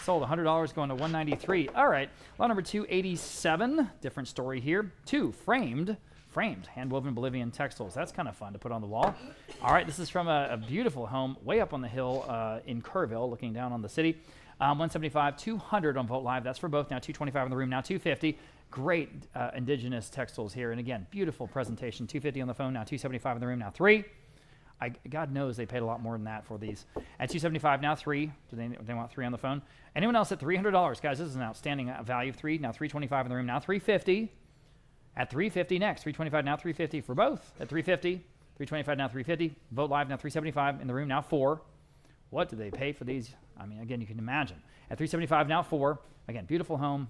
Sold. $100 going to 193. All right. Lot number 287. Different story here. 2 framed hand-woven Bolivian textiles. That's kind of fun to put on the wall. All right. This is from a beautiful home way up on the hill in Kerrville, looking down on the city. 175, 200 on Vote Live. That's for both. Now 225 in the room. Now 250. Great indigenous textiles here. And again, beautiful presentation. 250 on the phone. Now 275 in the room. Now 3. God knows they paid a lot more than that for these. At 275 now 3. Do they want 3 on the phone? Anyone else at $300? Guys, this is an outstanding value of 3. Now 325 in the room. Now 350. At 350 next. 325 now 350 for both. At 350. 325 now 350. Vote Live now 375 in the room. Now 4. What do they pay for these? I mean, again, you can imagine. At 375 now 4. Again, beautiful home.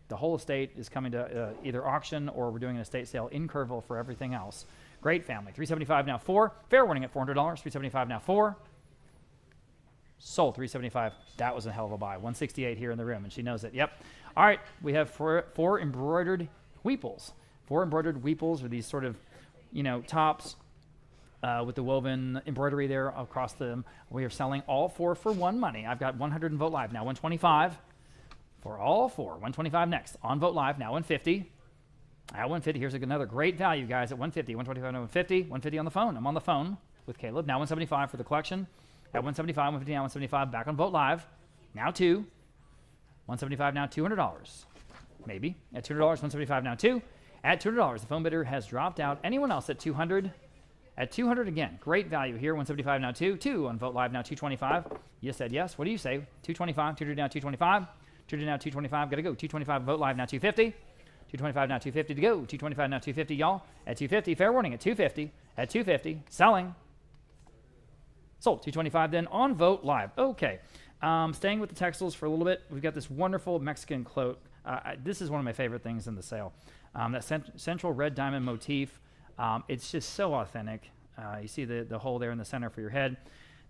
The whole estate is coming to either auction or we're doing an estate sale in Kerrville for everything else. Great family. 375 now 4. Fair warning at $400. 375 now 4. Sold. 375. That was a hell of a buy. 168 here in the room, and she knows it. Yep. All right. We have four embroidered weeples. 4 embroidered weeples are these sort of, tops with the woven embroidery there across them. We are selling all 4 for one money. I've got 100 in Vote Live. Now 125 for all 4. 125 next. On Vote Live. Now 150. At 150, here's another great value, guys, at 150. 125 to 150. 150 on the phone. I'm on the phone with Caleb. Now 175 for the collection. At 175, 150, now 175. Back on Vote Live. Now 2. 175 now $200. Maybe. At $200, 175 now 2. At $200, the phone bidder has dropped out. Anyone else at 200? At 200 again. Great value here. 175 now 2. 2 on Vote Live now 225. You said yes. What do you say? 225. 200 now 225. 200 now 225. Got to go. 225 Vote Live now 250. 225 now 250 to go. 225 now 250, y'all. At 250, fair warning at 250. At 250, selling. Sold. 225 then on Vote Live. Okay. Staying with the textiles for a little bit, we've got this wonderful Mexican cloak. This is one of my favorite things in the sale. That central red diamond motif. It's just so authentic. You see the hole there in the center for your head.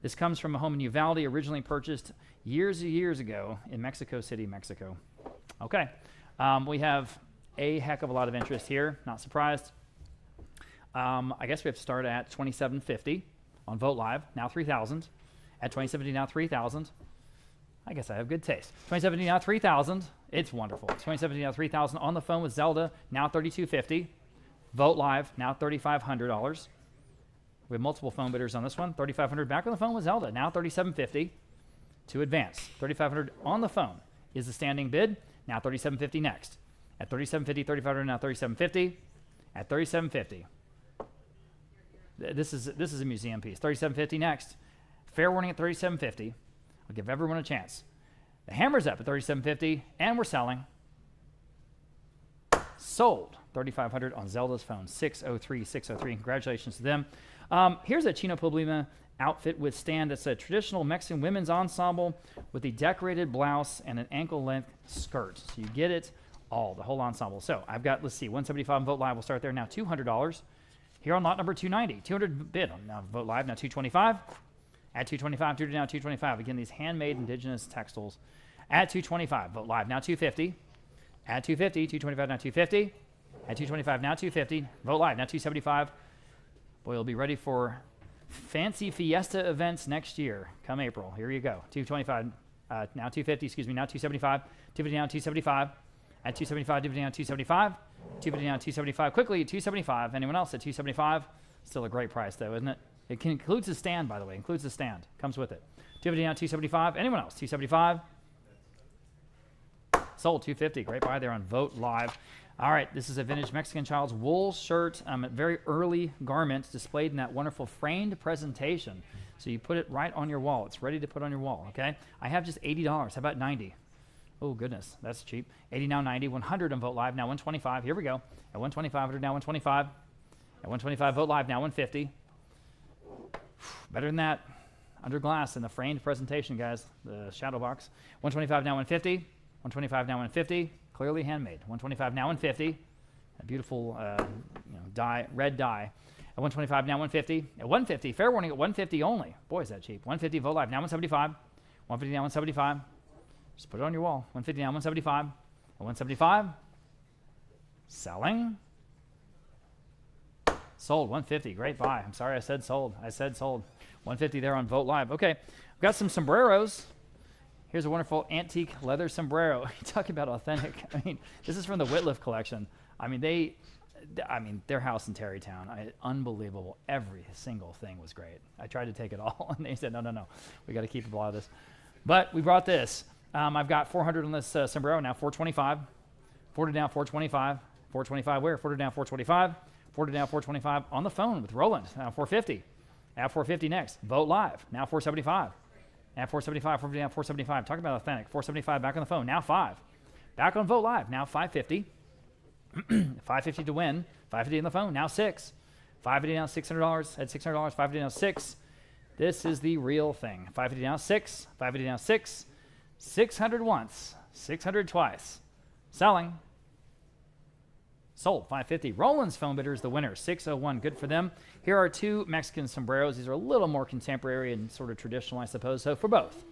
This comes from a home in Uvalde, originally purchased years ago in Mexico City, Mexico. Okay. We have a heck of a lot of interest here. Not surprised. I guess we have to start at $2,750 on Vote Live. Now 3,000. At $2,750 now 3,000. I guess I have good taste. $2,750 now 3,000. It's wonderful. $2,750 now 3,000 on the phone with Zelda. Now $3,250. Vote Live now $3,500. We have multiple phone bidders on this one. $3,500 back on the phone with Zelda. Now $3,750 to advance. $3,500 on the phone is the standing bid. Now $3,750 next. At $3,750, $3,500 now $3,750. At $3,750. This is a museum piece. $3,750 next. Fair warning at $3,750. I'll give everyone a chance. The hammer's up at $3,750, and we're selling. Sold. $3,500 on Zelda's phone. 603, 603. Congratulations to them. Here's a Chino Problema outfit with stand. It's a traditional Mexican women's ensemble with a decorated blouse and an ankle-length skirt. So you get it all, the whole ensemble. So I've got, let's see, 175 on Vote Live. We'll start there now. $200. Here on lot number 290. 200 bid on now Vote Live. Now 225. At 225. Now 225. Again, these handmade indigenous textiles. At 225. Vote Live. Now 250. At 250. 225. Now 250. At 225. Now 250. Vote Live. Now 275. Boy, you'll be ready for fancy fiesta events next year, come April. Here you go. 225, now 250, excuse me, now 275. 250 now 275. At 275, 250 now 275. 250 now 275. Quickly, 275. Anyone else at 275? Still a great price, though, isn't it? It includes the stand, by the way. Includes the stand. Comes with it. 250 now 275. Anyone else? 275. Sold. 250. Great buy there on Vote Live. All right, this is a vintage Mexican child's wool shirt, a very early garment displayed in that wonderful framed presentation. So you put it right on your wall. It's ready to put on your wall, okay? I have just $80. How about 90? Oh, goodness, that's cheap. 80 now 90, 100 on Vote Live, now 125. Here we go. At 125, now 125. At 125, Vote Live, now 150. Better than that. Under glass in the framed presentation, guys, the shadow box. 125 now 150. 125 now 150. Clearly handmade. 125 now 150. A beautiful dye, red dye. At 125 now 150. At 150, fair warning at 150 only. Boy, is that cheap. 150 Vote Live now 175. 150 now 175. Just put it on your wall. 150 now 175. At 175. Selling. Sold. 150. Great buy. I'm sorry I said sold. I said sold. 150 there on Vote Live. Okay. We've got some sombreros. Here's a wonderful antique leather sombrero. Talk about authentic. I mean, this is from the Whitliff collection. I mean, their house in Terrytown, unbelievable. Every single thing was great. I tried to take it all, and they said, no. We got to keep a lot of this. But we brought this. I've got 400 on this sombrero, now 425. 40 down, 425. 425 where? 40 down, 425. 40 down, 425 on the phone with Roland, now 450. At 450 next. Vote Live, now 475. At 475, 450 down, 475. Talk about authentic. 475 back on the phone, now 5. Back on Vote Live, now 550. 550 to win. 550 on the phone, now 6. 550 now $600. At $600, 550 now 6. This is the real thing. 550 now 6. 550 now 6. 600 once. 600 twice. Selling. Sold. 550. Roland's phone bidder is the winner. 601. Good for them. Here are two Mexican sombreros. These are a little more contemporary and sort of traditional, I suppose. So for both.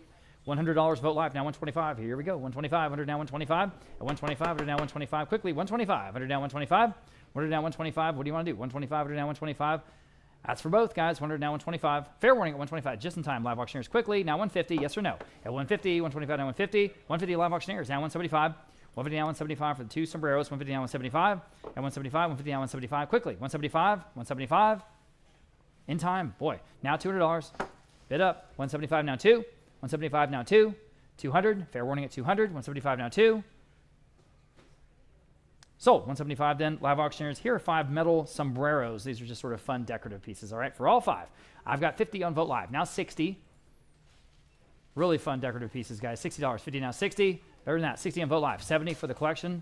$100 Vote Live, now 125. Here we go. 125, 100 now 125. At 125, 100 now 125. Quickly, 125, 100 now 125. 100 now 125. What do you want to do? 125, 100 now 125. That's for both, guys. 100 now 125. Fair warning at 125. Just in time. Live auctioneers quickly. Now 150. Yes or no? At 150, 125 now 150. 150 live auctioneers. Now 175. 150 now 175 for the two sombreros. 150 now 175. At 175. 150 now 175. Quickly. 175. 175. In time. Boy. Now $200. Bid up. 175 now 2. 175 now 2. 200. Fair warning at 200. 175 now 2. Sold. 175 then. Live auctioneers. Here are 5 metal sombreros. These are just sort of fun decorative pieces, all right, for all 5. I've got 50 on Vote Live. Now 60. Really fun decorative pieces, guys. $60. 50 now 60. Better than that. 60 on Vote Live. 70 for the collection.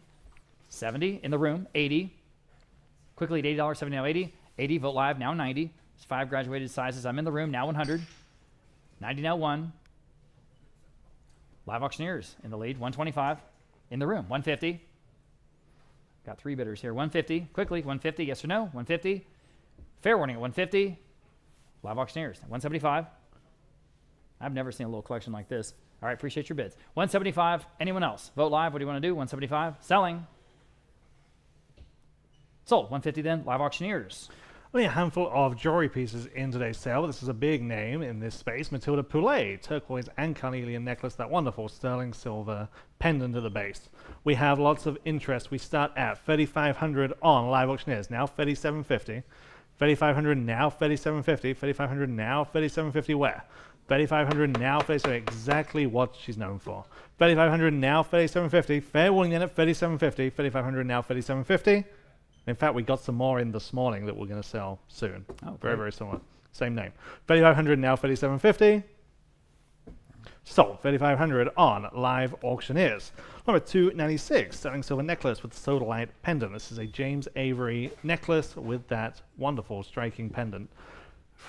70 in the room. 80. Quickly at $80. 70 now 80. 80 Vote Live. Now 90. It's 5 graduated sizes. I'm in the room. Now 100. 90 now 1. Live auctioneers in the lead. 125 in the room. 150. Got 3 bidders here. 150. Quickly. 150. Yes or no? 150. Fair warning at 150. Live auctioneers. 175. I've never seen a little collection like this. All right, appreciate your bids. 175. Anyone else? Vote live. What do you want to do? 175. Selling. Sold. 150 then. Live auctioneers. Only a handful of jewelry pieces in today's sale. This is a big name in this space. Matilda Poulet, turquoise and carnelian necklace, that wonderful sterling silver pendant at the base. We have lots of interest. We start at 3,500 on live auctioneers, now 3,750. 3,500 now, 3,750. 3,500 now, 3,750 where? 3,500 now, 37, exactly what she's known for. 3,500 now, 3,750. Fair warning then at 3,750. 3,500 now, 3,750. In fact, we got some more in this morning that we're going to sell soon. Oh, very, very similar. Same name. 3,500 now, 3,750. Sold. 3,500 on live auctioneers. Number 296, sterling silver necklace with sodalite pendant. This is a James Avery necklace with that wonderful striking pendant.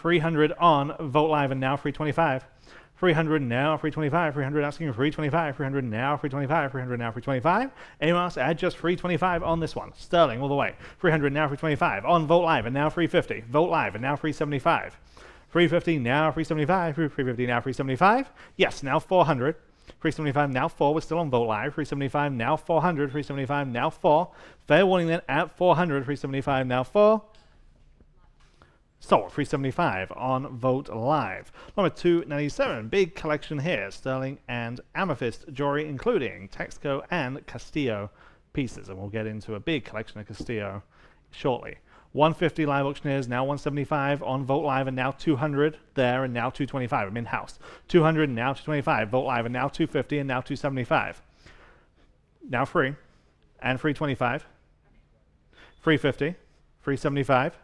300 on Vote Live and now 325. 300 now, 325, 300 asking for 325, 300 now, 325, 300 now, 325. Anyone else add just 325 on this one? Sterling all the way. 300 now, 325 on Vote Live and now 350. Vote Live and now 375. 350 now, 375, 350 now, 375. Yes, now 400. 375 now 4, we're still on Vote Live. 375 now 400, 375 now 4. Fair warning then at 400, 375 now 4. Sold. 375 on Vote Live. Number 297, big collection here, sterling and amethyst jewelry, including Texaco and Castillo pieces, and we'll get into a big collection of Castillo shortly. 150 live auctioneers, now 175 on Vote Live, and now 200 there, and now 225. I'm in-house. 200 and now 225. Vote Live, and now 250, and now 275. Now free, and 325. 350, 375.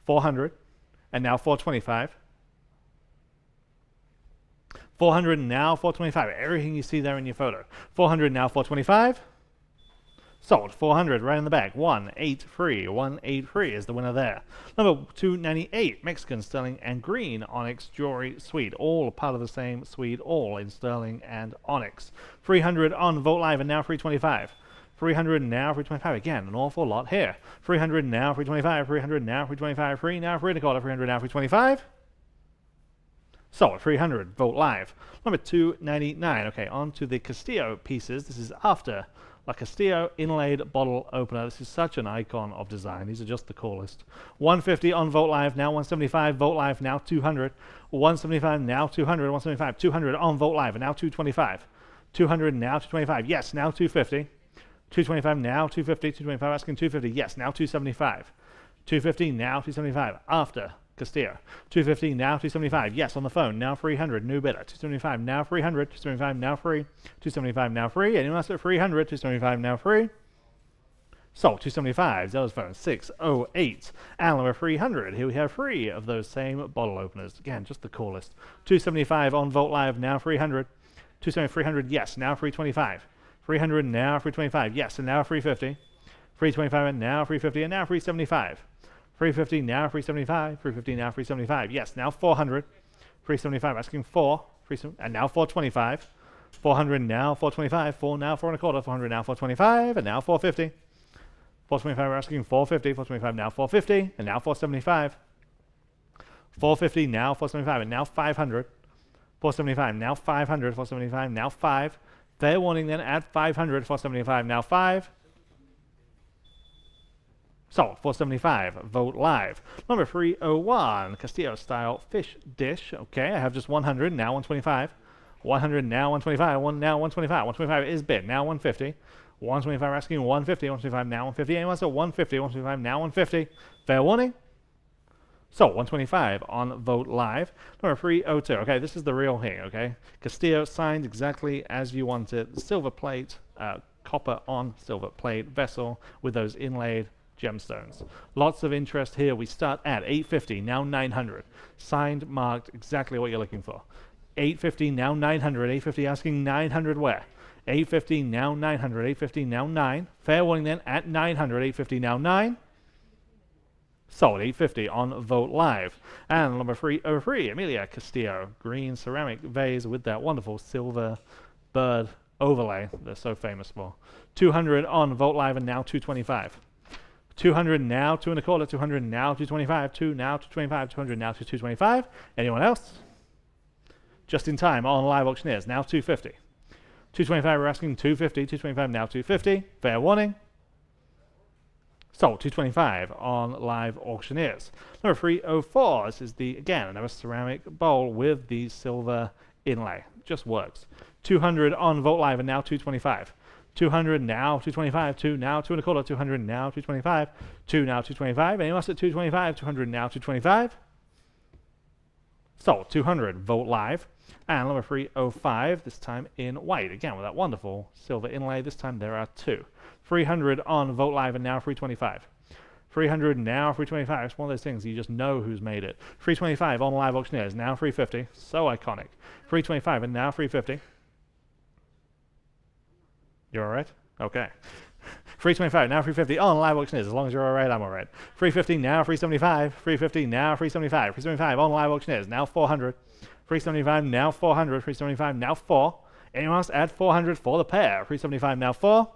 400, and now 425. 400 and now 425. Everything you see there in your photo. 400 now 425. Sold. 400 right in the back. 183. 183 is the winner there. Number 298, Mexican sterling and green onyx jewelry suite. All part of the same suite, all in sterling and onyx. 300 on Vote Live and now 325. 300 now, 325. Again, an awful lot here. 300 now, 325. 300 now, 325. 3 now, 3 and a quarter. 300 now, 325. Sold. 300. Vote Live. Number 299. Okay, on to the Castillo pieces. This is after La Castillo inlaid bottle opener. This is such an icon of design. These are just the coolest. 150 on Vote Live, now 175. Vote Live, now 200. 175 now 200. 175. 200 on Vote Live, and now 225. 200 now 225. Yes, now 250. 225 now, 250, 225 asking 250, yes, now 275. 250 now, 275 after Castillo. 250 now, 275, yes, on the phone, now 300, new bidder. 275 now 300, 275 now free, 275 now free, anyone else at 300, 275 now free. Sold. 275, Zella's phone, 608. And number 300, here we have 3 of those same bottle openers. Again, just the coolest. 275 on Vote Live, now 300. 275, 300, yes, now 325. 300 now, 325, yes, and now 350. 325 and now 350, and now 375. 350 now, 375. 350 now, 375, yes, now 400. 375 asking 4, and now 425. 400 now, 425. 4 now, 4 and a quarter. 400 now, 425, and now 450. 425 we're asking 450. 425 now, 450, and now 475. 450 now, 475, and now 500. 475 now 500. 475 now 5. Fair warning then at 500, 475, now 5. Sold. 475. Vote Live. Number 301, Castillo style fish dish. Okay, I have just 100, now 125. 100 now 125, now 125. 125 is bid, now 150. 125 asking 150, 125 now 150. Anyone else at 150, 125 now 150. Fair warning. So, 125 on Vote Live. Number 302. Okay, this is the real thing, okay? Castillo signed exactly as you want it. Silver plate, copper on silver plate vessel with those inlaid gemstones. Lots of interest here. We start at 850, now 900. Signed, marked, exactly what you're looking for. 850, now 900. 850 asking 900 where? 850, now 900. 850, now 9. Fair warning then at 900. 850, now 9. Sold. 850 on Vote Live. And number 303, Amelia Castillo, green ceramic vase with that wonderful silver bird overlay they're so famous for. 200 on Vote Live, and now 225. 200 now 2 and a quarter. 200 now 225. 2 now 225. 200 now to 225. Anyone else? Just in time on live auctioneers, now 250. 225, we're asking 250. 225, now 250. Fair warning. Sold 225 on live auctioneers. Number 304. This is again another ceramic bowl with the silver inlay. Just works. 200 on Vogt Live and now 225. 200 now 225. 2 now 2 and a quarter. 200 now 225. 2 now 225. Anyone else at 225? 200 now 225. Sold 200 Vogt Live. And number 305, this time in white. Again, with that wonderful silver inlay. This time there are 2. 300 on Vogt Live and now 325. 300 now 325. It's one of those things you just know who's made it. 325 on live auctioneers, now 350. So iconic. 325 and now 350. You're all right? Okay. 325 now 350 on live auctioneers. As long as you're all right, I'm all right. 350 now 375. 350 now 375. 375 on live auctioneers, now 400. 375 now 400. 375 now 4. Anyone else add 400 for the pair? 375 now 4.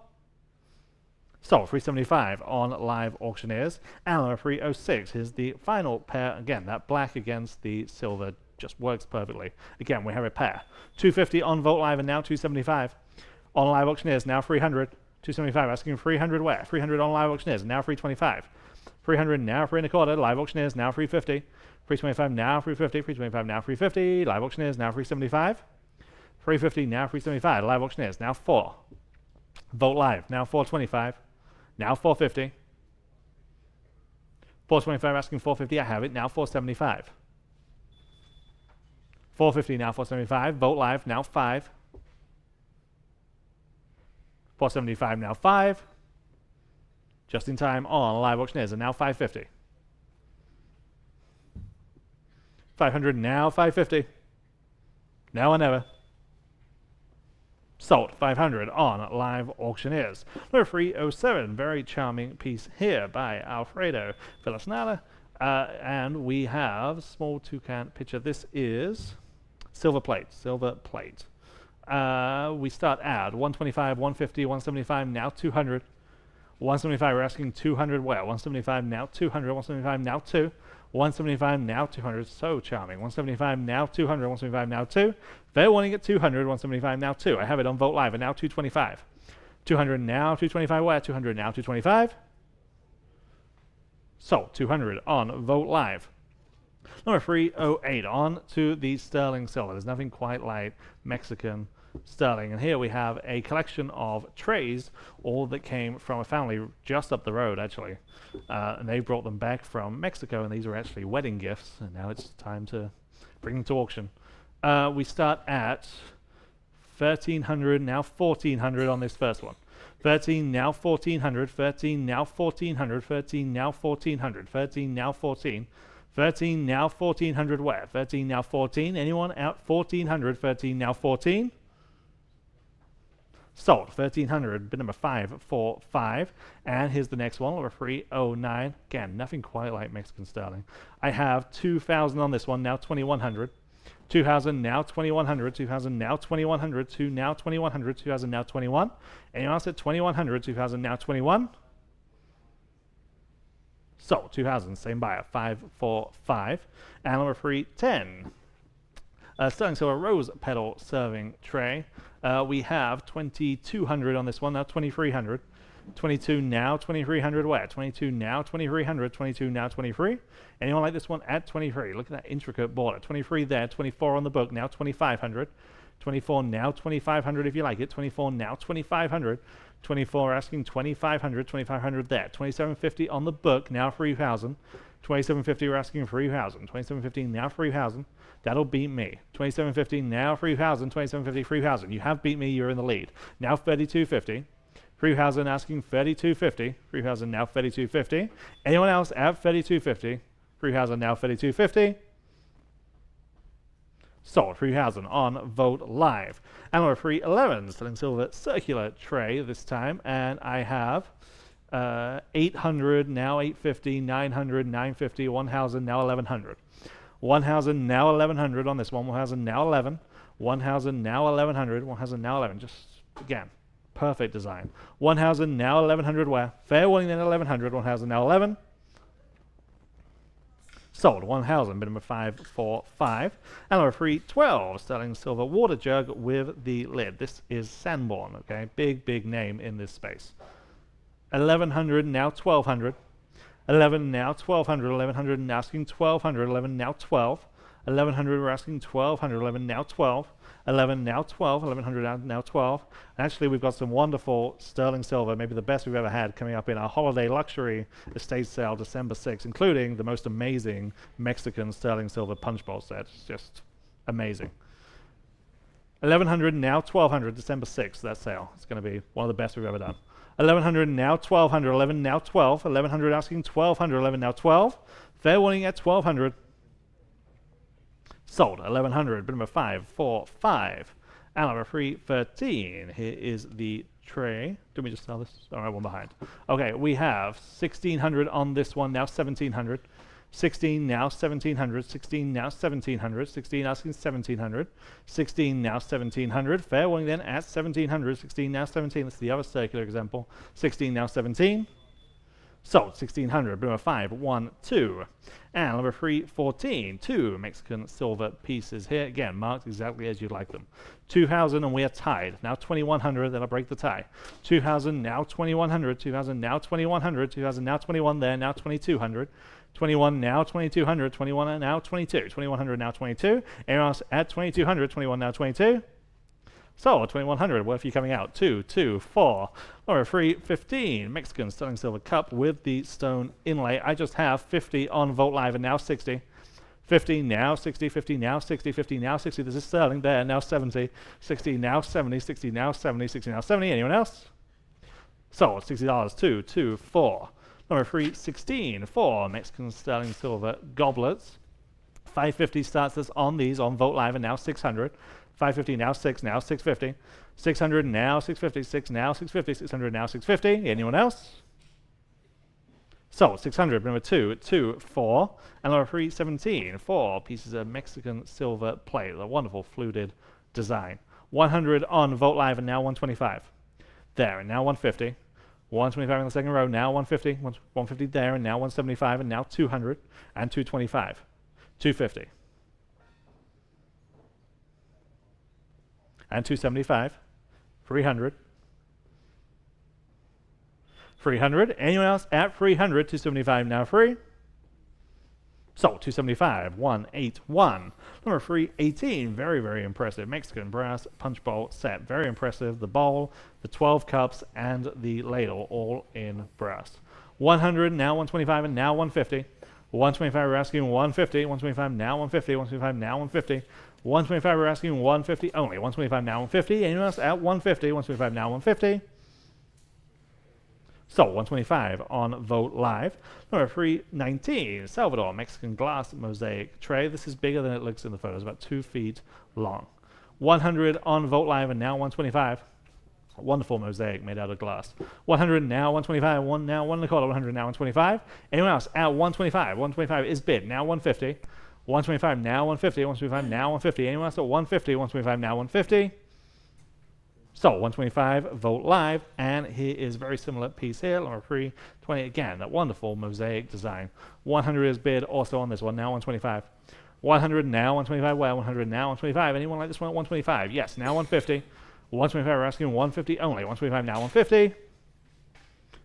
So 375 on live auctioneers. And number 306 is the final pair. Again, that black against the silver just works perfectly. Again, we have a pair. 250 on Vogt Live and now 275. On live auctioneers, now 300. 275, asking 300 where? 300 on live auctioneers, now 325. 300 now 3 and a quarter, live auctioneers, now 350. 325 now 350. 325 now 350. Live auctioneers, now 375. 350 now 375. Live auctioneers, now 4. Vogt Live, now 425. Now 450. 425 asking 450. I have it. Now 475. 450 now 475. Vogt Live, now 5. 475 now 5. Just in time on live auctioneers and now 550. 500 now 550. Now or never. Sold 500 on live auctioneers. Number 307, very charming piece here by Alfredo Villasnada. And we have small toucan picture. This is silver plate. We start at 125, 150, 175, now 200. 175, we're asking 200 where? 175 now 200, 175 now 2. 175 now 200, so charming. 175 now 200, 175 now 2. Fair warning at 200, 175 now 2. I have it on Vogt Live and now 225. 200 now 225 where? 200 now 225. So 200 on Vogt Live. Number 308, on to the sterling silver. There's nothing quite like Mexican sterling. And here we have a collection of trays, all that came from a family just up the road, actually. And they brought them back from Mexico, and these are actually wedding gifts. And now it's time to bring them to auction. We start at 1,300, now 1,400 on this first one. 13 now 1,400, 13 now 1,400, 13 now 1,400, 13 now 14. 13 now 1,400 where? 13 now 14. Anyone out 1,400? 13 now 14. Sold 1,300. Bid number 545. And here's the next one, number 309. Again, nothing quite like Mexican sterling. I have 2,000 on this one. Now 2,100. 2,000 now 2,100. 2,000 now 2,100. 2 now 2,100. 2,000 now 21. Anyone else at 2,100? 2,000 now 21. So 2,000, same buyer, 545. And number 310. Sterling silver rose petal serving tray. We have 2,200 on this one, now 2,300. 22 now 2,300 where? 22 now 2,300. 22 now 23. Anyone like this one at 23? Look at that intricate border. 23 there, 24 on the book, now 2,500. 24 now 2,500 if you like it. 24 now 2,500. 24 asking 2,500. 2,500 there. 2,750 on the book, now 3,000. 2,750 we're asking 3,000. 2,750 now 3,000. That'll beat me. 2,750 now 3,000. 2,750 3,000. You have beat me. You're in the lead. Now 3,250. 3,000 asking 3,250. 3,000 now 3,250. Anyone else at 3,250? 3,000 now 3,250. Sold 3,000 on Vogt Live. And number 311, sterling silver circular tray this time. And I have 800, now 850, 900, 950, 1,000, now 1,100. 1,000, now 1,100 on this one. 1,000, now 11. 1,000, now 1,100. 1,000, now 11. Just, again, perfect design. 1,000, now 1,100 where? Fair warning then 1,100. 1,000, now 11. Sold. 1,000. Bid number 545. And number 312. Sterling silver water jug with the lid. This is Sanborn. Okay, big name in this space. 1,100. Now 1,200. 11 now 1,200. 1,100 and asking 1,200. 11 now 12. 1,100 we're asking 1,200. 11 now 12. 11 now 12. 1,100 now 12. And actually we've got some wonderful sterling silver, maybe the best we've ever had, coming up in our holiday luxury estate sale December 6th, including the most amazing Mexican sterling silver punch bowl set. It's just amazing. 1,100 now 1,200. December 6th, that sale. It's going to be one of the best we've ever done. 1,100 now 1,200. 11 now 12. 1,100 asking 1,200. 11 now 12. Fair warning at 1,200. Sold. 1,100. Bid number 545. And number 313. Here is the tray. Did we just sell this? All right, one behind. Okay, we have 1,600 on this one. Now 1,700. 16 now 1,700. 16 now 1,700. 16 asking 1,700. 16 now 1,700. Fair warning then at 1,700. 16 now 17. That's the other circular example. 16 now 17. Sold. 1,600. Bid number 512. And number 314. 2 Mexican silver pieces here. Again, marked exactly as you'd like them. 2,000 and we are tied. Now 2,100. Then I'll break the tie. 2,000 now 2,100. 2,000 now 2,100. 2,000 now 21 there. Now 2,200. 21 now 2,200. 21 now 22. 2,100 now 22. Anyone else at 2,200? 21 now 22. So 2,100. What if you're coming out? 2, 2, 4. Number 315. Mexican sterling silver cup with the stone inlay. I just have 50 on Vote Live and now 60. 50 now 60. 50 now 60. 50 now 60. This is sterling there. Now 70. 60 now 70. 60 now 70. 60 now 70. Anyone else? So $60. 2, 2, 4. Number 316. 4 Mexican sterling silver goblets. 550 starts us on these on Vote Live and now 600. 550 now 6 now 650. 600 now 650. 6 now 650. 600 now 650. Anyone else? So 600. Number 2, 2, 4. And number 317. 4 pieces of Mexican silver plate. A wonderful fluted design. 100 on Vote Live and now 125. There and now 150. 125 in the second row. Now 150. 150 there and now 175 and now 200 and 225. 250. And 275, 300, 300. Anyone else at 300? 275 now free. So 275, 181. Number 318, very impressive Mexican brass punch bowl set. Very impressive. The bowl, the 12 cups, and the ladle, all in brass. 100 now 125 and now 150. 125 we're asking 150. 125 now 150. 125 now 150. 125 we're asking 150 only. 125 now 150. Anyone else at 150? 125 now 150. So 125 on Vote Live. Number 319, Salvador Mexican glass mosaic tray. This is bigger than it looks in the photos, about 2 feet long. 100 on Vote Live and now 125. Wonderful mosaic made out of glass. 100 now 125. One now 1 1/4. 100 now 125. Anyone else at 125? 125 is bid. Now 150. 125 now 150. 125 now 150. Anyone else at 150? 125 now 150. So 125 Vote Live, and here is very similar piece here, number 320. Again, that wonderful mosaic design. 100 is bid also on this one. Now 125. 100 now 125. Well, 100 now 125. Anyone like this one at 125? Yes. Now 150. 125 we're asking 150 only. 125 now 150.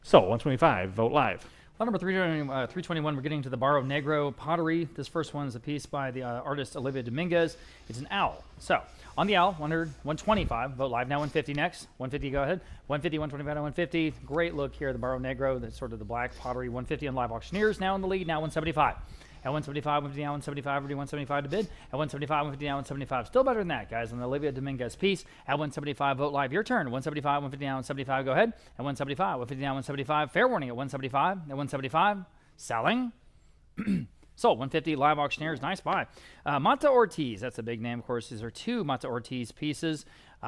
So 125 Vote Live. Well, number 321, we're getting to the Barro Negro pottery. This first one is a piece by the artist Olivia Dominguez. It's an owl. So, on the owl, 100, 125, Vote Live. Now 150 next. 150, go ahead. 150, 125, now 150. Great look here, the Barro Negro. That's sort of the black pottery. 150 on Live Auctioneers. Now in the lead, now 175. At 175, 150 now 175, ready 175 to bid. At 175, 150 now 175. Still better than that, guys, on the Olivia Dominguez piece. At 175, Vote Live, your turn. 175, 150 now 175, go ahead. At 175, 150 now 175. Fair warning at 175. At 175, selling. Sold. 150 Live Auctioneers. Nice buy. Mata Ortiz, that's a big name, of course. These are 2 Mata Ortiz pieces.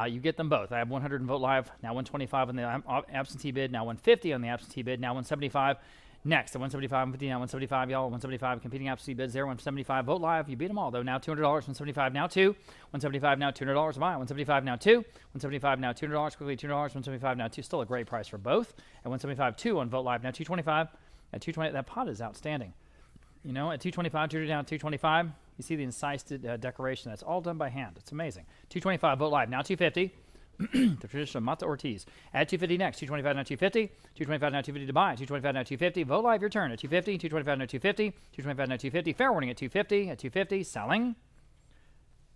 You get them both. I have 100 in Vote Live. Now 125 on the absentee bid. Now 150 on the absentee bid. Now 175. Next, at 175, 150, now 175, y'all. 175 competing absentee bids there. 175 Vote Live. You beat them all, though. Now $200. 175 now 2. 175 now $200 to buy. 175 now 2. 175 now $200. Quickly $200. 175 now 2. Still a great price for both. At 175 2 on Vote Live. Now 225. At 220, that pot is outstanding. You know, at 225, tutored down at 225. You see the incised decoration. That's all done by hand. It's amazing. 225, vote live. Now 250. The traditional Mata Ortiz. At 250 next. 225 now 250. 225 now 250 to buy. 225 now 250. Vote live, your turn. At 250. 225 now 250. 225 now 250. Fair warning at 250. At 250. Selling.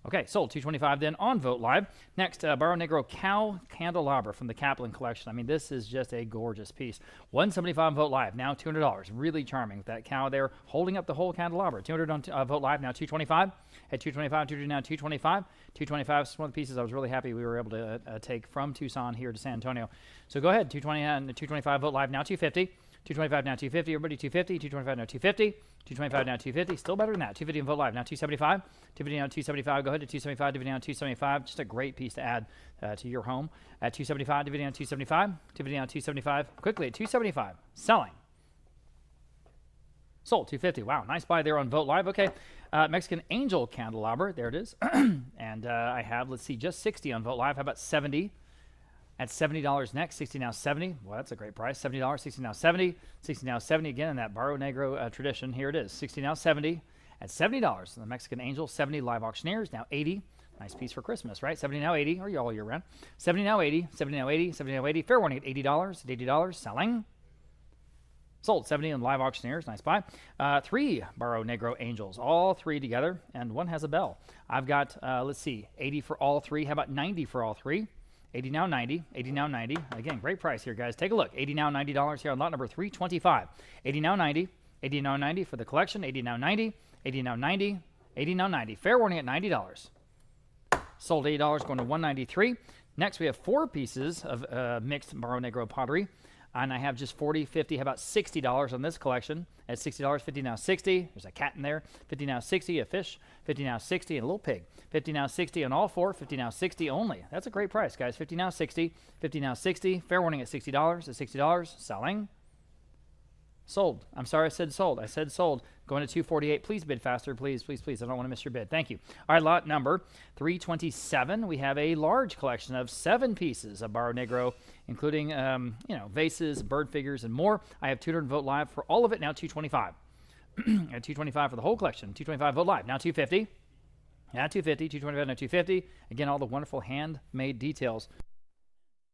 Okay, sold. 225 then on Vote Live. Next, Barro Negro Cow Candelabra from the Caplan collection. I mean, this is just a gorgeous piece. 175 on Vote Live, now $200. Really charming with that cow there holding up the whole candelabra. 200 on Vote Live, now 225. At 225, 200 now 225. 225 is one of the pieces I was really happy we were able to take from Tucson here to San Antonio. So go ahead, 220 and 225 Vote Live, now 250. 225 now 250. Everybody 250. 225 now 250. 225 now 250. Still better than that. 250 and Vote Live now 275. 250 now 275. Go ahead to 275. 250 now 275. Just a great piece to add to your home. At 275. 250 now 275. 250 now 275. Quickly at 275. Selling. Sold. 250. Wow, nice buy there on Vote Live. Okay, Mexican Angel Candelabra. There it is. And I have, let's see, just 60 on Vote Live. How about 70? At $70 next, 60 now 70. Well, that's a great price. $70, 60 now 70, 60 now 70 again in that Barro Negro tradition. Here it is, 60 now 70 at $70. The Mexican Angel, 70 live auctioneers, now 80. Nice piece for Christmas, right? 70 now 80, or all year round. 70 now 80, 70 now 80, 70 now 80. Fair warning at $80, at $80, selling. Sold. 70 on live auctioneers, nice buy. 3 Barro Negro Angels, all 3 together, and one has a bell. I've got, let's see, 80 for all 3. How about 90 for all 3? 80 now 90, 80 now 90. Again, great price here, guys. Take a look. 80 now $90 here on lot number 325. 80 now 90, 80 now 90 for the collection. 80 now 90, 80 now 90, 80 now 90. Fair warning at $90. Sold $80 going to 193. Next, we have 4 pieces of mixed Barro Negro pottery. And I have just 40, 50, how about $60 on this collection? At $60, 50 now 60. There's a cat in there. 50 now 60, a fish. 50 now 60, and a little pig. 50 now 60 on all 4. 50 now 60 only. That's a great price, guys. 50 now 60. 50 now 60. Fair warning at $60. At $60, selling. Sold. I'm sorry I said sold. I said sold. Going to 248. Please bid faster. Please, please, please. I don't want to miss your bid. Thank you. All right, lot number 327. We have a large collection of 7 pieces of Barro Negro, including, vases, bird figures, and more. I have 200 Vote Live for all of it. Now 225. At 225 for the whole collection. 225 Vote Live. Now 250. Now 250. 225 now 250. Again, all the wonderful handmade details.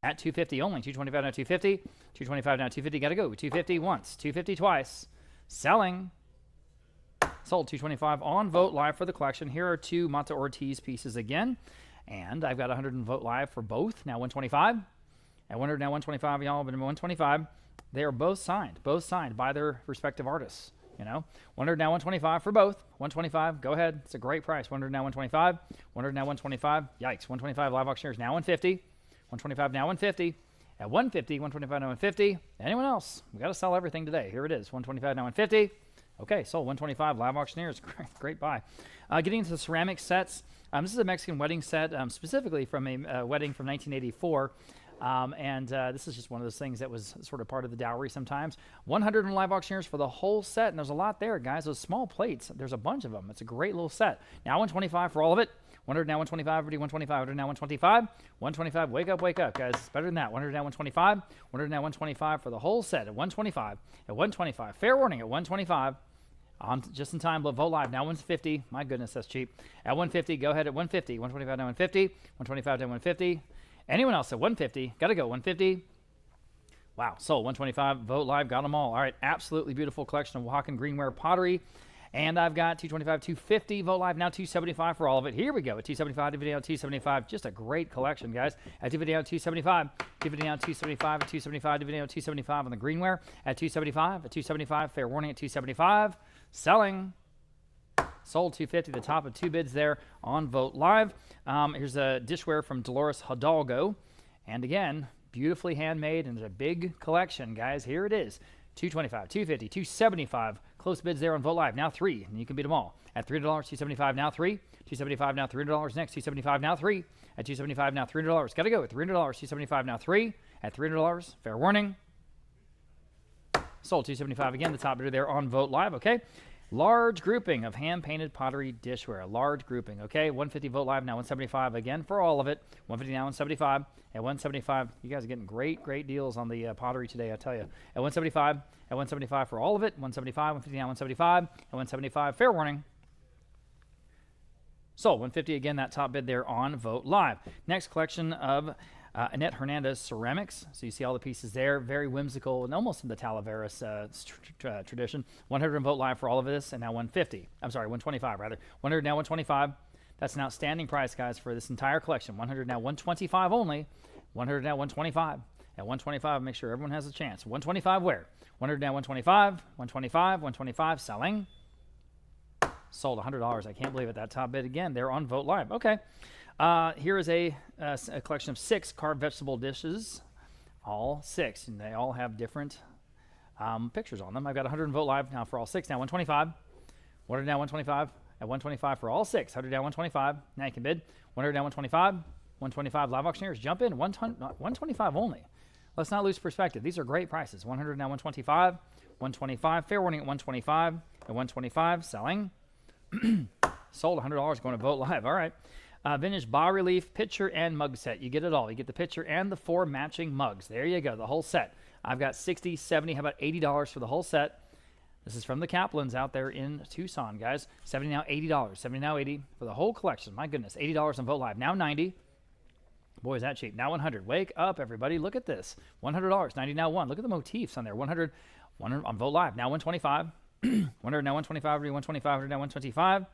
At 250 only. 225 now 250. 225 now 250. Got to go. 250 once. 250 twice. Selling. Sold. 225 on Vote Live for the collection. Here are 2 Mata Ortiz pieces again. And I've got 100 in Vote Live for both. Now 125. At 100 now 125. Y'all been 125. They are both signed. Both signed by their respective artists. 100 now 125 for both. 125. Go ahead. It's a great price. 100 now 125. 100 now 125. Yikes. 125 live auctioneers now 150. 125 now 150. At 150, 125 now 150. Anyone else? We got to sell everything today. Here it is. 125 now 150. Okay, sold. 125 live auctioneers. Great buy. Getting into the ceramic sets. This is a Mexican wedding set, specifically from a wedding from 1984. This is just one of those things that was sort of part of the dowry sometimes. 100 in live auctioneers for the whole set, and there's a lot there, guys. Those small plates, there's a bunch of them. It's a great little set. Now 125 for all of it. 100 now 125, everybody 125, 100 now 125, 125, wake up, guys. It's better than that. 100 now 125, 100 now 125 for the whole set at 125, at 125. Fair warning at 125. On just in time, Vote Live now 150. My goodness, that's cheap. At 150, go ahead at 150. 125 now 150, 125 now 150. Anyone else at 150? Got to go 150. Wow, sold 125. Vote Live, got them all. All right, absolutely beautiful collection of Oaxacan greenware pottery. And I've got 225, 250, Vote Live, now 275 for all of it. Here we go, at 275, video 275. Just a great collection, guys. At video 275, video 275, at 275, video 275 on the greenware. At 275, at 275, fair warning at 275. Selling. Sold 250, the top of 2 bids there on Vote Live. Here's a dishware from Dolores Hidalgo. And again, beautifully handmade, and there's a big collection, guys. Here it is. 225, 250, 275. Close bids there on Vote Live. Now 3, and you can beat them all. At $3, 275 now 3. 275 now $300 next. 275 now 3. At 275 now $300. Got to go at $300. 275 now 3. At $300. Fair warning. Sold 275 again. The top bidder there on Vote Live. Okay. Large grouping of hand-painted pottery dishware. Large grouping, okay? 150 Vote Live, now 175 again for all of it. 150 now 175. At 175, you guys are getting great deals on the pottery today, I tell you. At 175 for all of it. 175, 150 now 175. At 175, fair warning. Sold. 150 again, that top bid there on Vote Live. Next collection of Annette Hernandez ceramics. So you see all the pieces there, very whimsical and almost in the Talavera tradition. 100 Vote Live for all of this, and now 150. I'm sorry, 125 rather. 100 now 125. That's an outstanding price, guys, for this entire collection. 100 now 125 only. 100 now 125. At 125, make sure everyone has a chance. 125 where? 100 now 125. 125. 125 selling. Sold $100. I can't believe it. That top bid again. They're on Vote Live. Okay. Here is a collection of 6 carved vegetable dishes, all 6, and they all have different pictures on them. I've got 100 Vote Live now for all 6. Now 125. 100 now 125. At 125 for all 6. 100 down 125. Now you can bid. 100 down 125. 125 live auctioneers. Jump in. 125 only. Let's not lose perspective. These are great prices. 100 now 125. 125. Fair warning at 125. At 125 selling. Sold $100 going to Vote Live. All right. Vintage bas-relief pitcher and mug set. You get it all. You get the pitcher and the 4 matching mugs. There you go, the whole set. I've got 60, 70, how about $80 for the whole set? This is from the Caplans out there in Tucson, guys. 70 now, $80. 70 now, 80 for the whole collection. My goodness, $80 on Vote Live. Now 90. Boy, is that cheap. Now 100. Wake up, everybody. Look at this. $100. 90 now 1. Look at the motifs on there. 100 on Vote Live. Now 125. 100 now 125. 125. 100 now 125.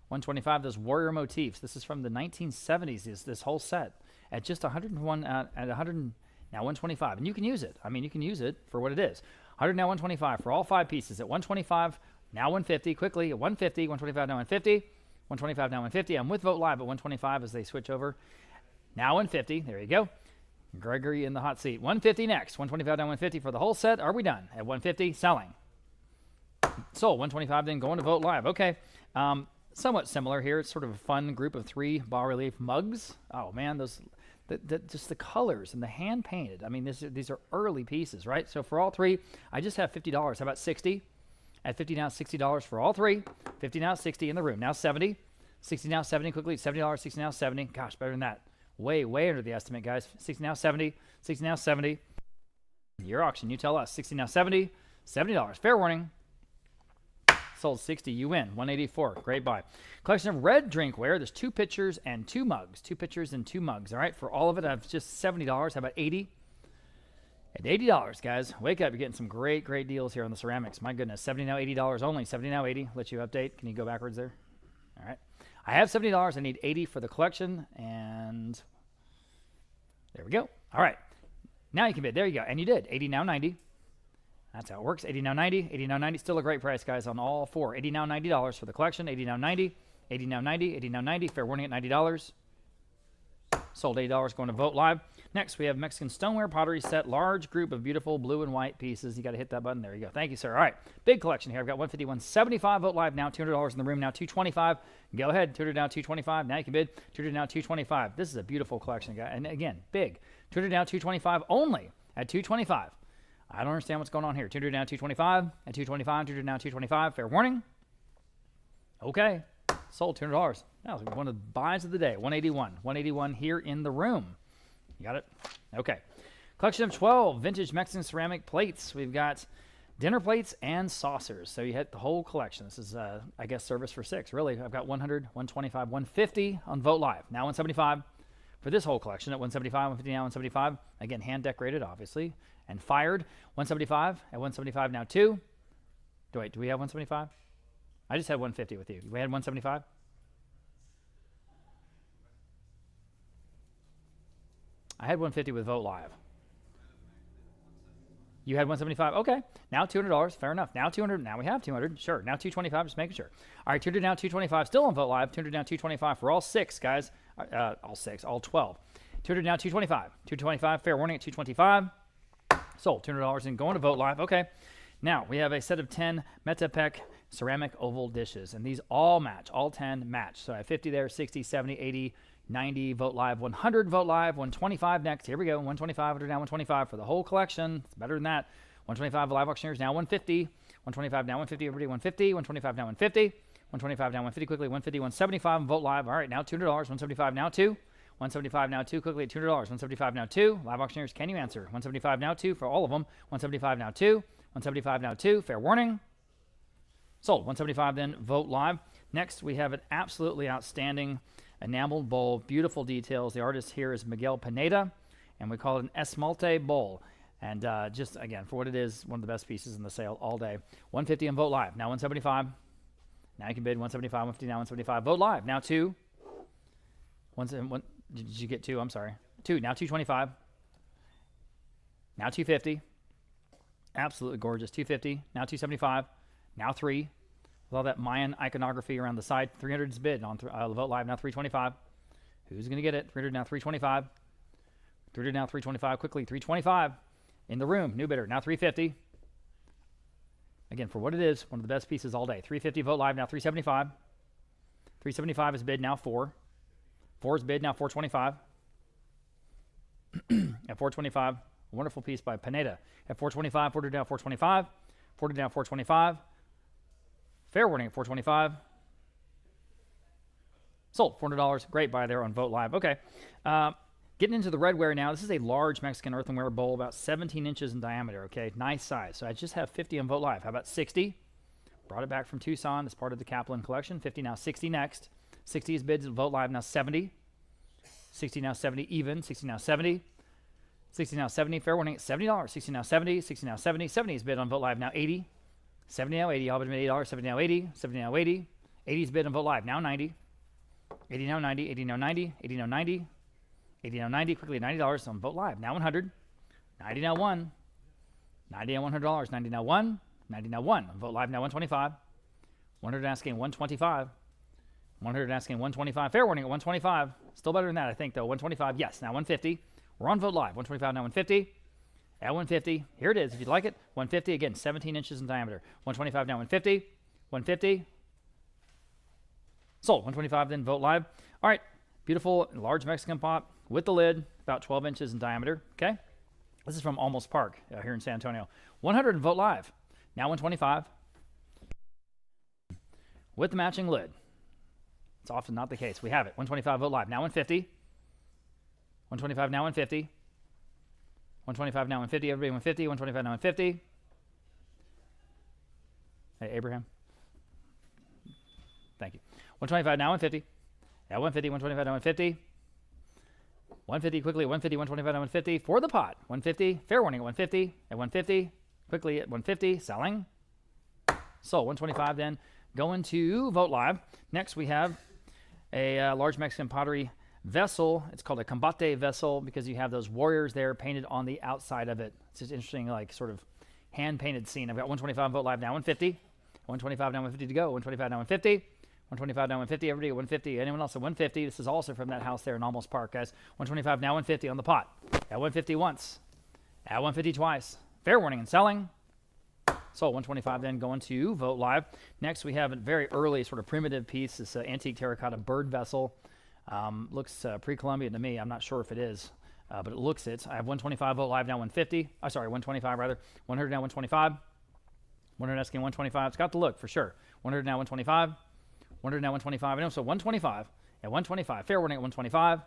125, those warrior motifs. This is from the 1970s, this whole set. At just 101, at 100, now 125. And you can use it. I mean, you can use it for what it is. 100 now 125 for all 5 pieces. At 125, now 150. Quickly, at 150, 125 now 150. 125 now 150. I'm with Vote Live at 125 as they switch over. Now 150. There you go. Gregory in the hot seat. 150 next. 125 now 150 for the whole set. Are we done? At 150, selling. Sold. 125 then going to Vote Live. Okay. Somewhat similar here. It's sort of a fun group of 3 bas-relief mugs. Oh man, those, just the colors and the hand painted. I mean, these are early pieces, right? So for all 3, I just have $50. How about 60? At 50 now, $60 for all 3. 50 now, 60 in the room. Now 70. 60 now, 70 quickly. $70, 60 now, 70. Gosh, better than that. Way under the estimate, guys. 60 now, 70. 60 now, 70. Your auction. You tell us. 60 now, 70. $70. Fair warning. Sold 60, you win. 184, great buy. Collection of red drinkware. There's 2 pitchers and 2 mugs. 2 pitchers and 2 mugs. All right, for all of it, I've just $70. How about 80? At $80, guys. Wake up, you're getting some great deals here on the ceramics. My goodness, 70 now, $80 only. 70 now, 80. Let you update. Can you go backwards there? All right. I have $70. I need 80 for the collection, and there we go. All right. Now you can bid. There you go. And you did. 80 now, 90. That's how it works. 80 now 90, 80 now 90. Still a great price, guys, on all 4. 80 now $90 for the collection. 80 now 90, 80 now 90, 80 now 90. Fair warning at $90. Sold $80 going to Vote Live. Next, we have Mexican stoneware pottery set. Large group of beautiful blue and white pieces. You got to hit that button. There you go. Thank you, sir. All right. Big collection here. I've got 150, 175 Vote Live now. $200 in the room now. 225. Go ahead. 200 now 225. Now you can bid. 200 now 225. This is a beautiful collection, guys. And again, big. 200 now 225 only at 225. I don't understand what's going on here. 200 now 225 at 225. 200 now 225. Fair warning. Okay. Sold $200. That was one of the buys of the day. 181. 181 here in the room. You got it? Okay. Collection of 12 vintage Mexican ceramic plates. We've got dinner plates and saucers. So you hit the whole collection. This is, I guess, service for 6. Really, I've got 100, 125, 150 on Vote Live. Now 175 for this whole collection at 175, 150 now 175. Again, hand decorated, obviously, and fired. 175 at 175 now 2. Wait, do we have 175? I just had 150 with you. We had 175? I had 150 with Vote Live. You had 175? Okay. Now $200. Fair enough. Now 200. Now we have 200. Sure. Now 225. Just making sure. All right. 200 now 225. Still on Vote Live. 200 now 225 for all 6, guys. All 6. All 12. 200 now 225. 225. Fair warning at 225. Sold. $200 and going to Vote Live. Okay. Now we have a set of 10 Metapec ceramic oval dishes. And these all match. All 10 match. So I have 50 there, 60, 70, 80, 90, Vote Live, 100, Vote Live, 125 next. Here we go, 125, 100 down, 125 for the whole collection. It's better than that. 125 live auctioneers, now 150. 125 now 150, everybody 150. 125 now 150. 125 now 150 quickly, 150, 175 Vote Live. All right, now $200. 175 now 2. 175 now 2 quickly at $200. 175 now 2. Live auctioneers, can you answer? 175 now 2 for all of them. 175 now 2. 175 now 2. Fair warning. Sold. 175 then Vote Live. Next, we have an absolutely outstanding enameled bowl. Beautiful details. The artist here is Miguel Pineda, and we call it an esmalte bowl. And just, again, for what it is, one of the best pieces in the sale all day. 150 on Vote Live. Now 175. Now you can bid 175, 150, now 175. Vote Live. Now 2. Did you get 2? I'm sorry. 2. Now 225. Now 250. Absolutely gorgeous. 250. Now 275. Now 3. With all that Mayan iconography around the side. 300 is bid on Vote Live. Now 325. Who's going to get it? 300 now 325. 300 now 325. Quickly 325. In the room. New bidder. Now 350. Again, for what it is, one of the best pieces all day. 350 Vote Live. Now 375. 375 is bid. Now 4. 4 is bid. Now 425. At 425. A wonderful piece by Pineda. At 425. 400 now 425. 400 now 425. Fair warning at 425. Sold. $400. Great buy there on Vote Live. Okay. Getting into the redware now. This is a large Mexican earthenware bowl, about 17 inches in diameter. Okay. Nice size. So I just have 50 on Vote Live. How about 60? Brought it back from Tucson as part of the Caplan collection. 50 now 60 next. 60 is bids at Vote Live. Now 70. 60 now 70 even. 60 now 70. 60 now 70. Fair warning at $70. 60 now 70. 60 now 70. 70 is bid on Vote Live. Now 80. 70 now 80. All but $80. 70 now 80. 70 now 80. 80 is bid on Vote Live. Now 90. 80 now 90. 80 now 90. 80 now 90. 80 now 90. Quickly $90 on Vote Live. Now 100. 90 now 1. 90 now $100. 90 now 1. 90 now 1. On Vote Live now 125. 100 asking 125. 100 asking 125. Fair warning at 125. Still better than that, I think, though. 125. Yes. Now 150. We're on Vote Live. 125 now 150. At 150. Here it is. If you'd like it. 150. Again, 17 inches in diameter. 125 now 150. 150. Sold. 125 then Vote Live. All right. Beautiful large Mexican pot with the lid, about 12 inches in diameter. Okay. This is from Almost Park here in San Antonio. 100 Vote Live. Now 125. With the matching lid. It's often not the case. We have it. 125 Vote Live. Now 150. 125 now 150. 125 now 150. Everybody 150. 125 now 150. Hey, Abraham. Thank you. 125 now 150. At 150. 125 now 150. 150 quickly at 150. 125 now 150 for the pot. 150. Fair warning at 150. At 150. Quickly at 150. Selling. So 125 then. Going to Vote Live. Next we have a large Mexican pottery vessel. It's called a combate vessel because you have those warriors there painted on the outside of it. It's just interesting, like sort of hand painted scene. I've got 125 Vote Live now 150. 125 now 150 to go. 125 now 150. 125 now 150. Everybody at 150. Anyone else at 150? This is also from that house there in Almost Park, guys. 125 now 150 on the pot. At 150 once. At 150 twice. Fair warning and selling. So 125 then going to Vote Live. Next we have a very early sort of primitive piece. This antique terracotta bird vessel. Looks pre-Columbian to me. I'm not sure if it is, but it looks it. I have 125 Vote Live now 150. Sorry, 125 rather. 100 now 125. 100 asking 125. It's got the look for sure. 100 now 125. 100 now 125. And also 125 at 125. Fair warning at 125.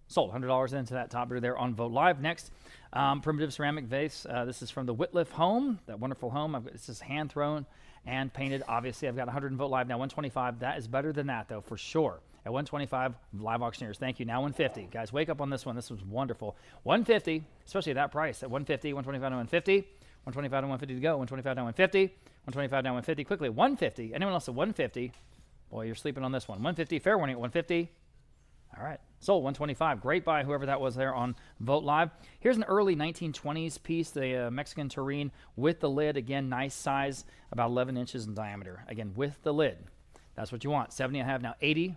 Sold. $100 into that top bidder there on Vote Live. Next, primitive ceramic vase. This is from the Whitliff home, that wonderful home. This is hand thrown and painted. Obviously, I've got 100 in Vote Live now. 125. That is better than that, though, for sure. At 125, live auctioneers. Thank you. Now 150. Guys, wake up on this one. This was wonderful. 150, especially at that price. At 150, 125 to 150. 125 to 150 to go. 125 to 150. 125 to 150. Quickly, 150. Anyone else at 150? Boy, you're sleeping on this one. 150. Fair warning at 150. All right. Sold 125. Great buy, whoever that was there on Vote Live. Here's an early 1920s piece, the Mexican tureen with the lid. Again, nice size, about 11 inches in diameter. Again, with the lid. That's what you want. 70 I have now 80.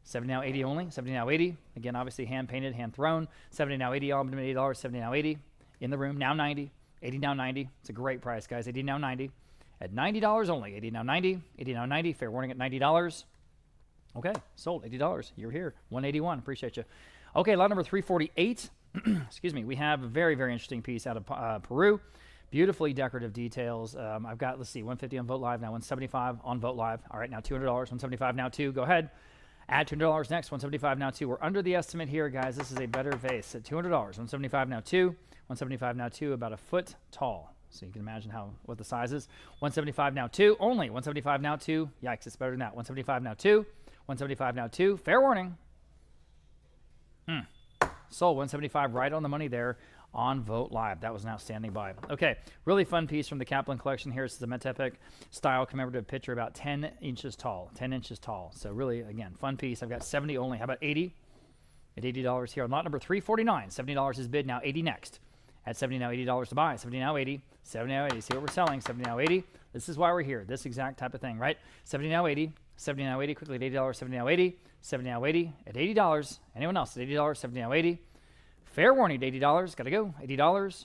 70 now 80 only. 70 now 80. Again, obviously hand painted, hand thrown. 70 now 80. All $80. 70 now 80. In the room. Now 90. 80 now 90. It's a great price, guys. 80 now 90. At $90 only. 80 now 90. 80 now 90. Fair warning at $90. Okay, sold. $80. You're here. 181. Appreciate you. Okay, lot number 348. excuse me, we have a very, very interesting piece out of Peru. Beautifully decorative details. I've got, let's see, 150 on Vote Live, now 175 on Vote Live. All right, now $200, 175 now 2. Go ahead. Add $200 next, 175 now 2. We're under the estimate here, guys. This is a better vase at $200. 175 now 2. 175 now 2, about a foot tall. So you can imagine what the size is. 175 now 2, only 175 now 2. Yikes, it's better than that. 175 now 2. 175 now 2. Fair warning. Sold 175 right on the money there on Vote Live. That was an outstanding buy. Okay, really fun piece from the Caplan collection here. It's the Metepec style commemorative picture, about 10 inches tall. 10 inches tall. So really, again, fun piece. I've got 70 only. How about 80? At $80 here on lot number 349. $70 is bid, now 80 next. At 70 now, $80 to buy. 70 now, 80. 70 now, 80. See what we're selling. 70 now, 80. This is why we're here. This exact type of thing, right? 70 now, 80. 70 now, 80. Quickly at $80. 70 now, 80. 70 now, 80. At $80. Anyone else at $80? 70 now, 80. Fair warning at $80. Got to go. $80.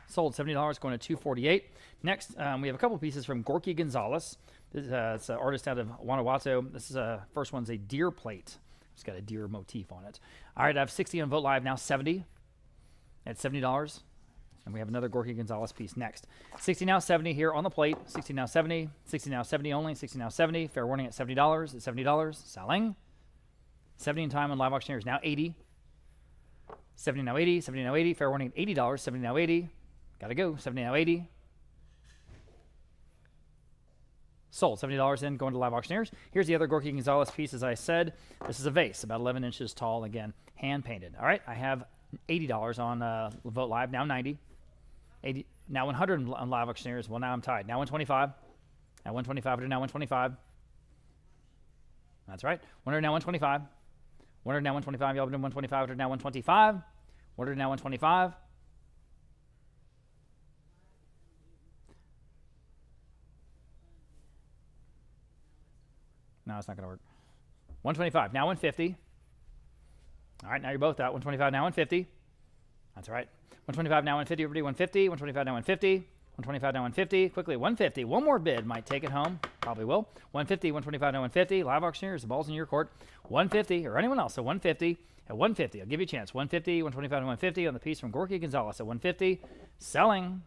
Sold $70, going to $248. Next, we have a couple pieces from Gorky Gonzalez. This, it's an artist out of Guanajuato. This is first one's a deer plate. It's got a deer motif on it. All right, I have 60 on Vote Live, now 70 at $70. And we have another Gorky Gonzalez piece next. 60 now, 70 here on the plate. 60 now, 70. 60 now, 70 only. 60 now, 70. Fair warning at $70. At $70. Selling. 70 in time on live auctioneers, now 80. 70 now, 80. 70 now, 80. Fair warning at $80. 70 now, 80. Got to go. 70 now, 80. Sold. $70 in, going to live auctioneers. Here's the other Gorky Gonzalez piece, as I said. This is a vase, about 11 inches tall, again, hand-painted. All right, I have $80 on Vote Live, now 90. 80, now 100 on live auctioneers. Well, now I'm tied. Now 125. At 125, now 125. That's right. 100 now 125. 100 now 125. Y'all been doing 125. 100 now 125. 100 now 125. No, it's not going to work. 125. Now 150. All right, now you're both out. 125 now 150. That's all right. 125 now 150. Everybody 150. 125 now 150. 125 now 150. Quickly 150. One more bid might take it home. Probably will. 150. 125 now 150. Live auctioneers, the ball's in your court. 150 or anyone else. So 150 at 150. I'll give you a chance. 150. 125 to 150 on the piece from Gorky Gonzalez at 150. Selling.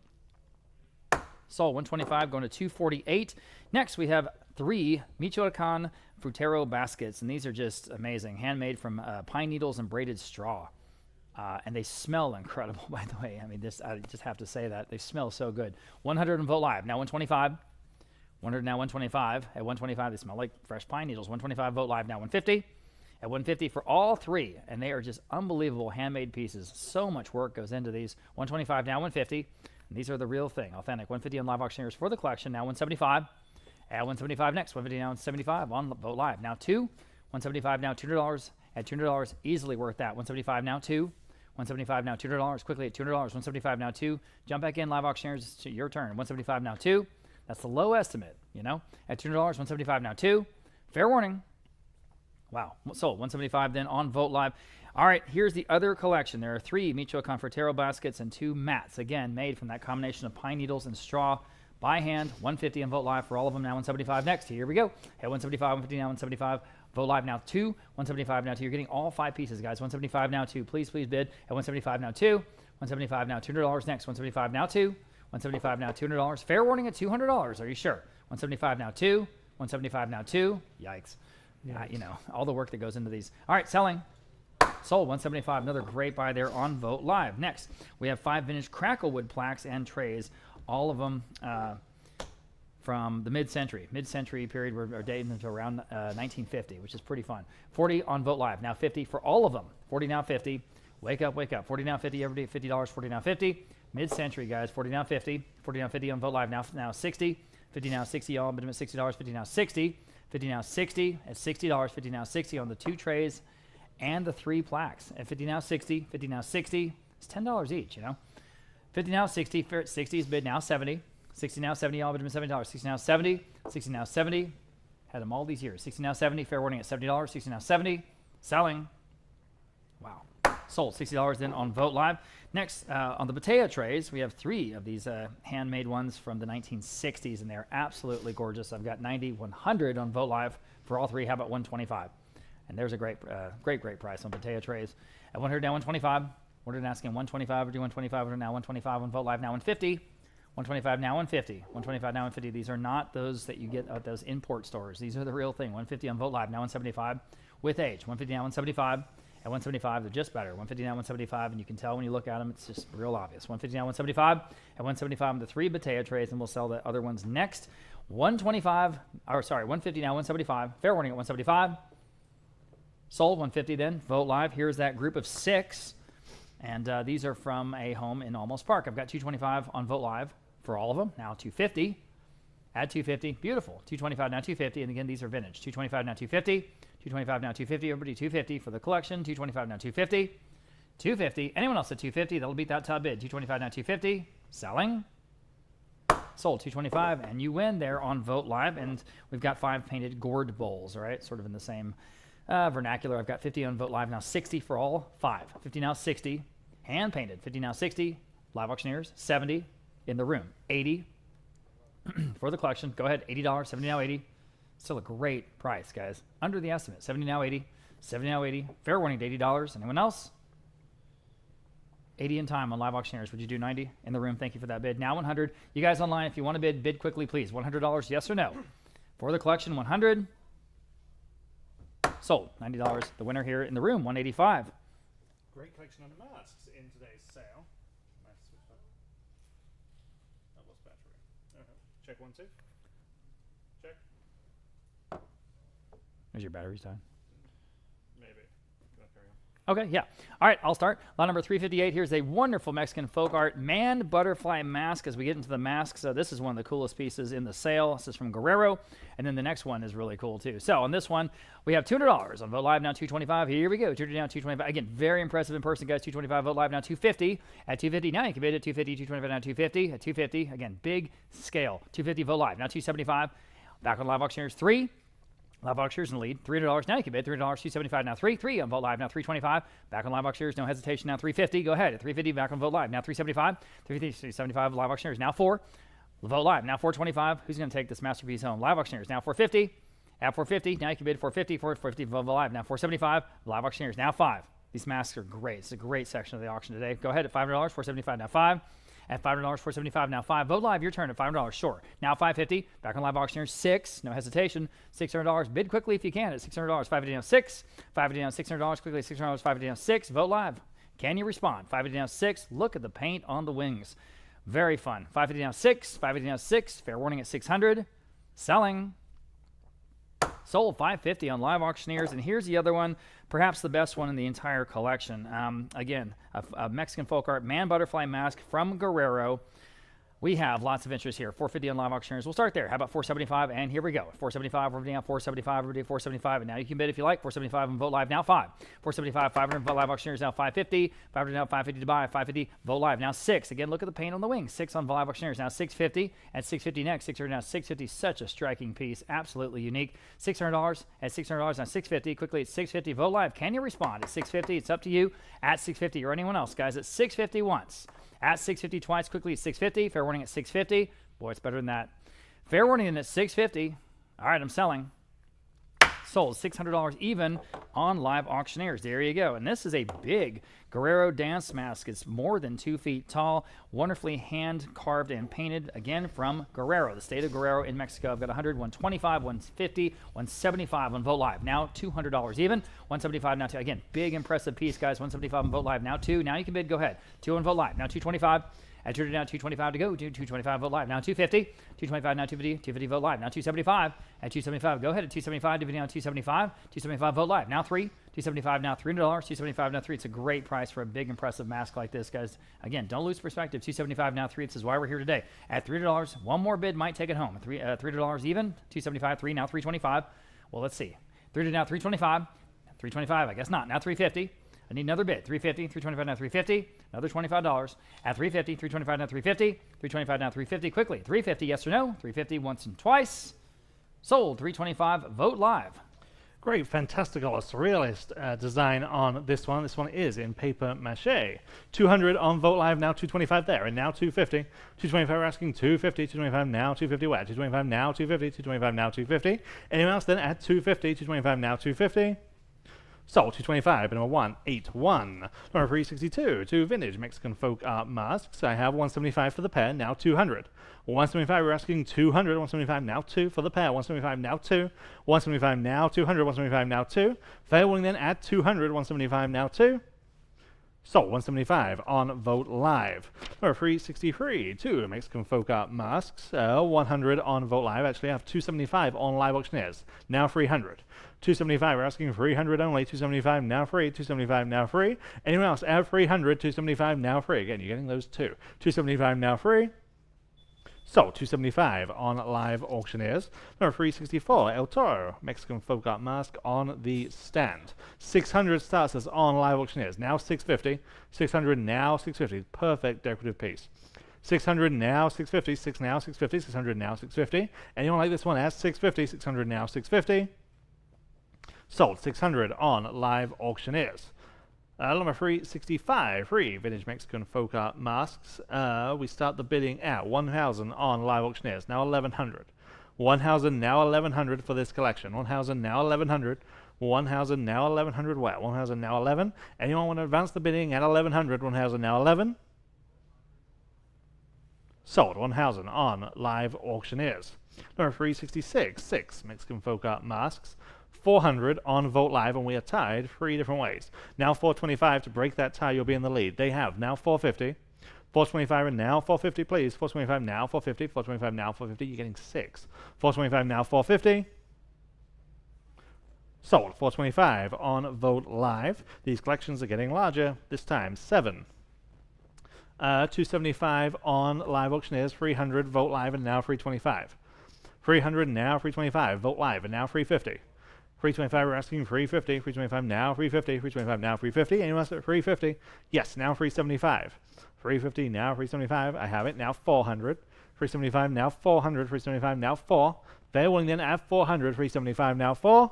Sold 125, going to 248. Next, we have 3 Michoacan frutero baskets, and these are just amazing, handmade from pine needles and braided straw. And they smell incredible, by the way. I mean, I just have to say that. They smell so good. 100 on Vote Live, now 125. 100 now 125. At 125, they smell like fresh pine needles. 125 Vote Live, now 150. At 150 for all 3, and they are just unbelievable handmade pieces. So much work goes into these. 125 now 150. And these are the real thing, authentic. 150 on live auctioneers for the collection, now 175. At 175 next, 150 now 175 on Vote Live. Now 2, 175 now $200. At $200, easily worth that. 175 now 2. 175 now $200. Quickly at $200. 175 now 2. Jump back in, live auctioneers. It's your turn. 175 now 2. That's the low estimate, you know. At $200, 175 now 2. Fair warning. Wow. Sold. 175 then on Vote Live. All right, here's the other collection. There are 3 Michoacan frutero baskets and 2 mats, again, made from that combination of pine needles and straw by hand. 150 on Vote Live for all of them. Now 175 next. Here we go. At 175, 150 now 175. Vote Live now 2. 175 now 2. You're getting all 5 pieces, guys. 175 now 2. Please bid. At 175 now 2. 175 now $200 next. 175 now 2. 175 now $200. Fair warning at $200. Are you sure? 175 now 2. 175 now 2. Yikes. You know, all the work that goes into these. All right, selling. Sold 175. Another great buy there on Vote Live. Next, we have 5 vintage cracklewood plaques and trays. All of them from the mid-century period. We're dating them to around 1950, which is pretty fun. 40 on Vote Live. Now 50 for all of them. 40 now 50. Wake up, wake up. 40 now 50. Everybody $50. 40 now 50. Mid-century, guys. 40 now 50. 40 now 50 on Vote Live. Now 60. 50 now 60. All but $60. 50 now 60. 50 now 60 at $60. 50 now 60 on the 2 trays and the 3 plaques. At 50 now 60. 50 now 60. It's $10 each, you know. 50 now 60. 60 is bid now 70. 60 now 70. All but $70. 60 now 70. 60 now 70. Had them all these years. 60 now 70. Fair warning at $70. 60 now 70. Selling. Wow. Sold. $60 then on Vote Live. Next, on the Batea trays, we have 3 of these handmade ones from the 1960s, and they're absolutely gorgeous. I've got 90, 100 on Vote Live for all 3. How about 125? And there's a great price on potato trays. At 100 now 125. 100 asking 125 or do 125 or now 125 on Vote Live now 150. 125 now 150. 125 now 150. These are not those that you get at those import stores. These are the real thing. 150 on Vote Live now 175 with age. 150 now 175. At 175, they're just better. 150 now 175, and you can tell when you look at them, it's just real obvious. 150 now 175. At 175, the 3 potato trays, and we'll sell the other ones next. 150 now 175. Fair warning at 175. Sold 150 then. Vote Live. Here's that group of 6. And these are from a home in Almost Park. I've got 225 on Vote Live for all of them. Now 250. At 250. Beautiful. 225 now 250. And again, these are vintage. 225 now 250. 225 now 250. Everybody 250 for the collection. 225 now 250. 250. Anyone else at 250? That'll beat that top bid. 225 now 250. Selling. Sold 225, and you win there on Vote Live. And we've got 5 painted gourd bowls, all right? Sort of in the same vernacular. I've got 50 on Vote Live now, 60 for all 5. 50 now 60, hand painted. 50 now 60, live auctioneers. 70 in the room. 80 for the collection. Go ahead, $80. 70 now 80. Still a great price, guys. Under the estimate. 70 now 80. 70 now 80. Fair warning to $80. Anyone else? 80 in time on live auctioneers. Would you do 90 in the room? Thank you for that bid. Now 100. You guys online, if you want to bid quickly, please. $100, yes or no? For the collection, 100. Sold. $90. The winner here in the room, 185. Great collection of masks in today's sale. Nice. That was battery. Check 1, 2. Check. There's your batteries time. Maybe. Go carry on. Okay, yeah. All right, I'll start. Lot number 358. Here's a wonderful Mexican folk art man butterfly mask. As we get into the masks, this is one of the coolest pieces in the sale. This is from Guerrero, and then the next one is really cool too. So on this one, we have $200 on Vote Live now 225. Here we go. 200 now 225. Again, very impressive in person, guys. 225. Vote Live now 250. At 250 now you can bid at 250. 225 now 250. At 250 again, big scale. 250 Vote Live now 275. Back on live auctioneers 3. Live auctioneers in the lead. $300. Now you can bid. $300. 275 now 3. 3 on Vote Live now 325. Back on live auctioneers. No hesitation now 350. Go ahead at 350. Back on Vote Live now 375. 350. 375 live auctioneers now 4. Vote Live now 425. Who's going to take this masterpiece home? Live auctioneers now 450. At 450. Now you can bid 450. 450. Vote Live now 475. Live auctioneers now 5. These masks are great. It's a great section of the auction today. Go ahead at $500. 475 now 5. At $500, 475 now 5. Vote Live, your turn at $500. Sure. Now 550. Back on live auctioneers 6. No hesitation. $600. Bid quickly if you can at $600. 550 down 6. 550 down $600 quickly. $600. 550 down 6. Vote Live. Can you respond? 550 down 6. Look at the paint on the wings. Very fun. 550 down 6. 550 down 6. Fair warning at 600. Selling. Sold 550 on live auctioneers, and here's the other one, perhaps the best one in the entire collection. Again, a Mexican folk art man butterfly mask from Guerrero. We have lots of interest here. 450 on live auctioneers. We'll start there. How about 475? And here we go. 475. We're down 475. We're doing 475. And now you can bid if you like. 475 and Vote Live now 5. 475. 500 Vote Live auctioneers now 550. 500 now 550 to buy. 550 Vote Live now 6. Again, look at the paint on the wings. 6 on live auctioneers now 650. At 650 next. 600 now 650. Such a striking piece. Absolutely unique. $600 at $600 now 650. Quickly at 650. Vote Live. Can you respond at 650? It's up to you. At 650 or anyone else, guys. At 650 once. At 650 twice, quickly at 650. Fair warning at 650. Boy, it's better than that. Fair warning at 650. All right, I'm selling. Sold $600 even on live auctioneers. There you go. And this is a big Guerrero dance mask. It's more than 2 feet tall, wonderfully hand carved and painted, again from Guerrero, the state of Guerrero in Mexico. I've got 100, 125, 150, 175 on Vote Live. Now $200 even. 175 now 2. Again, big impressive piece, guys. 175 on Vote Live. Now 2. Now you can bid. Go ahead. 2 on Vote Live. Now 225. At 200 now 225 to go. 225 Vote Live. Now 250. 225 now 250. 250 Vote Live. Now 275. At 275. Go ahead at 275. 250 now 275. 275 Vote Live. Now 3. 275 now $300. 275 now 3. It's a great price for a big impressive mask like this, guys. Again, don't lose perspective. 275 now 3. This is why we're here today. At $300, one more bid might take it home. $300 even. 275 3 now 325. Well, let's see. 300 now 325. 325. I guess not. Now 350. I need another bid. 350, 325 now 350, another $25. At 350, 325 now 350, 325 now 350. Quickly, 350 yes or no, 350 once and twice. Sold 325. Vote Live. Great, fantastical, surrealist design on this one. This one is in paper mache. 200 on Vote Live, now 225 there, and now 250. 225 we're asking 250, 225 now 250 where? 225 now 250, 225 now 250. Anyone else then at 250, 225 now 250. Sold. 225. Number 181. Number 362. 2 vintage Mexican folk art masks. I have 175 for the pair. Now 200. 175. We're asking 200. 175 now 2 for the pair. 175 now 2. 175 now 200. 175 now 2. Fair warning then at 200. 175 now 2. Sold. 175 on Vogt Live. Number 363, 2 Mexican folk art masks. 100 on Vogt Live. Actually, I have 275 on Live Auctioneers. Now 300. 275, we're asking 300 only. 275 now free. 275 now free. Anyone else add 300? 275 now free. Again, you're getting those two. 275 now free. Sold. 275 on Live Auctioneers. Number 364, El Toro Mexican folk art mask on the stand. 600 starts us on Live Auctioneers. Now 650. 600 now 650. Perfect decorative piece. 600 now 650. 6 now 650. 600 now 650. Anyone like this one at 650? 600 now 650. Sold. 600 on Live Auctioneers. Number 365, 3 vintage Mexican folk art masks. We start the bidding at 1,000 on Live Auctioneers. Now 1,100. 1,000 now 1,100 for this collection. 1,000 now 1,100. 1,000 now 1,100. Where? 1,000 now 11. Anyone want to advance the bidding at 1,100? 1,000 now 11. Sold. 1,000 on Live Auctioneers. Number 366, 6 Mexican folk art masks. 400 on Vogt Live, and we are tied 3 different ways. Now 425 to break that tie, you'll be in the lead. They have now 450. 425 and now 450, please. 425 now 450. 425 now 450. You're getting 6. 425 now 450. Sold. 425 on Vogt Live. These collections are getting larger. This time 7. 275 on Live Auctioneers. 300 Vogt Live, and now 325. 300 now 325. Vogt Live, and now 350. 325, we're asking 350. 325 now 350. 325 now 350. Anyone else at 350? Yes, now 375. 350 now 375. I have it. Now 400. 375 now 400. 375 now 4. They're willing then at 400. 375 now 4.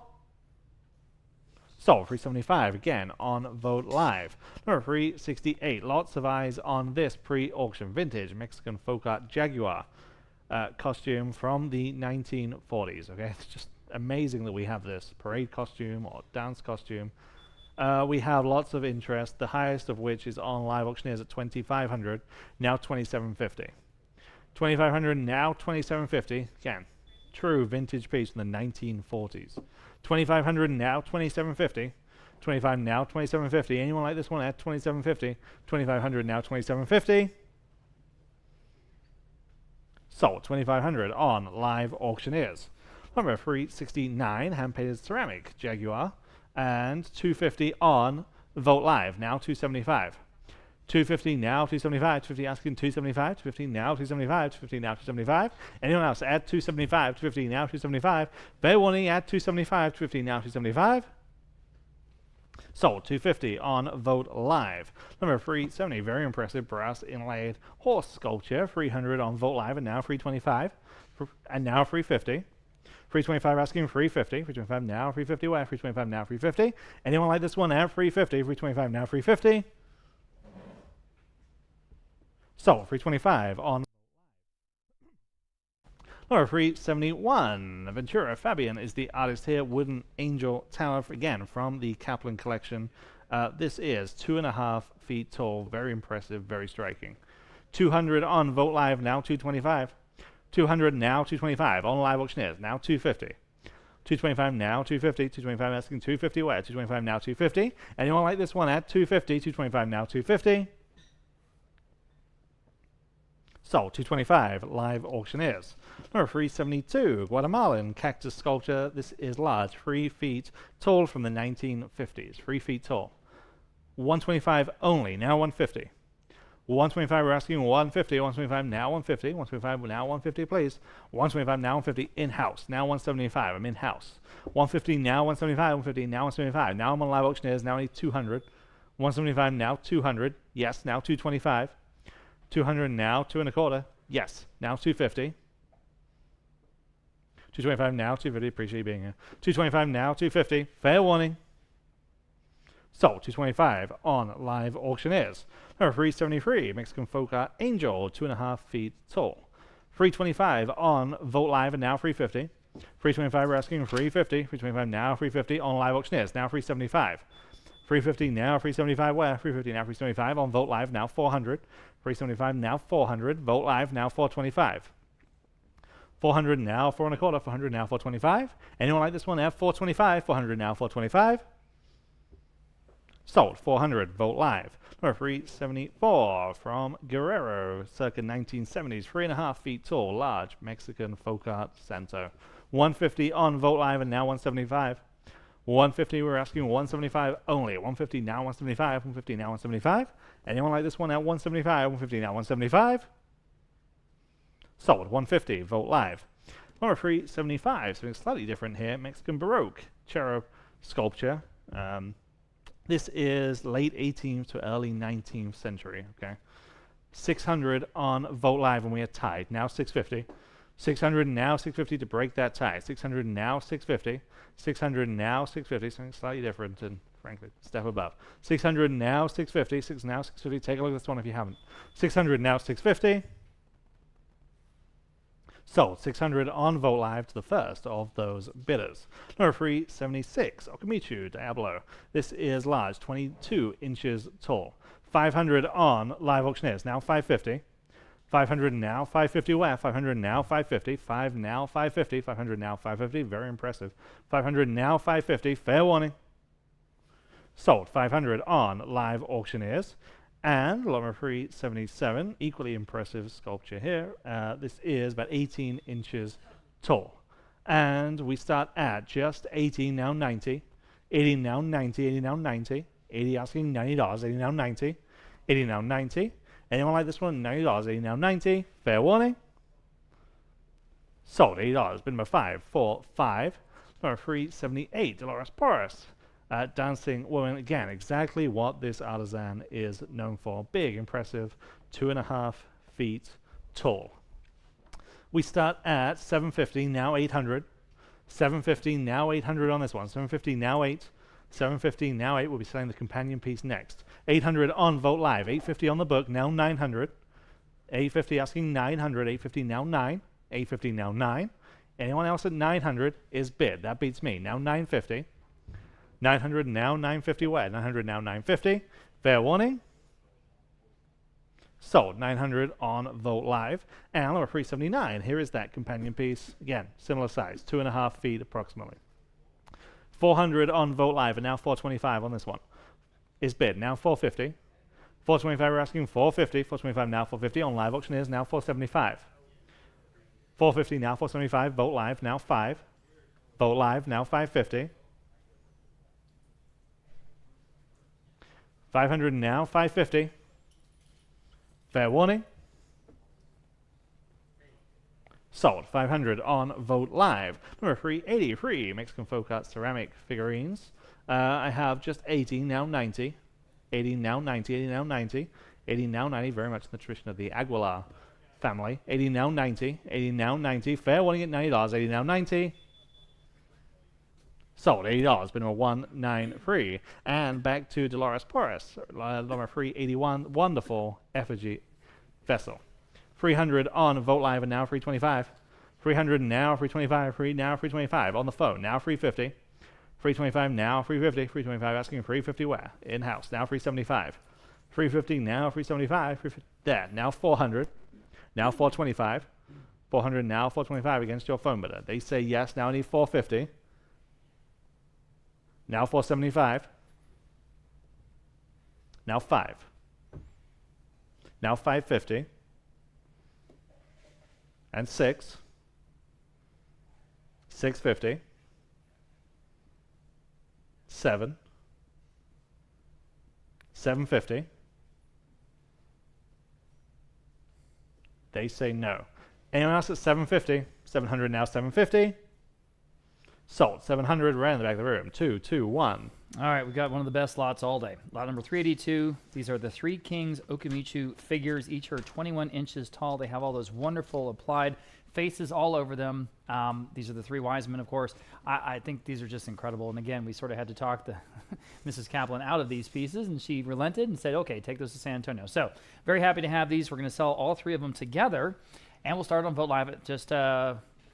Sold. 375 again on Vogt Live. Number 368. Lots of eyes on this pre-auction vintage Mexican folk art Jaguar costume from the 1940s. Okay, it's just amazing that we have this parade costume or dance costume. We have lots of interest, the highest of which is on Live Auctioneers at 2,500, now 2,750. 2,500 now 2,750. Again, true vintage piece from the 1940s. 2,500 now 2,750. 25 now 2,750. Anyone like this one at 2,750? 2,500 now 2,750. Sold. 2,500 on Live Auctioneers. Number 369, hand-painted ceramic Jaguar, and 250 on Vogt Live, now 275. 250 now 275, 250 asking 275, 250 now 275, 250 now 275. Anyone else at 275, 250 now 275. Fair warning at 275, 250 now 275. Sold. 250 on Vogt Live. Number 370, very impressive brass inlaid horse sculpture, 300 on Vogt Live, and now 325, and now 350. 325 asking 350. 325 now 350. Where? 325 now 350. Anyone like this one at 350? 325 now 350. Sold. 325 on Number 371. Ventura Fabian is the artist here. Wooden Angel Tower, again from the Caplan collection. This is 2.5 feet tall. Very impressive, very striking. 200 on Vogt Live, now 225. 200 now 225 on Live Auctioneers, now 250. 225 now 250. 225 asking 250 where? 225 now 250. Anyone like this one at 250? 225 now 250. Sold. 225 Live Auctioneers. Number 372, Guatemalan cactus sculpture. This is large, 3 feet tall from the 1950s. 3 feet tall. 125 only, now 150. 125, we're asking 150. 125 now 150. 125 now 150, please. 125 now 150 in-house. Now 175. I'm in-house. 150 now 175. 150 now 175. Now I'm on Live Auctioneers. Now I need 200. 175 now 200. Yes. Now 225. 200 now 2.25. Yes. Now 250. 225 now 250. Appreciate you being here. 225 now 250. Fair warning. Sold. 225 on Live Auctioneers. Number 373, Mexican folk art Angel, 2.5 feet tall. 325 on Vogt Live, and now 350. 325, we're asking 350. 325 now, 350 on live auctioneers, now 375. 350 now, 375 where? 350 now, 375 on Vogt Live, now 400. 375 now, 400. Vogt Live, now 425. 400 now, 4 and a quarter. 400 now, 425. Anyone like this one? F 425. 400 now, 425. Sold. 400. Vogt Live. Number 374 from Guerrero, circa 1970s. 3.5 feet tall, large Mexican folk art center. 150 on Vogt Live and now 175. 150, we're asking 175 only. 150 now, 175. 150 now, 175. Anyone like this one at 175? 150 now, 175. Sold. 150. Vogt Live. Number 375. Something slightly different here. Mexican Baroque cherub sculpture. This is late 18th to early 19th century. Okay. 600 on Vogt Live when we are tied. Now 650. 600 now 650 to break that tie. 600 now 650. 600 now 650. Something slightly different and frankly step above. 600 now 650. 6 now 650. Take a look at this one if you haven't. 600 now 650. Sold. 600 on Vogt Live to the first of those bidders. Number 376, Ocumicho Diablo. This is large, 22 inches tall. 500 on live auctioneers, now 550. 500 now, 550 where? 500 now, 550. 5 now, 550. 500 now, 550. Very impressive. 500 now, 550. Fair warning. Sold. 500 on live auctioneers. And number 377, equally impressive sculpture here. This is about 18 inches tall. And we start at just 80, now 90. 80 now 90, 80 now 90. 80 asking $90, 80 now 90. 80 now 90. Anyone like this one? $90, 80 now 90. Fair warning. Sold. $80. Bid number 545. Number 378, Dolores Porras. Dancing woman, again, exactly what this artisan is known for. Big, impressive, 2.5 feet tall. We start at 750, now 800. 750, now 800 on this one. 750, now 8. 750, now 8. We'll be selling the companion piece next. 800 on Vogt Live. 850 on the book, now 900. 850 asking 900. 850 now 9. 850 now 9. Anyone else at 900 is bid. That beats me. Now 950. 900 now 950 where? 900 now 950. Fair warning. Sold. 900 on Vogt Live. And number 379. Here is that companion piece. Again, similar size, 2.5 feet approximately. 400 on Vogt Live and now 425 on this one. Is bid. Now 450. 425 we're asking 450. 425 now 450 on live auctioneers. Now 475. 450 now 475. Vogt Live now 5. Vogt Live now 550. 500 now, 550. Fair warning. Sold. 500 on Vogt Live. Number 383, Mexican folk art ceramic figurines. I have just 80, now 90. 80 now 90, 80 now 90. 80 now 90, very much in the tradition of the Aguilar family. 80 now 90, 80 now 90. Fair warning at $90, 80 now 90. Sold. $80. Bid number 193. And back to Dolores Porras. Number 381. Wonderful effigy vessel. 300 on Vogt Live and now 325. 300 now 325. 3 now 325 on the phone. Now 350. 325 now 350. 325 asking 350 where? In house. Now 375. 350 now 375. 350 there. Now 400. Now 425. 400 now 425 against your phone bidder. They say yes. Now I need 450. Now 475. Now 5. Now 550. And 6. 650. 7. 750. They say no. Anyone else at 750? 700 now 750. Sold. 700 right in the back of the room. 2, 2, 1. All right, we got one of the best lots all day. Lot number 382. These are the Three Kings Ocumicho figures. Each are 21 inches tall. They have all those wonderful applied faces all over them. These are the three wise men, of course. I think these are just incredible. And again, we sort of had to talk the Mrs. Caplan out of these pieces, and she relented and said, okay, take those to San Antonio. So very happy to have these. We're going to sell all three of them together, and we'll start on Vogt Live at just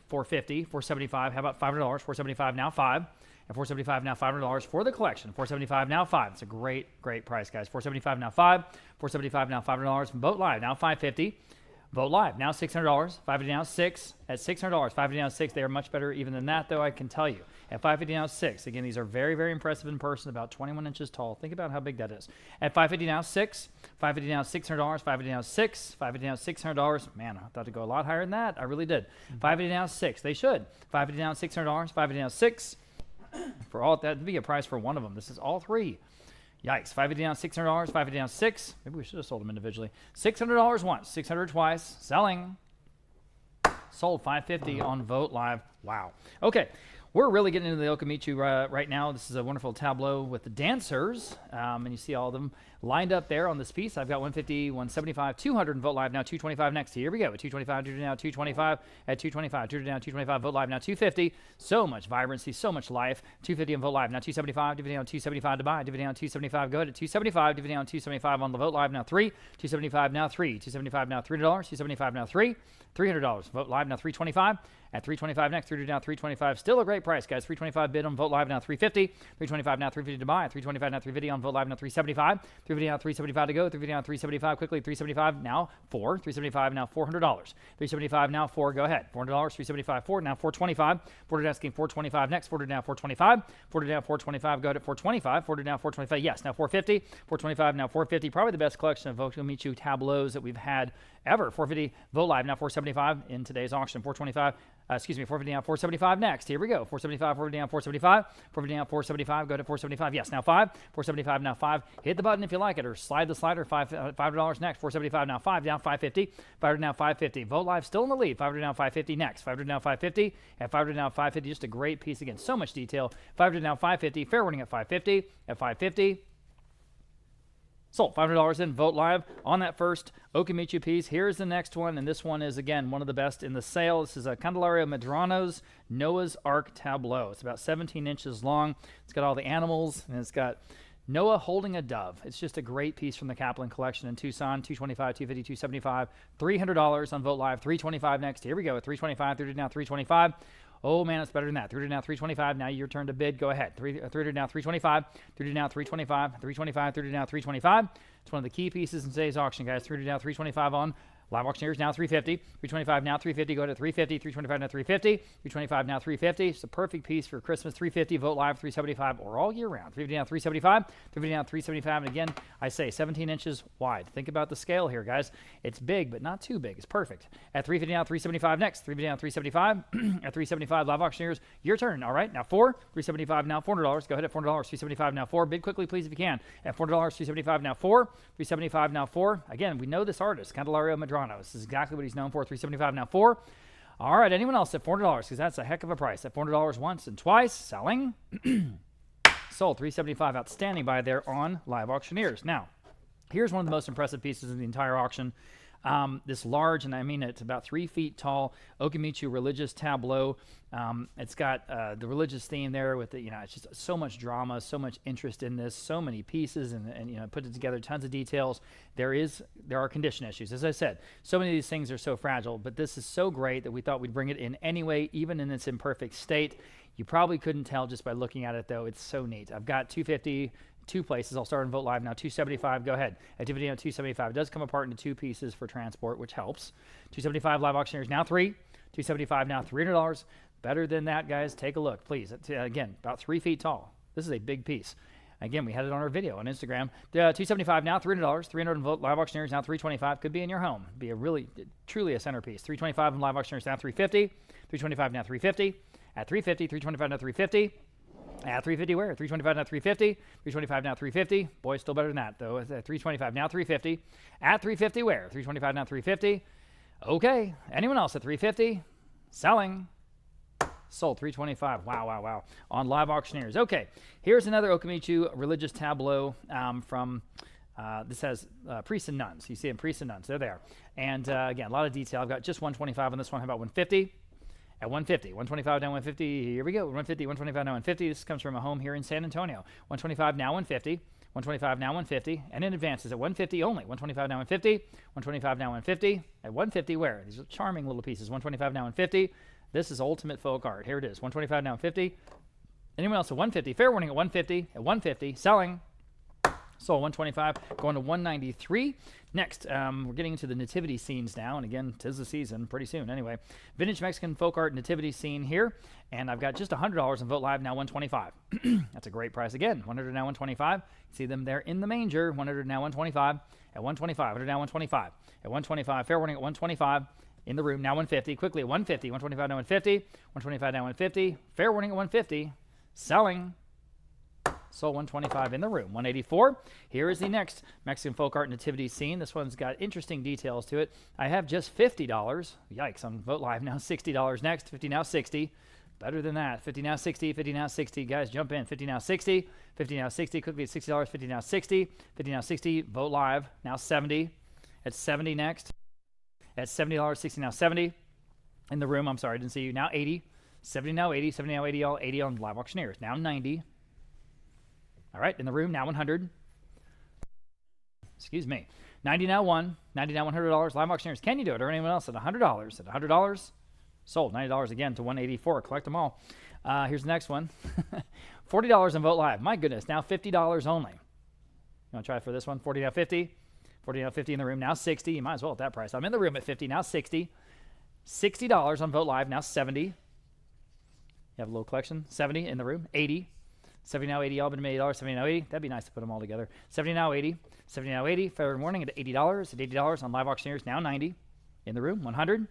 450, 475. How about $500? 475 now 5. And 475 now $500 for the collection. 475 now 5. It's a great price, guys. 475 now 5. 475 now $500 from Vogt Live. Now 550. Vogt Live now $600. 550 now 6. At $600. 550 now 6. They are much better even than that, though, I can tell you. At 550 now 6. Again, these are very impressive in person, about 21 inches tall. Think about how big that is. At 550 now 6. 550 now $600. 550 now 6. 550 now $600. Man, I thought to go a lot higher than that. I really did. 550 now 6. They should. 550 now $600. 550 now 6. For all that, would be a price for one of them. This is all three. Yikes. 550 down, $600. 550 down, 6. Maybe we should have sold them individually. $600 once, $600 twice. Selling. Sold 550 on Vogt Live. Wow. Okay. We're really getting into the Ocumicho right now. This is a wonderful tableau with the dancers, and you see all of them lined up there on this piece. I've got 150, 175, 200 in Vogt Live now, 225 next. Here we go. At 225, now 225. At 225, now 225. Vogt Live now 250. So much vibrancy, so much life. 250 on Vogt Live now 275. Dividend on 275 to buy. Dividend on 275. Go ahead at 275. Dividend on 275 on the Vogt Live now 3. 275 now 3. 275 now $3. 275 now 3. $300. Vogt Live now 325. At 325 next, 300 now 325. Still a great price, guys. 325 bid on Vogt Live now 350. 325 now 350 to buy. At 325 now 350 on Vogt Live now 375. 350 now 375 to go. 350 now 375 quickly. 375 now 4. 375 now $400. 375 now 4. Go ahead. $400. 375 4. Now 425. 400 asking 425 next. 400 now 425. 400 now 425. Go ahead at 425. 400 now 425. Yes. Now 450. 425 now 450. Probably the best collection of Ocumicho tableaus that we've had ever. 450 Vogt Live now 475 in today's auction. 425. 450 down, 475 next. Here we go. 475, 450 down, 475. 450 down, 475. Go to 475. Yes, now 5. 475 now 5. Hit the button if you like it, or slide the slider. $5 next. 475 now 5 down, 550. 500 now 550. Vogt Live still in the lead. 500 now 550 next. 500 now 550. And 500 now 550. Just a great piece again. So much detail. 500 now 550. Fair warning at 550. At 550. Sold $500 in Vogt Live on that first Ocumicho piece. Here's the next one, and this one is, again, one of the best in the sale. This is a Candelaria Medrano's Noah's Ark tableau. It's about 17 inches long. It's got all the animals, and it's got Noah holding a dove. It's just a great piece from the Caplan collection in Tucson. 225, 250, 275, $300 on Vogt Live. 325 next. Here we go. At 325, 300 now 325. Oh, man, it's better than that. 300 now, 325. Now your turn to bid. Go ahead. 300 now, 325. 300 now, 325. 325, 300 now, 325. It's one of the key pieces in today's auction, guys. 300 now, 325 on Live Auctioneers now 350. 325 now 350. Go to 350. 325 now 350. 325 now 350. It's a perfect piece for Christmas. 350. Vogt Live 375 or all year round. 350 now 375. 350 now 375. And again, I say 17 inches wide. Think about the scale here, guys. It's big, but not too big. It's perfect. At 350 now 375 next. 350 now 375. At 375 Live Auctioneers, your turn. All right, now 4. 375 now $400. Go ahead at $400. 375 now 4. Bid quickly, please, if you can. At $400. 375 now 4. 375 now 4. Again, we know this artist, Candelaria Medrano. This is exactly what he's known for. 375 now 4. All right, anyone else at $400? Because that's a heck of a price. At $400 once and twice. Selling. Sold. 375. Outstanding buy there on Live Auctioneers. Now, here's one of the most impressive pieces in the entire auction. This large, and I mean it's about 3 feet tall, Ocumicho religious tableau. It's got the religious theme there with the, it's just so much drama, so much interest in this, so many pieces, and put it together, tons of details. There are condition issues, as I said. So many of these things are so fragile, but this is so great that we thought we'd bring it in anyway, even in its imperfect state. You probably couldn't tell just by looking at it, though. It's so neat. I've got 250. 2 places. I'll start on Vogt Live now. 275. Go ahead. Activity on 275. It does come apart into 2 pieces for transport, which helps. 275 Live Auctioneers now 3. 275 now $300. Better than that, guys. Take a look, please. Again, about 3 feet tall. This is a big piece. Again, we had it on our video on Instagram. 275 now $300. 300 in Vogt Live Auctioneers now 325. Could be in your home. Be a really, truly a centerpiece. 325 in Live Auctioneers now 350. 325 now 350. At 350, 325 now 350. At 350 where? 325 now 350. 325 now 350. Boy, still better than that, though. At 325 now 350. At 350 where? 325 now 350. Okay. Anyone else at 350? Selling. Sold. 325. Wow. On Live Auctioneers. Okay. Here's another Ocumicho religious tableau from... this has priests and nuns. You see them, priests and nuns. There they are. And again, a lot of detail. I've got just 125 on this one. How about 150? At 150, 125 down 150, here we go, 150, 125 now 150. This comes from a home here in San Antonio. 125 now 150. 125 now 150, and in advance is at 150 only. 125 now 150, 125 now 150, at 150 where? These are charming little pieces. 125 now 150. This is ultimate folk art. Here it is. 125 now 150. Anyone else at 150? Fair warning at 150. At 150, selling. Sold 125, going to 193. Next, we're getting into the nativity scenes now, and again, 'tis the season, pretty soon anyway. Vintage Mexican folk art nativity scene here, and I've got just $100 on Vote Live, now 125. That's a great price again. 100 now 125. See them there in the manger. 100 now 125. At 125, 100 now 125. At 125, fair warning at 125. In the room, now 150. Quickly at 150. 125 now 150. 125 now 150. Fair warning at 150. Selling. Sold 125 in the room. 184. Here is the next Mexican folk art nativity scene. This one's got interesting details to it. I have just $50. Yikes, on Vote Live now. $60 next. 50 now 60. Better than that. 50 now 60. 50 now 60. Guys, jump in. 50 now 60. 50 now 60. Quickly at $60. 50 now 60. 50 now 60. Vote Live now 70. At 70 next. At $70. 60 now 70. In the room, I'm sorry, I didn't see you. Now 80. 70 now 80. 70 now 80. All 80 on Live Auctioneers. Now 90. All right, in the room, now 100. Excuse me. 90 now 1. 90 now $100. Live Auctioneers, can you do it? Or anyone else at $100? At $100, sold. $90 again to 184. Collect them all. Here's the next one. $40 on Vote Live. My goodness, now $50 only. You want to try for this one? 40 now 50. 40 now 50 in the room, now 60. You might as well at that price. I'm in the room at 50, now 60. $60 on Vote Live, now 70. You have a little collection. 70 in the room, 80. 70 now 80, all but $80, 70 now 80. That'd be nice to put them all together. 70 now 80, 70 now 80. Fair warning at $80. At $80 on Live Auctioneers, now 90. In the room, 100.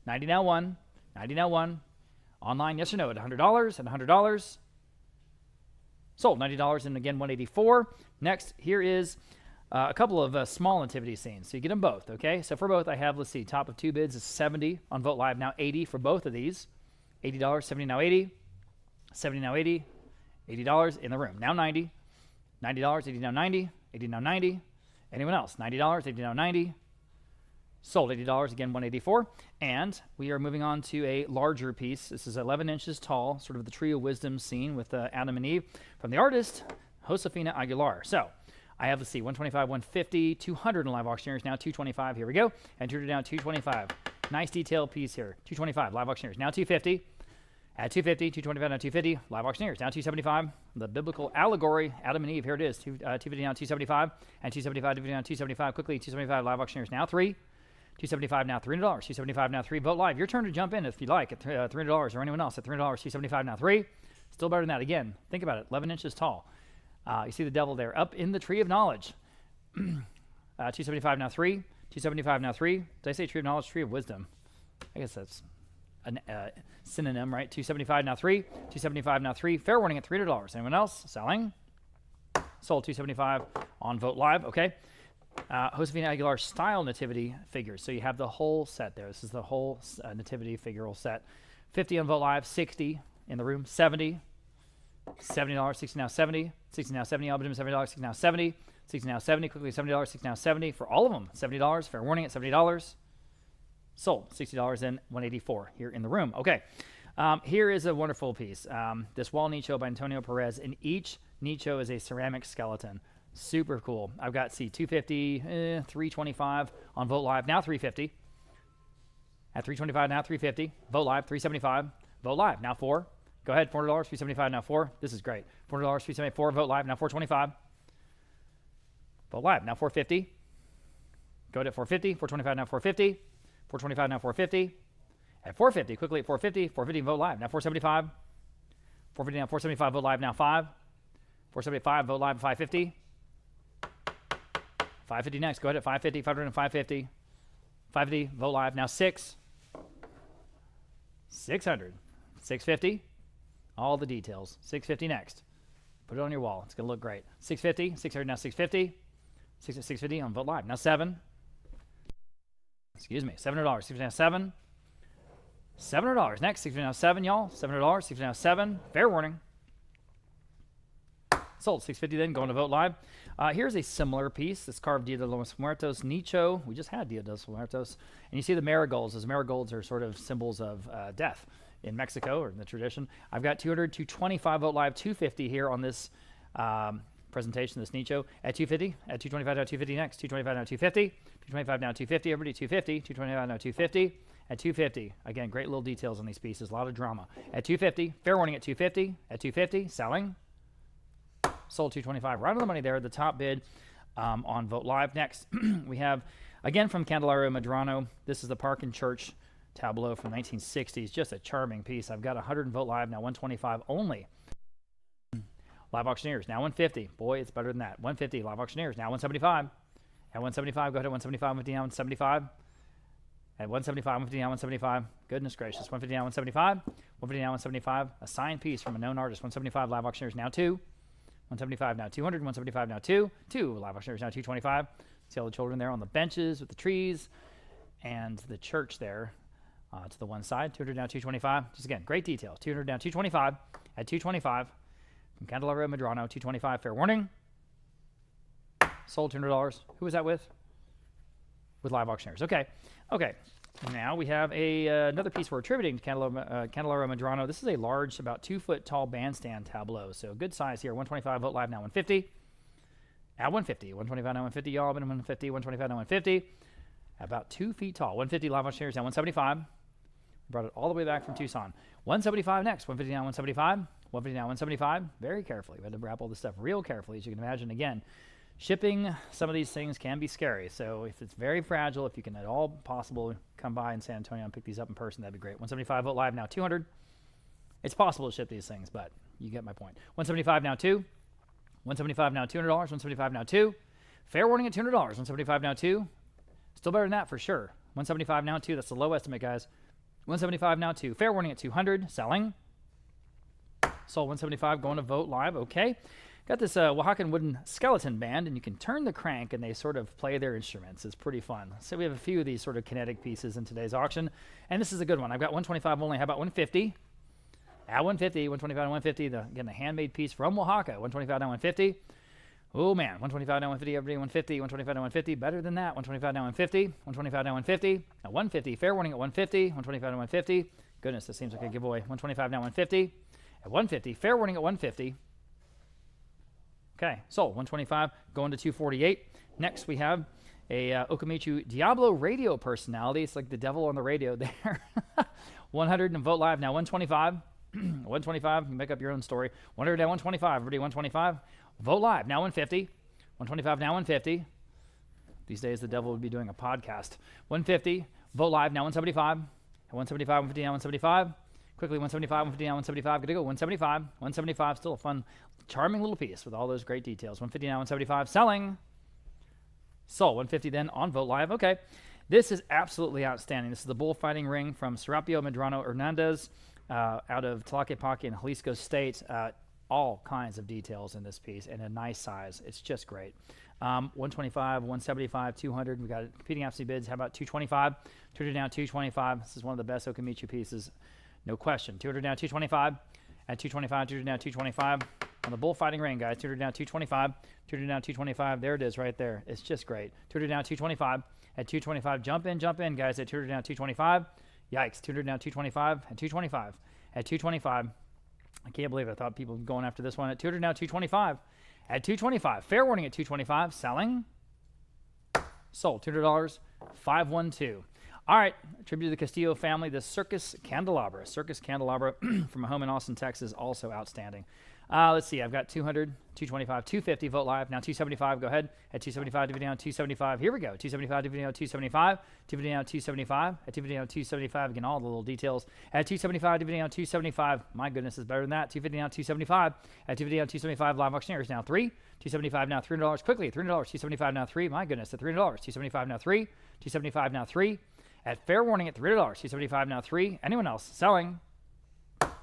90 now 1. 90 now 1. Online, yes or no, at $100. At $100. Sold. $90 and again 184. Next, here is a couple of small nativity scenes. So you get them both, okay? So for both, I have, let's see, top of two bids is 70 on Vote Live, now 80 for both of these. $80, 70 now 80. 70 now 80. $80 in the room. Now 90. $90, 80 now 90. 80 now 90. Anyone else? $90, 80 now 90. Sold $80, again 184. And we are moving on to a larger piece. This is 11 inches tall, sort of the Tree of Wisdom scene with Adam and Eve from the artist, Josefina Aguilar. So I have, let's see, 125, 150, 200 in Live Auctioneers, now 225. Here we go. And 200 down, 225. Nice detailed piece here. 225, Live Auctioneers, now 250. At 250, 225 now 250, Live Auctioneers now 275. The biblical allegory, Adam and Eve, here it is. 250 now 275, and 275, 250 now 275. Quickly, 275, Live Auctioneers now 3. 275 now $300. 275 now 3. Vote Live. Your turn to jump in if you like at $300 or anyone else at $300. 275 now 3. Still better than that. Again, think about it. 11 inches tall. You see the devil there up in the tree of knowledge. 275 now 3. 275 now 3. Did I say tree of knowledge? Tree of wisdom. I guess that's a synonym, right? 275 now 3. 275 now 3. Fair warning at $300. Anyone else? Selling. Sold 275 on Vote Live. Okay. Josefina Aguilar style nativity figures. So you have the whole set there. This is the whole nativity figural set. 50 on Vote Live. 60 in the room. 70. $70. 60 now 70. 60 now 70. All but $70. 60 now 70. 60 now 70. Quickly $70. 60 now 70 for all of them. $70. Fair warning at $70. Sold $60 and 184 here in the room. Okay, here is a wonderful piece. This wall nicho by Antonio Perez, and each nicho is a ceramic skeleton. Super cool. I've got 250, 325 on Vote Live, now 350. At 325 now 350. Vote Live 375. Vote Live now 4. Go ahead, $400, 375 now 4. This is great. $400, 374. Vote Live now 425. Vote Live now 450. Go ahead at 450. 425 now 450. 425 now 450. At 450, quickly at 450. 450 Vote Live now 475. 450 now 475. Vote Live now 5. 475 Vote Live 550. 550 next. Go ahead at 550. 500 and 550. 550 Vote Live now 6. 600. 650. All the details. 650 next. Put it on your wall. It's going to look great. 650. 600 now 650. 650 on Vote Live now 7. Excuse me, $700. 650 now 7. $700 next. 650 now 7, y'all. $700. 650 now 7. Fair warning. Sold. 650 then. Going to Vote Live. Here's a similar piece. It's carved Dia de los Muertos nicho. We just had Dia de los Muertos. And you see the marigolds. Those marigolds are sort of symbols of death in Mexico, or in the tradition. I've got 200, 225 Vote Live, 250 here on this presentation, this Hecho at 250, at 225 now 250 next, 225 now 250, 225 now 250, everybody 250, 225 now 250, at 250. Again, great little details on these pieces, a lot of drama. At 250, fair warning at 250, at 250, selling, sold 225. Right on the money there, the top bid on Vogt Live. Next, we have, again from Candelario Medrano, this is the Park and Church tableau from 1960s, just a charming piece. I've got 100 in Vogt Live, now 125 only. Live auctioneers, now 150. Boy, it's better than that. 150, live auctioneers, now 175. At 175, go ahead at 175, 150 now 175. At 175, 150 now 175. Goodness gracious, 150 now 175. 150 now 175. A signed piece from a known artist, 175, live auctioneers, now 2. 175 now 200, 175 now 2. 2 live auctioneers, now 225. See all the children there on the benches with the trees and the church there to the one side. 200 now 225. Just again, great details. 200 now 225. At 225. From Candelario Medrano, 225, fair warning. Sold $200. Who was that with? With live auctioneers. Okay. Now we have another piece we're attributing to Candelario Medrano. This is a large, about 2 foot tall bandstand tableau. So good size here. 125 Vogt Live now 150. At 150. 125 now 150. Y'all been 150. 125 now 150. About 2 feet tall. 150 live auctioneers now 175. Brought it all the way back from Tucson. 175 next. 150 now 175. 150 now 175. Very carefully. We had to wrap all this stuff real carefully, as you can imagine. Again, shipping some of these things can be scary. So if it's very fragile, if you can at all possible come by in San Antonio and pick these up in person, that'd be great. 175 Vogt Live now 200. It's possible to ship these things, but you get my point. 175 now 2. 175 now $200. 175 now 2. Fair warning at $200. 175 now 2. Still better than that for sure. 175 now 2. That's the low estimate, guys. 175 now 2. Fair warning at 200. Selling. Sold 175 going to Vogt Live. Okay. Got this Oaxacan wooden skeleton band, and you can turn the crank and they sort of play their instruments. It's pretty fun. So we have a few of these sort of kinetic pieces in today's auction, and this is a good one. I've got 125 only. How about 150? At 150, 125 and 150. Again, the handmade piece from Oaxaca. 125 down 150. Oh man, 125 down 150. Everybody 150. 125 down 150. Better than that. 125 down 150. 125 down 150. At 150. Fair warning at 150. 125 down 150. Goodness, this seems like a giveaway. 125 down 150. At 150. Fair warning at 150. Okay, sold 125 going to 248. Next we have a Ocumicho Diablo radio personality. It's like the devil on the radio there. 100 and Vogt Live now 125. 125. You make up your own story. 100 now 125. Everybody 125. Vogt Live now 150. 125 now 150. These days the devil would be doing a podcast. 150. Vogt Live now 175. 175. 150 now 175. Quickly 175, 150 now 175. Good to go. 175. 175. Still a fun, charming little piece with all those great details. 150 now 175. Selling. Sold. 150 then on Vogt Live. Okay. This is absolutely outstanding. This is the bullfighting ring from Serapio Medrano Hernandez out of Tlaquepaque in Jalisco State. All kinds of details in this piece and a nice size. It's just great. 125, 175, 200. We got competing absolute bids. How about 225? 200 down 225. This is one of the best Ocumicho pieces. No question. 200 down 225. At 225, 200 down 225. On the bullfighting ring, guys. 200 down 225. 200 down 225. There it is right there. It's just great. 200 down 225. At 225, jump in, guys. At 200 down 225. Yikes. 200 down 225. At 225. At 225. I can't believe it. I thought people were going after this one. At 200 now 225. At 225. Fair warning at 225. Selling. Sold. $200. 512. All right, attributed to the Castillo family, the Circus Candelabra. Circus Candelabra from a home in Austin, Texas, also outstanding. Let's see, I've got 200, 225, 250, Vogt Live. Now 275, go ahead. At 275, dividing on 275. Here we go. 275, dividing on 275. Dividing on 275. At dividing on 275, again, all the little details. At 275, dividing on 275. My goodness, is better than that. 250 now 275. At dividing on 275, live auctioneers now 3. 275 now $300. Quickly, $300. 275 now 3. My goodness, at $300. 275 now 3. 275 now 3. At fair warning at $300. 275 now 3. Anyone else? Selling.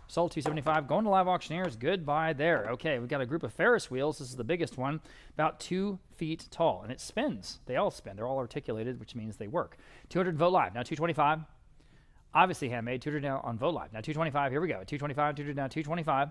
Sold 275. Going to live auctioneers. Goodbye there. Okay, we've got a group of Ferris wheels. This is the biggest one, about 2 feet tall, and it spins. They all spin. They're all articulated, which means they work. 200 Vogt Live. Now 225. Obviously handmade. 200 now on Vogt Live. Now 225. Here we go. 225. 200 now 225.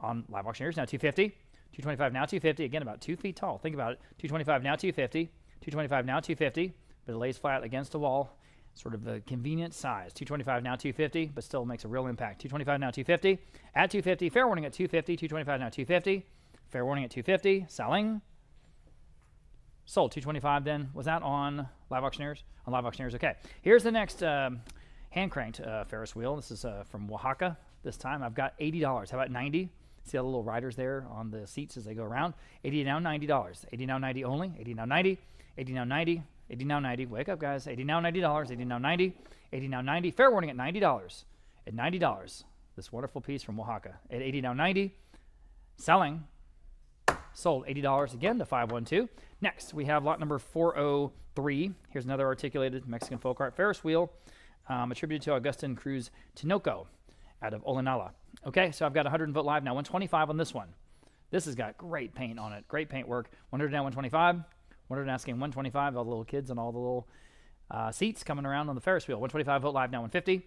On live auctioneers. Now 250. 225 now 250. Again, about 2 feet tall. Think about it. 225 now 250. 225 now 250. But it lays flat against the wall. Sort of a convenient size. 225 now 250, but still makes a real impact. 225 now 250. At 250, fair warning at 250. 225 now 250. Fair warning at 250. Selling. Sold. 225 then. Was that on Live Auctioneers? On Live Auctioneers. Okay. Here's the next hand cranked Ferris wheel. This is from Oaxaca. This time I've got $80. How about 90? See all the little riders there on the seats as they go around? 80 now, $90. 80 now, 90 only. 80 now, 90. 80 now, 90. 80 now, 90. Wake up, guys. 80 now, $90. 80 now, 90. 80 now, 90. Fair warning at $90. At $90. This wonderful piece from Oaxaca. At 80 now, 90. Selling. Sold. $80 again to 512. Next, we have lot number 403. Here's another articulated Mexican folk art Ferris wheel attributed to Augustin Cruz Tinoco out of Olinala. Okay, so I've got 100 vote live now. 125 on this one. This has got great paint on it. Great paint work. 100 now, 125. 100 asking 125. All the little kids and all the little seats coming around on the Ferris wheel. 125 vote live now. 150.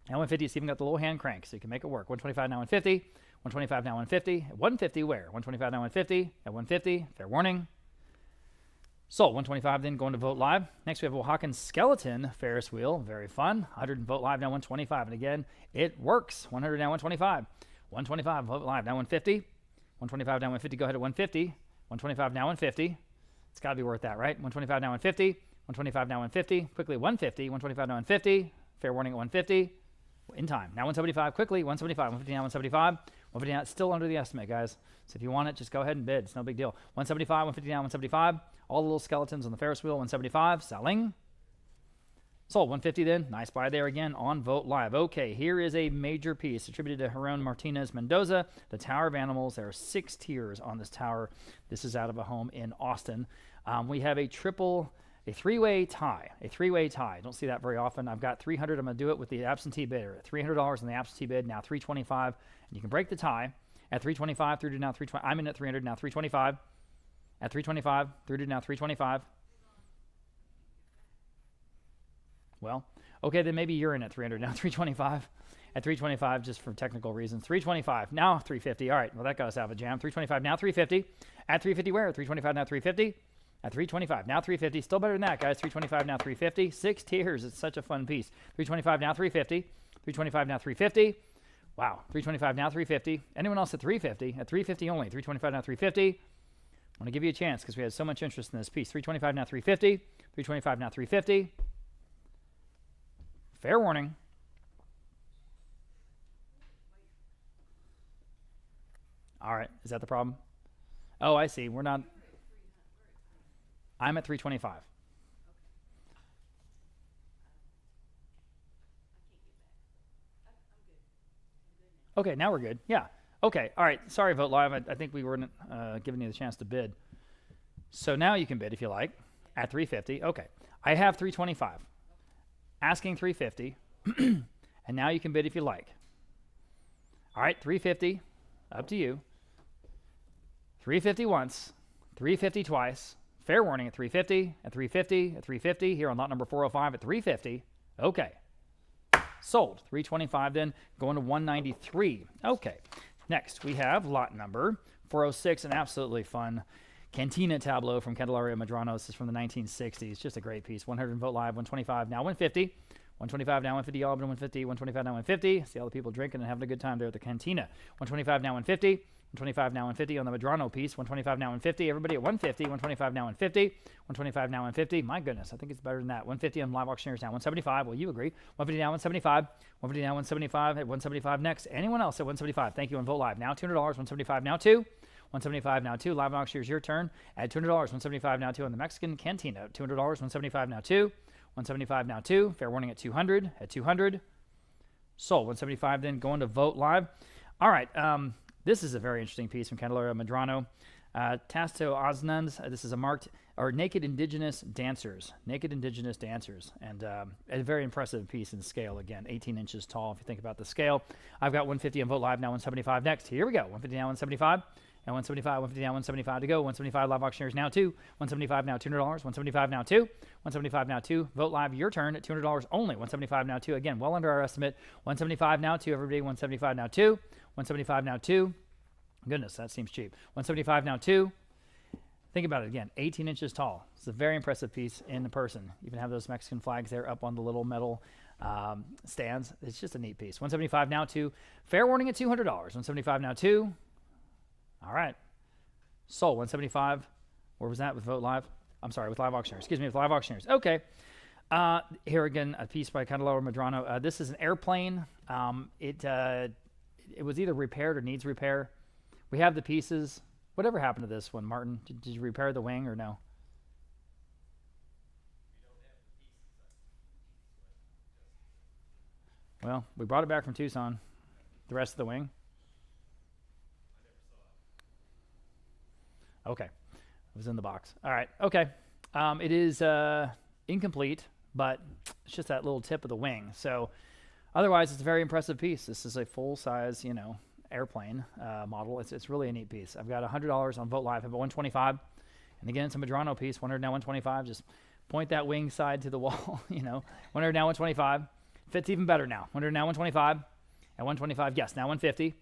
Now 150, it's even got the little hand crank, so you can make it work. 125 now, 150. 125 now, 150. At 150 where? 125 now, 150. At 150, fair warning. Sold. 125 then going to vote live. Next we have Oaxacan skeleton Ferris wheel. Very fun. 100 vote live now, 125. And again, it works. 100 now, 125. 125 vote live now, 150. 125 now, 150. Go ahead at 150. 125 now, 150. It's got to be worth that, right? 125 now, 150. 125 now, 150. Quickly 150. 125 now, 150. Fair warning at 150. In time. Now 175. Quickly 175. 150 now, 175. 150 now. It's still under the estimate, guys. So if you want it, just go ahead and bid. It's no big deal. 175. 150 now, 175. All the little skeletons on the Ferris wheel. 175. Selling. Sold. 150 then. Nice buy there again on Vote Live. Okay, here is a major piece attributed to Jaron Martinez Mendoza, the Tower of Animals. There are 6 tiers on this tower. This is out of a home in Austin. We have a three-way tie. A three-way tie. Don't see that very often. I've got 300. I'm going to do it with the absentee bidder. $300 on the absentee bid. Now 325. And you can break the tie at 325 through to now 320. I'm in at 300 now 325. At 325 through to now 325. Well, okay, then maybe you're in at 300 now 325. At 325, just for technical reasons. 325 now 350. All right. Well, that got us out of a jam. 325 now 350. At 350 where? 325 now 350. At 325 now 350. Still better than that, guys. 325 now 350. 6 tiers. It's such a fun piece. 325 now 350. 325 now 350. Wow. 325 now 350. Anyone else at 350? At 350 only. 325 now 350. I want to give you a chance because we had so much interest in this piece. 325 now 350. 325 now 350. Fair warning. All right. Is that the problem? Oh, I see. We're not. I'm at 325. Okay, now we're good. Yeah. Okay. All right. Sorry, Vote Live. I think we weren't giving you the chance to bid. So now you can bid if you like at 350. Okay. I have 325. Asking 350. And now you can bid if you like. All right. 350. Up to you. 350 once. 350 twice. Fair warning at 350. At 350. At 350. Here on lot number 405 at 350. Okay. Sold. 325 then, going to 193. Okay. Next, we have lot number 406, an absolutely fun Cantina tableau from Candelaria Medrano. This is from the 1960s. Just a great piece. 100 vote live, 125, now 150. 125 now 150, all but 150. 125 now 150. See all the people drinking and having a good time there at the Cantina. 125 now 150. 125 now 150 on the Medrano piece. 125 now 150. Everybody at 150. 125 now 150. 125 now 150. My goodness, I think it's better than that. 150 on Live Auctioneers now 175. Well, you agree. 150 now 175. 150 now 175. At 175 next. Anyone else at 175? Thank you on Vote Live. Now $200. 175 now 2. 175 now 2. Live Auctioneers, your turn. At $200. 175 now 2 on the Mexican Cantina. $200. 175 now 2. 175 now 2. Fair warning at 200. At 200. Sold. 175 then going to Vote Live. All right. This is a very interesting piece from Candelaria Medrano. Tasto Osnans. This is a marked or naked indigenous dancers. Naked indigenous dancers. And a very impressive piece in scale. Again, 18 inches tall if you think about the scale. I've got 150 on Vote Live, now 175 next. Here we go. 150 now 175. And 175, 150 now 175 to go. 175 Live Auctioneers now 2. 175 now $200. 175 now 2. 175 now 2. Vote Live, your turn at $200 only. 175 now 2. Again, well under our estimate. 175 now 2. Everybody, 175 now 2. 175 now 2. Goodness, that seems cheap. 175 now 2. Think about it again. 18 inches tall. It's a very impressive piece in the person. You even have those Mexican flags there up on the little metal stands. It's just a neat piece. 175 now 2. Fair warning at $200. 175 now 2. All right. Sold 175. Where was that with Vote Live? I'm sorry, with Live Auctioneers. Excuse me, with Live Auctioneers. Okay. Here again, a piece by Talavera Medrano. This is an airplane. It was either repaired or needs repair. We have the pieces. Whatever happened to this one, Martin? Did you repair the wing or no? Well, we brought it back from Tucson. The rest of the wing. Okay. It was in the box. All right. Okay. It is incomplete, but it's just that little tip of the wing. So otherwise, it's a very impressive piece. This is a full-size, airplane model. It's really a neat piece. I've got $100 on Vote Live. I have a 125. And again, it's a Medrano piece. 100 now 125. Just point that wing side to the wall. 100 now 125. Fits even better now. 100 now 125. At 125, yes, now 150.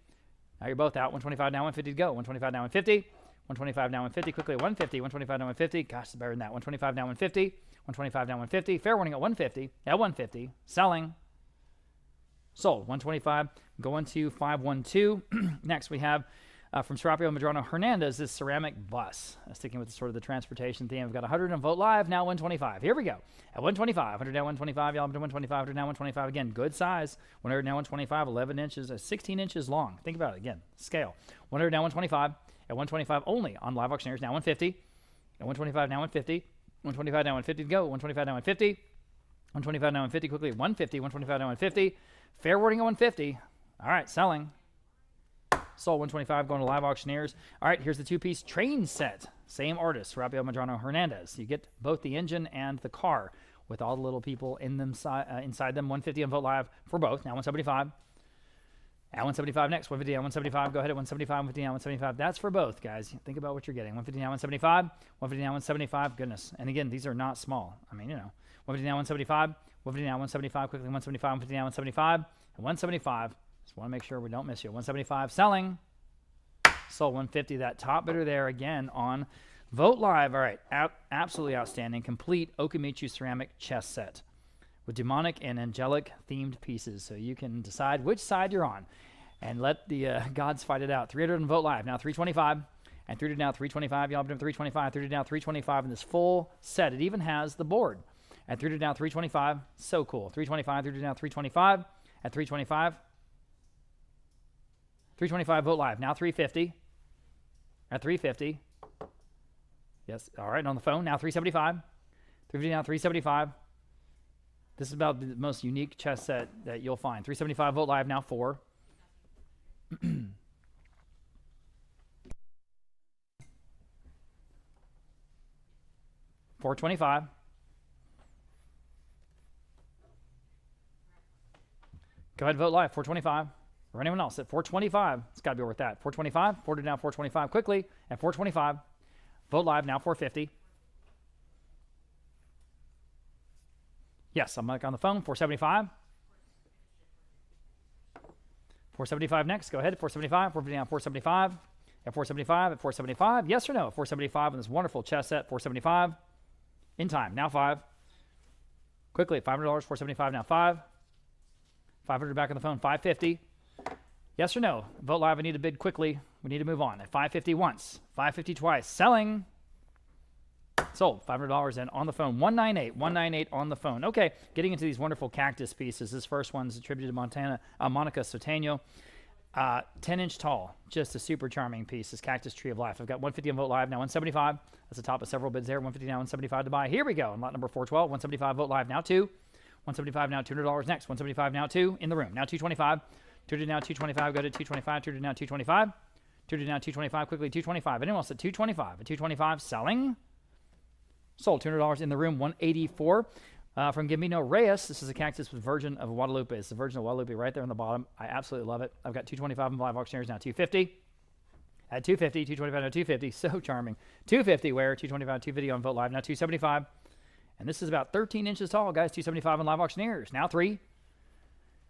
Now you're both out. 125 now 150 to go. 125 now 150. 125 now 150. Quickly at 150. 125 now 150. Gosh, it's better than that. 125 now 150. 125 now 150. Fair warning at 150. At 150. Selling. Sold. 125. Going to 512. Next we have from Serapio Medrano Hernandez, this ceramic bus. Sticking with sort of the transportation theme. I've got 100 on Vote Live, now 125. Here we go. At 125, 100 now 125, y'all up to 125, 100 now 125. Again, good size. 100 now 125, 11 inches, 16 inches long. Think about it again. Scale. 100 now 125. At 125 only on Live Auctioneers, now 150. At 125 now 150. 125 now 150 to go. 125 now 150. 125 now 150 quickly. 150. 125 now 150. Fair warning at 150. All right, selling. Sold 125 going to Live Auctioneers. All right, here's the two-piece train set. Same artist, Serapio Medrano Hernandez. You get both the engine and the car with all the little people in them inside them. 150 on Vote Live for both. Now 175. At 175 next. 150 now 175. Go ahead at 175. 150 now 175. That's for both, guys. Think about what you're getting. 150 now 175. 150 now 175. Goodness. And again, these are not small. 150 now 175. 150 now 175. Quickly 175. 150 now 175. And 175. Just want to make sure we don't miss you. 175 selling. Sold 150. That top bidder there again on Vote Live. All right. Absolutely outstanding. Complete Ocumicho ceramic chess set with demonic and angelic themed pieces. So you can decide which side you're on and let the gods fight it out. 300 on Vote Live. Now 325. And 300 now 325. Y'all up to 325. 300 now 325 in this full set. It even has the board. At 300 now 325. So cool. 325. 300 now 325. At 325. 325 Vote Live. Now 350. At 350. Yes. All right. On the phone. Now 375. 350 now 375. This is about the most unique chess set that you'll find. 375 Vote Live. Now 4. 425. Go ahead, Vote Live. 425. Or anyone else at 425. It's got to be worth that. 425. 40 now 425 quickly. At 425. Vote Live. Now 450. Yes, I'm back on the phone. 475. 475 next. Go ahead. 475. 450 now 475. At 475. At 475. Yes or no? At 475 on this wonderful chess set. 475. In time. Now 5. Quickly at $500. 475 now 5. 500 back on the phone. 550. Yes or no? Vote Live. I need to bid quickly. We need to move on. At 550 once. 550 twice. Selling. Sold. $500 in on the phone. 198. 198 on the phone. Okay. Getting into these wonderful cactus pieces. This first one's attributed to Monica Soteno. 10-inch tall. Just a super charming piece. This Cactus Tree of Life. I've got 150 on Vote Live. Now 175. That's the top of several bids there. 150 now 175 to buy. Here we go. On lot number 412. 175 Vote Live. Now 2. 175 now $200 next. 175 now 2 in the room. Now 225. 200 now 225. Go to 225. 200 now 225. 200 now 225. Quickly 225. Anyone else at 225? At 225 selling. Sold. $200 in the room. 184. From Gambino Reyes. This is a cactus with Virgin of Guadalupe. It's the Virgin of Guadalupe right there on the bottom. I absolutely love it. I've got 225 in Live Auctioneers now. 250. At 250. 225 now 250. So charming. 250 where? 225. 250 on Vote Live. Now 275. And this is about 13 inches tall, guys. 275 on Live Auctioneers. Now 3.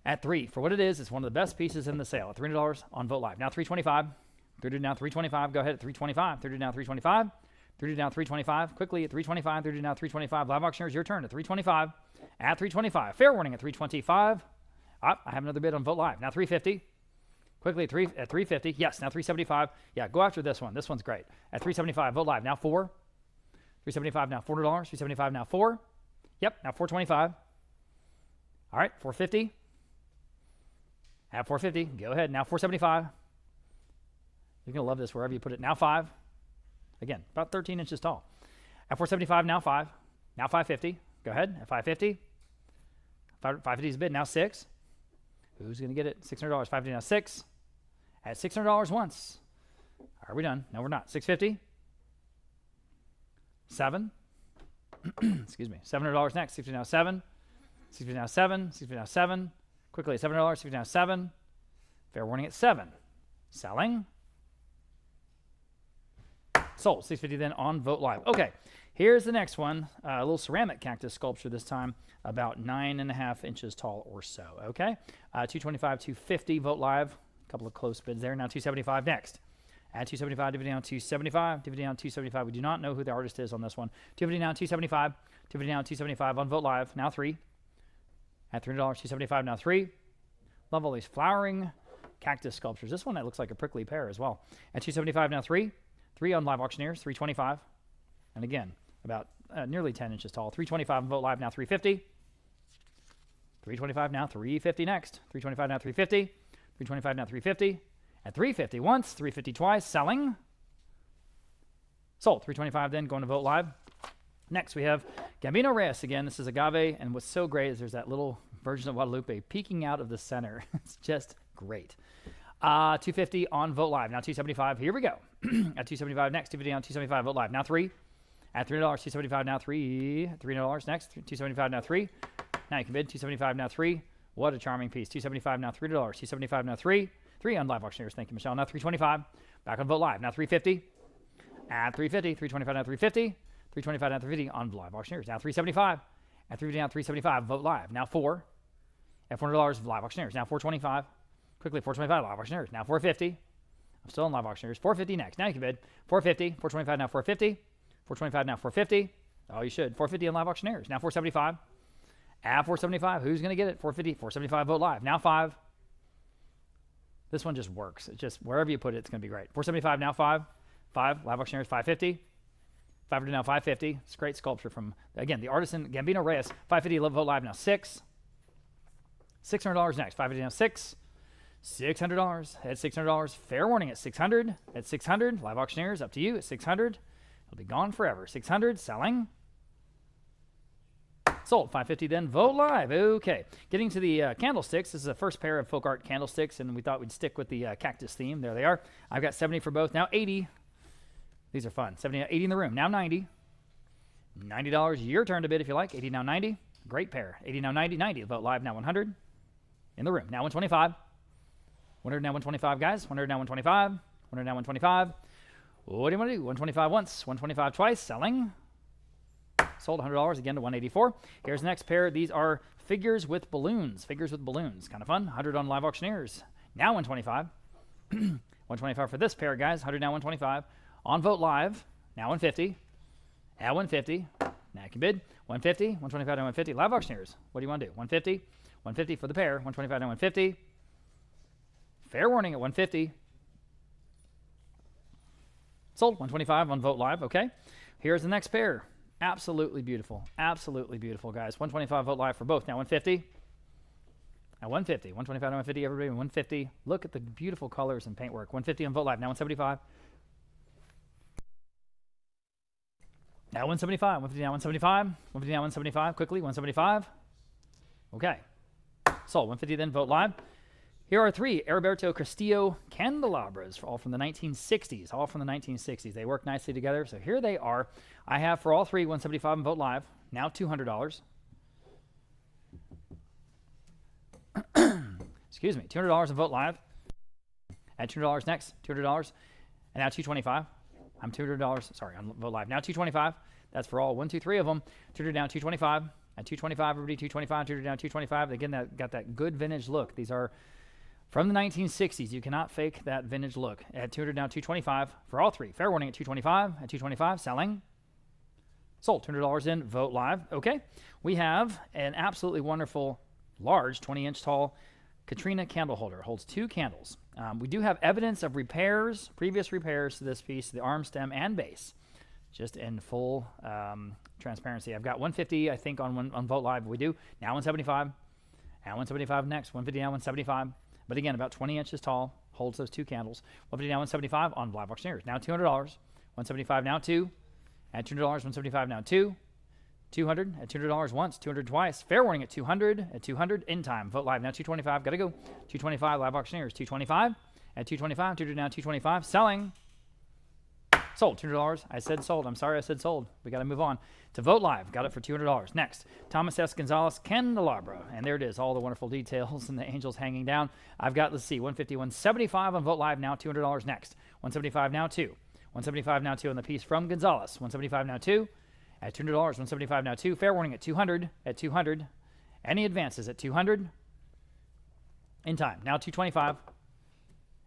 At 3. For what it is, it's one of the best pieces in the sale. At $300 on Vote Live. Now 325. 300 now 325. Go ahead at 325. 300 now 325. 300 now 325. Quickly at 325. 300 now 325. Live Auctioneers, your turn at 325. At 325. Fair warning at 325. I have another bid on Vote Live. Now 350. Quickly, at 350. Yes, now 375. Yeah, go after this one. This one's great. At 375, vote live. Now 4. 375 now $4. 375 now 4. Yep, now 425. All right, 450. At 450, go ahead. Now 475. You're going to love this wherever you put it. Now 5. Again, about 13 inches tall. At 475, now 5. Now 550. Go ahead. At 550. 550 is a bid. Now 6. Who's going to get it? $600. 550 now 6. At $600 once. Are we done? No, we're not. 650. 7. Excuse me. $700 next. 650 now 7. 650 now 7. 650 now 7. Quickly, $700. 650 now 7. Fair warning at 7. Selling. Sold. 650 then on Vote Live. Okay, here's the next one. A little ceramic cactus sculpture this time, about 9.5 inches tall or so. Okay, 225, 250 Vote Live. A couple of close bids there. Now 275 next. At 275, dividend down 275, dividend down 275. We do not know who the artist is on this one. 250 down 275, dividend down 275 on Vote Live. Now 3. At $300, 275 now 3. Love all these flowering cactus sculptures. This one that looks like a prickly pear as well. At 275 now 3. 3 on Live Auctioneers, 325. And again, about nearly 10 inches tall. 325 on Vote Live, now 350. 325 now 350 next. 325 now 350. 325 now 350. At 350 once, 350 twice, selling. Sold. 325 then, going to Vote Live. Next, we have Gambino Reyes again. This is agave, and what's so great is there's that little version of Guadalupe peeking out of the center. It's just great. 250 on Vote Live. Now 275. Here we go. At 275 next. 250 on 275. Vote Live. Now 3. At $300. 275 now 3. $300 next. 275 now 3. Now you can bid. 275 now 3. What a charming piece. 275 now $3. 275 now 3. 3 on Live Auctioneers. Thank you, Michelle. Now 325. Back on Vote Live. Now 350. At 350. 325 now 350. 325 now 350 on Live Auctioneers. Now 375. At 350 now 375. Vote Live. Now 4. At $400 Live Auctioneers. Now 425. Quickly, 425 Live Auctioneers. Now 450. I'm still on Live Auctioneers. 450 next. Now you can bid. 450. 425 now 450. 425 now 450. Oh, you should. 450 on Live Auctioneers. Now 475. At 475. Who's going to get it? 450. 475 Vote Live. Now 5. This one just works. It's just wherever you put it, it's going to be great. 475 now 5. 5. Live Auctioneers 550. 500 now 550. It's a great sculpture from, again, the artisan Gambino Reyes. 550 Vote Live now 6. $600 next. 550 now 6. $600 at $600. Fair warning at 600. At 600, Live Auctioneers up to you at 600. It'll be gone forever. 600 selling. Sold. 550 then. Vote Live. Okay. Getting to the candlesticks. This is the first pair of folk art candlesticks, and we thought we'd stick with the cactus theme. There they are. I've got 70 for both. Now 80. These are fun. 70, 80 in the room. Now 90. $90. Your turn to bid if you like. 80 now 90. Great pair. 80 now 90. 90. Vote Live now 100. In the room. Now 125. 100 now 125, guys. 100 now 125. 100 now 125. What do you want to do? 125 once. 125 twice. Selling. Sold $100 again to 184. Here's the next pair. These are figures with balloons. Figures with balloons. Kind of fun. 100 on Live Auctioneers. Now 125. 125 for this pair, guys. 100 now 125. On Vote Live. Now 150. At 150. Now you can bid. 150. 125 now 150. Live Auctioneers. What do you want to do? 150. 150 for the pair. 125 now 150. Fair warning at 150. Sold. 125 on Vote Live. Okay. Here's the next pair. Absolutely beautiful. Absolutely beautiful, guys. 125 Vote Live for both. Now 150. Now 150. 125 to 150. Everybody 150. Look at the beautiful colors and paintwork. 150 on Vote Live. Now 175. Now 175. 150 now 175. 150 now 175. Quickly. 175. Okay. Sold. 150 then Vote Live. Here are 3 Heriberto Castillo candelabras, all from the 1960s. All from the 1960s. They work nicely together. So here they are. I have for all 3 175 and Vote Live. Now $200. Excuse me. $200 and Vote Live. At $200 next. $200. And now $225. I'm $200. Sorry, on Vote Live. Now $225. That's for all 1, 2, 3 of them. $200 down $225. At $225, everybody $225. $200 down $225. Again, that got that good vintage look. These are from the 1960s. You cannot fake that vintage look. At $200 down $225 for all 3. Fair warning at $225. At $225, selling. Sold. $200 in. Vote Live. Okay. We have an absolutely wonderful, large, 20-inch tall Katrina candle holder. Holds 2 candles. We do have evidence of repairs, previous repairs to this piece, the arm, stem, and base, just in full transparency. I've got 150, I think, on Vogt Live. We do. Now 175. And 175 next. 150 now, 175. But again, about 20 inches tall. Holds those 2 candles. 150 now, 175 on Live Auctioneers. Now $200. 175 now, 2. At $200, 175 now, 2. 200 at $200 once, 200 twice. Fair warning at 200, at 200 in time. Vote Live now, 225. Got to go. 225 Live Auctioneers. 225 at 225. 200 now, 225. Selling. Sold. $200. I said sold. I'm sorry I said sold. We got to move on to Vote Live. Got it for $200. Next, Thomas S. Gonzalez Candelabra. And there it is. All the wonderful details and the angels hanging down. I've got, let's see, 150, 175 on Vote Live now, $200 next. 175 now, 2. 175 now, 2 on the piece from Gonzalez. 175 now, 2. At $200, 175 now, 2. Fair warning at 200. At 200. Any advances at 200. In time. Now 225.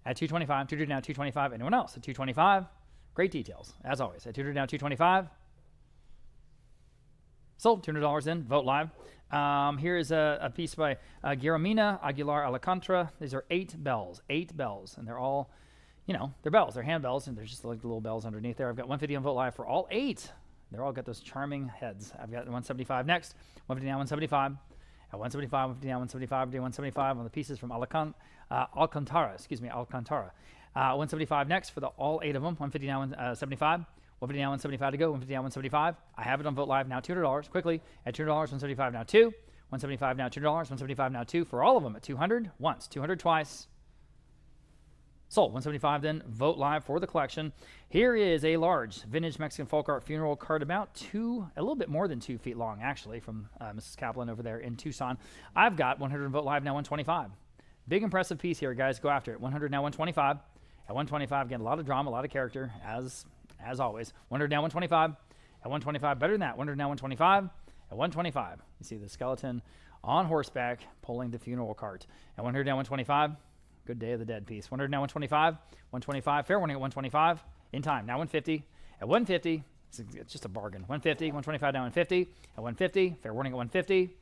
At 225. 200 now, 225. Anyone else at 225? Great details, as always. At 200 now, 225. Sold. $200 in. Vote Live. Here is a piece by Guillermina Aguilar Alcantara. These are 8 bells. 8 bells. And they're all, they're bells. They're hand bells. And there's just like the little bells underneath there. I've got 150 on Vote Live for all 8. They're all got those charming heads. I've got 175 next. 150 now, 175. At 175, 150 now, 175. 175 on the pieces from Alcantara. 175 next for all 8 of them. 150 now, 175. 150 now, 175 to go. 150 now, 175. I have it on Vote Live now, $200. Quickly at $200, 175 now, 2. 175 now, $200. 175 now, 2 for all of them at 200 once. 200 twice. Sold. 175 then. Vote Live for the collection. Here is a large vintage Mexican folk art funeral card, about a little bit more than 2 feet long, actually, from Mrs. Caplan over there in Tucson. I've got 100 Vote Live now, 125. Big impressive piece here, guys. Go after it. 100 now, 125. At 125, again, a lot of drama, a lot of character, as always. 100 now, 125. At 125, better than that. 100 now, 125. At 125, you see the skeleton on horseback pulling the funeral cart. At 100 now, 125. Good Day of the Dead piece. 100 now, 125. 125. Fair warning at 125. In time. Now 150. At 150, it's just a bargain. 150. 125 now, 150. At 150. Fair warning at 150.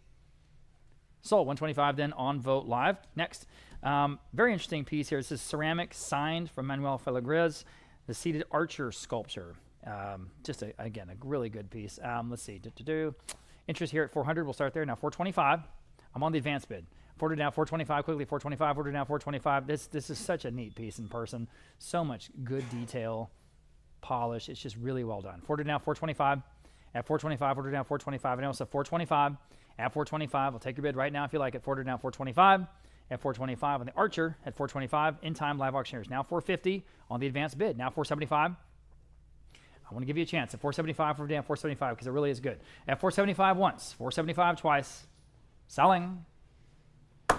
Sold. 125 then on Vote Live. Next, very interesting piece here. This is ceramic signed from Manuel Feligres, the seated archer sculpture. Again, a really good piece. Let's see. Interest here at 400. We'll start there. Now 425. I'm on the advanced bid. 400 now, 425, quickly, 425, 400 now, 425. This is such a neat piece in person. So much good detail, polish. It's just really well done. 400 now, 425. At 425, 400 now, 425. And also 425. At 425, I'll take your bid right now if you like it. 400 now, 425. At 425 on the Archer at 425. In time, Live Auctioneers. Now 450 on the advanced bid. Now 475. I want to give you a chance. At 475, 400 down, 475 because it really is good. At 475 once, 475 twice. Selling.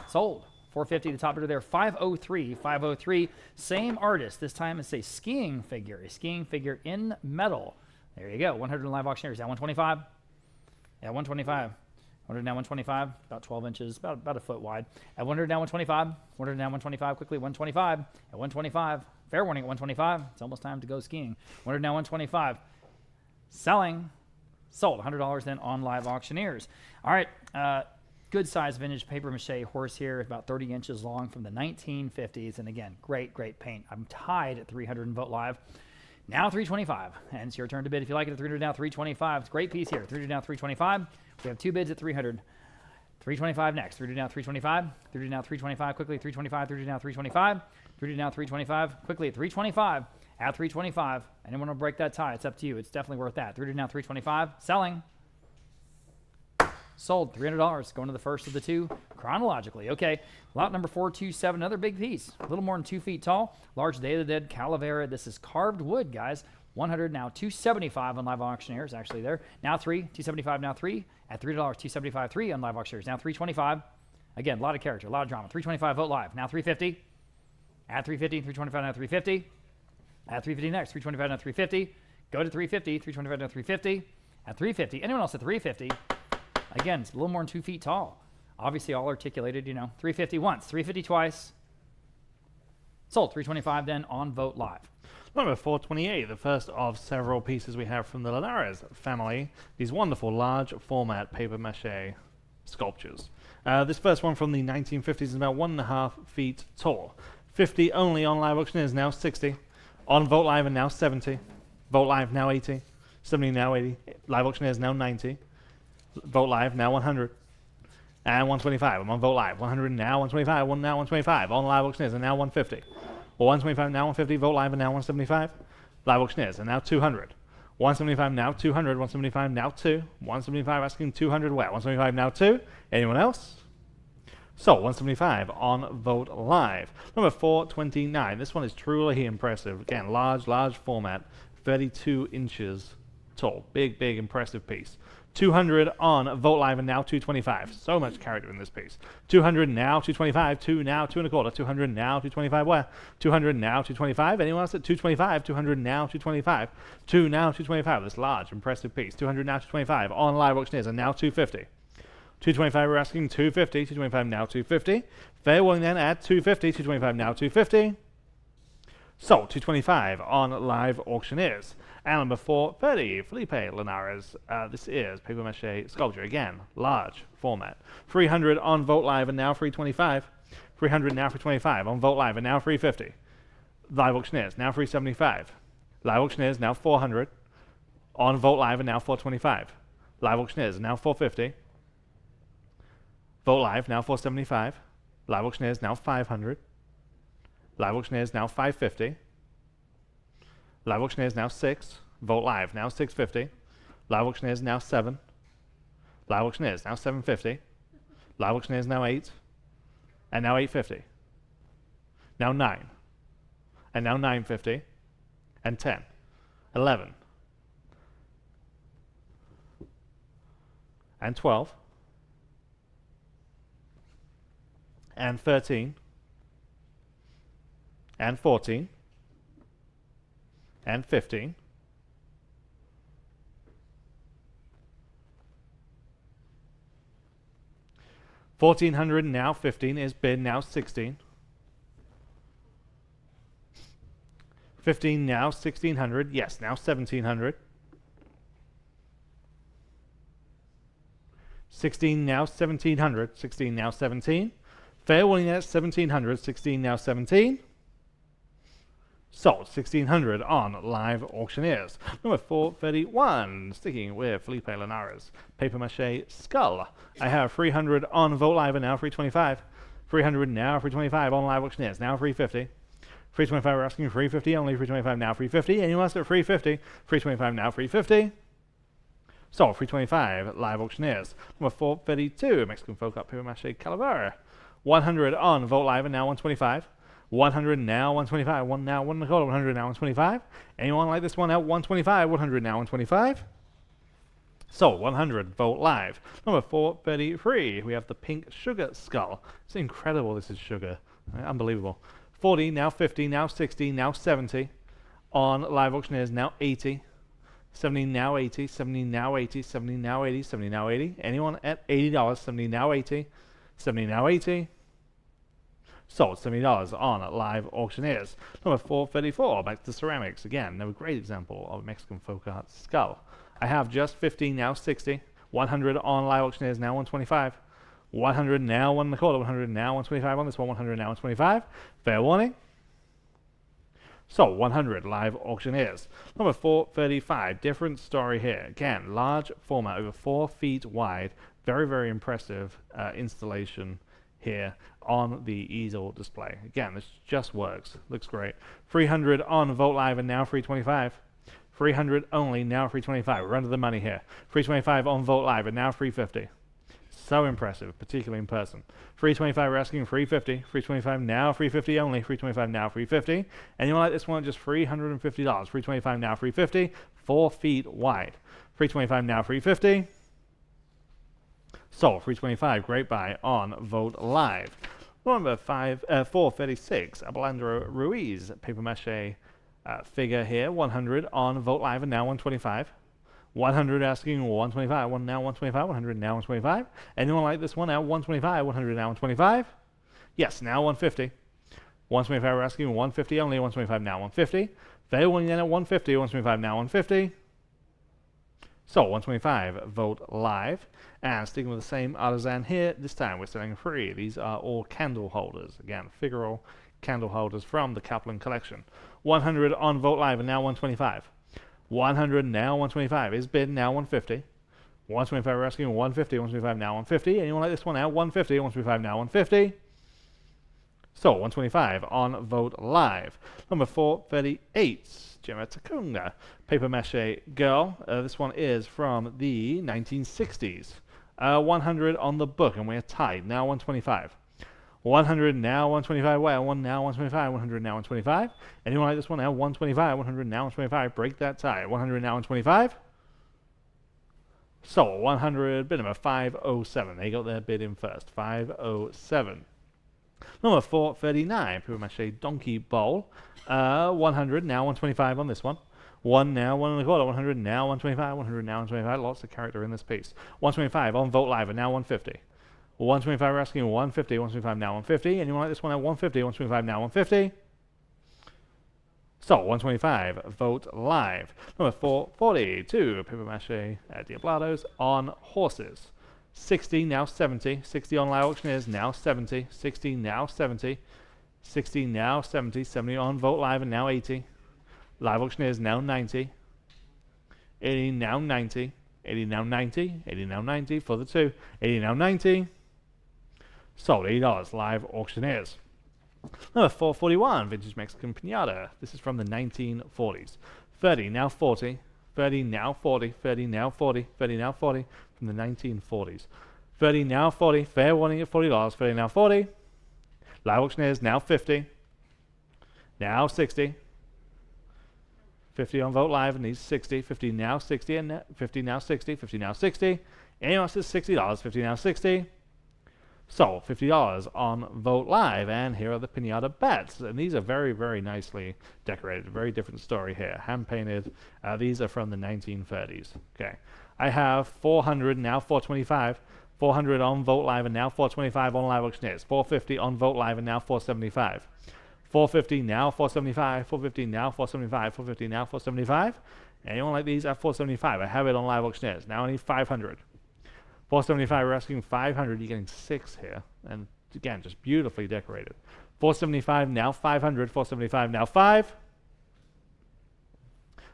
Sold. 450, the top bidder there. 503, 503. Same artist. This time it's a skiing figure in metal. There you go. 100 Live Auctioneers. At 125. At 125. 100 now, 125. About 12 inches. About a foot wide. At 100 now, 125. 100 now, 125. Quickly, 125. At 125. Fair warning at 125. It's almost time to go skiing. 100 now, 125. Selling. Sold. $100 then on Live Auctioneers. All right. Good size vintage paper mache horse here, about 30 inches long from the 1950s. And again, great paint. I'm tied at 300 in Vote Live. Now 325. And it's your turn to bid if you like it at 300 now, 325. It's a great piece here. 300 now, 325. We have 2 bids at 300. 325 next. 300 now, 325. 300 now, 325. Quickly, 325. 300 now, 325. 300 now, 325. Quickly, 325. At 325. Anyone want to break that tie? It's up to you. It's definitely worth that. 300 now, 325. Selling. Sold. $300. Going to the first of the 2 chronologically. Okay. Lot number 427. Another big piece. A little more than 2 feet tall. Large Day of the Dead Talavera. This is carved wood, guys. 100 now, 275 on Live Auctioneers. Actually there. Now 3. 275 now 3. At $3. 275 3 on Live Auctioneers. Now 325. Again, a lot of character. A lot of drama. 325 Vote Live. Now 350. At 350. 325 now 350. At 350 next. 325 now 350. Go to 350. 325 now 350. At 350. Anyone else at 350? Again, it's a little more than 2 feet tall. Obviously all articulated, 350 once, 350 twice. Sold. 325 then on Vote Live. Number 428, the first of several pieces we have from the Linares family. These wonderful large format paper mache. sculptures. This first one from the 1950s is about 1.5 feet tall. 50 only on live auction is now 60. On Vote Live and now 70. Vote Live now 80. 70 now 80. Live auction is now 90. Vote Live now 100. And 125. I'm on Vote Live. 100 now 125. Now 125. On live auction is and now 150. Or 125 now 150. Vote Live and now 175. Live auction is and now 200. 175 now 200. 175 now 2. 175 asking 200 where? 175 now 2. Anyone else? So 175 on Vote Live. Number 429. This one is truly impressive. Again, large format. 32 inches tall. Big, impressive piece. 200 on Vote Live and now 225. So much character in this piece. 200 now 225. 2 now 2.25. 200 now 225 where? 200 now 225. Anyone else at 225? 200 now 225. 2 now 225. This large, impressive piece. 200 now 225 on live auctioneers and now 250. 225 we're asking 250. 225 now 250. Fair warning then at 250. 225 now 250. So 225 on live auctioneers. And number 430, Felipe Linares. This is paper mache sculpture. Again, large format. 300 on Vote Live and now 325. 300 now 325 on Vote Live and now 350. Live auctioneers now 375. Live auctioneers now 400. On Vote Live and now 425. Live auctioneers now 450. Vote Live now 475. Live auctioneers now 500. Live auctioneers now 550. Live auctioneers now 6. Vote Live now 650. Live auctioneers now 7. Live auctioneers now 750. Live auctioneers now 8. And now 850. Now 9. And now 950. And 10. 11. And 12. And 13. And 14. And 15. $1,400 now 15 is bid now 16. 15 now 1,600. Yes, now 1,700. 16 now 1,700. 16 now 17. Fair warning at 1,700. 16 now 17. Sold 1,600 on live auctioneers. Number 431, sticking with Felipe Linares, paper mache skull. I have 300 on Vote Live and now 325. 300 now 325 on live auctioneers, now 350. 325 we're asking 350 only. 325 now 350. Anyone else at 350? 325 now 350. So 325 live auctioneers. Number 432, Mexican folk art paper mache Talavera. 100 on Vote Live and now 125. 100 now 125. 1 now 1 1/4. 100 now 125. Anyone like this one at 125? 100 now 125. So 100 Vote Live. Number 433, we have the pink sugar skull. It's incredible. This is sugar. Unbelievable. 40 now 50 now 60 now 70 on live auctioneers, now 80. 70 now 80. 70 now 80. 70 now 80. 70 now 80. Anyone at $80? 70 now 80. 70 now 80. Sold $70 on live auctioneers. Number 434, back to ceramics. Again, another great example of Mexican folk art skull. I have just 50 now 60. 100 on live auctioneers, now 125. 100 now 1 1/4. 100 now 125 on this one. 100 now 125. Fair warning. So 100 live auctioneers. Number 435, different story here. Again, large format, over 4 feet wide. Very, very impressive installation here on the easel display. Again, this just works. Looks great. 300 on Vote Live and now 325. 300 only, now 325. We're under the money here. 325 on Vote Live and now 350. So impressive, particularly in person. 325, we're asking 350. 325 now, 350 only. 325 now, 350. Anyone like this one? Just $350. 325 now, 350. 4 feet wide. 325 now, 350. Sold 325. Great buy on Vote Live. Number 436, Abelandro Ruiz, paper mache figure here. 100 on Vote Live and now 125. 100 asking 125. 1 now 125. 100 now 125. Anyone like this one at 125? 100 now 125. Yes, now 150. 125 we're asking 150 only. 125 now 150. Fair warning then at 150. 125 now 150. So 125 Vogt Live. And sticking with the same artisan here, this time we're selling free. These are all candle holders. Again, figural candle holders from the Caplan collection. 100 on Vogt Live and now 125. 100 now 125 is bid now 150. 125 we're asking 150, 125 now 150. Anyone like this one now 150, 125 now 150. So 125 on Vogt Live. Number 438, Gemma Tacunga, paper mache girl. This one is from the 1960s. 100 on the book, and we're tied. Now 125. 100 now 125. Well, one now 125. 100 now 125. Anyone like this one now 125. 100 now 125. Break that tie. 100 now 125. So 100 bid number 507. They got their bid in first. 507. Number 439, paper mache donkey bowl. 100 now 125 on this one. 1 now 1 1/4. 100 now 125. 100 now 125. Lots of character in this piece. 125 on Vogt Live and now 150. 125 we're asking 150. 125 now 150. Anyone like this one at 150? 125 now 150. So 125 Vogt Live. Number 442, paper mache Diablados on horses. 60 now 70. 60 on live auctioneers now 70. 60 now 70. 60 now 70. 70 on Vogt Live and now 80. Live auctioneers now 90. 80 now 90. 80 now 90. 80 now 90 for the 2. 80 now 90. Sold $80 live auctioneers. Number 441, vintage Mexican pinata. This is from the 1940s. 30 now 40. 30 now 40. 30 now 40. 30 now 40 from the 1940s. 30 now 40. Fair warning at $40. 30 now 40. Live auctioneers now 50. Now 60. 50 on Vogt Live and these 60. 50 now 60 and 50 now 60. 50 now 60. Anyone else is $60. 50 now 60. So $50 on Vogt Live, and here are the pinata bats, and these are very, very nicely decorated. Very different story here, hand painted. These are from the 1930s. Okay, I have 400 now 425. 400 on Vogt Live and now 425 on live auctioneers. 450 on Vogt Live and now 475. 450 now 475. 450 now 475. 450 now 475. Anyone like these at 475? I have it on live auctioneers. Now I need 500. 475, we're asking 500, you're getting 6 here. And again, just beautifully decorated. 475, now 500. 475, now 5.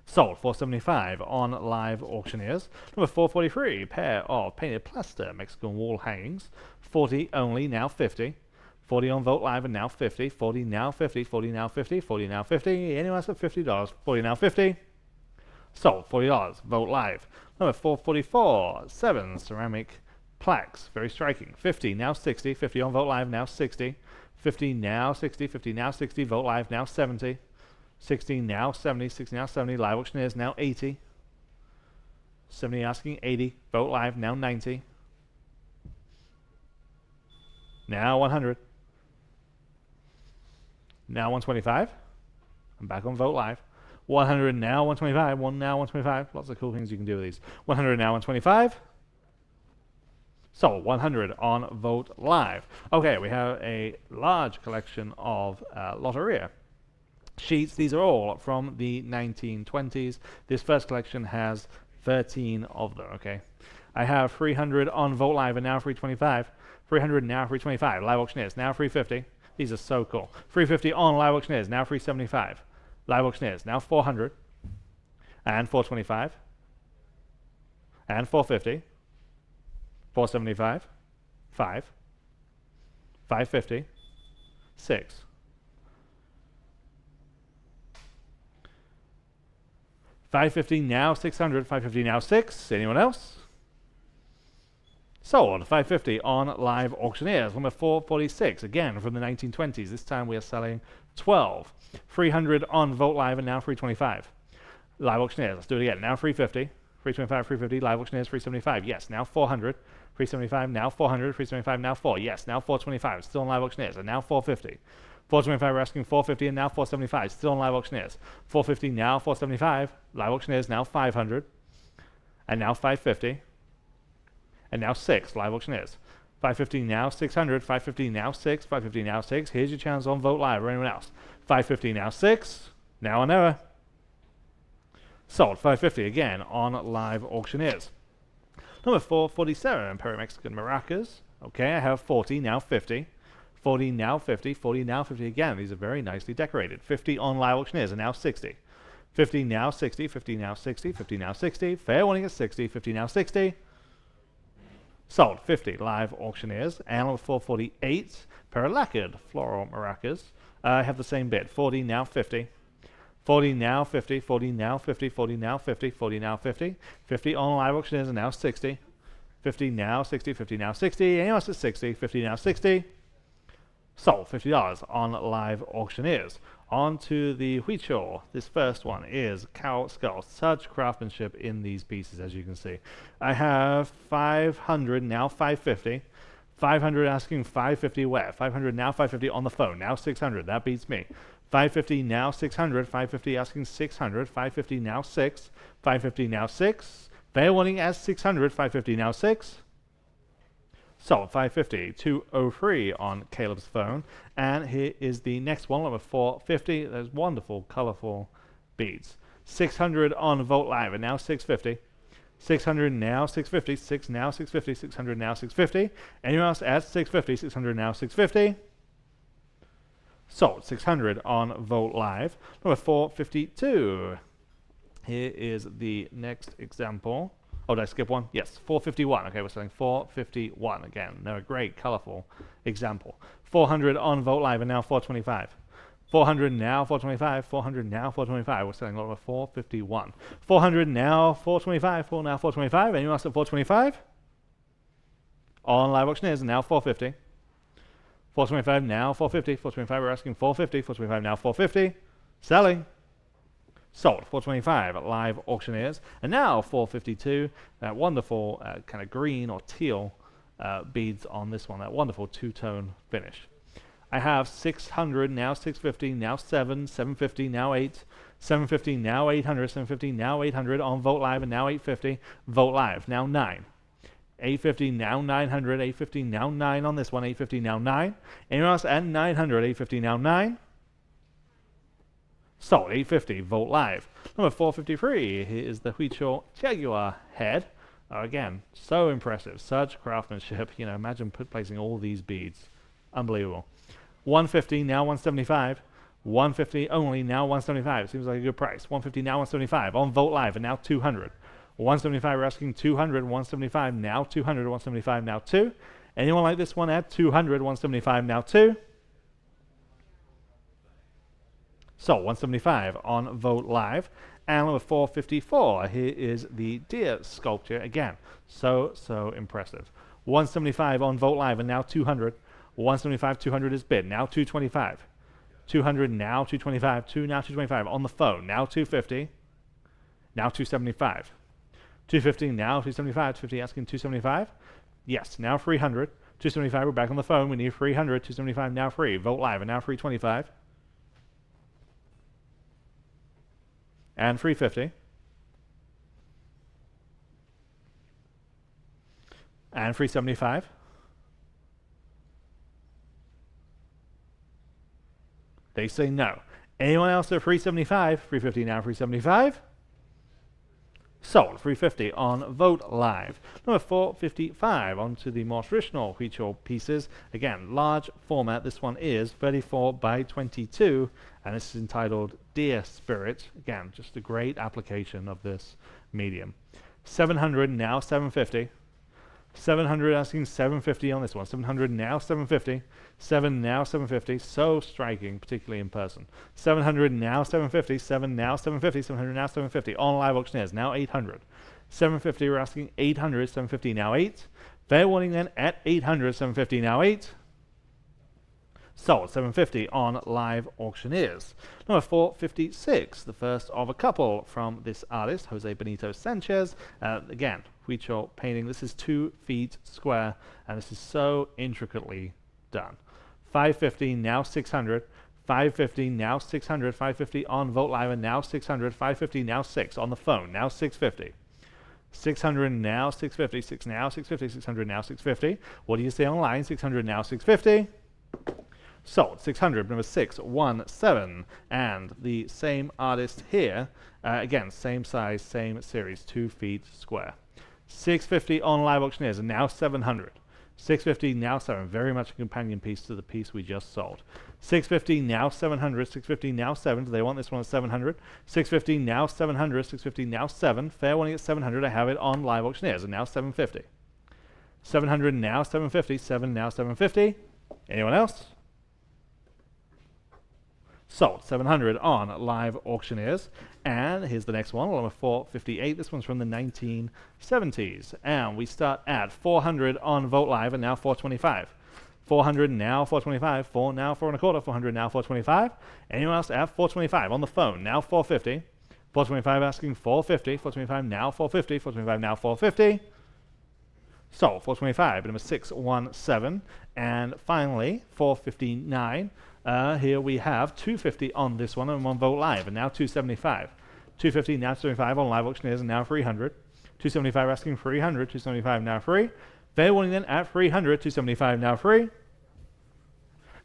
Sold. 475 on live auctioneers. Number 443, pair of painted plaster Mexican wall hangings. 40 only, now 50. 40 on Vogt Live and now 50. 40 now 50. 40 now 50. 40 now 50. Anyone else at $50? 40 now 50. Sold. $40. Vogt Live. Number 444, 7 ceramic plaques. Very striking. 50 now 60. 50 on Vogt Live now 60. 50 now 60. 50 now 60. Vogt Live now 70. 60 now 70. 60 now 70. Live auctioneers now 80. 70 asking 80. Vogt Live now 90. Now 100. Now 125. I'm back on Vogt Live. 100 now 125. 1 now 125. Lots of cool things you can do with these. 100 now 125. So 100 on Vogt Live. Okay, we have a large collection of Lotteria sheets. These are all from the 1920s. This first collection has 13 of them. Okay, I have 300 on Vogt Live and now 325. 300 now 325. Live auctioneers now 350. These are so cool. 350 on live auctioneers now 375. Live auctioneers now 400 and 425 and 450. 475, 5, 550, 6, 550 now 600, 550 now 6. Anyone else? Sold. 550 on live auctioneers. Number 446, again from the 1920s. This time we are selling 12. 300 on Vogt Live and now 325. Live auctioneers. Let's do it again. Now 350. 325, 350. Live auctioneers 375. Yes. Now 400. 375, now 400, 375, now 4. Yes, now 425, still on live auctioneers, and now 450. 425, we're asking 450, and now 475, still on live auctioneers. 450, now 475, live auctioneers, now 500, and now 550, and now 6, live auctioneers. 550, now 600, 550, now 6, 550, now 6. Here's your chance on Vogt Live or anyone else. 550, now 6, now an error. Sold 550 again on live auctioneers. Number 447, Peri-Mexican maracas. Okay, I have 40, now 50. 40, now 50. 40, now 50 again. These are very nicely decorated. 50 on live auctioneers, and now 60. 50, now 60. 50, now 60. 50, now 60. Fair warning at 60. 50, now 60. Sold 50 live auctioneers. And number 448, Peri-Lacquered floral maracas. I have the same bid. 40, now 50. 40, now 50. 40, now 50. 40, now 50. 40, now 50. 50 on live auctioneers, and now 60. 50, now 60. 50, now 60. Anyone else at 60. 50, now 60. Sold $50 on live auctioneers. On to the Hecho. This first one is cow skull. Such craftsmanship in these pieces, as you can see. I have 500, now 550. 500 asking 550 where? 500, now 550 on the phone. Now 600. That beats me. 550, now 600. 550 asking 600. 550, now 6. 550, now 6. Fair warning as 600. 550, now 6. Sold 550, 203 on Caleb's phone. And here is the next one, number 450. There's wonderful, colorful beads. 600 on Vogt Live, and now 650. 600 now 650. 6 now 650. 600 now 650. Anyone else at 650? 600 now 650. Sold 600 on Vogt Live. Number 452. Here is the next example. Oh, did I skip one? Yes, 451. Okay, we're selling 451 again. No, a great, colorful example. 400 on Vogt Live, and now 425. 400 now 425. 400 now 425. We're selling a lot of 451. 400 now 425. 4 now 425. Anyone else at 425? On live auctioneers, and now 450. 425 now 450. 425 we're asking 450. 425 now 450. Selling. Sold 425 at live auctioneers. And now 452, that wonderful kind of green or teal beads on this one, that wonderful two-tone finish. I have 600, now 650, now 7, 750, now 8, 750, now 800, 750, now 800 on Vogt Live, and now 850. Vogt Live, now 9. 850, now 900, 850, now 9 on this one, 850, now 9. Anyone else at 900, 850, now 9. Sold 850, Vogt Live. Number 453, here is the Hecho Jaguar head. Again, so impressive, such craftsmanship. You know, imagine placing all these beads. Unbelievable. 150, now 175. 150 only, now 175. Seems like a good price. 150, now 175 on Vogt Live, and now 200. 175, we're asking 200. 175, now 200. 175, now 2. Anyone like this one at 200? 175, now 2. So 175 on Vogt Live. And number 454, here is the deer sculpture. Again, so impressive. 175 on Vogt Live, and now 200. 175, 200 is bid. Now 225. 200 now 225. 2 now 225 on the phone. Now 250. Now 275. 250 now 275. 250 asking 275. Yes, now 300. 275, we're back on the phone. We need 300. 275 now free. Vogt Live, and now 325. And 350. And 375. They say no. Anyone else at 375? 350 now, 375. Sold 350 on Vogt Live. Number 455, on to the more traditional Hecho pieces. Again, large format. This one is 34 by 22, and this is entitled Deer Spirit. Again, just a great application of this medium. 700 now 750. 700 asking 750 on this one. 700 now 750. 7 now 750. So striking, particularly in person. 700 now 750. 7 now 750. 700 now 750. On live auctioneers, now 800. 750, we're asking 800. 750 now 8. Fair warning then at 800. 750 now 8. Sold 750 on live auctioneers. Number 456, the first of a couple from this artist, Jose Benito Sanchez. Again, Hecho painting. This is 2 feet square, and this is so intricately done. 550 now 600. 550 now 600. 550 on Vogt Live, and now 600. 550 now 6 on the phone. Now 650. 600 now 650. 6 now 650. 600 now 650. What do you say online? 600 now 650. Sold. 600, number 617. And the same artist here, again, same size, same series, 2 feet square. 650 on live auctioneers, and now 700. 650, now 7. Very much a companion piece to the piece we just sold. 650, now 700. 650, now 7. Do they want this one at 700? 650, now 700. 650, now 7. Fair warning at 700. I have it on live auctioneers, and now 750. 700, now 750. 7, now 750. Anyone else? Sold. 700 on live auctioneers. And here's the next one, number 458. This one's from the 1970s. And we start at 400 on Vote Live, and now 425. 400, now 425. 4, now 4 and a quarter. 400, now 425. Anyone else at 425 on the phone? Now 450. 425 asking 450. 425, now 450. 425, now 450. Sold. 425, number 617. And finally, 459. Here we have 250 on this one, and on Vote Live, and now 275. 250, now 275 on live auctioneers, and now 300. 275 asking 300. 275 now free. Fair warning then at 300. 275 now free.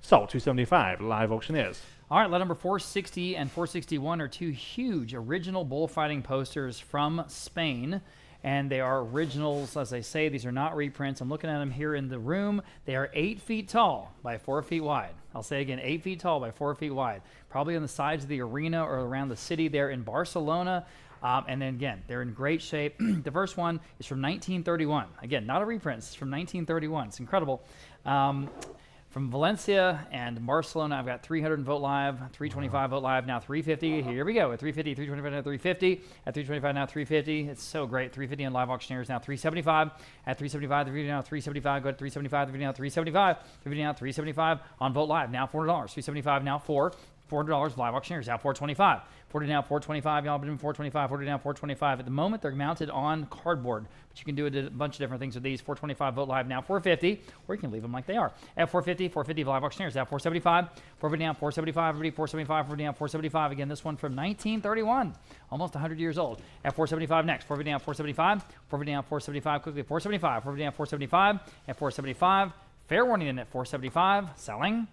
Sold. 275 live auctioneers. All right, lot number 460 and 461 are two huge original bullfighting posters from Spain. And they are originals, as I say. These are not reprints. I'm looking at them here in the room. They are 8 feet tall by 4 feet wide. I'll say again, 8 feet tall by 4 feet wide. Probably on the sides of the arena or around the city there in Barcelona. And then again, they're in great shape. The first one is from 1931. Again, not a reprint. It's from 1931. It's incredible. From Valencia and Barcelona, I've got 300 Vote Live, 325 Vote Live, now 350. Here we go. At 350, 325, now 350. At 325, now 350. It's so great. 350 on live auctioneers, now 375. At 375, 350 now 375. Go to 375, 350 now 375. 350 now 375 on Vote Live, now $400. 375 now $400 live auctioneers, now 425. 40 now 425. Y'all been doing 425. 40 now 425. At the moment, they're mounted on cardboard, but you can do a bunch of different things with these. 425 Vote Live, now 450, or you can leave them like they are. At 450, 450 live auctioneers, now 475. 450 now 475. 475. 450 now 475. Again, this one from 1931, almost 100 years old. At 475 next. 450 now 475. 450 now 475. Quickly 475. 450 now 475. At 475. Fair warning in at 475. Selling.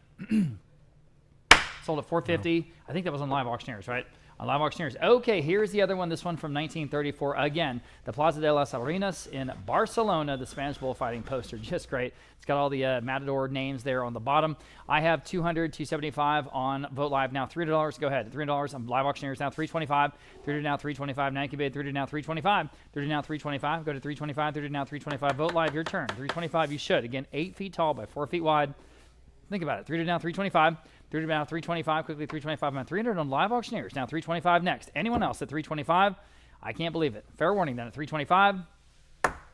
Sold at 450. I think that was on live auctioneers, right? On live auctioneers. Okay, here's the other one. This one from 1934. Again, the Plaza de las Arenas in Barcelona, the Spanish bullfighting poster. Just great. It's got all the matador names there on the bottom. I have 200, 275 on Vote Live, now $300. Go ahead. $300 on live auctioneers, now 325. 300 now 325. Now you can bid 300 now 325. 300 now 325. Go to 325. 300 now 325. Vote Live, your turn. 325, you should. Again, 8 feet tall by 4 feet wide. Think about it. 300 now 325. 300 now 325. Quickly 325 on 300 on live auctioneers. Now 325 next. Anyone else at 325? I can't believe it. Fair warning then at 325.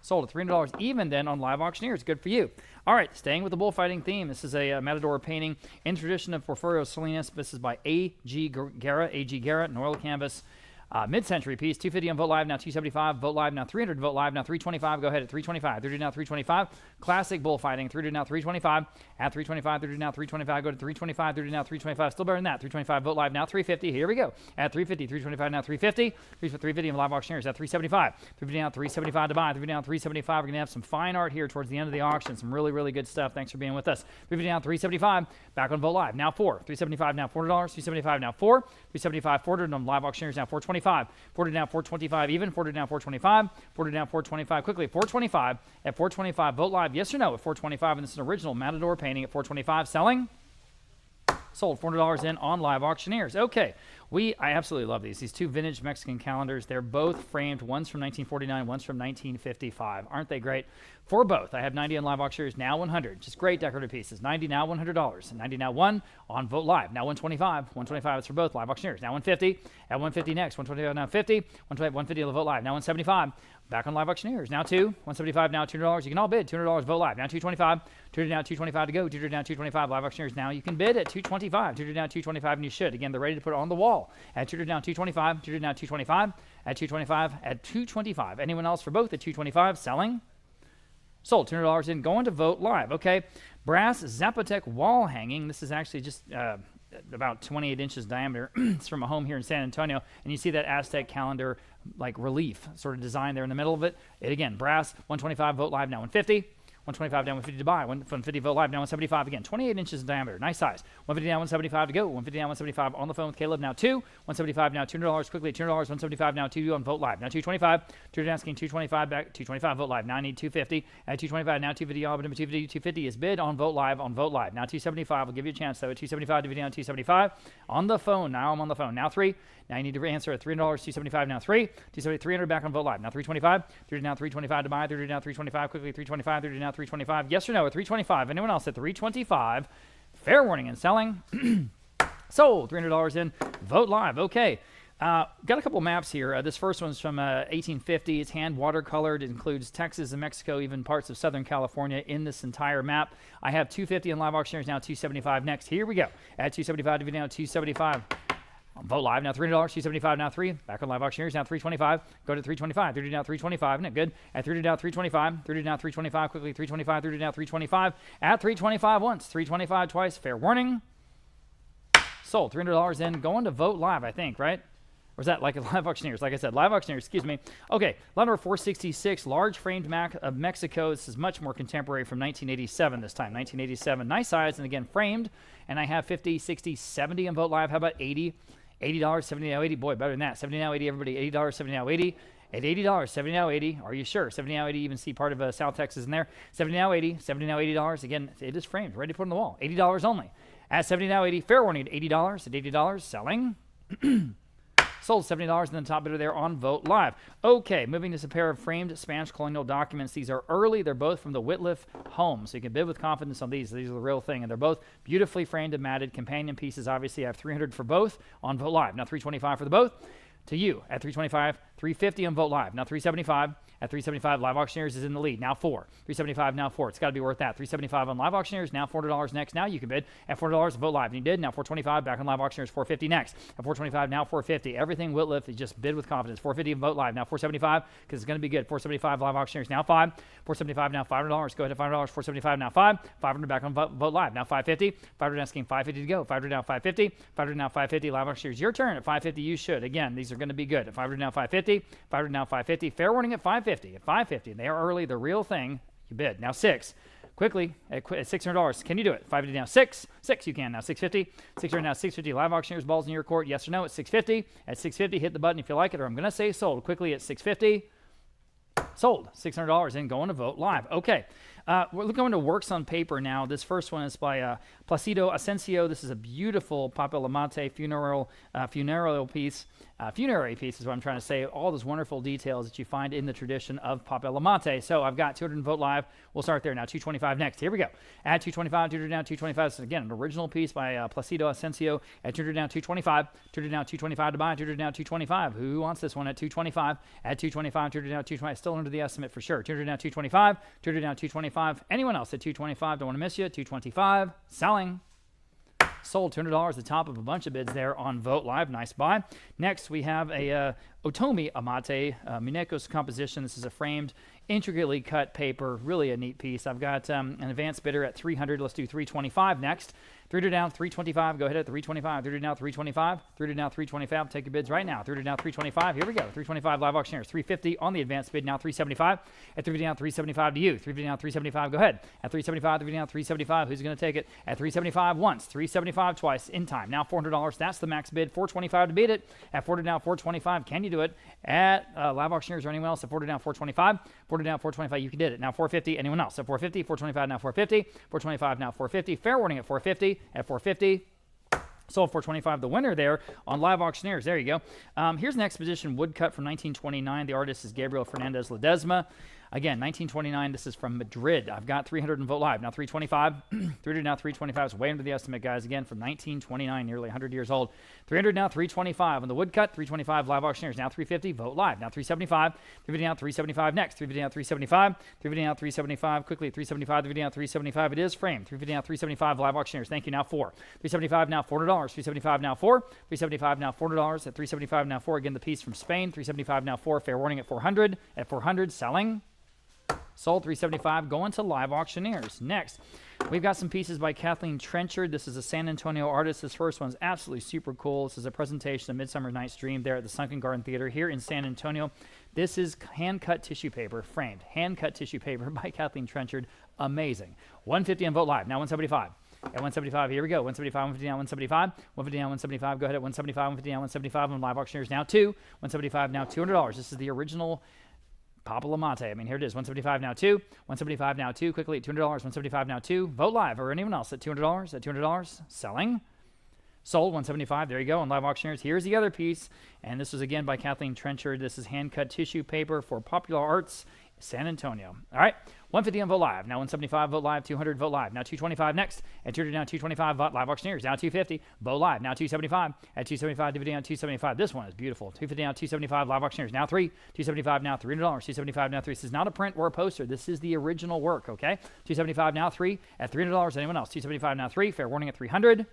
Sold at $300 even then on live auctioneers. Good for you. All right, staying with the bullfighting theme. This is a matador painting in tradition of Porfirio Salinas. This is by A.G. Guerra, an oil canvas. Mid-century piece, 250 on Vote Live, now 275. Vote Live, now 300. Vote Live, now 325. Go ahead at 325. 300 now 325. Classic bullfighting, 300 now 325. At 325, 300 now 325. Go to 325. 300 now 325. Still better than that. 325. Vote Live, now 350. Here we go. At 350. 325 now 350. 350 on live auctioneers at 375. 350 now 375 to buy. 350 now 375. We're going to have some fine art here towards the end of the auction. Some really, really good stuff. Thanks for being with us. 350 now 375. Back on Vote Live, now 4. 375 now $400. 375 now 4. 375 400 on live auctioneers, now 425. 40 down 425 even. 40 down 425. 40 down 425 quickly. 425 at 425. Vote Live, yes or no at 425. And this is an original matador painting at 425. Selling. Sold. $400 in on live auctioneers. Okay. I absolutely love these two vintage Mexican calendars. They're both framed. One's from 1949, one's from 1955. Aren't they great? For both, I have 90 on live auctioneers, now 100. Just great decorative pieces. 90 now $100. 90 now 1 on Vote Live. Now 125. 125 is for both live auctioneers. Now 150. At 150 next. 125 now 50. 150 on Vote Live. Now 175. Back on live auctioneers. Now 2. 175 now $200. You can all bid. $200 Vote Live. Now 225. 200 now 225 to go. 200 now 225 live auctioneers. Now you can bid at 225. 200 now 225 and you should. Again, they're ready to put it on the wall. At 200 now 225. 200 now 225. At 225. At 225. Anyone else for both at 225? Selling. Sold. $200 in. Going to Vote Live. Okay. Brass Zapotec wall hanging. This is actually just about 28 inches diameter. It's from a home here in San Antonio. And you see that Aztec calendar like relief sort of design there in the middle of it. Again, brass, 125. Vote Live now 150. 125 down, 150 to buy, 150 vote live, now 175 again, 28 inches in diameter, nice size. 150 down, 175 to go, 150 down, 175 on the phone with Caleb, now 2, 175 now, $200 quickly, $200, 175 now, 2 on vote live, now 225, 2 asking 225 back, 225 vote live, now I need 250, at 225, now 250, all but 250, 250 is bid on vote live, now 275, I'll give you a chance though, at 275, DVD on 275, on the phone, now I'm on the phone, now 3, now you need to answer at $300, 275 now 3, 270, 300 back on vote live, now 325, 30 now 325 to buy, 30 now 325 quickly, 325, 30 now 325, yes or no at 325, anyone else at 325, fair warning and selling, sold, $300 in, vote live, okay. Got a couple maps here. This first one's from 1850. It's hand watercolored. It includes Texas and Mexico, even parts of Southern California in this entire map. I have 250 on live auctioneers, now 275 next. Here we go. At 275 to be now 275. Vote live now $300, 275 now 3. Back on live auctioneers now 325. Go to 325. 30 now 325. Isn't it good? At 30 now 325. 30 now 325. Quickly 325. 30 now 325. At 325 once. 325 twice. Fair warning. Sold. $300 in. Going to vote live, I think, right? Or is that like a live auctioneers? Like I said, live auctioneers, excuse me. Okay, lot number 466, large framed Mac of Mexico. This is much more contemporary from 1987 this time. 1987, nice size, and again, framed. And I have 50, 60, 70 on vote live. How about 80? $80, 70 now 80. Boy, better than that. 70 now 80, everybody. $80, 70 now 80. At $80, 70 now 80. Are you sure? 70 now 80, even see part of South Texas in there. 70 now 80, 70 now $80. Again, it is framed, ready to put on the wall. $80 only. At 70 now 80, fair warning at $80. At $80, selling. Sold $70, and then top bidder there on Vote Live. Okay, moving to a pair of framed Spanish colonial documents. These are early. They're both from the Whitliff home, so you can bid with confidence on these. These are the real thing, and they're both beautifully framed and matted. Companion pieces, obviously, I have 300 for both on Vote Live. Now 325 for the both. To you at 325, 350 on Vote Live. Now 375. At 375, live auctioneers is in the lead. Now 4. 375, now 4. It's got to be worth that. 375 on live auctioneers. Now $400 next. Now you can bid at $400. Vote live. And you did. Now 425 back on live auctioneers. 450 next. At 425, now 450. Everything Whitliff is just bid with confidence. 450 and vote live. Now 475 because it's going to be good. 475 live auctioneers. Now 5. 475 now $500. Go ahead at $500. 475 now 5. 500 back on vote live. Now 550. 500 asking 550 to go. 500 now 550. 500 now 550. Live auctioneers. Your turn at 550. You should. Again, these are going to be good. At 500 now 550. 500 now 550. Fair warning at 550. At 550. They are early, the real thing. You bid. Now 6. Quickly at $600. Can you do it? 550 now 6. 6 you can now. 650. 600 now 650. Live auctioneers, balls in your court. Yes or no at 650. At 650, hit the button if you like it, or I'm going to say sold. Quickly at 650. Sold. $600 in, going to Vote Live. Okay. We're going to works on paper now. This first one is by Placido Asensio. This is a beautiful Papel Mate funereal piece. Funerary piece is what I'm trying to say. All those wonderful details that you find in the tradition of Papel Mate. So I've got 200 Vote Live. We'll start there now. 225 next. Here we go. At 225, 200 down, 225. So again, an original piece by Placido Asensio. At 200 down, 225. 200 down, 225 to buy. 200 down, 225. Who wants this one at 225? At 225, 200 down, 225. Still under the estimate for sure. 200 down, 225. 200 down, 225. Anyone else at 225? Don't want to miss you. 225. Selling. Sold $200, the top of a bunch of bids there on Vote Live. Nice buy. Next, we have a Otomi Amate Minekos composition. This is a framed, intricately cut paper. Really a neat piece. I've got an advanced bidder at 300. Let's do 325 next. 300 down, 325. Go ahead at 325. 300 down, 325. 300 down, 325. Take your bids right now. 300 down, 325. Here we go. 325 live auctioneers. 350 on the advanced bid. Now 375. At 350 down, 375 to you. 350 down, 375. Go ahead. At 375, 350 down, 375. Who's going to take it? At 375 once. 375 twice in time. Now $400. That's the max bid. 425 to beat it. At 400 down, 425. Can you do it? At live auctioneers or anyone else at 400 down, 425. 400 down, 425. You can did it. Now 450. Anyone else at 450? 425 now 450. 425 now 450. Fair warning at 450. At 450. Sold 425. The winner there on live auctioneers. There you go. Here's an exposition woodcut from 1929. The artist is Gabriel Fernandez Ledesma. Again, 1929. This is from Madrid. I've got 300 in Vote Live. Now 325. 300 now 325. It's way under the estimate, guys. Again, from 1929, nearly 100 years old. 300 now 325 on the woodcut. 325 live auctioneers. Now 350. Vote Live. Now 375. 350 now 375 next. 350 now 375. 350 now 375. Quickly 375. 350 now 375. It is framed. 350 now 375 live auctioneers. Thank you. Now 4. 375 now $400. 375 now 4. 375 now $400. At 375 now 4. Again, the piece from Spain. 375 now 4. Fair warning at 400. At 400, selling. Sold 375, going to live auctioneers. Next, we've got some pieces by Kathleen Trenchard. This is a San Antonio artist. This first one's absolutely super cool. This is a presentation of Midsummer Night's Dream there at the Sunken Garden Theater here in San Antonio. This is hand-cut tissue paper, framed. Hand-cut tissue paper by Kathleen Trenchard. Amazing. 150 on Vote Live. Now 175. At 175, here we go. 175, 150 now, 175. 150 now, 175. Go ahead at 175, 150 now, 175 on live auctioneers. Now 2. 175 now, $200. This is the original Papa Lamate. I mean, here it is. 175 now 2. 175 now 2. Quickly at $200. 175 now 2. Vote Live or anyone else at $200. At $200. Selling. Sold. 175. There you go. On live auctioneers. Here's the other piece. And this was again by Kathleen Trenchard. This is hand-cut tissue paper for Popular Arts, San Antonio. All right. 150 on Vote Live. Now 175, Vote Live. 200, Vote Live. Now 225 next. At 200 now 225, Vote Live auctioneers. Now 250, Vote Live. Now 275. At 275, DVD on 275. This one is beautiful. 250 now 275, Live auctioneers. Now 3. 275 now $300. 275 now 3. This is not a print or a poster. This is the original work, okay? 275 now 3. At $300. Anyone else? 275 now 3. Fair warning at 300.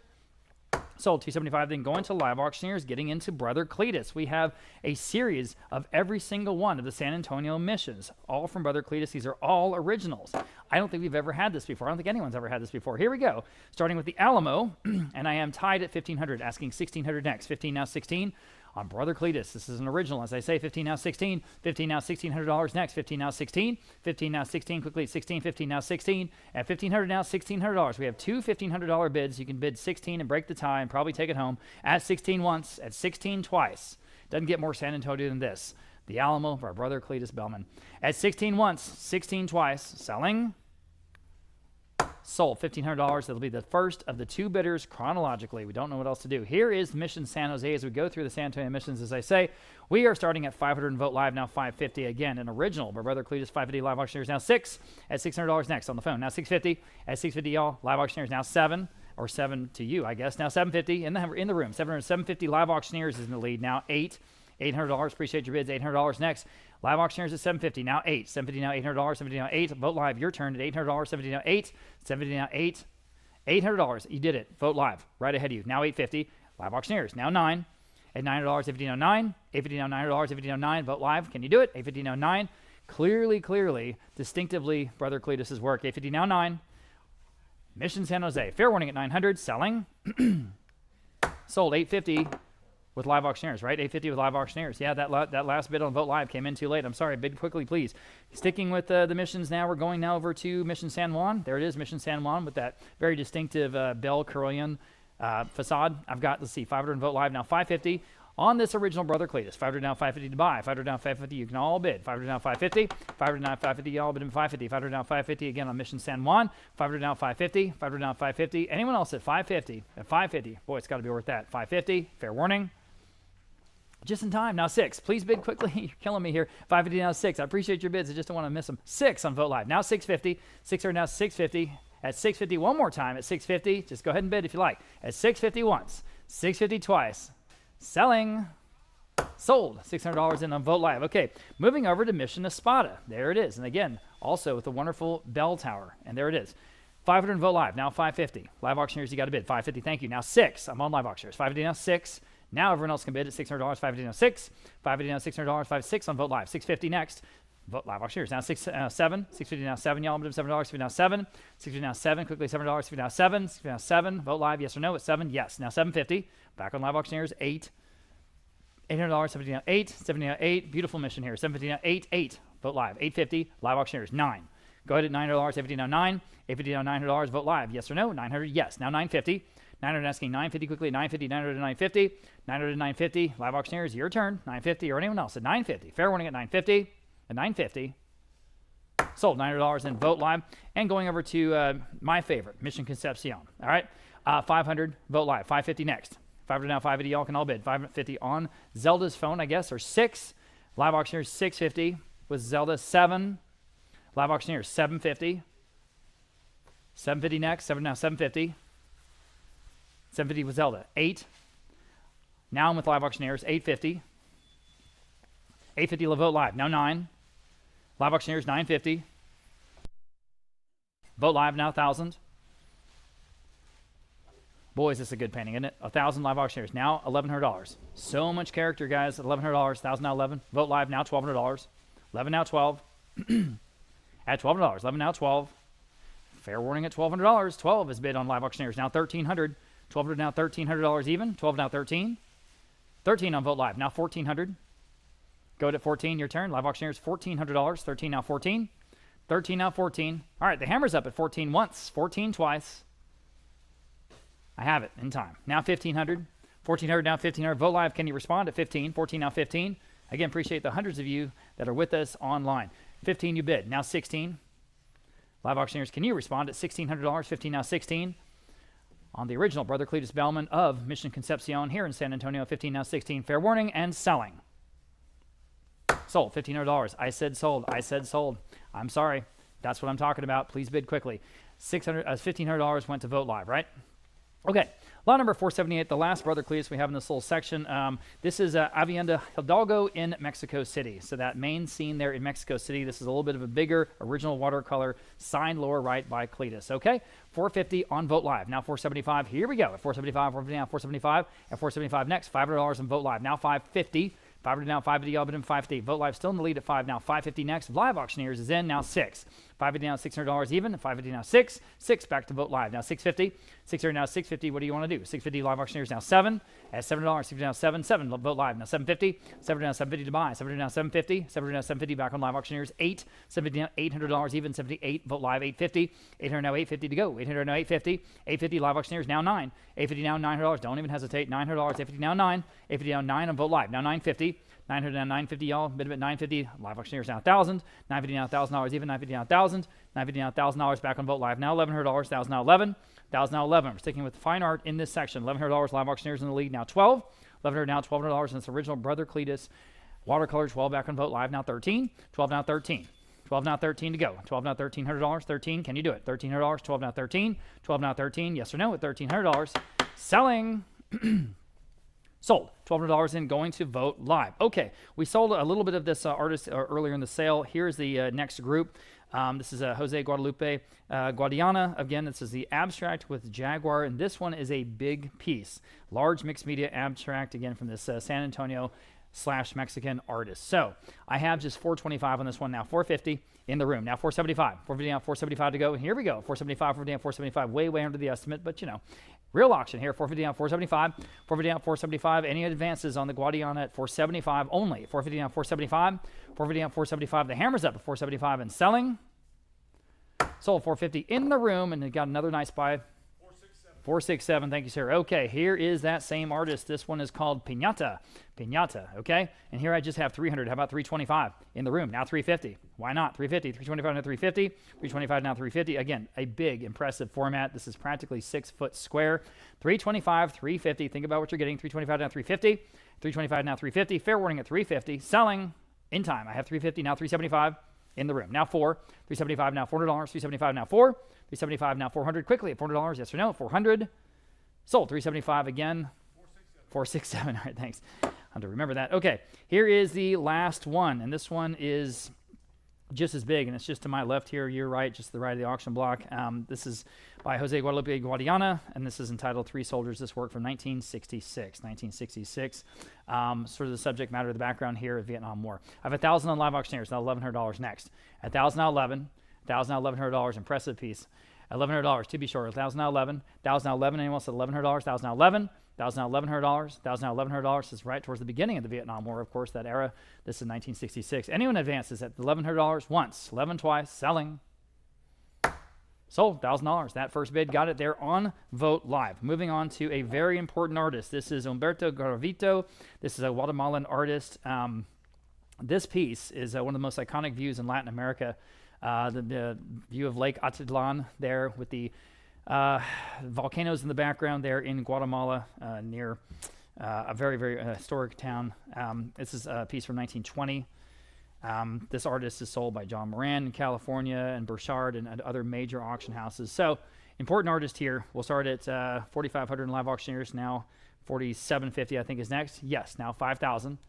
Sold. 275. Then going to live auctioneers, getting into Brother Cletus. We have a series of every single one of the San Antonio missions, all from Brother Cletus. These are all originals. I don't think we've ever had this before. I don't think anyone's ever had this before. Here we go. Starting with the Alamo, and I am tied at 1,500, asking 1,600 next. 15 now 16 on Brother Cletus. This is an original, as I say. 15 now 16. 15 now $1,600 next. 15 now 16. 15 now 16. Quickly at 16. 15 now 16. At 1,500 now $1,600. We have two $1,500 bids. You can bid 16 and break the tie and probably take it home. At 16 once. At 16 twice. Doesn't get more San Antonio than this. The Alamo of our Brother Cletus Bellman. At 16 once. 16 twice. Selling. Sold. $1,500. That'll be the first of the two bidders chronologically. We don't know what else to do. Here is Mission San Jose as we go through the San Antonio missions. As I say, we are starting at 500 and Vote Live, now 550. Again, an original by Brother Cletus. 550 live auctioneers now 6 at $600 next on the phone. Now 650 at 650, y'all. Live auctioneers now 7 or 7 to you, I guess. Now 750 in the room. 750 live auctioneers is in the lead. Now 8. $800. Appreciate your bids. $800 next. Live auctioneers at 750. Now 8. 750 now $800. 750 now 8. Vote Live. Your turn at $800. 750 now 8. 750 now 8. $800. You did it. Vote Live. Right ahead of you. Now 850. Live auctioneers. Now 9. At $900. 850 now 9. 850 now $900. 850 now 9. Vote Live. Can you do it? 850 now 9. Clearly, distinctively Brother Cletus's work. 850 now 9. Mission San Jose. Fair warning at 900. Selling. Sold. 850. With live auctioneers, right? 850 with live auctioneers. Yeah, that last bid on Vote Live came in too late. I'm sorry. Bid quickly, please. Sticking with the missions now, we're going now over to Mission San Juan. There it is, Mission San Juan with that very distinctive Bell Carillon facade. I've got, let's see, 500 and Vote Live now 550 on this original Brother Cletus. 500 now 550 to buy. 500 now 550. You can all bid. 500 now 550. 500 now 550. Y'all bid in 550. 500 now 550 again on Mission San Juan. 500 now 550. 500 now 550. Anyone else at 550? At 550. Boy, it's got to be worth that. 550. Fair warning. Just in time. Now 6. Please bid quickly. You're killing me here. 550 now 6. I appreciate your bids. I just don't want to miss them. 6 on Vote Live. Now 650. 600 now 650. At 650 one more time. At 650. Just go ahead and bid if you like. At 650 once. 650 twice. Selling. Sold. $600 in on Vote Live. Okay. Moving over to Mission Espada. There it is. And again, also with the wonderful bell tower. And there it is. 500 Vote Live. Now 550. Live auctioneers, you got to bid. 550. Thank you. Now 6. I'm on live auctioneers. 550 now 6. Now everyone else can bid at $600. 550 now 6. 550 now $600. 56 on Vote Live. 650 next. Vote Live auctioneers. Now 7. 650 now 7. Y'all bid $7. 650 now 7. 650 now 7. Quickly $7. 650 now 7. 650 now 7. Vote Live. Yes or no at 7. Yes. Now 750. Back on live auctioneers. 8. $800. 750 now 8. 750 now 8. Beautiful mission here. 750 now 8. 8. Vote Live. 850. Live auctioneers. 9. Go ahead at $900. 850 now 9. 850 now $900. Vote Live. Yes or no? 900. Yes. Now 950. 900 asking 950 quickly. 950. 900 to 950. 900 to 950. Live auctioneers, your turn. 950 or anyone else at 950. Fair warning at 950. At 950. Sold. $900 in Vote Live. And going over to my favorite, Mission Concepcion. All right. 500. Vote Live. 550 next. 500 now 550. Y'all can all bid. 550 on Zelda's phone, I guess, or 6. Live auctioneers 650 with Zelda 7. Live auctioneers 750. 750 next. 7 now 750. 750 with Zelda. 8. Now I'm with live auctioneers. 850. 850 Vote Live. Now 9. Live auctioneers 950. Vote Live now 1,000. Boy, is this a good painting, isn't it? 1,000 live auctioneers. Now $1,100. So much character, guys. $1,100. 1,000 now 11. Vote Live now $1,200. 11 now 12. At $1,200. 11 now 12. Fair warning at $1,200. 12 is bid on live auctioneers. Now 1,300. 1,200 now $1,300 even. 12 now 13. 13 on Vote Live. Now 1,400. Go at 14, your turn. Live auctioneers, $1,400. 13 now 14. 13 now 14. All right, the hammer's up at 14 once, 14 twice. I have it in time. Now 1,500. 1,400 now 1,500. Vote live. Can you respond at 15? 14 now 15. Again, appreciate the hundreds of you that are with us online. 15 you bid. Now 16. Live auctioneers, can you respond at $1,600? 15 now 16. On the original, Brother Cletus Bellman of Mission Concepcion here in San Antonio. 15 now 16. Fair warning and selling. Sold. $1,500. I said sold. I said sold. I'm sorry. That's what I'm talking about. Please bid quickly. $1,500 went to Vote Live, right? Okay. Lot number 478, the last Brother Cletus we have in this little section. This is Avienda Hidalgo in Mexico City. So that main scene there in Mexico City, this is a little bit of a bigger original watercolor, signed lower right by Cletus. Okay, 450 on Vote Live. Now 475. Here we go. At 475, 450 now 475. At 475 next, $500 on Vote Live. Now 550. 500 now, 550, y'all bid in 550. Vote Live still in the lead at 5 now. 550 next. Live Auctioneers is in now 6. 550 now, $600 even. 550 now 6. 6 back to Vote Live. Now 650. 600 now 650. What do you want to do? 650 Live Auctioneers now 7. At $7. 650 now 7. 7 Vote Live now 750. 700 now 750 to buy. 700 now 750. 700 now 750 back on Live Auctioneers 8. 750 now $800 even. 78 Vote Live 850. 800 now 850 to go. 800 now 850. 850 Live Auctioneers now 9. 850 now $900. Don't even hesitate. $900. 850 now 9. 850 now 9 on Vote Live. Now 950. 900 now 950, y'all. Bid at 950. Live Auctioneers now 1,000. 950 now $1,000 even. 950 now 1,000. 950 now $1,000 back on Vote Live. Now $1,100. 1,000 now 11. 1,000 now 11. We're sticking with fine art in this section. $1,100 Live Auctioneers in the lead. Now 12. 1,100 now $1,200 in this original Brother Cletus watercolor. 12 back on Vote Live. Now 13. 12 now 13. 12 now 13 to go. 12 now $1,300. 13. Can you do it? $1,300. 12 now 13. 12 now 13. Yes or no at $1,300. Selling. Sold. $1,200 in, going to Vote Live. Okay, we sold a little bit of this artist earlier in the sale. Here's the next group. This is Jose Guadalupe Guadiana. Again, this is the abstract with Jaguar, and this one is a big piece. Large mixed media abstract, again, from this San Antonio / Mexican artist. So I have just $425 on this one now. $450 in the room. Now $475. $450 now, $475 to go. And here we go. $475, $450 down, $475. Way under the estimate, but you know. Real auction here. $450 down, $475. $450 down, $475. Any advances on the Guadiana at $475 only. $450 down, $475. $450 down, $475. The hammer's up at $475 and selling. Sold $450 in the room, and it got another nice buy. 467, thank you, sir. Okay, here is that same artist. This one is called Piñata. Piñata, okay? And here I just have 300. How about 325 in the room? Now 350. Why not? 350, 325 now 350, 325 now 350. Again, a big, impressive format. This is practically 6 foot square. 325, 350. Think about what you're getting. 325 now 350, 325 now 350. Fair warning at 350. Selling in time. I have 350 now 375 in the room. Now 4. 375 now $400. 375 now 4. 375 now 400. Quickly at $400. Yes or no? 400. Sold. 375 again. 467. All right, thanks. I have to remember that. Okay, here is the last one, and this one is just as big, and it's just to my left here. You're right, just to the right of the auction block. This is by Jose Guadalupe Guadiana, and this is entitled Three Soldiers. This work from 1966. 1966. Sort of the subject matter of the background here, Vietnam War. I have 1,000 on Live Auctioneers. Now $1,100 next. 1,000 now 11. 1,000 now $1,100. Impressive piece. $1,100 to be short. 1,000 now 11. 1,000 now 11. Anyone else at $1,100? 1,000 now 11. 1,000 now $1,100. 1,000 now $1,100. This is right towards the beginning of the Vietnam War, of course, that era. This is 1966. Anyone advances at $1,100 once, 11 twice, selling. Sold. $1,000. That first bid got it there on Vote Live. Moving on to a very important artist. This is Humberto Garavito. This is a Guatemalan artist. This piece is one of the most iconic views in Latin America. The view of Lake Atitlan there with the volcanoes in the background there in Guatemala near a very historic town. This is a piece from 1920. This artist is sold by John Moran in California and Burchard and other major auction houses. So important artist here. We'll start at 4,500 in Live Auctioneers. Now 4,750 I think is next. Yes, now 5,000.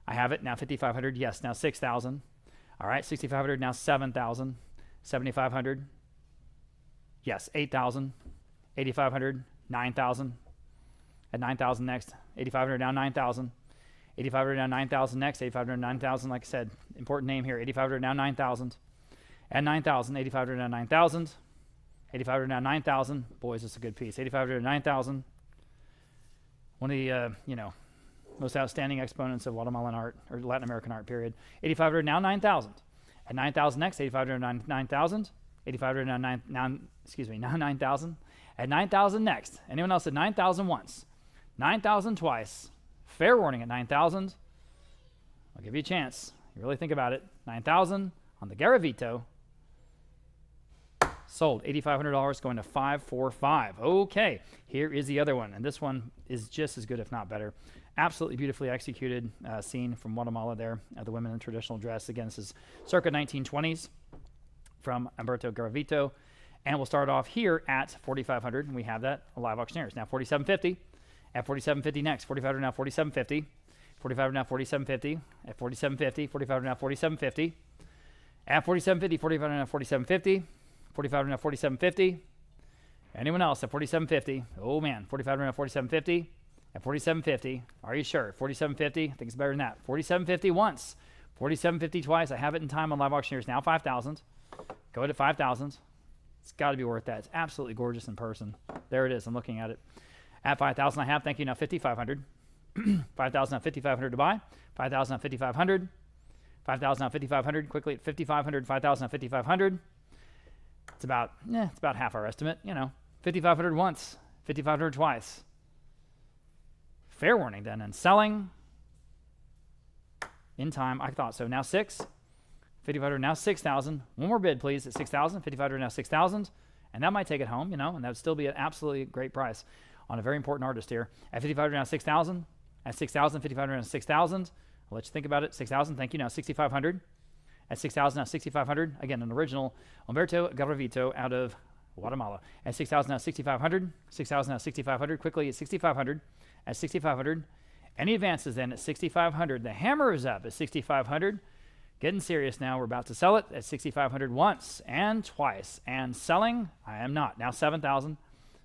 I have it. Now 5,500. Yes, now 6,000. All right, 6,500, now 7,000, 7,500, yes, 8,000, 8,500, 9,000, at 9,000 next, 8,500, now 9,000, 8,500, now 9,000 next, 8,500, 9,000, like I said, important name here, 8,500, now 9,000, at 9,000, 8,500, now 9,000, 8,500, now 9,000, boys, this is a good piece, 8,500, 9,000, one of the, most outstanding exponents of Guatemalan art, or Latin American art, period. 8,500, now 9,000. At 9,000 next, 8,500, now 9,000. 8,500, now 9,000. At 9,000 next. Anyone else at 9,000 once? 9,000 twice. Fair warning at 9,000. I'll give you a chance. You really think about it. 9,000 on the Garavito. Sold. $8,500 going to 545. Okay, here is the other one. And this one is just as good, if not better. Absolutely beautifully executed scene from Guatemala there. The women in traditional dress. Again, this is circa 1920s from Humberto Garavito. And we'll start off here at 4,500. And we have that live auctioneers. Now 4,750. At 4,750 next. 4,500 now 4,750. 4,500 now 4,750. At 4,750. 4,500 now 4,750. At 4,750. 4,500 now 4,750. 4,500 now 4,750. Anyone else at 4,750? Oh man, 4,500 now 4,750. At 4,750, are you sure? 4,750, I think it's better than that. 4,750 once, 4,750 twice. I have it in time on live auctioneers. Now 5,000. Go ahead at 5,000. It's got to be worth that. It's absolutely gorgeous in person. There it is. I'm looking at it. At 5,000, I have. Thank you. Now 5,500. 5,000 now 5,500 to buy. 5,000 now 5,500. 5,000 now 5,500. Quickly at 5,500. 5,000 now 5,500. It's about half our estimate, 5,500 once, 5,500 twice. Fair warning then, and selling in time. I thought so. Now 5,500 now 6,000. One more bid, please, at 6,000. 5,500 now 6,000, and that might take it home, and that would still be an absolutely great price on a very important artist here. At 5,500 now 6,000. At 6,000, 5,500 now 6,000. I'll let you think about it. 6,000. Thank you. Now 6,500. At 6,000 now 6,500. Again, an original Humberto Garavito out of Guatemala. At 6,000 now 6,500. 6,000 now 6,500. Quickly at 6,500. At 6,500. Any advances then at 6,500. The hammer is up at 6,500. Getting serious now. We're about to sell it at 6,500 once and twice. And selling, I am not. Now 7,000.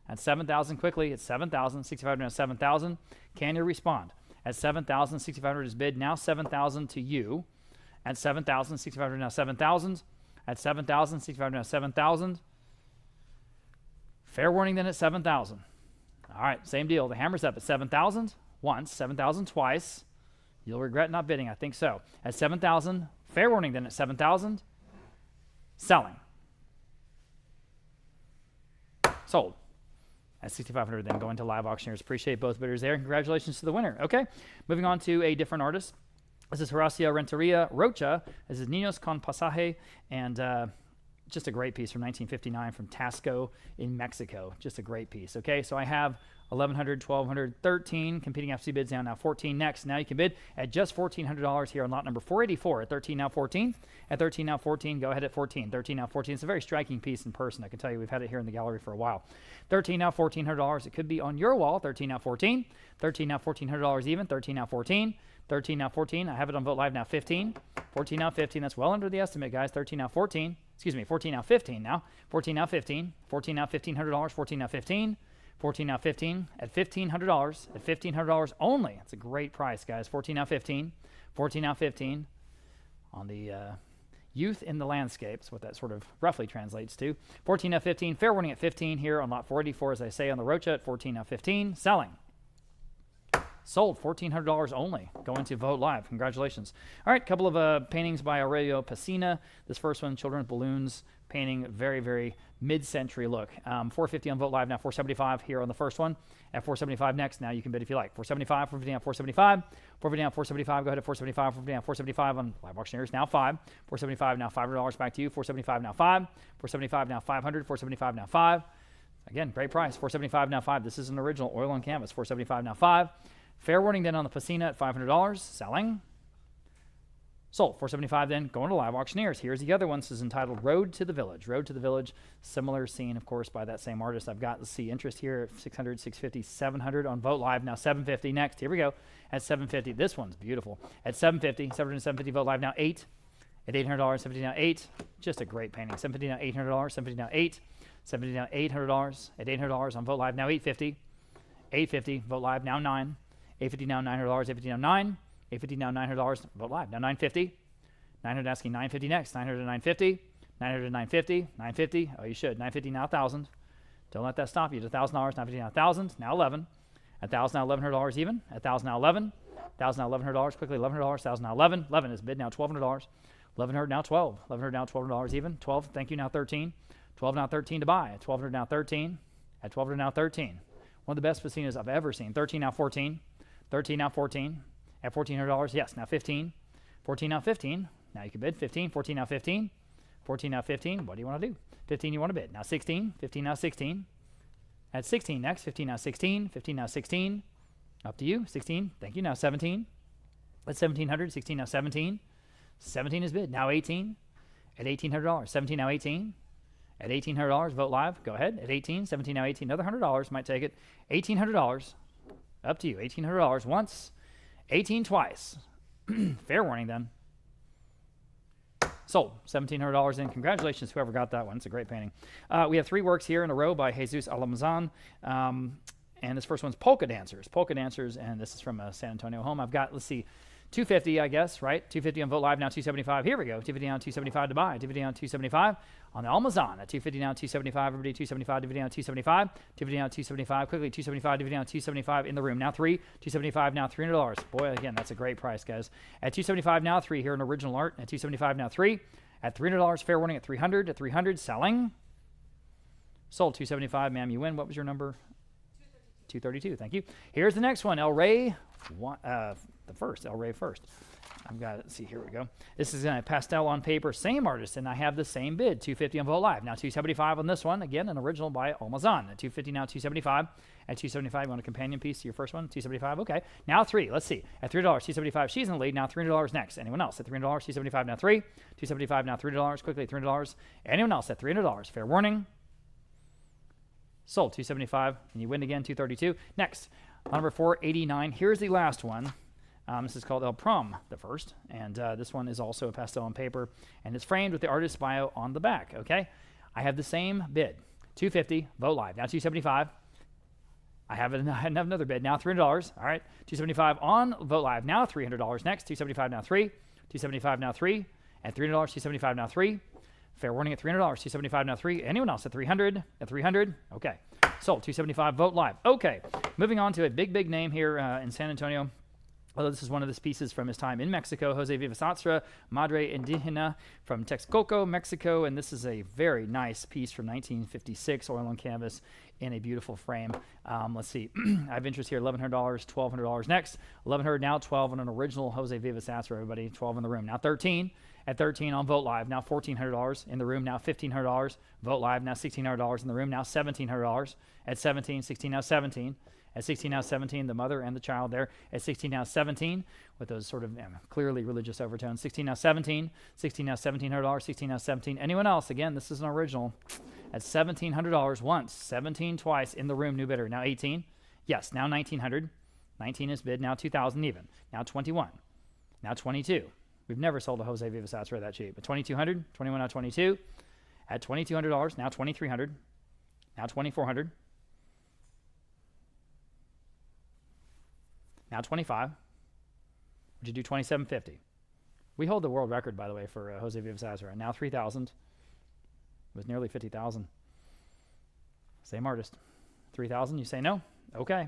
At 7,000 quickly at 7,000. 6,500 now 7,000. Can you respond? At 7,000, 6,500 is bid. Now 7,000 to you. At 7,000, 6,500 now 7,000. At 7,000, 6,500 now 7,000. Fair warning then at 7,000. All right, same deal. The hammer's up at 7,000 once, 7,000 twice. You'll regret not bidding, I think so. At 7,000, fair warning then at 7,000. Selling. Sold. At 6,500 then going to live auctioneers. Appreciate both bidders there. Congratulations to the winner. Okay, moving on to a different artist. This is Horacio Renteria Rocha. This is Niños con Pasaje, and just a great piece from 1959 from Tasco in Mexico. Just a great piece. Okay, so I have 1,100, 1,200, 13 competing FC bids down. Now 14 next. Now you can bid at just $1,400 here on lot number 484. At 13 now 14. At 13 now 14. Go ahead at 14. 13 now 14. It's a very striking piece in person. I can tell you we've had it here in the gallery for a while. 13 now $1,400. It could be on your wall. 13 now 14. 13 now $1,400 even. 13 now 14. 13 now 14. I have it on Vote Live now 15. 14 now 15. That's well under the estimate, guys. 13 now 14. Excuse me, 14 now 15 now. 14 now 15. 14 now $1,500. 14 now 15. 14 now 15 at $1,500. At $1,500 only. It's a great price, guys. 14 now 15. 14 now 15 on the youth in the landscape. That's what that sort of roughly translates to. 14 now 15. Fair warning at 15 here on lot 484, as I say on the Rocha at 14 now 15. Selling. Sold. $1,400 only. Going to Vote Live. Congratulations. All right, a couple of paintings by Aurelio Pacina. This first one, Children's Balloons painting, very, very mid-century look. 450 on Vote Live now, 475 here on the first one. At 475 next, now you can bid if you like. 475, 450 now, 475. 450 now, 475. Go ahead at 475, 450 now, 475 on Live Auctioneers. Now 5. 475 now, $500 back to you. 475 now 5. 475 now 500. 475 now 5. Again, great price. 475 now 5. This is an original oil on canvas. 475 now 5. Fair warning then on the Pacina at $500. Selling. Sold. 475 then going to Live Auctioneers. Here's the other one. This is entitled Road to the Village. Road to the Village. Similar scene, of course, by that same artist. I've got to see interest here at 600, 650, 700 on Vote Live. Now 750 next. Here we go. At 750. This one's beautiful. At 750. 700, 750 Vote Live now 8. At $800. 750 now 8. Just a great painting. 750 now $800. 750 now 8. 750 now $800. At $800 on Vote Live now 850. 850 Vote Live now 9. 850 now $900. 850 now 9. 850 now $900. Vote Live now 950. 900 asking 950 next. 900 to 950. 900 to 950. 950. Oh, you should. 950 now 1,000. Don't let that stop you. It's $1,000. 950 now 1,000. Now 11. 1,000 now $1,100 even. 1,000 now 11. $1,000 now $1,100. Quickly, $1,100. $1,000 now 11. 11 is bid now $1,200. 1,100 now 12. 1,100 now $1,200 even. 12. Thank you now 13. 12 now 13 to buy. 1,200 now 13. At 1,200 now 13. One of the best Vecinas I've ever seen. 13 now 14. 13 now 14. At $1,400. Yes. Now 15. 14 now 15. Now you can bid 15. 14 now 15. 14 now 15. What do you want to do? 15 you want to bid. Now 16. 15 now 16. At 16 next. 15 now 16. 15 now 16. Up to you. 16. Thank you. Now 17. At 1,700. 16 now 17. 17 is bid. Now 18. At $1,800. 17 now 18. At $1,800. Vote live. Go ahead. At 18. 17 now 18. Another $100. Might take it. $1,800. Up to you. $1,800 once. 18 twice. Fair warning then. Sold. $1,700 in. Congratulations, whoever got that one. It's a great painting. We have 3 works here in a row by Jesus Alamazan. And this first one's Polka Dancers. Polka Dancers, and this is from a San Antonio home. I've got, let's see, 250, I guess, right? 250 on Vote Live, now 275. Here we go. 250 on 275 to buy. 250 on 275 on the Almazan. At 250 now 275. Everybody 275. 250 on 275. 250 on 275. Quickly 275. 250 on 275 in the room. Now 3. 275 now $300. Boy, again, that's a great price, guys. At 275 now 3 here in original art. At 275 now 3. At $300. Fair warning at 300. At 300. Selling. Sold. 275. Ma'am, you win. What was your number? 232. Thank you. Here's the next one. El Rey. The first. El Rey first. I've got it. Let's see. Here we go. This is a pastel on paper. Same artist. And I have the same bid. 250 on Vote Live. Now 275 on this one. Again, an original by Almazan. At 250 now 275. At 275, you want a companion piece to your first one? 275. Okay. Now 3. Let's see. At $3, 275. She's in the lead. Now $300 next. Anyone else? At $300, 275 now 3. 275 now $3. Quickly $300. Anyone else at $300? Fair warning. Sold. 275. And you win again. 232. Next. Number 489. Here's the last one. This is called El Prom, the first. And this one is also a pastel on paper. And it's framed with the artist's bio on the back. Okay. I have the same bid. 250. Vote Live. Now 275. I have another bid. Now $300. All right. 275 on Vote Live. Now $300 next. 275 now 3. 275 now 3. At $300. 275 now 3. Fair warning at $300. 275 now 3. Anyone else at 300? At 300? Okay. Sold. 275. Vote Live. Okay. Moving on to a big name here in San Antonio. Although this is one of his pieces from his time in Mexico, Jose Vivasastre, Madre Indigena from Texcoco, Mexico. And this is a very nice piece from 1956, oil on canvas in a beautiful frame. Let's see. I have interest here, $1,100, $1,200 next. $1,100 now, 12 on an original Jose Vivasastre, everybody. 12 in the room. Now 13. At 13 on Vote Live. Now $1,400 in the room. Now $1,500. Vote Live. Now $1,600 in the room. Now $1,700. At 17, 16 now 17. At 16 now 17, the mother and the child there. At 16 now 17, with those sort of clearly religious overtones. 16 now 17, 16 now $1,700, 16 now 17. Anyone else? Again, this is an original. At $1,700 once, 17 twice in the room, new bidder. Now 18. Yes, now 1,900. 19 is bid. Now 2,000 even. Now 21. Now 22. We've never sold a Jose Vivasastre that cheap. At 2,200, 21 now 22. At $2,200, now 2,300. Now 2,400. Now 25. Would you do 2,750? We hold the world record, by the way, for Jose Vivasastre. Now 3,000. It was nearly 50,000. Same artist. 3,000. You say no? Okay.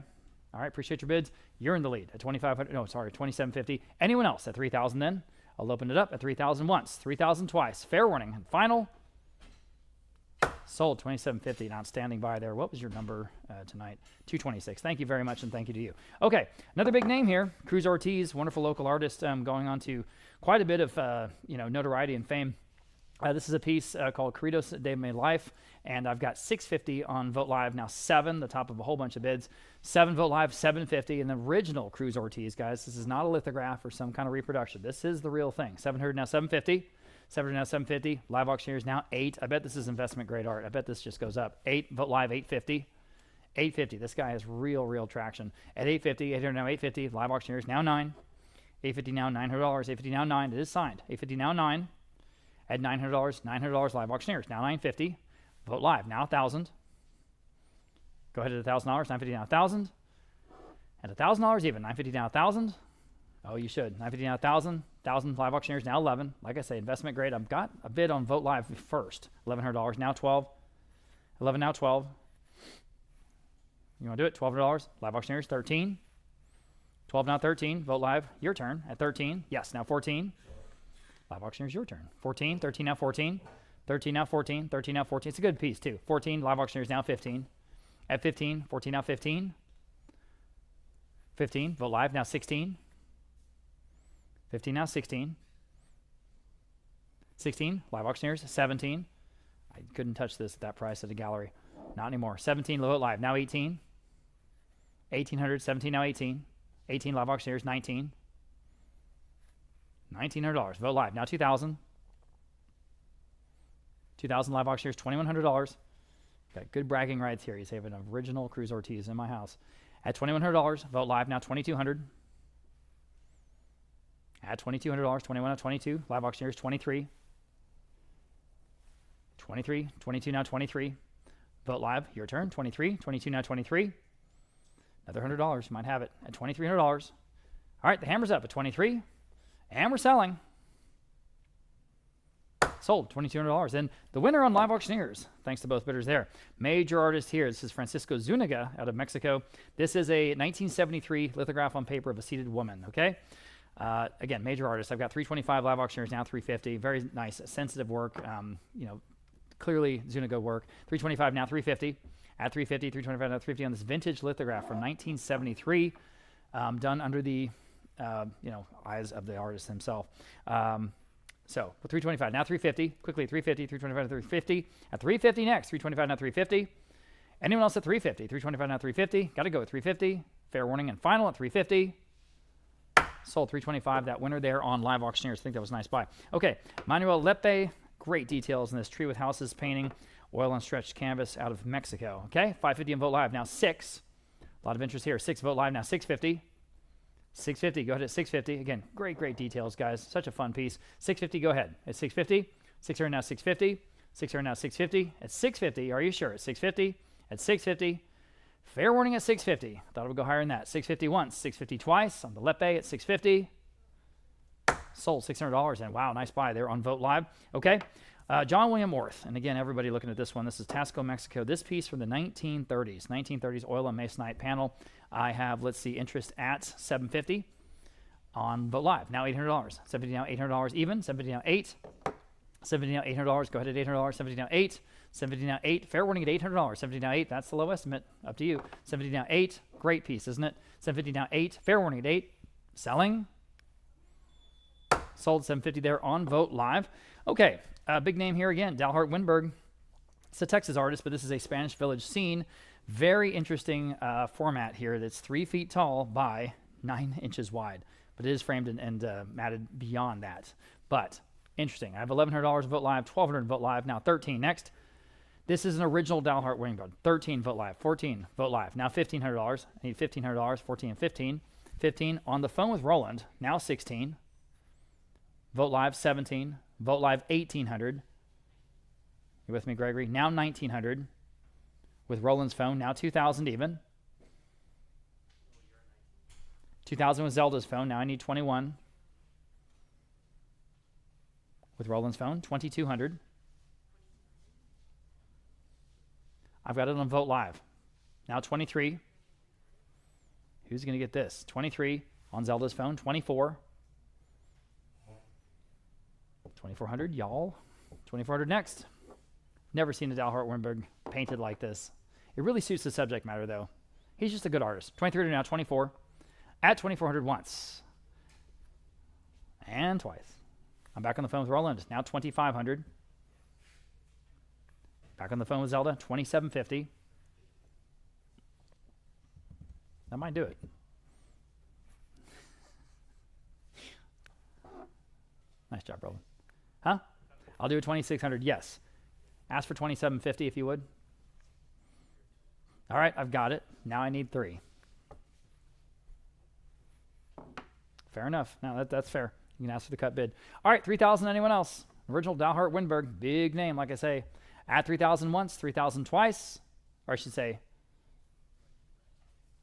All right. Appreciate your bids. You're in the lead at 2,500. No, sorry, 2,750. Anyone else at 3,000 then? I'll open it up at 3,000 once, 3,000 twice. Fair warning. And final. Sold. 2,750. An outstanding buy there. What was your number tonight? 226. Thank you very much, and thank you to you. Okay, another big name here. Cruz Ortiz, wonderful local artist, going on to quite a bit of notoriety and fame. This is a piece called Corridos de Mi Life, and I've got 650 on Vote Live. Now 7, the top of a whole bunch of bids. 7 Vote Live, 750, and the original Cruz Ortiz, guys. This is not a lithograph or some kind of reproduction. This is the real thing. 700 now 750. 700 now 750. Live auctioneers now 8. I bet this is investment grade art. I bet this just goes up. 8. Vote Live 850. 850. This guy has real traction. At 850, 800 now 850. Live auctioneers now 9. 850 now $900. 850 now 9. It is signed. 850 now 9. At $900, $900 live auctioneers now 950. Vote Live now 1,000. Go ahead at $1,000. 950 now 1,000. At $1,000 even. 950 now 1,000. Oh, you should. 950 now 1,000. 1,000 live auctioneers now 11. Like I say, investment grade. I've got a bid on Vote Live first. $1,100 now 12. 11 now 12. You want to do it? $1,200. Live auctioneers 13. 12, now 13. Vote live. Your turn at 13. Yes, now 14. Live auctioneers, your turn. 14, 13, now 14. 13, now 14. 13, now 14. It's a good piece, too. 14, live auctioneers, now 15. At 15, 14, now 15. 15, vote live, now 16. 15, now 16. 16, live auctioneers, 17. I couldn't touch this at that price at a gallery. Not anymore. 17, vote live, now 18. 1800, 17, now 18. 18, live auctioneers, 19. $1,900, vote live, now 2,000. 2,000, live auctioneers, $2,100. Got good bragging rights here. You have an original Cruz Ortiz in my house. At $2,100, vote live, now 2,200. At $2,200, 21 at 22. Live auctioneers, 23. 23, 22, now 23. Vote live, your turn, 23. 22, now 23. Another $100, you might have it at $2,300. All right, the hammer's up at 23, and we're selling. Sold, $2,200. And the winner on Live Auctioneers, thanks to both bidders there. Major artist here. This is Francisco Zuniga out of Mexico. This is a 1973 lithograph on paper of a seated woman, okay? Again, major artist. I've got 325 Live Auctioneers, now 350. Very nice, sensitive work. Clearly Zuniga work. 325, now 350. At 350, 325, now 350 on this vintage lithograph from 1973, done under the, eyes of the artist himself. So, with 325, now 350, quickly 350, 325 to 350. At 350 next, 325 now 350. Anyone else at 350? 325 now 350. Got to go at 350. Fair warning and final at 350. Sold 325. That winner there on Live Auctioneers. I think that was a nice buy. Okay, Manuel Lepe. Great details in this tree with houses painting, oil and stretched canvas out of Mexico. Okay, 550 and vote live. Now 6. A lot of interest here. 6 vote live. Now 650. 650, go ahead at 650. Again, great details, guys. Such a fun piece. 650, go ahead. At 650. 600 now 650. 600 now 650. At 650, are you sure? At 650. At 650. Fair warning at 650. Thought it would go higher than that. 650 once. 650 twice on the Lepe at 650. Sold $600. And wow, nice buy there on Vote Live. Okay. John William Orth. And again, everybody looking at this one. This is Tasco, Mexico. This piece from the 1930s. 1930s oil and masonite panel. I have, let's see, interest at $750 on Vote Live. Now $800. $750 now $800 even. $750 now 8. $750 now $800. Go ahead at $800. $750 now 8. $750 now 8. Fair warning at $800. $750 now 8. That's the low estimate. Up to you. $750 now 8. Great piece, isn't it? $750 now 8. Fair warning at 8. Selling. Sold $750 there on Vote Live. Okay, big name here again, Dalhart Winberg. It's a Texas artist, but this is a Spanish village scene. Very interesting format here that's 3 feet tall by 9 inches wide. But it is framed and matted beyond that. But interesting. I have $1,100 Vote Live, $1,200 Vote Live, now 13 next. This is an original Dalhart Winberg. 13 Vote Live, 14 Vote Live, now $1,500. I need $1,500, 14 and 15. 15 on the phone with Roland, now 16. Vote Live, 17. Vote Live, 1,800. You with me, Gregory? Now 1,900. With Roland's phone, now 2,000 even. 2,000 with Zelda's phone. Now I need 21. With Roland's phone, 2,200. I've got it on Vote Live. Now 23. Who's going to get this? 23 on Zelda's phone, 24. 2,400, y'all. 2,400 next. Never seen a Dalhart Winberg painted like this. It really suits the subject matter, though. He's just a good artist. 2,300 now, 24. At 2,400 once. And twice. I'm back on the phone with Roland. Now 2,500. Back on the phone with Zelda. 2,750. That might do it. Nice job, Roland. Huh? I'll do a 2,600. Yes. Ask for 2,750 if you would. All right, I've got it. Now I need 3. Fair enough. No, that's fair. You can ask for the cut bid. All right, 3,000. Anyone else? Original Dalhart Winberg. Big name, like I say. At 3,000 once, 3,000 twice. Or I should say,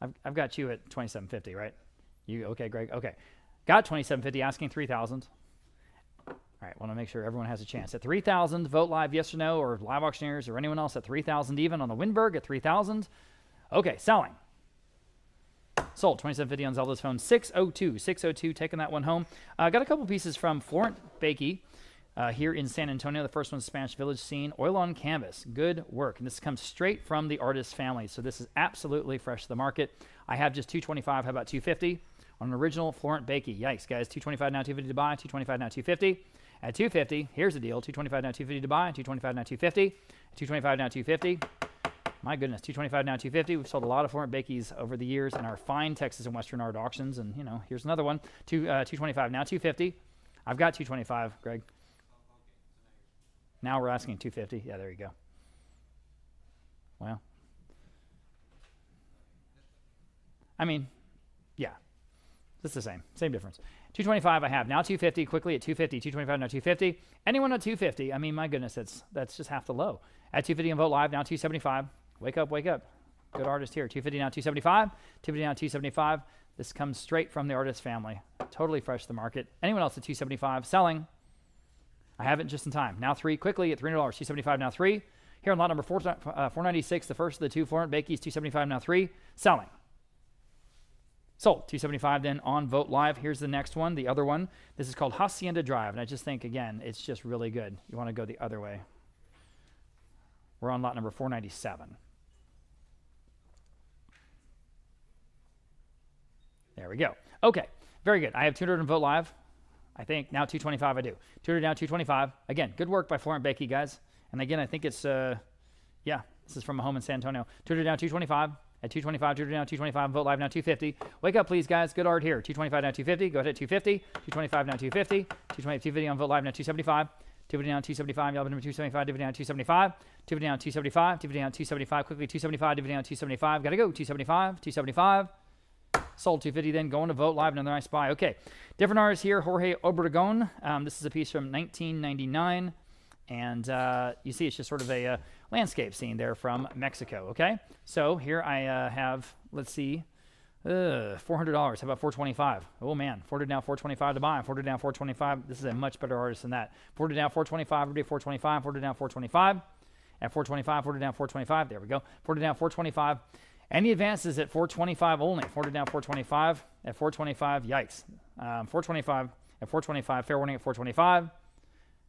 I've got you at 2,750, right? You okay, Greg? Okay. Got 2,750, asking 3,000. All right, want to make sure everyone has a chance. At 3,000, Vote Live, yes or no, or Live Auctioneers, or anyone else at 3,000 even on the Winberg at 3,000. Okay, selling. Sold. $27.50 on Zelda's phone. 602. Taking that one home. Got a couple pieces from Florent Bakey here in San Antonio. The first one's Spanish Village Scene. Oil on canvas. Good work. And this comes straight from the artist's family. So this is absolutely fresh to the market. I have just $225. How about $250 on an original Florent Bakey? Yikes, guys. $225 now, $250 to buy. $225 now, $250. At $250, here's the deal. $225 now, $250 to buy. $225 now, $250. $225 now, $250. My goodness, $225 now, $250. We've sold a lot of Florent Bakeys over the years in our fine Texas and Western art auctions. And, here's another one. $225 now, $250. I've got $225, Greg. Now we're asking $250. Yeah, there you go. Well, I mean, yeah, it's the same difference. $225 I have now, $250 quickly at $250. $225 now, $250. Anyone at $250? I mean, my goodness, that's just half the low. At $250 on Vote Live now, $275. Wake up. Good artist here. $250 now, $275. $250 now, $275. This comes straight from the artist family. Totally fresh to the market. Anyone else at $275? Selling. I have it just in time. Now 3 quickly at $300. $275 now 3. Here on lot number 496, the first of the two Florent Bakeys. $275 now 3. Selling. Sold. $275 then on Vote Live. Here's the next one, the other one. This is called Hacienda Drive, and I just think, again, it's just really good. You want to go the other way. We're on lot number 497. There we go. Okay, very good. I have 200 on Vote Live. I think now 225 I do. 200 now, 225. Again, good work by Florent Bakey, guys. And again, I think it's, this is from a home in San Antonio. 200 now, 225. At 225, 200 now, 225. Vote Live now, 250. Wake up, please, guys. Good art here. 225 now, 250. Go ahead at 250. 225 now, 250. 250 on Vote Live now, 275. 250 down, 275. Y'all number 275. Dividend down, 275. 250 down, 275. Dividend down, 275. Quickly, 275. Dividend down, 275. Got to go. 275. 275. Sold. 250 then. Going to Vote Live. Another nice buy. Okay. Different artists here. Jorge Obregon. This is a piece from 1999. And you see it's just sort of a landscape scene there from Mexico, okay? So here I have, let's see, $400. How about $425? Oh, man. 400 now, $425 to buy. 400 now, $425. This is a much better artist than that. 400 now, $425. Everybody, $425. 400 now, $425. At $425, 400 down, $425. There we go. 400 down, $425. Any advances at $425 only. 400 down, $425. At $425, yikes. $425 at $425. Fair warning at $425.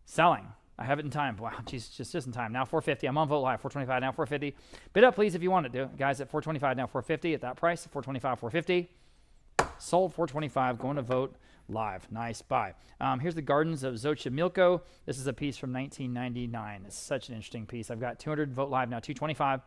Selling. I have it in time. Wow, geez, just in time. Now $450. I'm on Vote Live. $425 now $450. Bid up, please, if you want it to. Guys, at $425 now $450 at that price. $425 $450. Sold $425. Going to Vote Live. Nice buy. Here's the Gardens of Xochimilco. This is a piece from 1999. It's such an interesting piece. I've got 200 Vote Live now 225.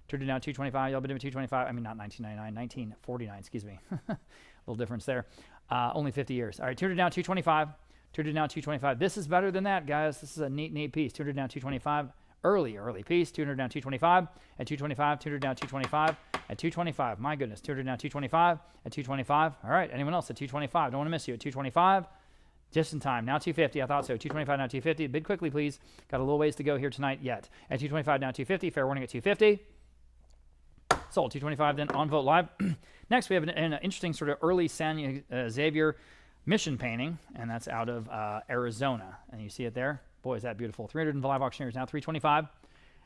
200 now 225. Y'all been doing 225. I mean, not 1999. 1949. Excuse me. A little difference there. Only 50 years. All right, 200 now 225. 200 now 225. This is better than that, guys. This is a neat piece. 200 now 225. Early piece. 200 now 225. At 225. 200 now 225. At 225. My goodness. 200 now 225. At 225. All right. Anyone else at 225? Don't want to miss you. At 225. Just in time. Now 250. I thought so. 225 now 250. Bid quickly, please. Got a little ways to go here tonight yet. At 225 now 250. Fair warning at 250. Sold. 225 then on Vote Live. Next, we have an interesting sort of early San Xavier mission painting, and that's out of Arizona. And you see it there. Boy, is that beautiful. 300 in the live auctioneers now 325.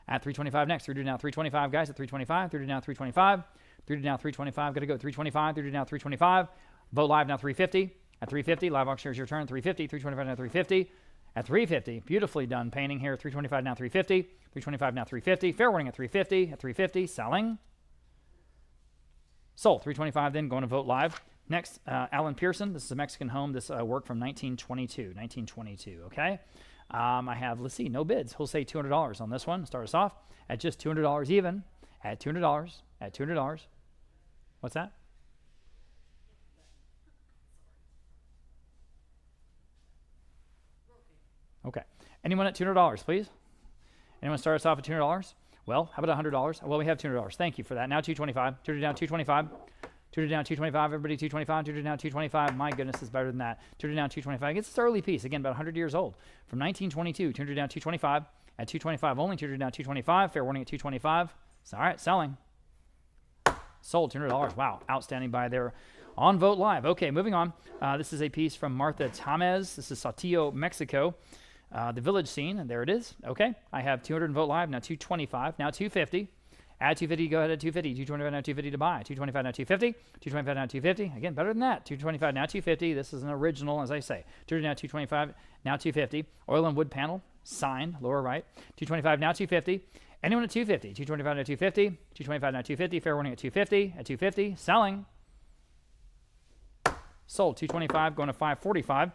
At 325 next. 300 now 325, guys. At 325. 300 now 325. 300 now 325. Got to go 325. 300 now 325. Vote Live now 350. At 350. Live auctioneers your turn. 350. 325 now 350. At 350. Beautifully done painting here. 325 now 350. 325 now 350. Fair warning at 350. At 350. Selling. Sold. 325 then. Going to Vote Live. Next, Alan Pearson. This is a Mexican home. This work from 1922. Okay. I have, let's see, no bids. We'll say $200 on this one. Start us off at just $200 even. At $200. At $200. What's that? Okay. Anyone at $200, please? Anyone start us off at $200? Well, how about $100? Well, we have $200. Thank you for that. Now 225. 200 down, 225. 200 down, 225. Everybody, 225. 200 down, 225. My goodness, it's better than that. 200 down, 225. It's this early piece. Again, about 100 years old. From 1922. 200 down, 225. At 225 only. 200 down, 225. Fair warning at 225. All right, selling. Sold. $200. Wow. Outstanding buy there on Vote Live. Okay, moving on. This is a piece from Martha Tamez. This is Saltillo, Mexico. The village scene, and there it is. Okay, I have 200 in Vote Live, now 225, now 250. At 250, go ahead at 250. 225 now 250 to buy. 225 now 250. 225 now 250. Again, better than that. 225 now 250. This is an original, as I say. 200 now 225 now 250. Oil and wood panel, signed, lower right. 225 now 250. Anyone at 250. 225 now 250. 225 now 250. Fair warning at 250. At 250, selling. Sold. 225 going to 545.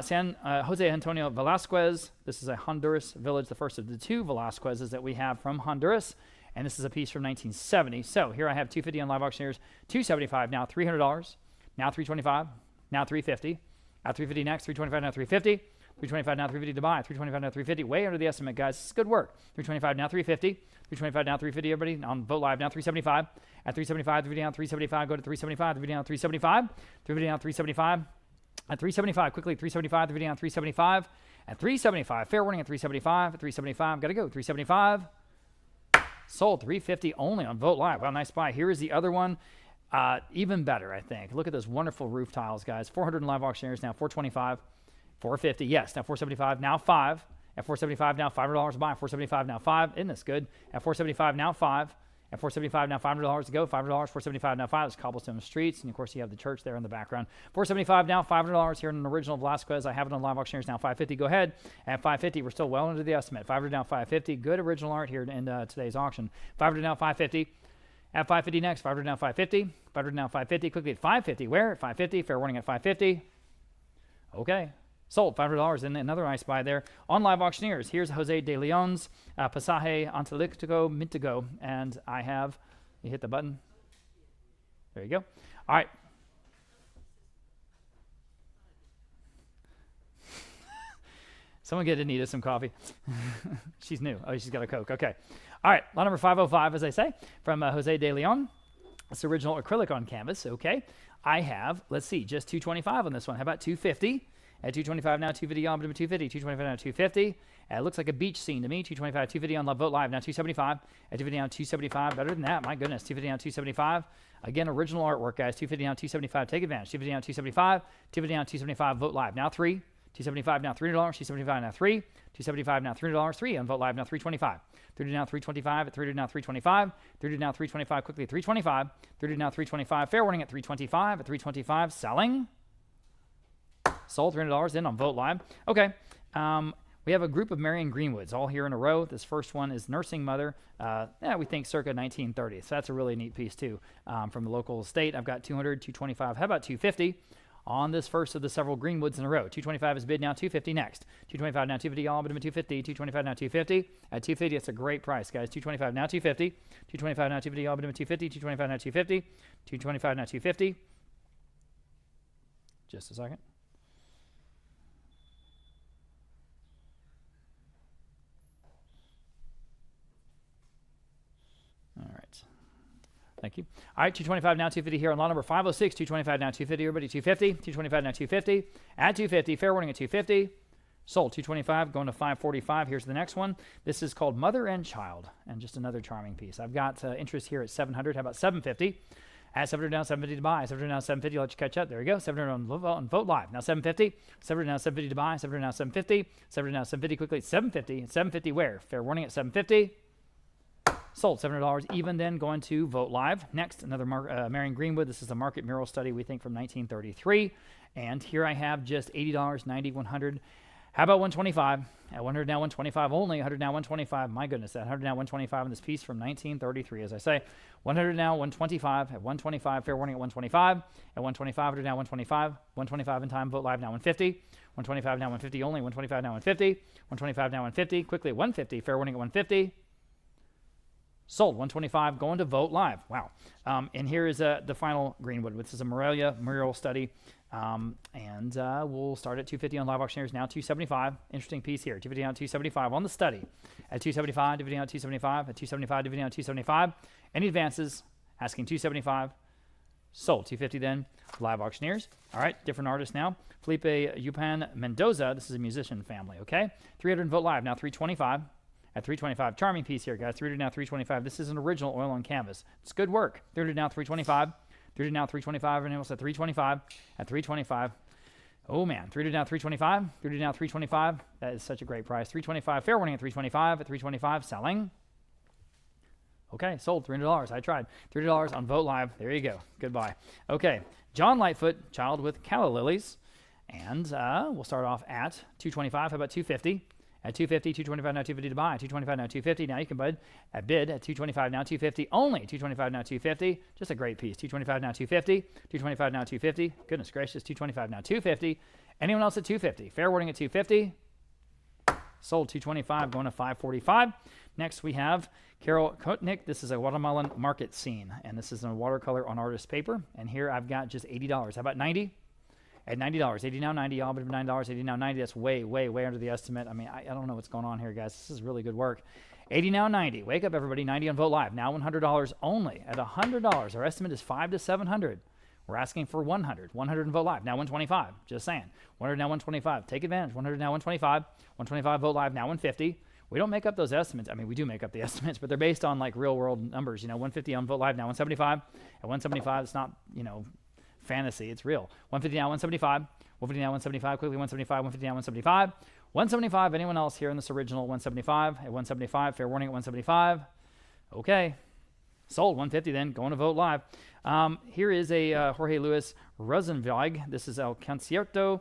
San Jose Antonio Velasquez. This is a Honduras village, the first of the two Velasquezes that we have from Honduras. And this is a piece from 1970. So here I have 250 on live auctioneers, 275 now $300, now 325, now 350, at 350 next, 325 now 350, 325 now 350 to buy, 325 now 350, way under the estimate, guys. This is good work. 325 now 350, 325 now 350, everybody on Vote Live now 375, at 375, 350 down 375, go to 375, 350 down 375, 350 down 375. At 375, quickly, 375, 350 down 375. At 375, fair warning at 375. At 375, got to go, 375. Sold, 350 only on Vote Live. Wow, nice buy. Here is the other one. Even better, I think. Look at those wonderful roof tiles, guys. 400 in live auctioneers, now 425. 450, yes, now 475, now 5. At 475, now $500 to buy. 475, now 5. Isn't this good? At 475, now 5. At 475 now $500 to go. $500, 475 now 5. It's cobblestone streets, and of course you have the church there in the background. 475 now $500 here in an original Velasquez. I have it on live auctioneers now 550. Go ahead. At 550, we're still well under the estimate. 500 now 550. Good original art here in today's auction. 500 now 550. At 550 next. 500 now 550. 500 now 550. Quickly at 550. Where? At 550. Fair warning at 550. Okay. Sold, $500, and another nice buy there. On live auctioneers, here's Jose de Leon's Pasaje Antalictico Mintigo, and I have, you hit the button. There you go. All right. Someone get Anita some coffee. She's new. Oh, she's got a Coke. Okay. All right, lot number 505, as I say, from Jose de Leon. It's original acrylic on canvas. Okay. I have, let's see, just 225 on this one. How about 250? At 225 now, 250 on, 250, 225 now, 250. It looks like a beach scene to me. 225, 250 on Vote Live, now 275. At 250 down, 275. Better than that, my goodness. 250 down, 275. Again, original artwork, guys. 250 down, 275. Take advantage. 250 down, 275. 250 down, 275. Vote Live, now 3. 275 now $300. 275 now 3. 275 now $300. 3 on Vote Live, now 325. 30 now 325. At 30 now 325. 30 now 325. Quickly 325. 30 now 325. Fair warning at 325. At 325, selling. Sold, $300 in on Vote Live. Okay. We have a group of Marion Greenwoods all here in a row. This first one is Nursing Mother. We think circa 1930. So that's a really neat piece too from the local estate. I've got 200, 225. How about 250 on this first of the several Greenwoods in a row? 225 is bid now, 250 next. 225 now, 250 all but 250. 225 now, 250. At 250, it's a great price, guys. 225 now, 250. 225 now, 250 all but 250. 225 now, 250. 225 now, 250. Just a second. All right. Thank you. All right, 225 now, 250 here on lot number 506. 225 now, 250. Everybody, 250. 225 now, 250. At 250. Fair warning at 250. Sold. 225 going to 545. Here's the next one. This is called Mother and Child, and just another charming piece. I've got interest here at 700. How about 750? At 700 down, 750 to buy. 700 now, 750. Let you catch up. There we go. 700 on Vote Live. Now 750. 700 now, 750 to buy. 700 now, 750. 700 now, 750 quickly. 750. 750 where? Fair warning at 750. Sold, $700 even then, going to Vote Live. Next, another Marion Greenwood. This is a market mural study, we think, from 1933. And here I have just $80, 90, 100. How about 125? At 100 now, 125 only. 100 now, 125. My goodness, at 100 now, 125 in this piece from 1933, as I say. 100 now, 125. At 125, fair warning at 125. At 125, 100 now, 125. 125 in time, Vote Live now, 150. 125 now, 150 only. 125 now, 150. 125 now, 150. Quickly, 150. Fair warning at 150. Sold, 125, going to Vote Live. Wow. And here is the final Greenwood. This is a Morelia mural study. And we'll start at 250 on live auctioneers, now 275. Interesting piece here. 250 down, 275 on the study. At 275, dividing out 275. At 275, dividing out 275. Any advances? Asking 275. Sold, 250 then. Live auctioneers. All right, different artist now. Felipe Yupan Mendoza. This is a musician family, okay? 300 Vote Live, now 325. At 325, charming piece here, guys. 300 now, 325. This is an original oil on canvas. It's good work. 300 now, 325. 300 now, 325. And else at 325. At 325. Oh man, 300 now, 325. 300 now, 325. That is such a great price. 325. Fair warning at 325. At 325, selling. Okay, sold. $300. I tried. $300 on Vote Live. There you go. Goodbye. Okay, John Lightfoot, child with calla lilies. And we'll start off at $225. How about $250? At $250, $225 now, $250 to buy. $225 now, $250. Now you can bid at $225 now, $250. Only $225 now, $250. Just a great piece. $225 now, $250. $225 now, $250. Goodness gracious, $225 now, $250. Anyone else at $250? Fair warning at $250. Sold. $225 going to $545. Next we have Carol Kotnick. This is a Guatemalan market scene, and this is in watercolor on artist paper. And here I've got just $80. How about $90? At $90, 80 now 90, all but $9, 80 now 90. That's way, way, way under the estimate. I mean, I don't know what's going on here, guys. This is really good work. 80 now 90. Wake up, everybody. 90 on Vote Live. Now $100 only. At $100, our estimate is $500 to $700. We're asking for 100. 100 in Vote Live. Now 125. Just saying. 100 now 125. Take advantage. 100 now 125. 125 Vote Live. Now 150. We don't make up those estimates. I mean, we do make up the estimates, but they're based on like real world numbers. 150 on Vote Live. Now 175. At 175, it's not fantasy. It's real. 150 now 175. 150 now 175. Quickly 175. 150 now 175. 175. Anyone else here in this original 175? At 175. Fair warning at 175. Okay. Sold. 150 then. Going to Vote Live. Here is a Jorge Luis Rosenweig. This is El Concierto,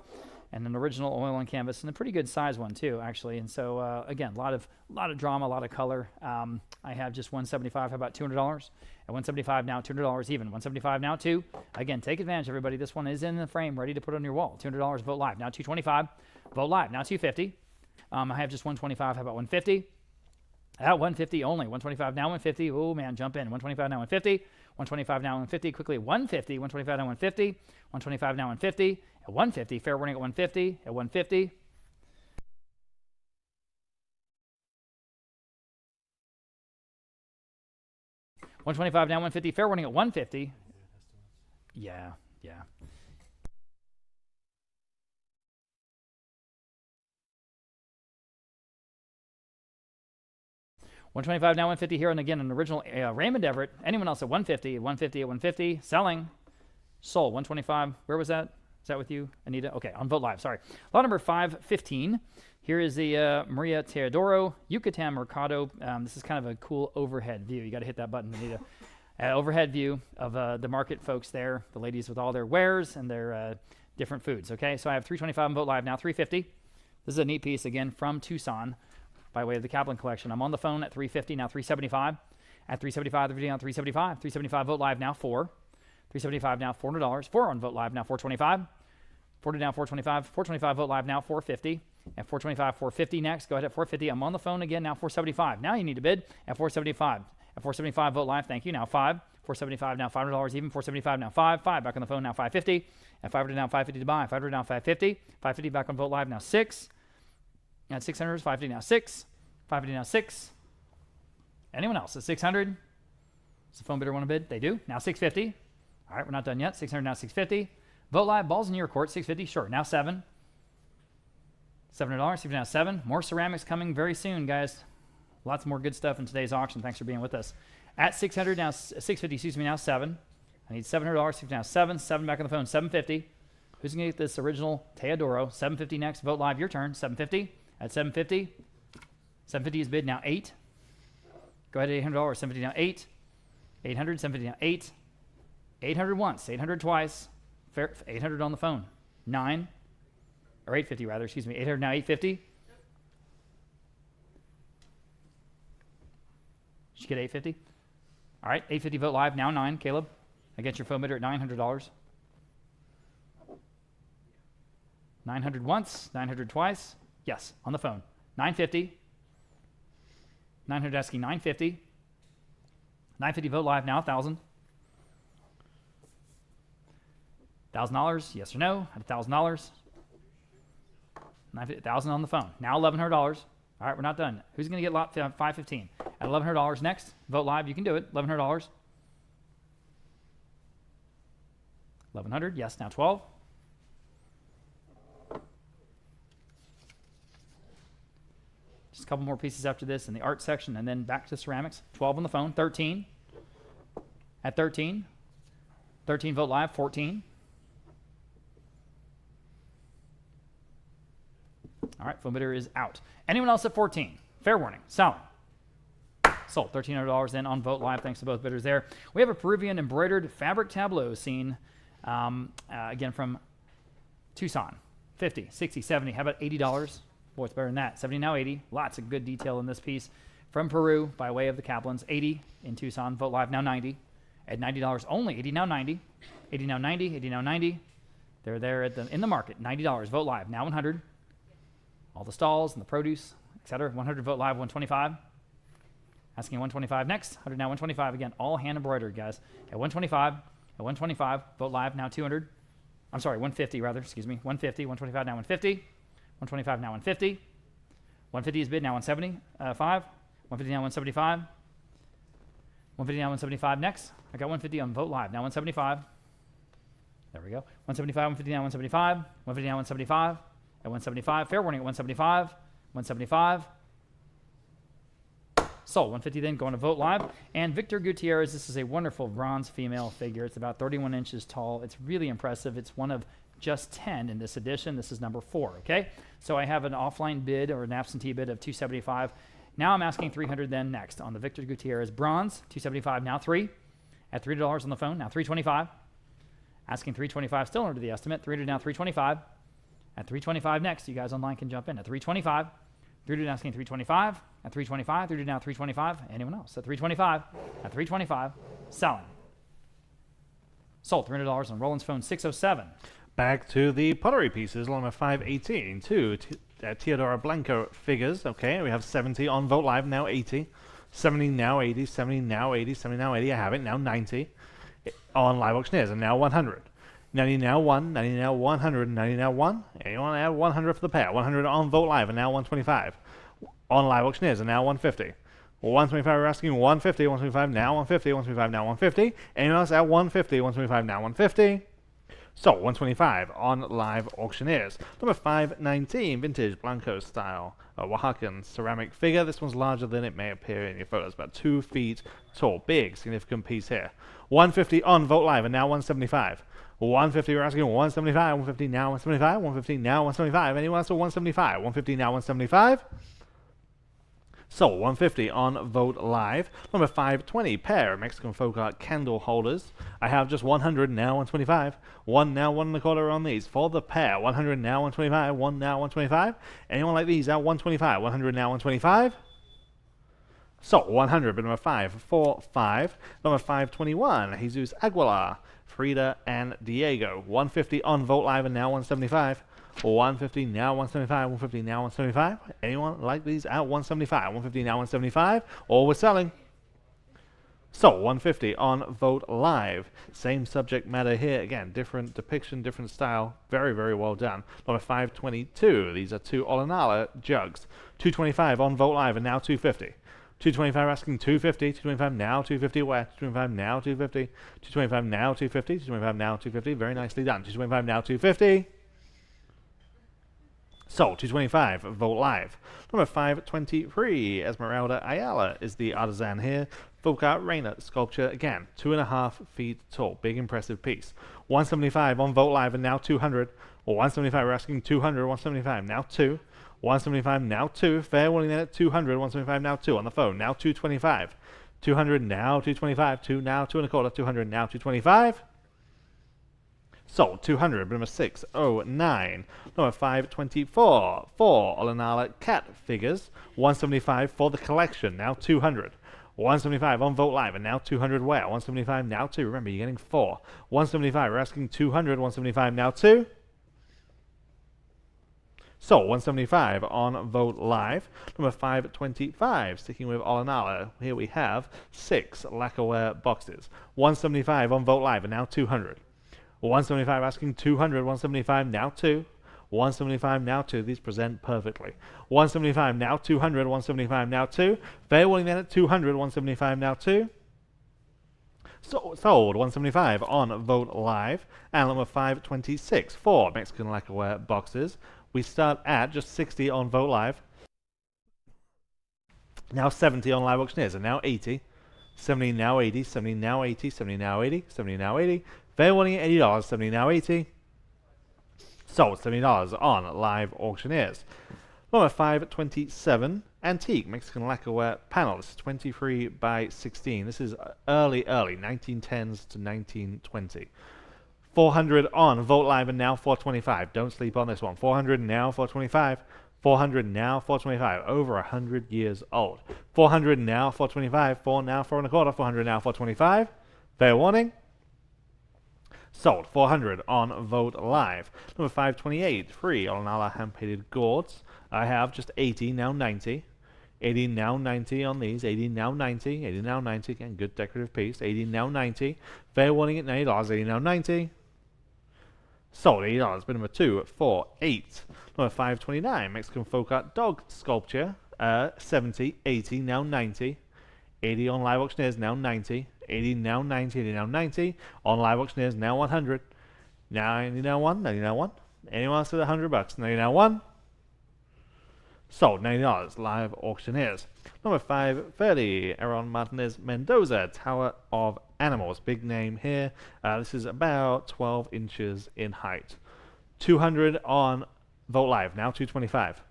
and an original oil on canvas, and a pretty good size one too, actually. And so again, a lot of drama, a lot of color. I have just 175. How about $200? At 175 now, $200 even. 175 now, 2. Again, take advantage, everybody. This one is in the frame, ready to put on your wall. $200. Vote Live. Now 225. Vote Live. Now 250. I have just 125. How about 150? At 150 only. 125 now 150. Oh man, jump in. 125 now 150. 125 now 150. Quickly 150. 125 now 150. 125 now 150. At 150. Fair warning at 150. At 150. $125 now 150. Fair warning at 150. Yeah. 125 now 150 here, and again an original Raymond Everett. Anyone else at 150? At 150 at 150. Selling. Sold. 125. Where was that? Is that with you, Anita? Okay, on Vote Live. Sorry. Lot number 515. Here is the Maria Teodoro Yucatan Mercado. This is kind of a cool overhead view. You got to hit that button, Anita. Overhead view of the market folks there, the ladies with all their wares and their different foods. Okay, so I have 325 on Vote Live now. 350. This is a neat piece again from Tucson, by way of the Caplan collection. I'm on the phone at 350, now 375. At 375, the video on 375. 375 Vote Live now 4. 375 now $400. 4 on Vote Live now 425. 40 now 425. 425 Vote Live now 450. At 425, 450 next. Go ahead at 450. I'm on the phone again now 475. Now you need to bid at 475. At 475 Vote Live, thank you, now 5. 475 now $500 even. 475 now 5. 5 back on the phone now 550. At 500 now 550 to buy. 500 now 550. 550 back on Vote Live now 6. At 600, 550 now 6. 550 now 6. Anyone else at 600? Does the phone bidder want to bid? They do. Now 650. All right, we're not done yet. 600 now 650. Vote Live, balls in your court. 650, sure. Now 7. $700. 650 now 7. More ceramics coming very soon, guys. Lots more good stuff in today's auction. Thanks for being with us. At 600 now, 650. Excuse me, now 7. I need $700. 650 now 7. 7 back on the phone. 750. Who's gonna get this original Teodoro? 750 next. Vote Live, your turn. 750. At 750. 750 is bid now 8. Go ahead at $800. 750 now 8. 800. 750 now 8. 800 once. 800 twice. 800 on the phone. 9. Or 850 rather. Excuse me. 800 now 850. Did you get 850? All right. 850 Vote Live now 9. Caleb, I get your phone bidder at $900. 900 once. 900 twice. Yes, on the phone. 950. 900 asking 950. 950 Vote Live now 1,000. $1,000, yes or no? At $1,000. 1,000 on the phone. Now $1,100. All right, we're not done. Who's going to get lot 515? At $1,100 next. Vote Live, you can do it. $1,100. 1,100, yes, now 12. Just a couple more pieces after this in the art section, and then back to ceramics. 12 on the phone. 13. At 13. 13 Vote Live. 14. All right, phone bidder is out. Anyone else at 14? Fair warning. Selling. Sold. $1,300 in on Vogt Live. Thanks to both bidders there. We have a Peruvian embroidered fabric tableau seen again from Tucson. 50, 60, 70. How about $80? Boy, it's better than that. 70 now 80. Lots of good detail in this piece. From Peru by way of the Caplans. 80 in Tucson. Vogt Live now 90. At $90 only. 80 now 90. 80 now 90. 80 now 90. They're there in the market. $90. Vogt Live now 100. All the stalls and the produce, etc. 100 Vogt Live 125. Asking 125 next. 100 now 125 again. All hand embroidered, guys. At 125. At 125. Vogt Live now 200. I'm sorry, 150 rather. Excuse me. 150. 125 now 150. 125 now 150. 150 is bid now 175. 150 now 175. 150 now 175 next. I got 150 on Vogt Live now 175. There we go. 175. 150 now 175. 150 now 175. At 175. Fair warning at 175. 175. Sold. 150 then going to Vogt Live. And Victor Gutierrez, this is a wonderful bronze female figure. It's about 31 inches tall. It's really impressive. It's one of just 10 in this edition. This is number 4, okay? So I have an offline bid or an absentee bid of 275. Now I'm asking 300 then next on the Victor Gutierrez bronze. 275 now 3. At $3 on the phone, now 325. Asking 325 still under the estimate. 300 now 325. At 325 next, you guys online can jump in. At 325. 300 asking 325. At 325. 300 now 325. Anyone else? At 325. At 325. Selling. Sold. $300 on Roland's phone 607. Back to the pottery pieces, along with 518 to Teodora Blanco figures. Okay, we have 70 on Vogt Live, now 80. 70 now 80, 70 now 80, 70 now 80, I have it, now 90. On Live Auctioneers, and now 100. 90 now 1, 90 now 100, 90 now 1. Anyone add 100 for the pair? 100 on Vogt Live, and now 125. On Live Auctioneers, and now 150. 125, we're asking 150, 125 now 150, 125 now 150. Anyone else at 150, 125 now 150. So, 125 on Live Auctioneers. Number 519, vintage Blanco style Oaxacan ceramic figure. This one's larger than it may appear in your photos, about 2 feet tall. Big, significant piece here. 150 on Vogt Live, and now 175. 150, we're asking 175, 150 now 175, 150 now 175. Anyone else at 175? 150 now 175. So, 150 on Vogt Live. Number 520, pair of Mexican folk art candle holders. I have just 100 now 125. 1 now 1.25 on these. For the pair, 100 now 125. 1 now 125. Anyone like these at 125? 100 now 125. So, 100, but number 545. Number 521, Jesus Aguilar, Frida and Diego. 150 on Vogt Live, and now 175. 150 now 175, 150 now 175. Anyone like these at 175? 150 now 175, or we're selling. So 150 on Vogt Live. Same subject matter here. Again, different depiction, different style. Very, very well done. Number 522. These are 2 Olinala jugs. 225 on Vogt Live, and now 250. 225 asking 250, 225 now 250 where? 225 now 250, 225 now 250, 225 now 250. Very nicely done. 225 now 250. So, 225, Vogt Live. Number 523, Esmeralda Ayala is the artisan here. Folk art Reina sculpture, again, 2.5 feet tall. Big, impressive piece. 175 on Vogt Live, and now 200. 175, we're asking 200, 175, now 2. 175, now 2. Fair warning then at 200, 175, now 2. On the phone, now 225. 200, now 225. 2 now 2.25. 200, now 225. Sold. 200, number 609. Number 524, 4 Olinala cat figures. 175 for the collection, now 200. 175 on Vogt Live, and now 200 where? 175 now 2. Remember, you're getting 4. 175, we're asking 200. 175 now 2. So, 175 on Vogt Live. Number 525, sticking with Olinala. Here we have 6 lacquerware boxes. 175 on Vogt Live, and now 200. 175 asking 200, 175 now 2. 175 now 2. These present perfectly. 175 now 200, 175 now 2. Fair warning then at 200, 175 now 2. So, sold 175 on Vogt Live. And number 526, 4 Mexican lacquerware boxes. We start at just 60 on Vogt Live. Now 70 on Live Auctioneers, and now 80. 70 now 80, 70 now 80, 70 now 80, 70 now 80. Fair warning at $80, 70 now 80. Sold $70 on Live Auctioneers. Number 527, antique Mexican lacquerware panel. This is 23 by 16. This is early, 1910s to 1920. 400 on Vogt Live and now 425. Don't sleep on this one. 400 now, 425. 400 now, 425. Over 100 years old. 400 now, 425. 4 now, 4 and a quarter. 400 now, 425. Fair warning. Sold. 400 on Vogt Live. Number 528, free Olinala hand-painted gourds. I have just 80, now 90. 80, now 90 on these. 80, now 90. 80, now 90. Again, good decorative piece. 80, now 90. Fair warning at $90. 80, now 90. Sold. $80. Bid number 248. Number 529, Mexican folk art dog sculpture. 70, 80, now 90. 80 on live auctioneers, now 90. 80, now 90. 80, now 90. On live auctioneers, now 100. 90, now 1. 90, now 1. Anyone else with $100? 90, now 1. Sold. $90. Live auctioneers. Number 530, Aaron Martinez Mendoza, Tower of Animals. Big name here. This is about 12 inches in height. 200 on Vogt Live, now 225.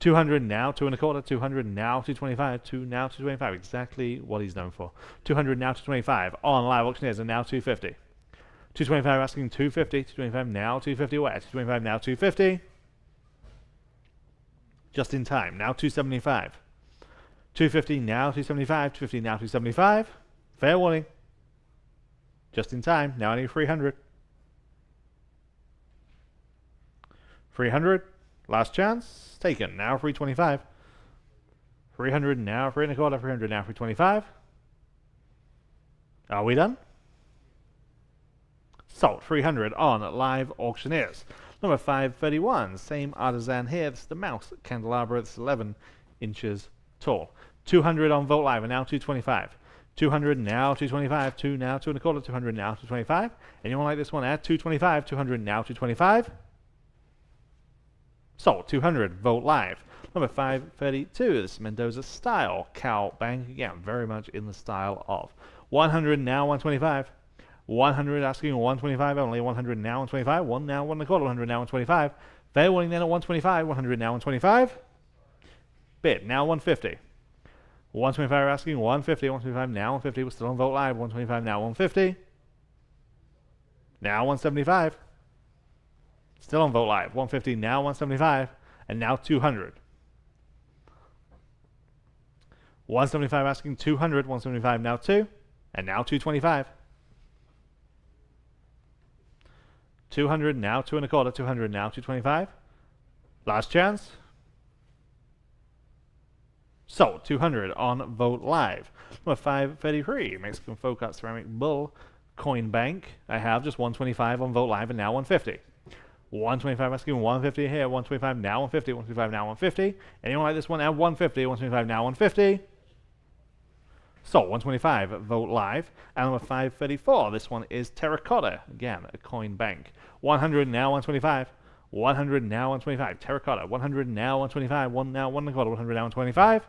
200 now, 2 and a quarter. 200 now, 225. 2 now, 225. Exactly what he's known for. 200 now, 225 on live auctioneers, and now 250. 225 asking 250. 225 now, 250 where? 225 now, 250. Just in time. Now 275. 250 now, 275. 250 now, 275. Fair warning. Just in time. Now I need 300. 300. Last chance. Taken. Now 325. 300 now, 3 and a quarter. 300 now, 325. Are we done? Sold. 300 on live auctioneers. Number 531, same artisan here. This is the mouse candelabra. It's 11 inches tall. 200 on Vogt Live and now 225. 200 now, 225. 2 now, 2 and a quarter. 200 now, 225. Anyone like this one at 225? 200 now, 225. Sold. 200 Vogt Live. Number 532, this is Mendoza style cow bank. Again, very much in the style of 100 now, 125. 100 asking 125 only. 100 now, 125. 1 now, 1 and a quarter. 100 now, 125. Fair warning then at 125. 100 now, 125. Bid now 150. 125 asking 150. 125 now, 150. We're still on Vogt Live. 125 now, 150. Now 175. Still on Vogt Live. 150 now, 175. And now 200. 175 asking 200. 175 now 2. And now 225. 200 now, 2 and a quarter. 200 now, 225. Last chance. Sold. 200 on Vogt Live. Number 533, Mexican folk art ceramic bull coin bank. I have just 125 on Vogt Live and now 150. 125 asking 150 here. 125 now, 150. 125 now, 150. Anyone like this one at 150? 125 now, 150. Sold. 125 Vogt Live. And number 534, this one is terracotta. Again, a coin bank. 100 now, 125. 100 now, 125. Terracotta. 100 now, 125. 1 now, 1 and a quarter. 100 now, 125.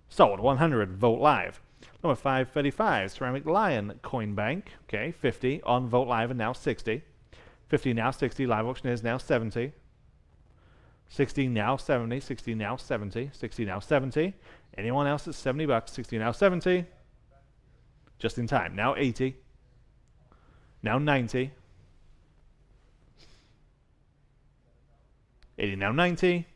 Sold. 100 Vogt Live. Number 535, ceramic lion coin bank. Okay, 50 on Vogt Live and now 60. 50 now, 60. Live auctioneers now 70. 60 now, 70. 60 now, 70. 60 now, 70. Anyone else at $70? 60 now, 70. Just in time. Now 80. Now 90. 80 now, 90.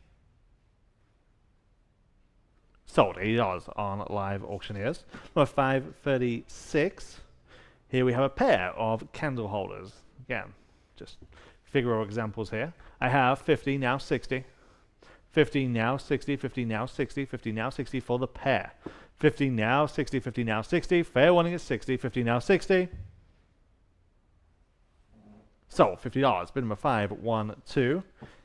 Sold. $80 on live auctioneers. Number 536. Here we have a pair of candle holders. Again, just figure examples here. I have 50 now, 60. 50 now, 60. 50 now, 60. 50 now, 60 for the pair. 50 now, 60. 50 now, 60. Fair warning is 60. 50 now, 60. Sold. $50. Bid number 512.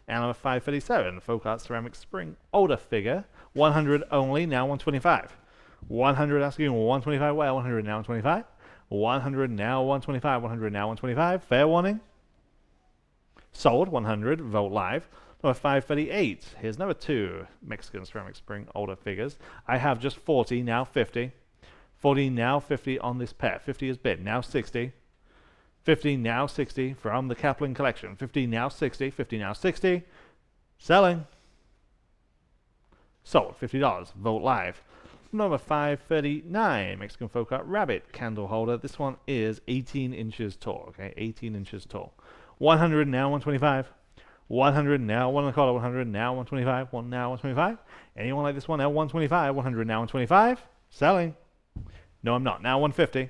And number 537, folk art ceramic spring older figure. 100 only, now 125. 100 asking 125, well, 100 now 125. 100 now 125, 100 now 125. Fair warning. Sold. 100 Vogt Live. Number 538. Here's number 2 Mexican ceramic spring older figures. I have just 40 now 50. 40 now 50 on this pair. 50 is bid. Now 60. 50 now 60 from the Caplan collection. 50 now 60. 50 now 60. Selling. Sold, $50. Vote live. Number 539, Mexican folk art rabbit candle holder. This one is 18 inches tall. Okay, 18 inches tall. 100 now, 125. 100 now, 1 1/4. 100 now, 125. 1 now, 125. Anyone like this one? Now 125. 100 now, 125. Selling. No, I'm not. Now 150.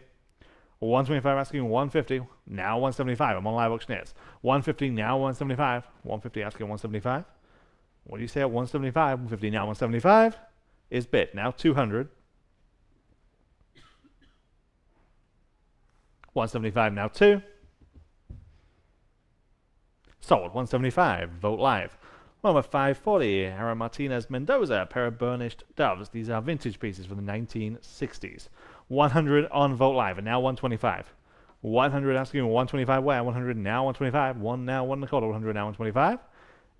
125 asking 150. Now 175. I'm on live auctioneers. 150 now, 175. 150 asking 175. What do you say at 175? 150 now, 175 is bid. Now 200. 175 now 2. Sold. 175. Vote live. Number 540. Hera Martinez Mendoza. Pair of burnished doves. These are vintage pieces from the 1960s. 100 on vote live. And now 125. 100 asking 125 where? 100 now 125. 1 now 1 1/4. 100 now 125.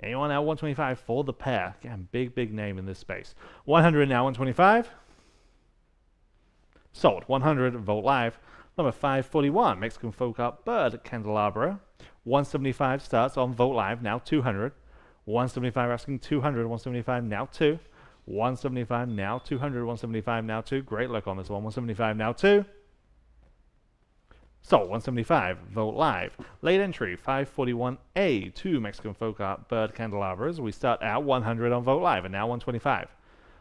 Anyone now 125 for the pair. Again, big name in this space. 100 now 125. Sold. 100. Vote live. Number 541. Mexican folk art bird candelabra. 175 starts on vote live. Now 200. 175 asking 200. 175 now 2. 175 now 200. 175 now 2. Great luck on this one. 175 now 2. Sold. 175. Vote live. Late entry 541A. 2 Mexican folk art bird candelabras. We start at 100 on vote live and now 125.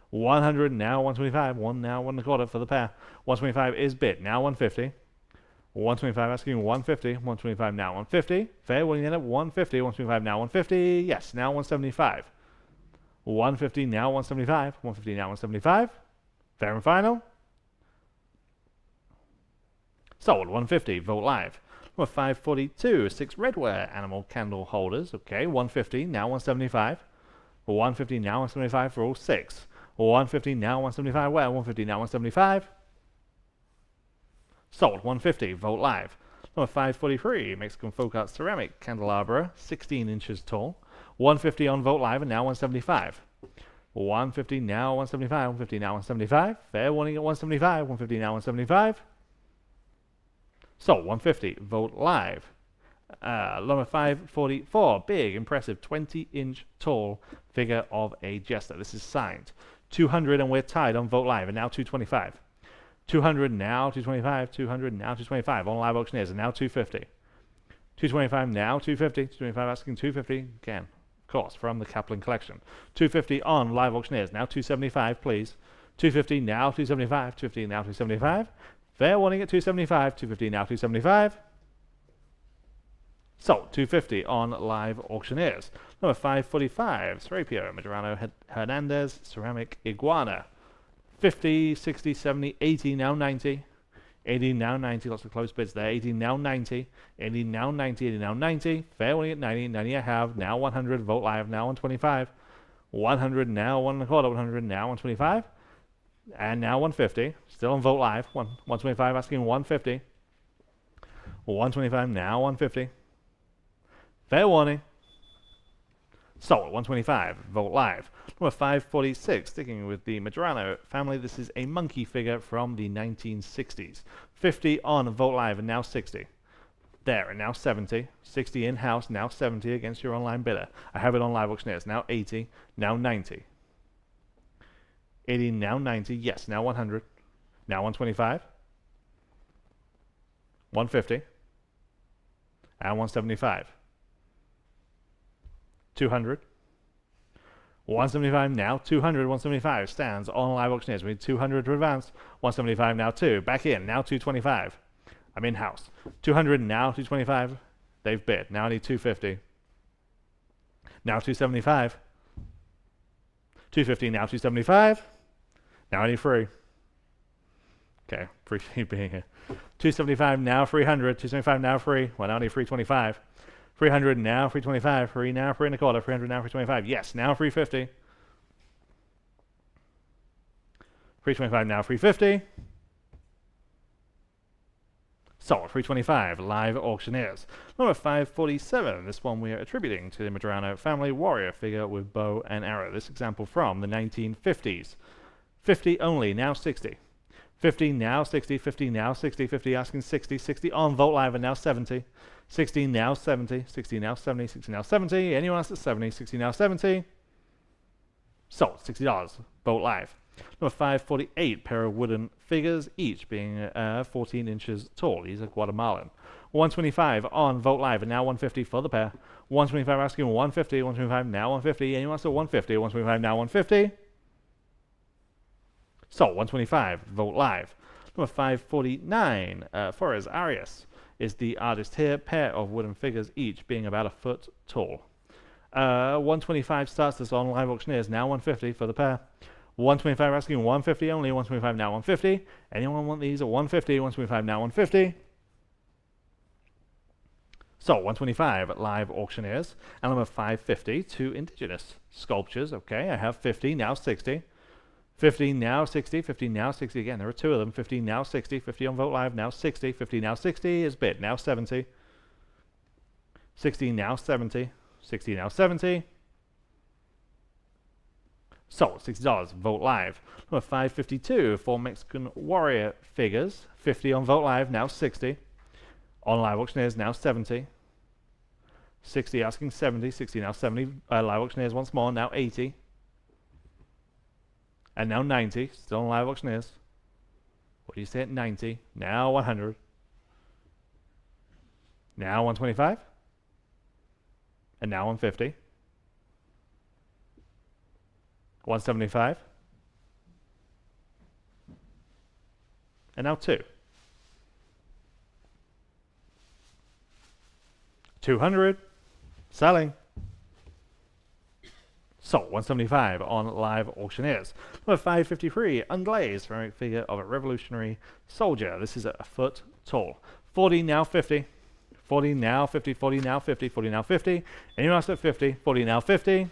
100 now 125. 1 now 1 1/4 for the pair. 125 is bid. Now 150. 125 asking 150. 125 now 150. Fair winning in at 150. 125 now 150. Yes, now 175. 150 now 175. 150 now 175. Fair and final. Sold. 150. Vote live. Number 542. 6 redware animal candle holders. Okay, 150 now 175. 150 now 175 for all 6. 150 now 175 where? 150 now 175. Sold. 150. Vote live. Number 543. Mexican folk art ceramic candelabra. 16 inches tall. 150 on vote live and now 175. 150 now 175. 150 now 175. Fair warning at 175. 150 now 175. Sold. 150. Vote live. Number 544. Big, impressive 20-inch tall figure of a jester. This is signed. 200 and we're tied on vote live and now 225. 200 now 225. 200 now 225 on live auctioneers and now 250. 225 now 250. 225 asking 250 again. Of course, from the Caplan collection. 250 on live auctioneers. Now 275, please. 250 now 275. 250 now 275. Fair warning at 275. 250 now 275. Sold. 250 on live auctioneers. Number 545. Serapio Medrano Hernandez Ceramic Iguana. 50, 60, 70, 80, now 90. 80 now 90, lots of close bids there. 80 now 90, 80 now 90, 80 now 90. Fair winning at 90, 90 I have. Now 100, vote live, now 125. 100 now 1 1/4, 100 now 125. And now 150, still on vote live. 125 asking 150. 125 now 150. Fair warning. Sold. 125. Vote live. Number 546. Sticking with the Medrano family. This is a monkey figure from the 1960s. 50 on vote live and now 60. There and now 70. 60 in-house, now 70 against your online bidder. I have it on live auctioneers. Now 80. Now 90. 80 now 90. Yes, now 100. Now 125. 150. And 175. 200. 175 now, 200, 175 stands on live auctioneers. We need 200 to advance. 175 now 2. Back in, now 225. I'm in house. 200 now 225. They've bid. Now I need 250. Now 275. 250 now 275. Now I need 3. Okay, appreciate you being here. 275 now 300. 275 now 3. Well, now I need 325. 300 now, 325, 3 now, 3 1/4, 300 now, 325. Yes, now 350. 325 now, 350. Sold, 325, live auctioneers. Number 547, this one we are attributing to the Medrano family warrior figure with bow and arrow. This example from the 1950s. 50 only, now 60. 50 now 60, 50 now 60, 50 asking 60, 60 on Vogt Live and now 70. 60 now 70, 60 now 70, 60 now 70. Anyone else at 70, 60 now 70. Sold, $60. Vogt Live. Number 548, pair of wooden figures, each being 14 inches tall. These are Guatemalan. 125 on Vogt Live and now 150 for the pair. 125 asking 150, 125 now 150. Anyone else at 150, 125 now 150. So 125, Vogt Live. Number 549, Flores Arias is the artist here. Pair of wooden figures, each being about a foot tall. 125 starts this on Live Auctioneers, now 150 for the pair. 125 asking 150 only, 125 now 150. Anyone want these at 150, 125 now 150? So 125 at Live Auctioneers. And number 550, two indigenous sculptures. Okay, I have 50, now 60. 50 now 60, 50 now 60 again. There are two of them. 50 now 60, 50 on Vogt Live, now 60. 50 now 60 is bid, now 70. 60 now 70. 60 now 70. So $60, Vogt Live. Number 552 for Mexican warrior figures. 50 on Vogt Live, now 60. On Live Auctioneers, now 70. 60 asking 70, 60 now 70. Live Auctioneers once more, now 80. And now 90, still on Live Auctioneers. What do you say at 90? Now 100. Now 125. And now 150. 175. And now 2. 200. Selling. So, 175 on Live Auctioneers. Number 553, unglazed ceramic figure of a revolutionary soldier. This is a foot tall. 40 now 50. 40 now 50, 40 now 50, 40 now 50. Anyone else at 50, 40 now 50.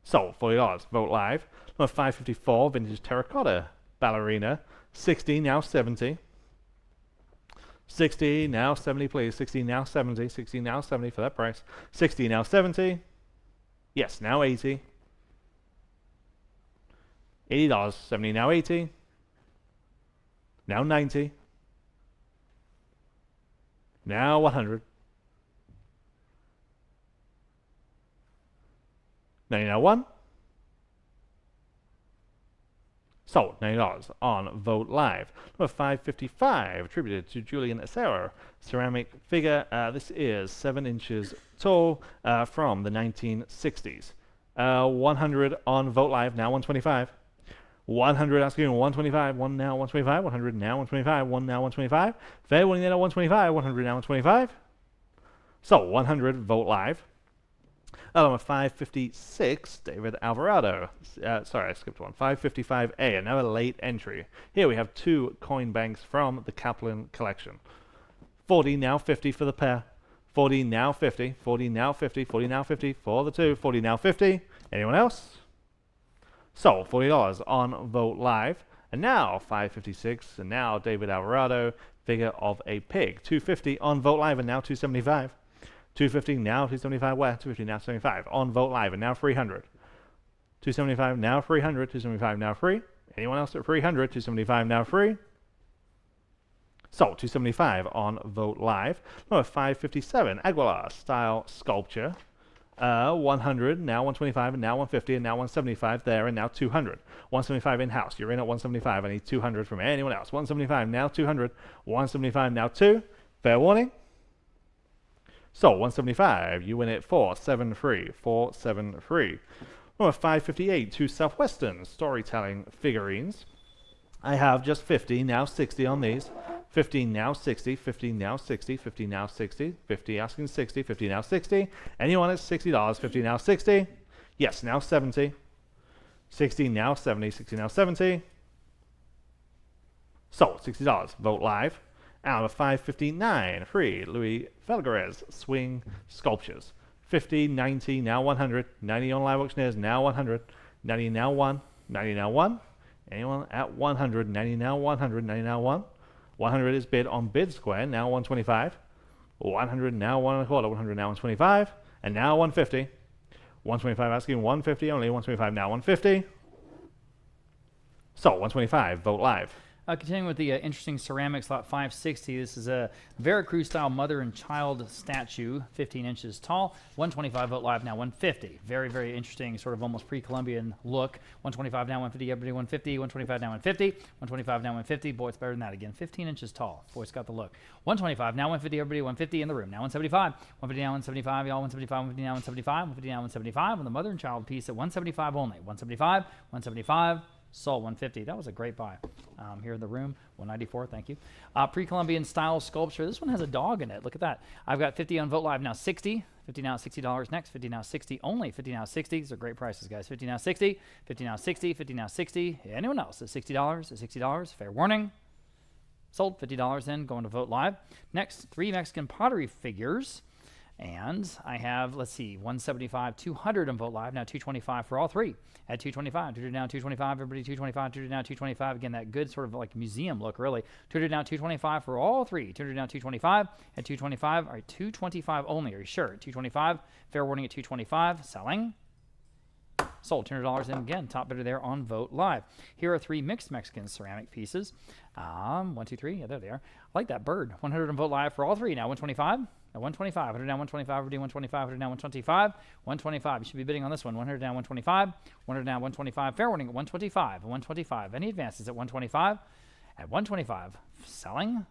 So, $40, Vogt Live. Number 554, vintage terracotta ballerina. 60 now 70. 60 now 70, please. 60 now 70. 60 now 70 for that price. 60 now 70. Yes, now 80. $80. 70 now 80. Now 90. Now 100. 90 now 1. Sold, $90 on Vogt Live. Number 555, attributed to Julian Acero, ceramic figure. This is 7 inches tall from the 1960s. 100 on Vogt Live, now 125. 100 asking 125, 1 now 125, 100 now 125, 1 now 125. Fair winning there at 125, 100 now 125. So 100 Vogt Live. Number 556, David Alvarado. Sorry, I skipped one. 555A, another late entry. Here we have 2 coin banks from the Caplan collection. 40 now 50 for the pair. 40 now 50. 40 now 50. 40 now 50 for the 2. 40 now 50. Anyone else? So $40 on Vogt Live. And now 556, and now David Alvarado, figure of a pig. 250 on Vogt Live, and now 275. 250 now 275 where? 250 now 75 on Vogt Live, and now 300. 275 now 300. 275 now free. Anyone else at 300? 275 now free. So 275 on Vogt Live. Number 557, Aguilar style sculpture. 100 now 125, and now 150, and now 175 there, and now 200. 175 in house. You're in at 175. I need 200 from anyone else. 175 now 200. 175 now 2. Fair warning. So 175, you win it 473. 473. Number 558, 2 Southwestern storytelling figurines. I have just 50, now 60 on these. 50 now 60, 50 now 60, 50 now 60, 50 asking 60, 50 now 60. Anyone at $60, 50 now 60. Yes, now 70. 60 now 70, 60 now 70. So $60, Vogt Live. Out of 559, free Louis Felguerez swing sculptures. 50, 90, now 100. 90 on Live Auctioneers, now 100. 90 now 1. 90 now 1. Anyone at 100? 90 now 100. 90 now 1. 100 is bid on Bid Square, now 125. 100 now 1 and a quarter. 100 now 125. And now 150. 125 asking 150 only. 125 now 150. Sold. 125. Vote live. Continuing with the interesting ceramics, lot 560. This is a Veracruz style mother and child statue, 15 inches tall. 125. Vote live now. 150. Very, very interesting, sort of almost pre-Columbian look. 125 now. 150. Everybody 150. 125 now. 150. 125 now. 150. Boy, it's better than that again. 15 inches tall. Boy, it's got the look. 125 now. 150. Everybody 150 in the room. Now 175. 150 now. 175. Y'all 175. 150 now. 175. 150 now. 175. On the mother and child piece at 175 only. 175. 175. Sold. 150. That was a great buy. Here in the room, 194. Thank you. Pre-Columbian style sculpture. This one has a dog in it. Look at that. I've got 50 on Vote Live now. 60. 50 now. $60 next. 50 now. 60 only. 50 now. 60. These are great prices, guys. 50 now. 60. 50 now. 60. 50 now. 60. Anyone else at $60? At $60. Fair warning. Sold. $50 in. Going to Vote Live. Next, 3 Mexican pottery figures. And I have, let's see, 175, 200 on Vote Live. Now 225 for all 3 at 225. 200 now, 225. Everybody 225. 200 now, 225. Again, that good sort of like museum look, really. 200 now, 225 for all 3. 200 now, 225 at 225. All right, 225 only. Are you sure? 225. Fair warning at 225. Selling. Sold. $200 in. Again, top bidder there on Vote Live. Here are 3 mixed Mexican ceramic pieces. 1, 2, 3. Yeah, there they are. I like that bird. 100 on Vote Live for all 3. Now 125. Now 125. 100 down 125. Everybody 125. 100 down 125. 125. You should be bidding on this one. 100 down 125. 100 down 125. Fair warning at 125. 125. Any advances at 125? At 125. Selling.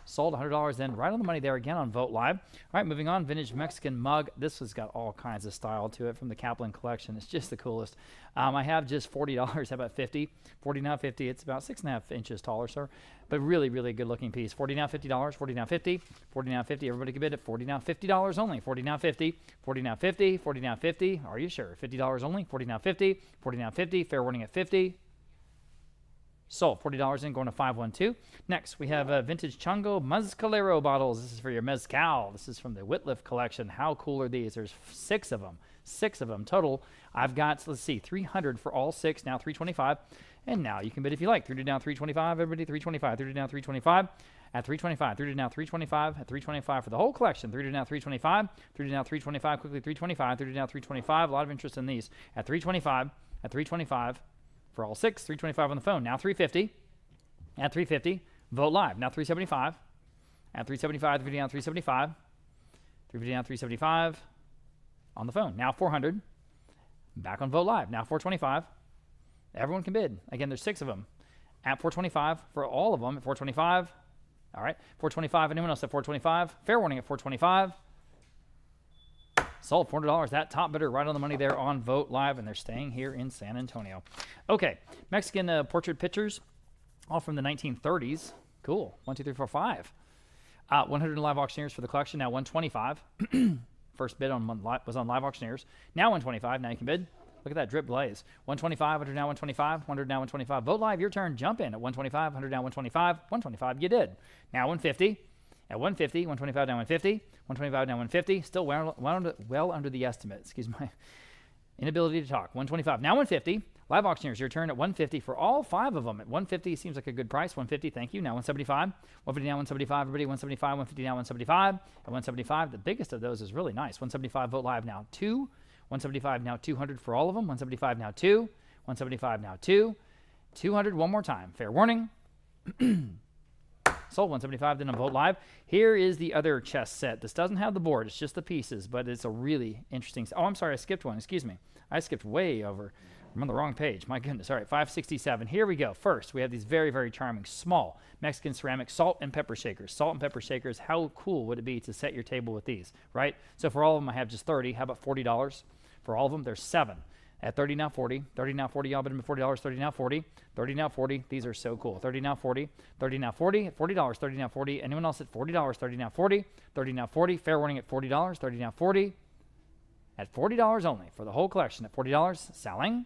Sold. $100 in. Right on the money there again on Vote Live. All right, moving on. Vintage Mexican mug. This has got all kinds of style to it from the Caplan collection. It's just the coolest. I have just $40. How about 50? 40 now 50. It's about 6.5 inches taller, sir. But really, really good looking piece. 40 now $50. 40 now 50. 40 now 50. Everybody can bid at 40 now $50 only. 40 now 50. 40 now 50. 40 now 50. Are you sure? $50 only. 40 now 50. 40 now 50. Fair warning at 50. Sold. $40 in, going to 512. Next, we have vintage Chongo Mezcalero bottles. This is for your mezcal. This is from the Whitliff collection. How cool are these? There's 6 of them. 6 of them total. I've got, let's see, 300 for all 6. Now 325. And now you can bid if you like. 3 down 325. Everybody 325. 3 down 325. At 325. 3 down 325. At 325 for the whole collection. 3 down 325. 3 down 325. Quickly 325. 3 down 325. A lot of interest in these. At 325. At 325. For all 6, 325 on the phone. Now 350. At 350. Vote Live. Now 375. At 375. 350 down 375. 350 down 375. On the phone. Now 400. Back on Vote Live. Now 425. Everyone can bid. Again, there's 6 of them. At 425 for all of them at 425. All right. 425. Anyone else at 425? Fair warning at 425. Sold. $400. That top bidder right on the money there on Vote Live, and they're staying here in San Antonio. Okay, Mexican portrait pictures, all from the 1930s. Cool. 1, 2, 3, 4, 5. 100 live auctioneers for the collection. Now 125. First bid was on live auctioneers. Now 125. Now you can bid. Look at that drip glaze. 125. 100 now 125. 100 now 125. Vote Live. Your turn. Jump in at 125. 100 now 125. 125. You did. Now 150. At 150, 125 down 150, 125 down 150, still well under the estimate. Excuse my inability to talk. 125, now 150. Live auctioneers, your turn at 150 for all 5 of them. At 150 seems like a good price. 150, thank you. Now 175, 150 now 175. Everybody 175, 150 now 175. At 175, the biggest of those is really nice. 175, Vote Live now 2. 175 now 200 for all of them. 175 now 2. 175 now 2. 200 one more time. Fair warning. Sold. 175 then on Vote Live. Here is the other chess set. This doesn't have the board. It's just the pieces, but it's a really interesting. Oh, I'm sorry. I skipped one. Excuse me. I skipped way over. I'm on the wrong page. My goodness. All right. 567. Here we go. First, we have these very, very charming small Mexican ceramic salt and pepper shakers. Salt and pepper shakers. How cool would it be to set your table with these, right? So for all of them, I have just 30. How about $40? For all of them, there's 7. At 30 now 40, 30 now 40, y'all bid them at $40, 30 now 40, 30 now 40. These are so cool. 30 now 40, 30 now 40, $40, 30 now 40. Anyone else at $40, 30 now 40, 30 now 40. Fair warning at $40, 30 now 40. At $40 only for the whole collection. At $40, selling.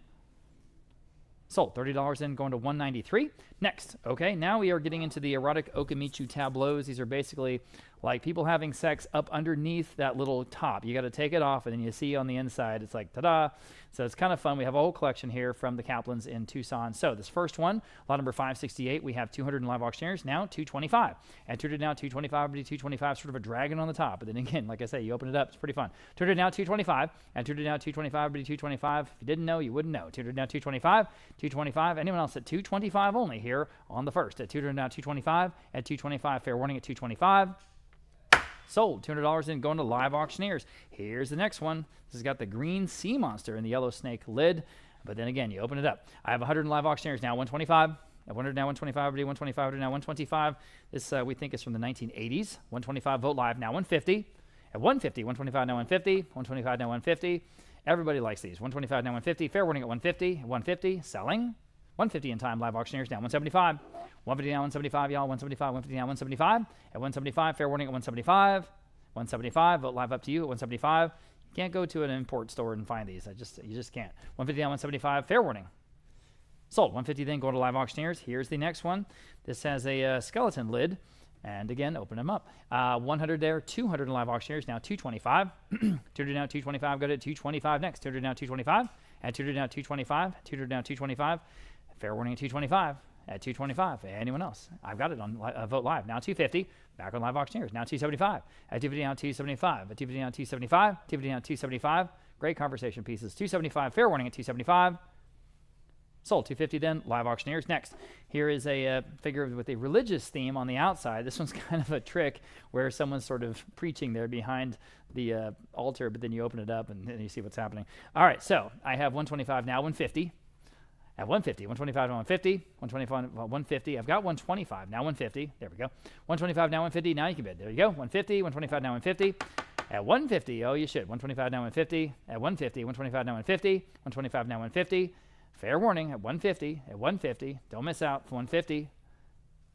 Sold. $30 in, going to $193. Next, okay, now we are getting into the erotic Ocumicho tableaus. These are basically like people having sex up underneath that little top. You got to take it off, and then you see on the inside, it's like, ta-da. So it's kind of fun. We have a whole collection here from the Caplans in Tucson. So this first one, lot number 568, we have 200 in live auctioneers, now 225. And 200 now, 225, 225, sort of a dragon on the top. But then again, like I say, you open it up, it's pretty fun. 200 now, 225, and 200 now, 225, 225. If you didn't know, you wouldn't know. 200 now, 225, 225. Anyone else at 225 only here on the first. At 200 now, 225, at 225, fair warning at 225. Sold. $200 in, going to live auctioneers. Here's the next one. This has got the green sea monster and the yellow snake lid. But then again, you open it up. I have 100 in live auctioneers, now 125. At 100 now, 125, 125, now 125. This we think is from the 1980s. 125 vote live, now 150. At 150, 125 now 150. 125 now 150. Everybody likes these. 125 now 150. Fair warning at 150. At 150, selling. 150 in time, live auctioneers now 175. 150 now 175, y'all. 175, 150 now 175. At 175, fair warning at 175. 175, vote live up to you at 175. You can't go to an import store and find these. You just can't. 150 now 175, fair warning. Sold. 150 then, going to live auctioneers. Here's the next one. This has a skeleton lid. And again, open them up. 100 there, 200 in live auctioneers, now 225. 200 now 225, go to 225 next. 200 now 225. At 200 now 225. 200 now 225. Fair warning at 225. At 225. Anyone else? I've got it on Vote Live. Now 250. Back on live auctioneers. Now 275. At 250 now 275. At 250 now 275. 250 now 275. Great conversation pieces. 275. Fair warning at 275. Sold. 250 then, live auctioneers. Next, here is a figure with a religious theme on the outside. This one's kind of a trick where someone's sort of preaching there behind the altar, but then you open it up and then you see what's happening. All right, so I have 125 now, 150. At 150, 125 to 150, 125 150. I've got 125 now, 150. There we go. 125 now, 150. Now you can bid. There you go. 150, 125 now, 150. At 150, oh, you should. 125 now, 150. At 150, 125 now, 150. 125 now, 150. Fair warning at 150. At 150, don't miss out. 150.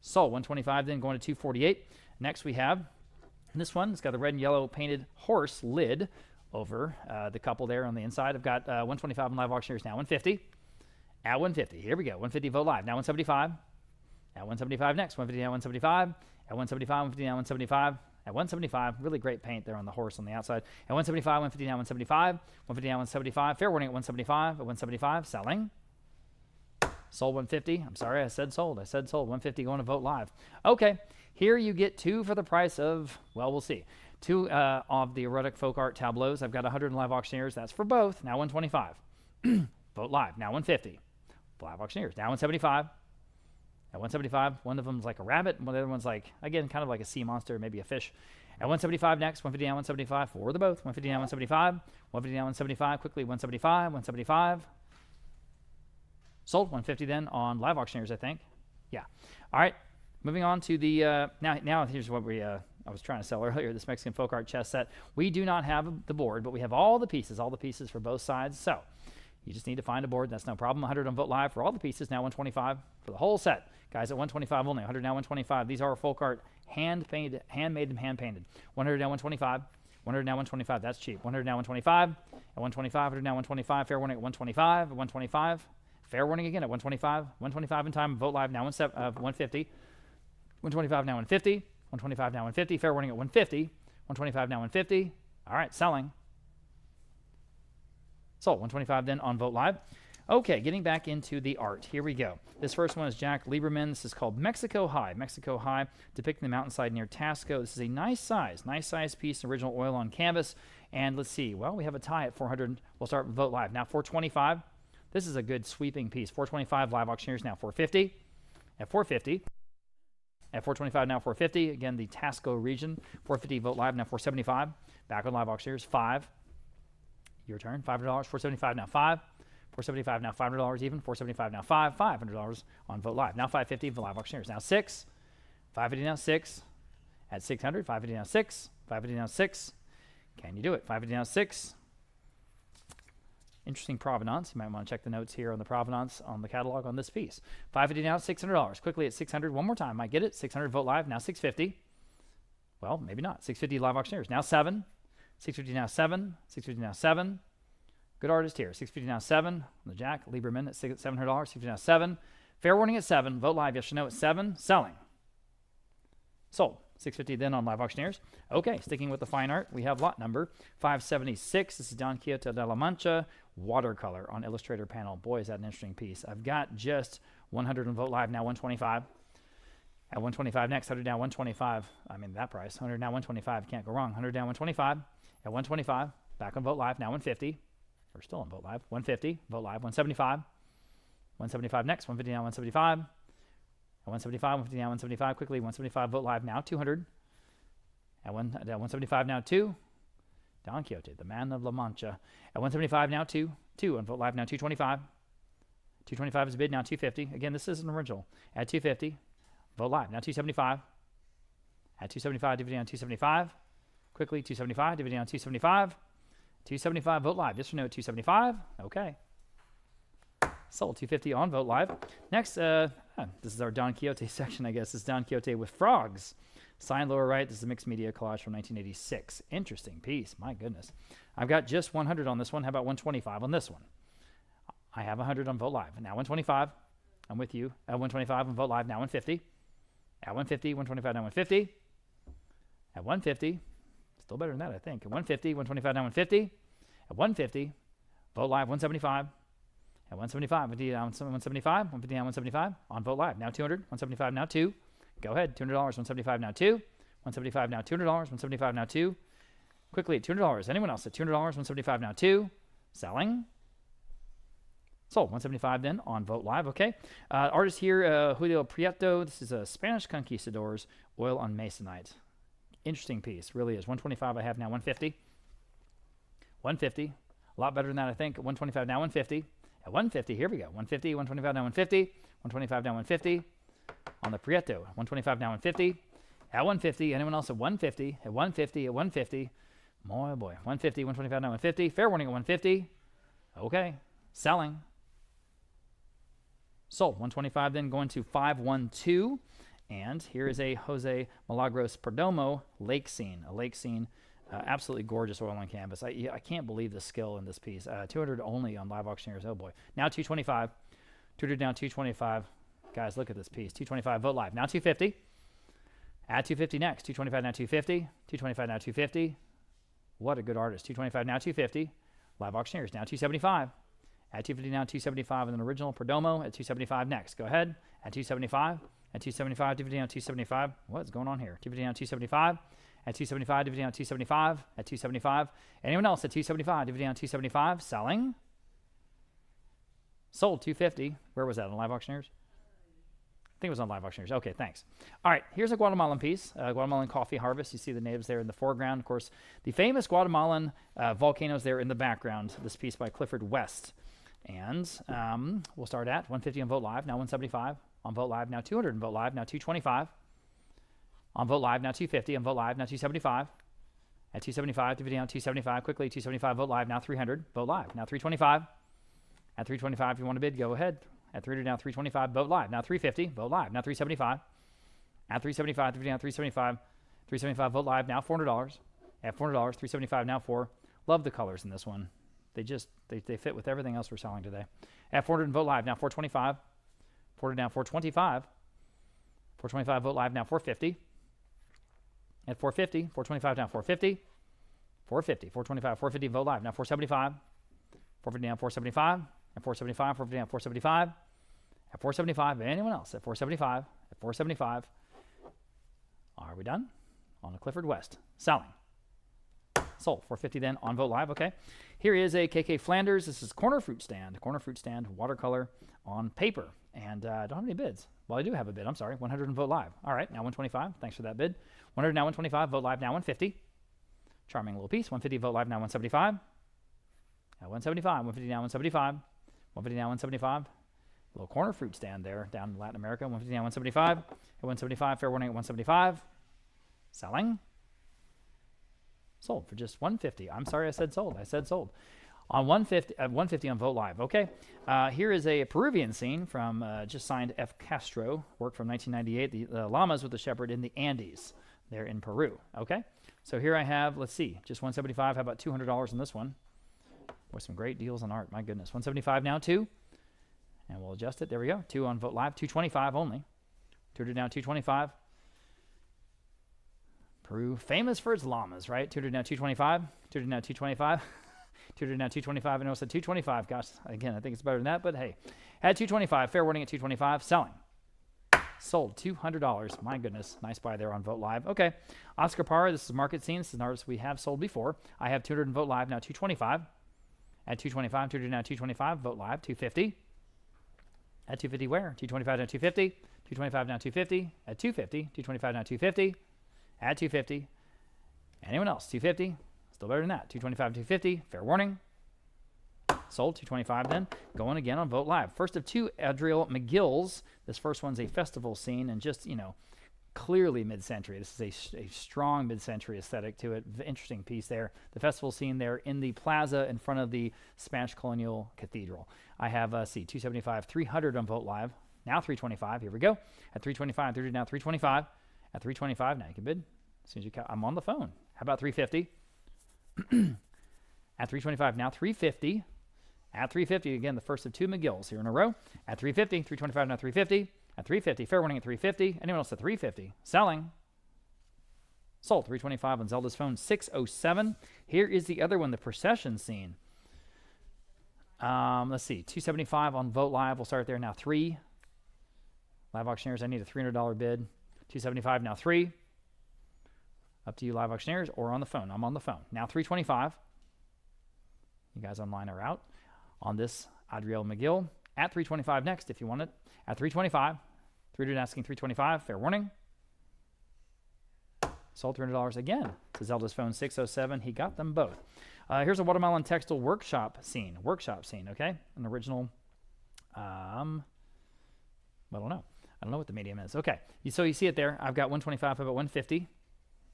Sold. 125 then, going to 248. Next we have this one. It's got the red and yellow painted horse lid over the couple there on the inside. I've got 125 in live auctioneers now, 150. At 150, here we go. 150 vote live. Now 175. At 175 next. 150 now 175. At 175, 150 now 175. At 175, really great paint there on the horse on the outside. At 175, 150 now 175. 150 now 175. Fair warning at 175. At 175, selling. Sold 150. I'm sorry, I said sold. I said sold. 150 going to Vote Live. Okay, here you get two for the price of, well, we'll see. Two of the erotic folk art tableaus. I've got 100 in live auctioneers. That's for both. Now 125. Vote Live. Now 150. Live auctioneers. Now 175. At 175, one of them's like a rabbit, and the other one's like, again, kind of like a sea monster, maybe a fish. At 175 next, 150 now 175 for the both. 150 now 175. 150 now 175. Quickly 175. 175. Sold. 150 then on live auctioneers, I think. Yeah. All right. Moving on to the now here's what I was trying to sell earlier, this Mexican folk art chess set. We do not have the board, but we have all the pieces for both sides. So you just need to find a board. That's no problem. 100 on Vote Live for all the pieces. Now 125 for the whole set. Guys, at 125 only. 100 now 125. These are folk art, handmade and hand-painted. 100 now 125. 100 now 125. That's cheap. 100 now 125. At 125. 100 now 125. Fair warning at 125. At 125. Fair warning again at 125. 125 in time. Vote Live now 150. 125 now 150. 125 now 150. Fair warning at 150. 125 now 150. All right, selling. Sold. 125 then on Vote Live. Okay, getting back into the art. Here we go. This first one is Jack Lieberman. This is called Mexico High. Mexico High, depicting the mountainside near Tasco. This is a nice size piece, original oil on canvas. And let's see. Well, we have a tie at 400. We'll start with Vote Live. Now 425. This is a good sweeping piece. 425 live auctioneers now 450. At 450. At 425 now 450. Again, the Tasco region. 450 Vote Live now 475. Back on live auctioneers 5. Your turn. $500. 475 now 5. 475 now $500 even. 475 now 5. $500 on Vote Live. Now 550 for live auctioneers. Now 6. 550 now 6. At 600. 550 now 6. 550 now 6. Can you do it? 550 now 6. Interesting provenance. You might want to check the notes here on the provenance on the catalog on this piece. 550 now $600. Quickly at 600. One more time. Might get it. 600 Vote Live. Now 650. Well, maybe not. 650 live auctioneers. Now 7. 650 now 7. 650 now 7. Good artist here. 650 now 7. The Jack Lieberman at $700. 650 now 7. Fair warning at 7. Vote Live. Yes or no at 7. Selling. Sold. 650 then on Live Auctioneers. Okay, sticking with the fine art, we have lot number 576. This is Don Quixote de la Mancha watercolor on Illustrator panel. Boy, is that an interesting piece. I've got just 100 on Vote Live, now 125. At 125 next, 100 down, 125. I mean, that price. 100 down, 125. Can't go wrong. 100 down, 125. At 125, back on Vote Live, now 150. We're still on Vote Live. 150, Vote Live, 175. 175 next, 150 down, 175. At 175, 150 down, 175. Quickly, 175, Vote Live, now 200. At 175 now 2. Don Quixote, the man of La Mancha. At 175 now 2. 2 on Vote Live, now 225. 225 is a bid, now 250. Again, this is an original. At 250. Vote Live, now 275. At 275, dividend on 275. Quickly, 275, dividend on 275. 275, Vote Live. Yes or no at 275? Okay. Sold 250 on Vote Live. Next, this is our Don Quixote section, I guess. This is Don Quixote with frogs. Signed lower right. This is a mixed media collage from 1986. Interesting piece. My goodness. I've got just 100 on this one. How about 125 on this one? I have 100 on Vote Live. Now 125. I'm with you. At 125 on Vote Live. Now 150. At 150, 125 down 150. At 150, still better than that, I think. At 150, 125 down 150. At 150, Vote Live 175. At 175, 150 down 175. 150 down 175 on Vote Live. Now 200, 175 now 2. Go ahead, $200, 175 now 2. 175 now $200, 175 now 2. Quickly, $200. Anyone else at $200, 175 now 2. Selling. Sold 175 then on Vote Live. Okay. Artist here, Julio Prieto. This is a Spanish Conquistadors oil on Masonite. Interesting piece, really is. 125 I have now 150. 150. A lot better than that, I think. 125 now 150. At 150, here we go. 150, 125 now 150. 125 now 150 on the Prieto. 125 now 150. At 150. Anyone else at 150? At 150, at 150. Oh boy. 150, 125 now 150. Fair warning at 150. Okay. Selling. Sold 125 then going to 512. And here is a Jose Milagros Perdomo lake scene. A lake scene. Absolutely gorgeous oil on canvas. I can't believe the skill in this piece. 200 only on Live Auctioneers. Oh boy. Now 225. 200 down 225. Guys, look at this piece. 225 Vote Live. Now 250. Add 250 next. 225 now 250. 225 now 250. What a good artist. 225 now 250. Live Auctioneers now 275. At 250 now 275 with an original Perdomo. At 275 next. Go ahead. At 275. At 275. 250 now 275. What's going on here? 250 now 275. At 275. 250 now 275. At 275. Anyone else at 275? 250 now 275. Selling. Sold 250. Where was that? On Live Auctioneers? I think it was on Live Auctioneers. Okay, thanks. All right, here's a Guatemalan piece, Guatemalan coffee harvest. You see the natives there in the foreground. Of course, the famous Guatemalan volcanoes there in the background. This piece by Clifford West. And we'll start at 150 on Vote Live, now 175. On Vote Live, now 200 on Vote Live, now 225. On Vote Live, now 250. On Vote Live, now 275. At 275, dividend down 275. Quickly, 275, Vote Live, now 300. Vote Live, now 325. At 325, if you want to bid, go ahead. At 300, now 325, Vote Live, now 350. Vote Live, now 375. At 375, dividend down 375. 375, Vote Live, now $400. At $400, 375, now 4. Love the colors in this one. They fit with everything else we're selling today. At 400 and Vote Live, now 425. 400 down 425. 425 Vote Live, now 450. At 450, 425 down 450. 450, 425, 450 Vote Live, now 475. 450 down 475. At 475, 450 down 475. At 475, anyone else at 475. At 475. Are we done? On the Clifford West. Selling. Sold. 450 then on Vote Live. Okay. Here is a KK Flanders. This is corner fruit stand. Corner fruit stand watercolor on paper. And I don't have any bids. Well, I do have a bid. I'm sorry. 100 and Vote Live. All right. Now 125. Thanks for that bid. 100 now 125. Vote Live now 150. Charming little piece. 150 Vote Live now 175. At 175. 150 now 175. 150 now 175. Little corner fruit stand there down in Latin America. 150 now 175. At 175. Fair warning at 175. Selling. Sold for just 150. I'm sorry I said sold. I said sold. On 150 at 150 on Vote Live. Okay. Here is a Peruvian scene from just signed F. Castro, work from 1998. The llamas with the shepherd in the Andes. There in Peru. Okay. So here I have, let's see, just 175. How about $200 on this one? With some great deals on art. My goodness. 175 now, 2. And we'll adjust it. There we go. 2 on Vote Live. 225 only. 200 now, 225. Peru, famous for its llamas, right? Tutored now 225. Tutored now 225. Tutored now 225. I know I said 225. Gosh, again, I think it's better than that, but hey. At 225, fair warning at 225. Selling. Sold $200. My goodness. Nice buy there on Vote Live. Okay. Oscar Parra, this is Market Scene. This is an artist we have sold before. I have 200 in Vote Live, now 225. At 225, 200 now 225. Vote Live, 250. At 250 where? 225 now 250. 225 now 250. At 250. 225 now 250. At 250. Anyone else? 250. Still better than that. 225, 250. Fair warning. Sold. 225 then. Going again on Vote Live. First of two Adriel McGill's. This first one's a festival scene and just, clearly mid-century. This is a strong mid-century aesthetic to it. Interesting piece there. The festival scene there in the plaza in front of the Spanish Colonial Cathedral. I have, 275, 300 on Vote Live. Now 325. Here we go. At 325, 30 now 325. At 325, now you can bid. As soon as I'm on the phone. How about 350? At 325, now 350. At 350, again, the first of two McGill's here in a row. At 350, 325, now 350. At 350, fair warning at 350. Anyone else at 350? Selling. Sold. 325 on Zelda's phone, 607. Here is the other one, the procession scene. Let's see, 275 on Vote Live. We'll start there now. 3. Live auctioneers, I need a $300 bid. 275 now 3. Up to you, live auctioneers, or on the phone. I'm on the phone. Now 325. You guys online are out on this Adriel McGill. At 325 next, if you want it. At 325. 300 asking 325. Fair warning. Sold $300 again to Zelda's phone, 607. He got them both. Here's a watermelon textile workshop scene. Okay? An original, I don't know. I don't know what the medium is. Okay. So you see it there. I've got 125, about 150.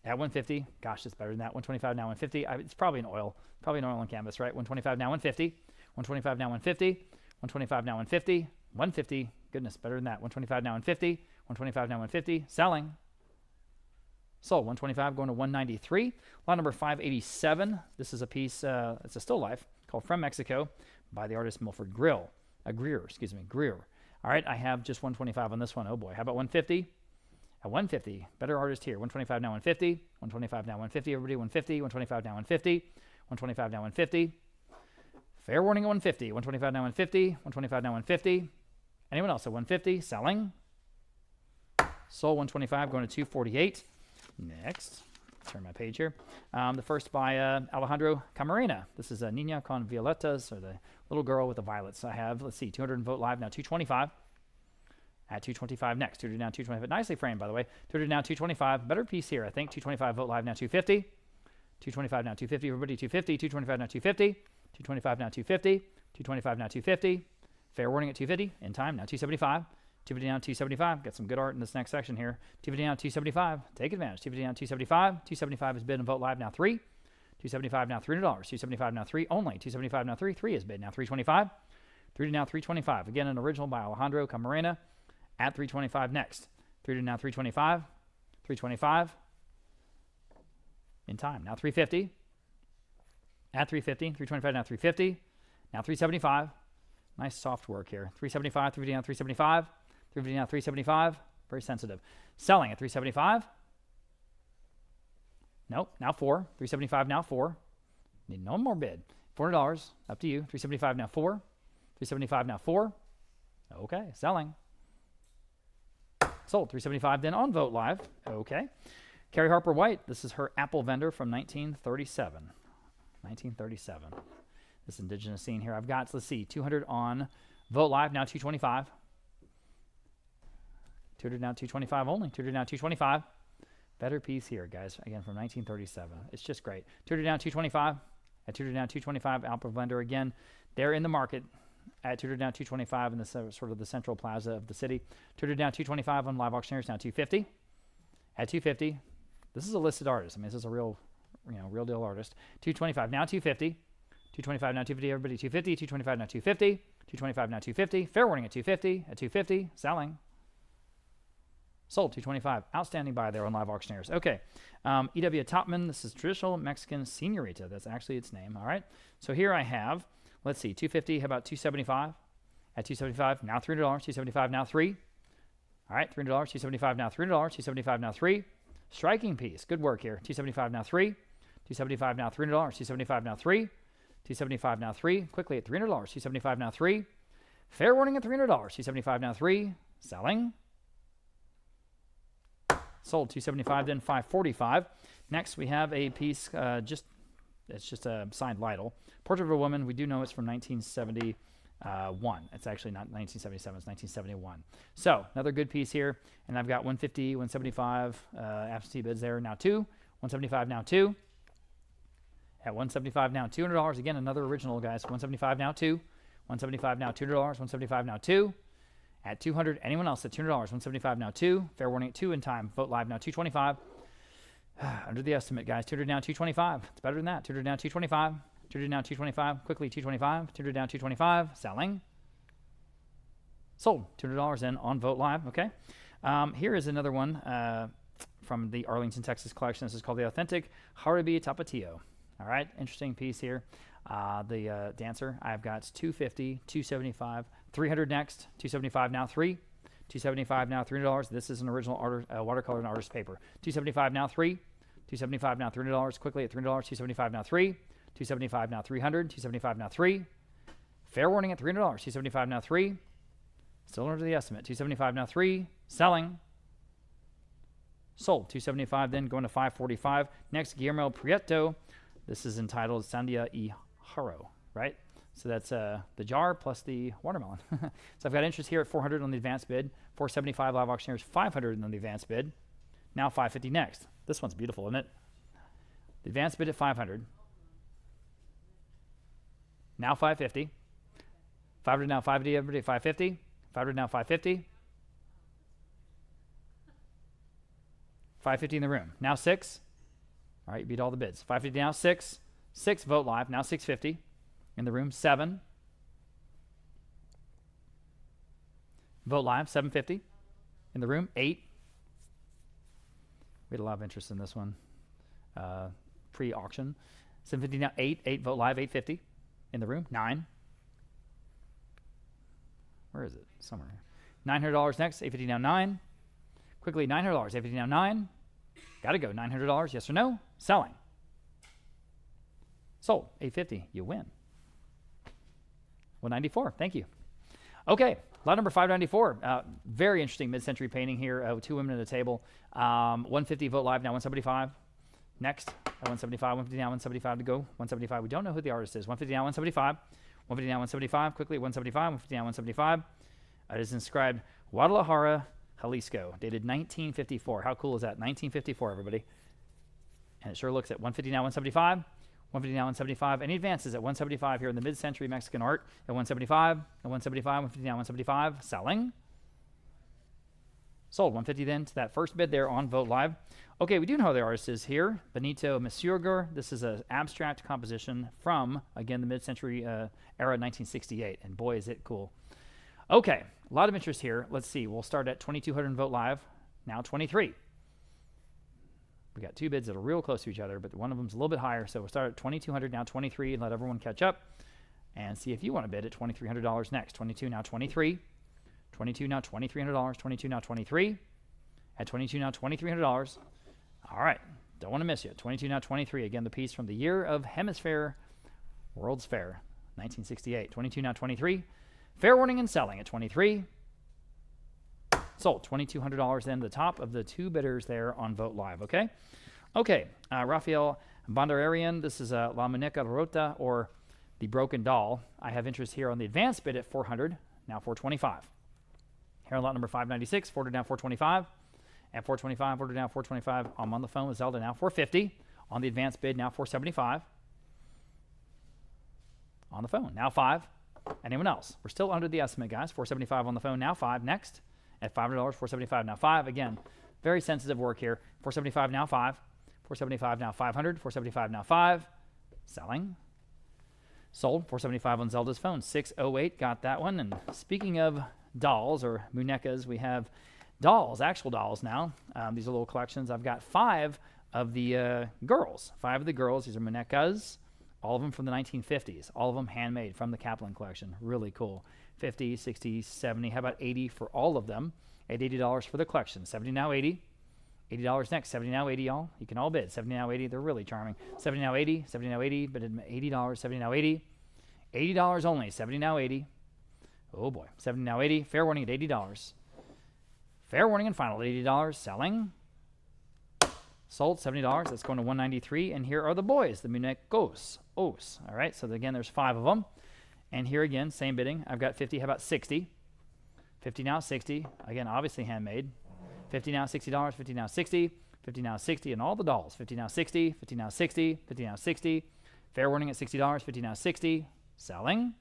At 150, gosh, it's better than that. 125 now 150. It's probably an oil on canvas, right? 125 now 150. 125 now 150. 125 now 150. 150. Goodness, better than that. 125 now 150. 125 now 150. Selling. Sold. 125 going to 193. Lot number 587. This is a piece. It's a still life called From Mexico by the artist Milford Greer. All right, I have just 125 on this one. Oh boy, how about 150? At 150, better artist here. 125 now 150. 125 now 150. Everybody 150. 125 now 150. 125 now 150. Fair warning at 150. 125 now 150. 125 now 150. Anyone else at 150? Selling. Sold. 125 going to 248. Next, turn my page here. The first by Alejandro Camarena. This is a Niña con Violetas, or the little girl with the violets. I have, 200 in Vote Live now 225. At 225 next. 200 now 225. Nicely framed, by the way. 200 now 225. Better piece here, I think. 225 Vote Live now 250. 225 now 250. Everybody 250. 225 now 250. 225 now 250. 225 now 250. Fair warning at 250. In time now 275. 250 now 275. Got some good art in this next section here. 250 now 275. Take advantage. 250 now 275. 275 is bid in Vote Live now 3. 275 now $300. 275 now 3 only. 275 now 3. 3 is bid now 325. 3 now 325. Again, an original by Alejandro Camarena. At 325 next. 3 now 325. 325. In time. Now 350. At 350. 325 now 350. Now 375. Nice soft work here. 375. 350 now 375. 350 now 375. Very sensitive. Selling at 375. Nope. Now 4. 375 now 4. Need no more bid. $400. Up to you. 375 now 4. 375 now 4. Okay. Selling. Sold. 375 then on Vote Live. Okay. Carrie Harper White. This is her Apple vendor from 1937. 1937. This indigenous scene here. I've got, 200 on Vote Live, now 225. 200 now 225 only. 200 now 225. Better piece here, guys. Again, from 1937. It's just great. 200 now 225. At 200 now 225, Apple vendor again. They're in the market. At 200 now 225 in the sort of the central plaza of the city. 200 now 225 on live auctioneers, now 250. At 250, this is a listed artist. I mean, this is a real deal artist. 225 now 250. 225 now 250. Everybody 250. 225 now 250. 225 now 250. Fair warning at 250. At 250, selling. Sold. 225. Outstanding buy there on live auctioneers. Okay. E.W. Topman. This is traditional Mexican señorita. That's actually its name. All right. So here I have. 250. How about 275? At 275, now $300. 275 now 3. All right, $300. 275 now $300. 275 now 3. Striking piece. Good work here. $275 now 3. $275 now $300. $275 now 3. $275 now 3. Quickly at $300. $275 now 3. Fair warning at $300. $275 now 3. Selling. Sold. $275 then $545. Next we have a piece it's just a signed Lytle. Portrait of a Woman. We do know it's from 1971. It's actually not 1977. It's 1971. So another good piece here. And I've got 150, 175 absentee bids there. Now 2. 175 now 2. At 175 now $200. Again, another original, guys. 175 now 2. 175 now $200. 175 now 2. At 200, anyone else at $200. 175 now 2. Fair warning at 2 in time. Vote live now 225. Under the estimate, guys. 200 now 225. It's better than that. 200 now 225. 200 now 225. Quickly 225. 200 down 225. Selling. Sold. $200 in on Vote Live. Okay. Here is another one from the Arlington, Texas collection. This is called the Authentic Harabi Tapatio. All right. Interesting piece here. The dancer, I've got 250, 275, 300 next, 275 now 3. 275 now $300. This is an original watercolor and artist paper. 275 now 3. 275 now $300. Quickly at $300. 275 now 3. 275 now 300. 275 now 3. Fair warning at $300. 275 now 3. Still under the estimate. 275 now 3. Selling. Sold. 275 then going to 545. Next, Guillermo Prieto. This is entitled Sandia y Haro, right? So that's the jar plus the watermelon. So I've got interest here at 400 on the advanced bid, 475 live auctioneers, 500 on the advanced bid. Now 550 next. This one's beautiful, isn't it? The advanced bid at 500. Now 550. 500 now 550, everybody, 550. 500 now 550. 550 in the room. Now 6. All right, you beat all the bids. 550 now 6. 6 Vote Live, now 650. In the room, 7. Vote Live, 750. In the room, 8. We had a lot of interest in this one. Pre-auction. 750 now 8. 8 Vote Live, 850. In the room, 9. Where is it? Somewhere here. $900 next, 850 now 9. Quickly, $900, 850 now 9. Got to go, $900, yes or no? Selling. Sold, 850, you win. 194, thank you. Okay, lot number 594. Very interesting mid-century painting here. 2 women at a table. 150 Vote Live, now 175. Next, at 175, 150 now 175 to go. 175, we don't know who the artist is. 150 now 175. 150 now 175. Quickly, 175, 150 now 175. It is inscribed Guadalajara, Jalisco, dated 1954. How cool is that? 1954, everybody. And it sure looks at 150 now 175. 150 now 175. Any advances at 175 here in the mid-century Mexican art at 175, at 175, 150 now 175. Selling. Sold. 150 then to that first bid there on Vote Live. Okay, we do know who the artist is here. Benito Masurger. This is an abstract composition from, again, the mid-century era, 1968. And boy, is it cool. Okay, a lot of interest here. Let's see. We'll start at 2,200 Vote Live. Now 23. We got 2 bids that are real close to each other, but one of them's a little bit higher. So we'll start at 2,200, now 23, and let everyone catch up. And see if you want to bid at $2,300 next. 22, now 23. 22, now $2,300. 22, now 23. At 22, now $2,300. All right. Don't want to miss you. 22, now 23. Again, the piece from the year of Hemisphere World's Fair, 1968. 22, now 23. Fair warning and selling at 23. Sold. $2,200 then, the top of the 2 bidders there on Vote Live, okay? Okay, Rafael Bandararian. This is La Muñeca Rota, or the Broken Doll. I have interest here on the advanced bid at 400, now 425. Here on lot number 596, 400 now 425. At 425, 400 now 425. I'm on the phone with Zelda now 450. On the advanced bid, now 475. On the phone, now 5. Anyone else? We're still under the estimate, guys. 475 on the phone, now 5. Next, at $500, 475 now 5. Again, very sensitive work here. 475 now 5. 475 now 500. 475 now 5. Selling. Sold. 475 on Zelda's phone. 608, got that one. And speaking of dolls or muñecas, we have dolls, actual dolls now. These are little collections. I've got 5 of the girls. 5 of the girls. These are muñecas. All of them from the 1950s. All of them handmade from the Caplan collection. Really cool. 50, 60, 70. How about 80 for all of them? At $80 for the collection. 70 now 80. $80 next. 70 now 80, y'all. You can all bid. 70 now 80. They're really charming. 70 now 80. 70 now 80. But $80. 70 now 80. $80 only. 70 now 80. Oh boy. 70 now 80. Fair warning at $80. Fair warning and final at $80. Selling. Sold. $70. That's going to $193. And here are the boys, the muñecos. All right. So again, there's 5 of them. And here again, same bidding. I've got 50. How about 60? 50 now 60. Again, obviously handmade. 50 now $60. 50 now 60. 50 now 60. And all the dolls. 50 now 60. 50 now 60. 50 now 60. Fair warning at $60. 50 now 60. Selling.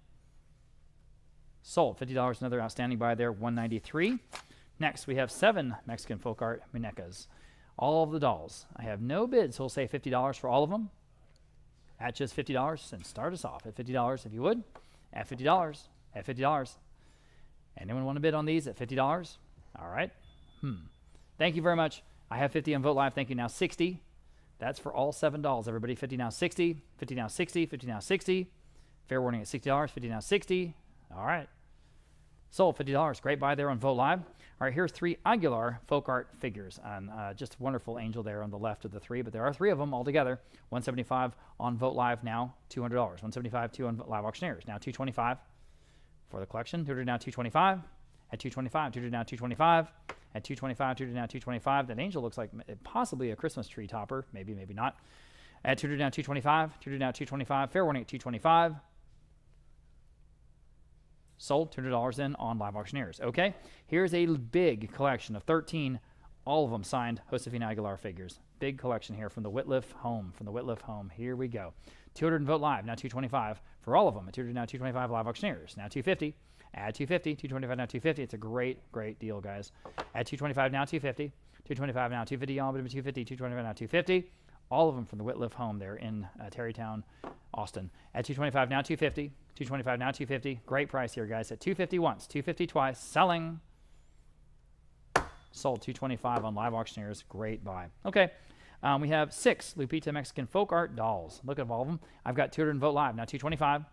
Sold. $50. Another outstanding buy there. $193. Next, we have 7 Mexican folk art muñecas. All of the dolls. I have no bids, so we'll say $50 for all of them. At just $50, and start us off at $50 if you would. At $50. At $50. Anyone want to bid on these at $50? All right. Thank you very much. I have 50 on Vote Live. Thank you. Now 60. That's for all 7 dolls. Everybody, 50 now 60. 50 now 60. 50 now 60. Fair warning at $60. 50 now 60. All right. Sold. $50. Great buy there on Vote Live. All right, here's 3 Aguilar folk art figures. And just wonderful angel there on the left of the 3, but there are 3 of them altogether. $175 on Vote Live, now $200. $175, 2 on Live Auctioneers, now $225 for the collection. $200 now $225. At $225, $200 now $225. At $225, $200 now $225. That angel looks like possibly a Christmas tree topper. Maybe, maybe not. At $200 now $225. $200 now $225. Fair warning at $225. Sold. $200 in on Live Auctioneers. Okay, here's a big collection of 13, all of them signed Josefina Aguilar figures. Big collection here from the Whitliff home. Here we go. $200 in Vote Live, now $225 for all of them. At $200 now $225 Live Auctioneers, now $250. Add $250. $225 now $250. It's a great, great deal, guys. At $225 now $250. $225 now $250. All but $250. $225 now $250. All of them from the Whitliff home there in Terrytown, Austin. At $225 now $250. $225 now $250. Great price here, guys. At $250 once, $250 twice. Selling. Sold. $225 on Live Auctioneers. Great buy. Okay. We have 6 Lupita Mexican folk art dolls. Look at all of them. I've got $200 in Vote Live, now $225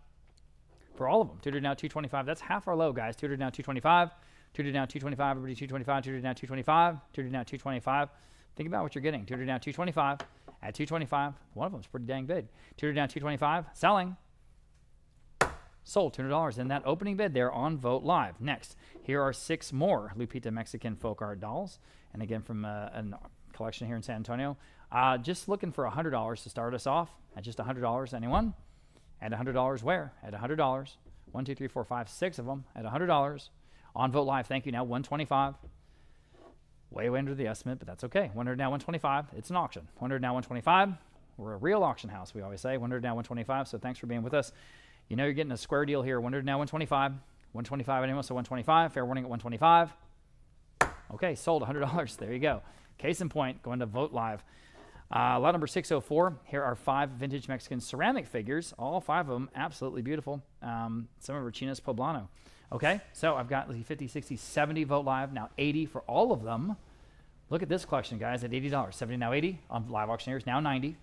for all of them. $200 now $225. That's half our low, guys. $200 now $225. $200 now $225. Everybody $225. $200 now $225. $200 now $225. Think about what you're getting. $200 now $225. At $225, one of them is pretty dang big. $200 now $225. Selling. Sold. $200 in that opening bid there on Vote Live. Next, here are 6 more Lupita Mexican folk art dolls. And again, from a collection here in San Antonio. Just looking for $100 to start us off. At just $100, anyone? At $100 where? At $100. 1, 2, 3, 4, 5, 6 of them at $100 on Vote Live. Thank you. Now $125. Way under the estimate, but that's okay. $100 now $125. It's an auction. $100 now $125. We're a real auction house, we always say. $100 now $125. So thanks for being with us. You know you're getting a square deal here. $100 now $125. $125 anyone, so $125. Fair warning at $125. Okay, sold $100. There you go. Case in point, going to Vote Live. Lot number 604. Here are 5 vintage Mexican ceramic figures. All 5 of them absolutely beautiful. Some of are Chinas Poblano. Okay, so I've got 50, 60, 70 Vote Live. Now 80 for all of them. Look at this collection, guys, at $80. 70 now 80 on Live Auctioneers. Now 90.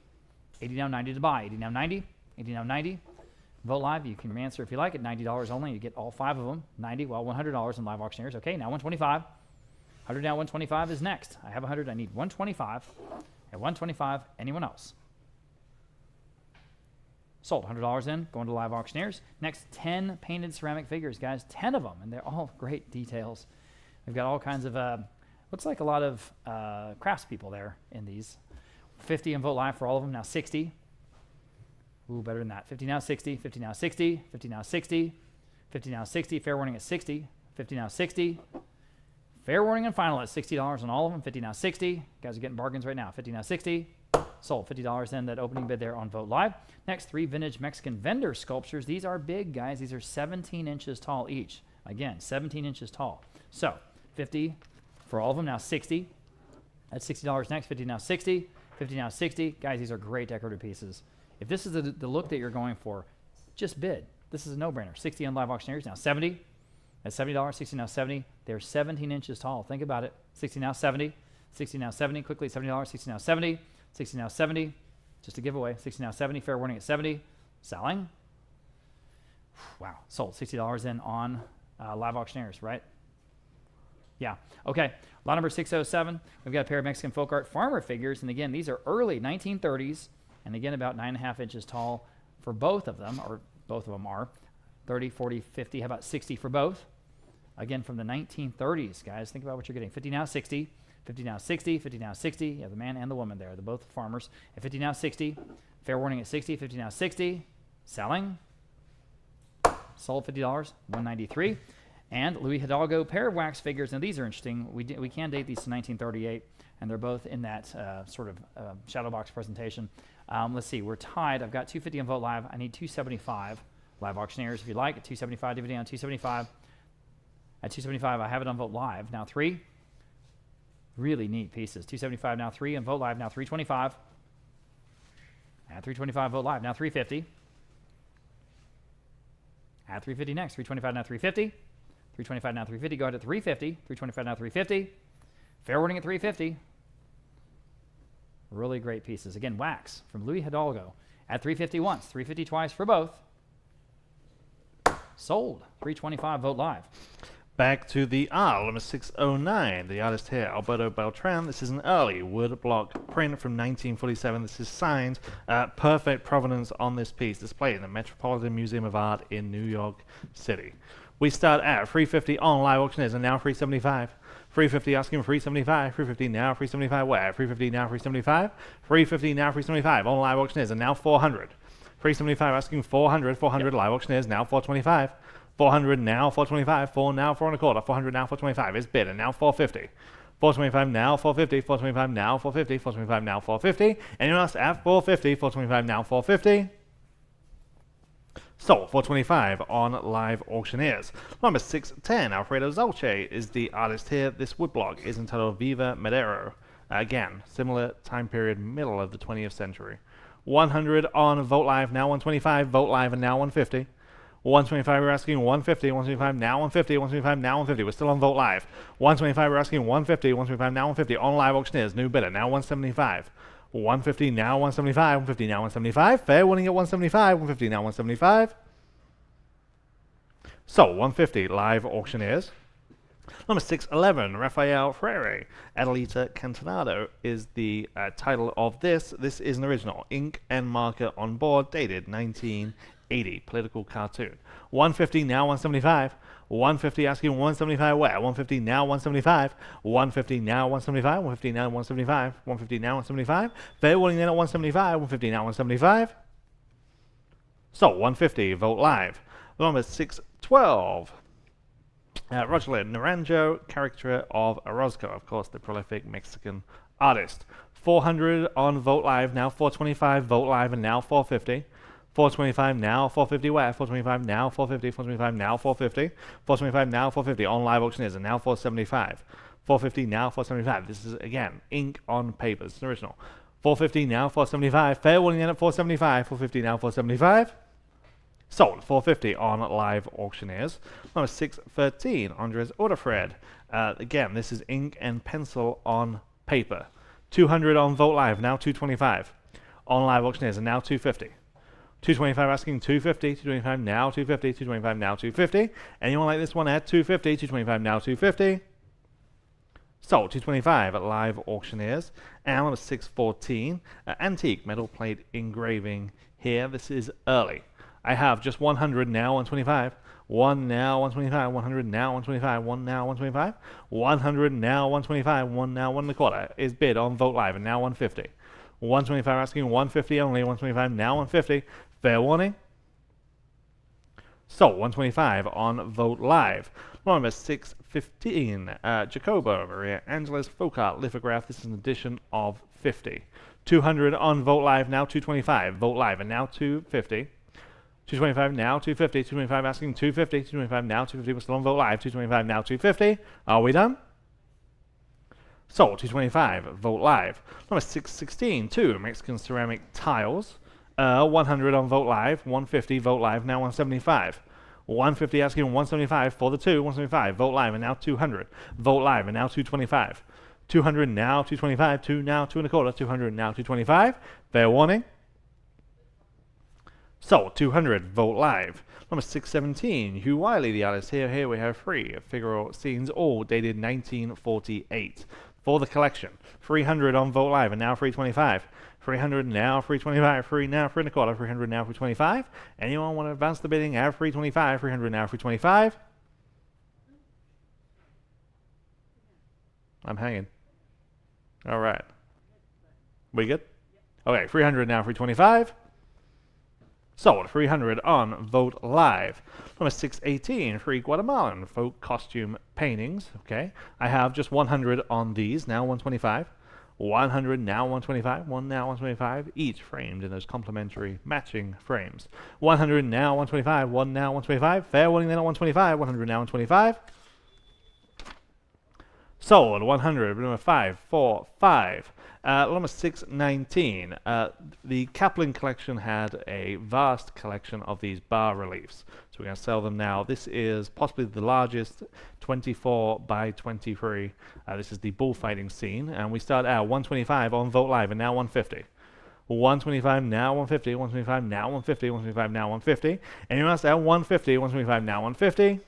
80 now 90 to buy. 80 now 90. 80 now 90. Vote Live, you can answer if you like at $90 only. You get all 5 of them. 90, well, $100 in Live Auctioneers. Okay, now 125. 100 now 125 is next. I have 100. I need 125. At 125, anyone else? Sold. $100 in, going to Live Auctioneers. Next, 10 painted ceramic figures, guys. 10 of them, and they're all great details. We've got all kinds of, looks like a lot of craftspeople there in these. 50 in Vote Live for all of them. Now 60. Ooh, better than that. 50 now 60. 50 now 60. 50 now 60. 50 now 60. Fair warning at 60. 50 now 60. Fair warning and final at $60 on all of them. 50 now 60. You guys are getting bargains right now. 50 now 60. Sold. $50 in that opening bid there on Vote Live. Next, 3 vintage Mexican vendor sculptures. These are big, guys. These are 17 inches tall each. Again, 17 inches tall. So 50 for all of them. Now 60. That's $60 next. 50 now 60. 50 now 60. Guys, these are great decorative pieces. If this is the look that you're going for, just bid. This is a no-brainer. 60 on Live Auctioneers. Now 70. That's $70. 60 now 70. They're 17 inches tall. Think about it. 60 now 70. 60 now 70. Quickly, $70. 60 now 70. 60 now 70. Just a giveaway. 60 now 70. Fair warning at 70. Selling. Wow. Sold. $60 in on Live Auctioneers, right? Yeah. Okay. Lot number 607. We've got a pair of Mexican folk art farmer figures. And again, these are early 1930s. And again, about 9.5 inches tall for both of them, or both of them are 30, 40, 50. How about 60 for both? Again, from the 1930s, guys. Think about what you're getting. 50 now, 60. 50 now, 60. 50 now, 60. You have the man and the woman there. They're both farmers. At 50 now, 60. Fair warning at 60. 50 now, 60. Selling. Sold $50. 193. And Louis Hidalgo pair of wax figures. Now, these are interesting. We can date these to 1938, and they're both in that sort of shadow box presentation. Let's see. We're tied. I've got 250 on Vote Live. I need 275. Live auctioneers, if you like, at 275. DVD on 275. At 275, I have it on Vote Live. Now 3. Really neat pieces. 275 now 3 on Vote Live. Now 325. At 325, Vote Live. Now 350. At 350 next. 325 now 350. 325 now 350. Go ahead at 350. 325 now 350. Fair warning at 350. Really great pieces. Again, wax from Louis Hidalgo at 350 once, 350 twice for both. Sold. 325. Vote Live. Back to the R, number 609. The artist here, Alberto Beltran. This is an early wood block print from 1947. This is signed. Perfect provenance on this piece, displayed in the Metropolitan Museum of Art in New York City. We start at 350 on live auctioneers, and now 375. 350 asking 375. 350 now 375. Where? 350 now 375. 350 now 375 on live auctioneers, and now 400. 375 asking 400. 400 live auctioneers, now 425. 400 now 425. 4 now 4 and a quarter. 400 now 425 is bid, and now 450. 425 now 450. 425 now 450. 425 now 450. Anyone else at 450? 425 now 450. Sold. 425 on live auctioneers. Number 610, Alfredo Zolce is the artist here. This woodblock is entitled Viva Madero. Again, similar time period, middle of the 20th century. 100 on Vote Live, now 125. Vote Live, and now 150. 125, we're asking 150. 125, now 150. 125, now 150. We're still on Vote Live. 125, we're asking 150. 125, now 150. On live auctioneers, new bidder, now 175. 150 now 175. 150 now 175. Fair winning at 175. 150 now 175. So 150 live auctioneers. Number 611, Rafael Freire. Adelita Cantonado is the title of this. This is an original ink and marker on board, dated 1980. Political cartoon. 150 now 175. 150 asking 175 where? 150 now 175. 150 now 175. 150 now 175. 150 now 175. Fair warning then at 175. 150 now 175. So 150. Vote Live. Number 612. Rogelio Naranjo, caricature of Orozco, of course, the prolific Mexican artist. 400 on Vote Live, now 425. Vote Live, and now 450. 425 now 450 where? 425 now 450. 425 now 450. 425 now 450 on live auctioneers, and now 475. 450 now 475. This is again ink on paper. It's an original. 450 now 475. Fair warning in at 475. 450 now 475. Sold. 450 on live auctioneers. Number 613, Andres Odefred. Again, this is ink and pencil on paper. 200 on Vote Live, now 225. On live auctioneers, and now 250. 225 asking 250. 225 now 250. 225 now 250. Anyone like this one at 250? 225 now 250. Sold. 225 at live auctioneers. And number 614, antique metal plate engraving here. This is early. I have just 100 now 125. 1 now 125. 100 now 125. 1 now 125. 100 now 125. 1 now 1 and a quarter is bid on Vote Live, and now 150. 125 asking 150 only. 125 now 150. Fair warning. So 125 on Vote Live. Number 615, Jacobo Maria Angeles folk art lithograph. This is an edition of 50. 200 on Vote Live, now 225. Vote Live, and now 250. 225 now 250. 225 asking 250. 225 now 250. We're still on Vote Live. 225 now 250. Are we done? Sold. 225. Vote Live. Number 616, 2 Mexican ceramic tiles. 100 on Vote Live. 150. Vote Live. Now 175. 150 asking 175 for the 2. 175. Vote Live, and now 200. Vote Live, and now 225. 200 now 225. 2 now 2 and a quarter. 200 now 225. Fair warning. Sold. 200. Vote live. Number 617. Hugh Wiley, the artist. Here we have 3 figure scenes, all dated 1948 for the collection. 300 on Vote Live, and now 325. 300 now, 325. 3 now, 3 and a quarter. 300 now, 325. Anyone want to advance the bidding at 325? 300 now, 325. I'm hanging. All right. We good? Okay, 300 now, 325. Sold. 300 on Vote Live. Number 618, free Guatemalan folk costume paintings. Okay, I have just 100 on these, now 125. 100 now 125, 1 now 125, each framed in those complementary matching frames. 100 now 125, 1 now 125, fair warning then at 125, 100 now 125. Sold. 100, number 545. Number 619. The Caplan collection had a vast collection of these bas reliefs. So we're going to sell them now. This is possibly the largest, 24 by 23. This is the bullfighting scene. And we start out 125 on Vote Live, and now 150. 125 now 150, 125 now 150, 125 now 150. Anyone else at 150, 125 now 150.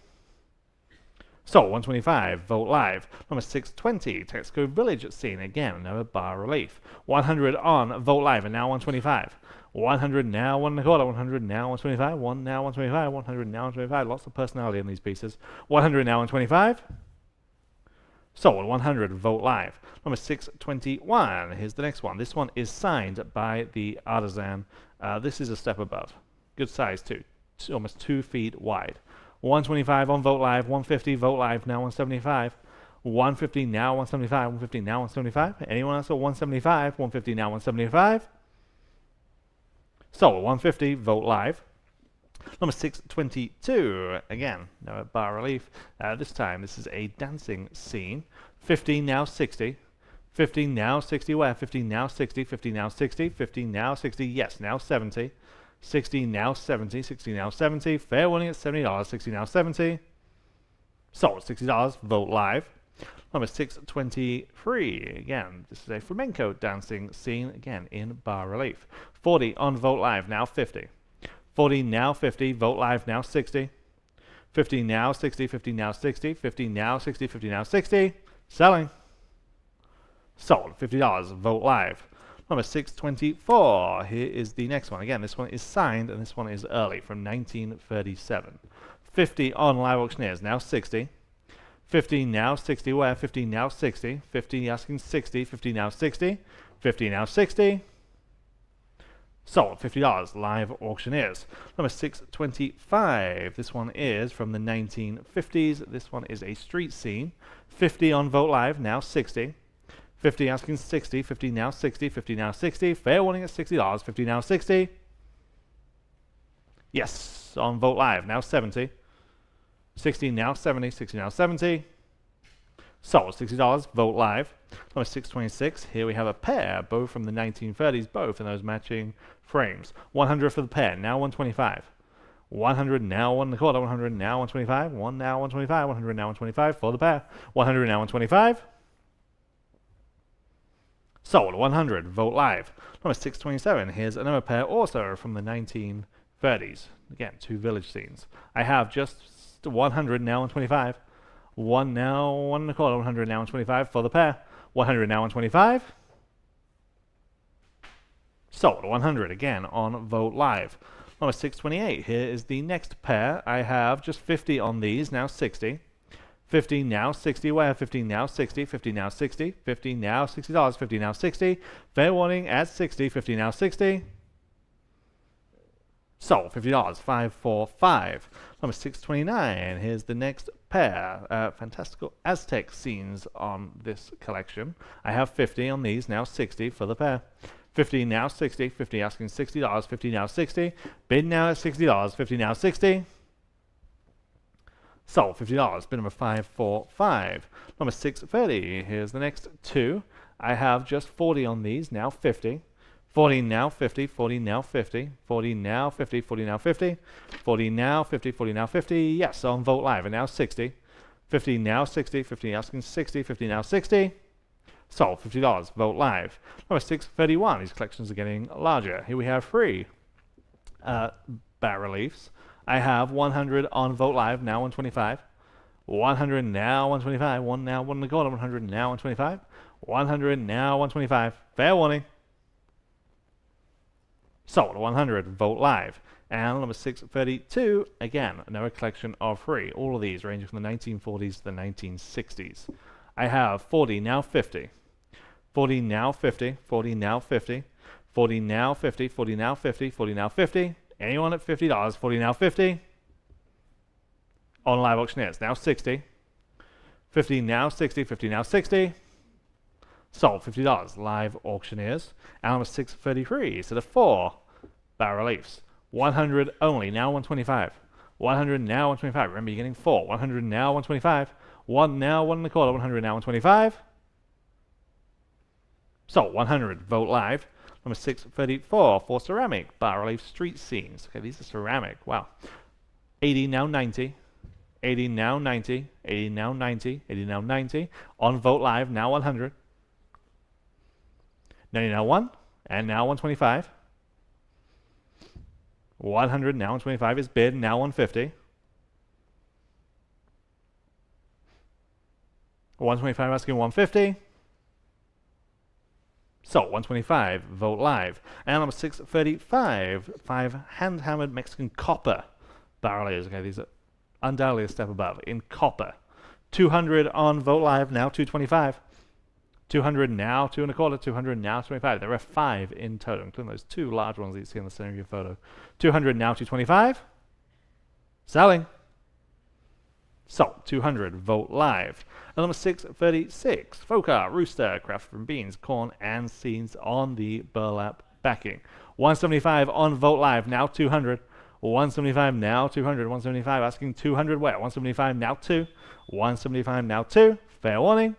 So, 125, Vote Live. Number 620, Texco Village scene. Again, another bas relief. 100 on Vote Live, and now 125. 100 now, 1 and a quarter. 100 now, 125. 1 now, 125. 100 now, 125. Lots of personality in these pieces. 100 now, 125. Sold. 100, Vote Live. Number 621, here's the next one. This one is signed by the artisan. This is a step above. Good size, too. Almost 2 feet wide. 125 on Vote Live, 150 Vote Live, now 175. 150 now 175, 150 now 175. Anyone else at 175, 150 now 175. So 150 Vote Live. Number 622, again, no bas relief. This time, this is a dancing scene. 50 now 60. 50 now 60, where? 50 now 60, 50 now 60, 50 now 60, yes, now 70. 60 now 70, 60 now 70, fair warning at $70, 60 now 70. Sold. $60, Vote Live. Number 623, again, this is a flamenco dancing scene, again, in bas relief. 40 on Vote Live, now 50. 40 now 50, Vote Live, now 60. 50 now 60, 50 now 60, 50 now 60, 50 now 60. Selling. Sold. $50, Vote Live. Number 624, here is the next one. Again, this one is signed, and this one is early, from 1937. 50 on Live Auctioneers, now 60. 50 now 60, where? 50 now 60. 50 asking 60, 50 now 60. 50 now 60. Sold. $50, Live Auctioneers. Number 625, this one is from the 1950s. This one is a street scene. 50 on Vote Live, now 60. 50 asking 60, 50 now 60, 50 now 60. Fair warning at $60, 50 now 60. Yes, on Vote Live, now 70. 60 now 70, 60 now 70. Sold. $60, Vote Live. Number 626, here we have a pair, both from the 1930s, both in those matching frames. 100 for the pair, now 125. 100 now 1 and a quarter, 100 now 125, 1 now 125, 100 now 125 for the pair. 100 now 125. Sold. 100, Vote Live. Number 627, here's another pair also from the 1930s. Again, 2 village scenes. I have just 100 now 125. 1 now 1 and a quarter, 100 now 125 for the pair. 100 now 125. Sold. 100 again on Vote Live. Number 628, here is the next pair. I have just 50 on these, now 60. 50 now 60, where? 50 now 60, 50 now 60, 50 now $60, 50 now 60. Fair warning at 60, 50 now 60. Sold. $50, 545. Number 629, here's the next pair. Fantastical Aztec scenes on this collection. I have 50 on these, now 60 for the pair. 50 now 60, 50 asking $60, 50 now 60. Bid now at $60, 50 now 60. Sold. $50, bid number 545. Number 630, here's the next 2. I have just 40 on these, now 50. 40 now 50, 40 now 50, 40 now 50, 40 now 50, 40 now 50, 40 now 50, yes, on Vote Live, and now 60. 50 now 60, 50 asking 60, 50 now 60. Sold. $50, Vote Live. Number 631, these collections are getting larger. Here we have 3 bas reliefs. I have 100 on Vote Live, now 125. 100 now 125. 1 now 1 and a quarter. 100 now 125. 100 now 125. Fair warning. Sold. 100. Vote Live. And number 632, again, another collection of free. All of these ranging from the 1940s to the 1960s. I have 40 now 50. 40 now 50. 40 now 50. 40 now 50. 40 now 50. 40 now 50. Anyone at $50? 40 now 50. On live auctioneers, now 60. 50 now 60. 50 now 60. Sold. $50. Live auctioneers. And number 633, so the 4 bas reliefs. 100 only, now 125. 100 now 125. Remember, you're getting 4. 100 now 125. 1 now 1 and a quarter. 100 now 125. So 100. Vote Live. Number 634 for ceramic bas relief street scenes. Okay, these are ceramic. Wow. 80 now 90. 80 now 90. 80 now 90. 80 now 90. On Vote Live, now 100. 90 now 1. And now 125. 100 now 125 is bid, now 150. 125 asking 150. So 125, Vote Live. And number 635, 5 hand-hammered Mexican copper barrels. Okay, these are undoubtedly a step above in copper. 200 on Vote Live, now 225. 200 now 2 and a quarter. 200 now 25. There are 5 in total, including those 2 large ones that you see in the center of your photo. 200 now 225. Selling. So 200, Vote Live. And number 636, Foca Rooster, crafted from beans, corn, and seeds on the burlap backing. 175 on Vote Live, now 200. 175 now 200. 175 asking 200 where? 175 now 2. 175 now 2. Fair warning.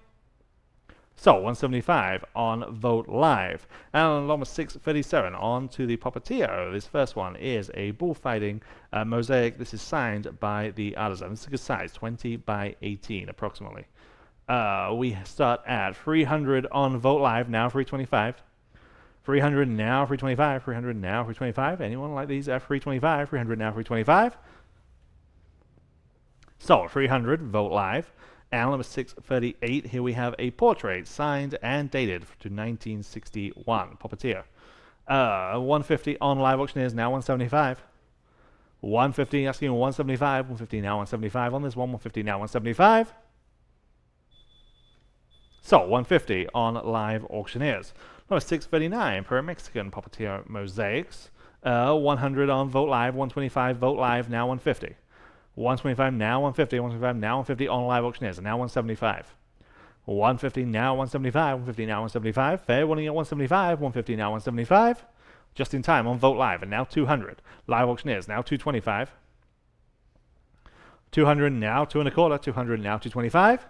So 175 on Vote Live. And number 637 on to the Popatio. This first one is a bullfighting mosaic. This is signed by the artisan. This is a good size, 20 by 18 approximately. We start at 300 on Vote Live, now 325. 300 now 325. 300 now 325. Anyone like these at 325? 300 now 325. So 300, Vote Live. And number 638, here we have a portrait signed and dated to 1961. Popatio. 150 on live auctioneers, now 175. 150 asking 175. 150 now 175 on this one. 150 now 175. So 150 on live auctioneers. Number 639 per Mexican Popatio mosaics. 100 on Vote Live. 125 Vote Live, now 150. 125 now 150, 125 now 150 on live auctioneers, and now 175. 150 now 175, 150 now 175. Fair warning at 175, 150 now 175. Just in time on Vote Live, and now 200. Live auctioneers, now 225. 200 now 2 and a quarter, 200 now 225.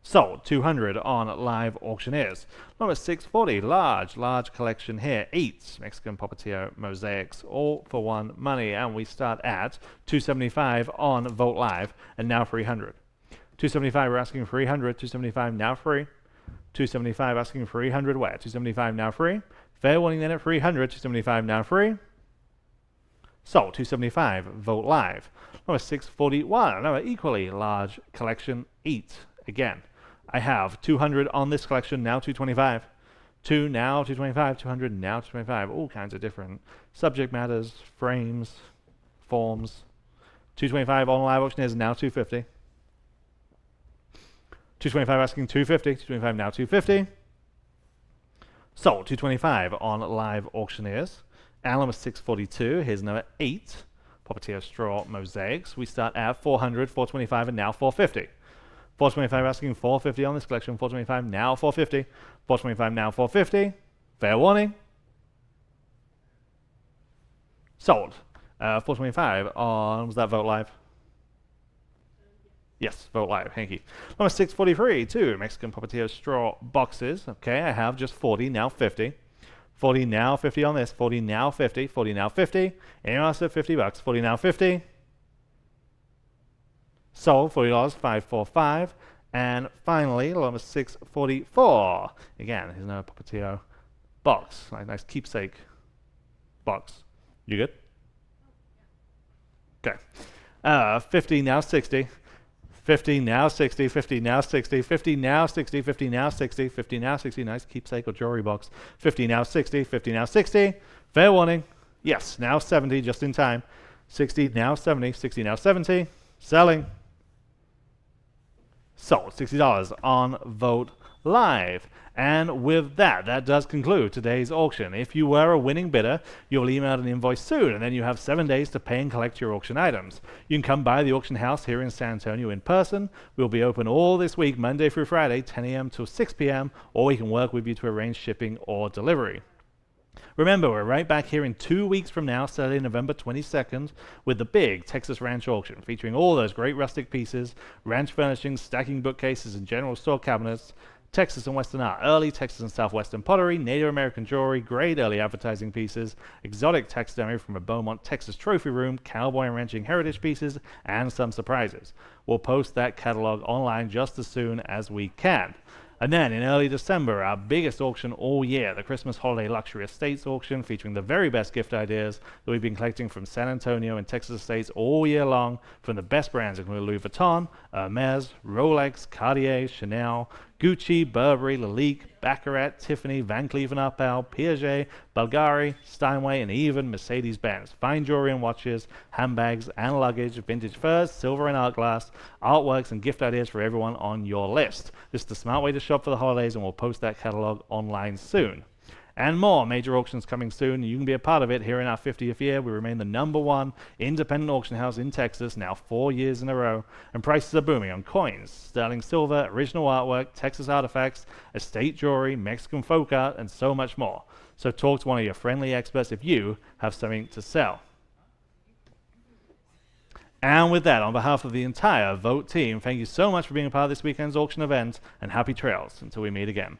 Sold. 200 on live auctioneers. Number 640, large collection here. 8 Mexican Popatio mosaics, all for one money. And we start at 275 on Vote Live, and now 300. 275, we're asking 300. 275 now free. 275 asking 300 where? 275 now free. Fair warning then at 300. 275 now free. Sold. 275, Vote Live. Number 641, another equally large collection. 8 again. I have 200 on this collection, now 225. 2 now 225, 200 now 225. All kinds of different subject matters, frames, forms. 225 on live auctioneers, now 250. 225 asking 250, 225 now 250. Sold. 225 on live auctioneers. And number 642, here's number 8, Popatio straw mosaics. We start at 400, 425, and now 450. 425 asking 450 on this collection. 425 now 450. 425 now 450. Fair warning. Sold. 425 on, was that Vote Live? Yes, Vote Live. Thank you. Number 643, 2 Mexican Popatio straw boxes. Okay, I have just 40, now 50. 40 now 50 on this. 40 now 50. 40 now 50. Anyone else at $50? 40 now 50. Sold. $40, 545. And finally, number 644. Again, here's another Popatio box. Nice keepsake box. You good? Okay. 50, now 60. 50, now 60, 50, now 60, 50, now 60, 50, now 60, 50, now 60. Nice keepsake or jewelry box. 50, now 60, 50, now 60. Fair warning. Yes, now 70, just in time. 60, now 70, 60, now 70. Selling. Sold. $60 on Vogt Live. And with that, that does conclude today's auction. If you were a winning bidder, you'll email an invoice soon, and then you have 7 days to pay and collect your auction items. You can come by the auction house here in San Antonio in person. We'll be open all this week, Monday through Friday, 10 a.m. till 6 p.m., or we can work with you to arrange shipping or delivery. Remember, we're right back here in 2 weeks from now, Saturday, November 22nd, with the big Texas Ranch auction, featuring all those great rustic pieces, ranch furnishings, stacking bookcases, and general store cabinets, Texas and Western art, early Texas and Southwestern pottery, Native American jewelry, great early advertising pieces, exotic taxidermy from a Beaumont, Texas trophy room, cowboy and ranching heritage pieces, and some surprises. We'll post that catalog online just as soon as we can. And then in early December, our biggest auction all year, the Christmas Holiday Luxury Estates auction, featuring the very best gift ideas that we've been collecting from San Antonio and Texas Estates all year long, from the best brands including Louis Vuitton, Hermes, Rolex, Cartier, Chanel, Gucci, Burberry, Lalique, Baccarat, Tiffany, Van Cleef & Arpels, Piaget, Bulgari, Steinway, and even Mercedes-Benz. Fine jewelry and watches, handbags and luggage, vintage furs, silver and art glass, artworks, and gift ideas for everyone on your list. This is the smart way to shop for the holidays, and we'll post that catalog online soon. And more major auctions coming soon. You can be a part of it here in our 50th year. We remain the #1 independent auction house in Texas, now 4 years in a row. And prices are booming on coins, sterling silver, original artwork, Texas artifacts, estate jewelry, Mexican folk art, and so much more. So talk to one of your friendly experts if you have something to sell. And with that, on behalf of the entire Vogt team, thank you so much for being a part of this weekend's auction event, and happy trails until we meet again.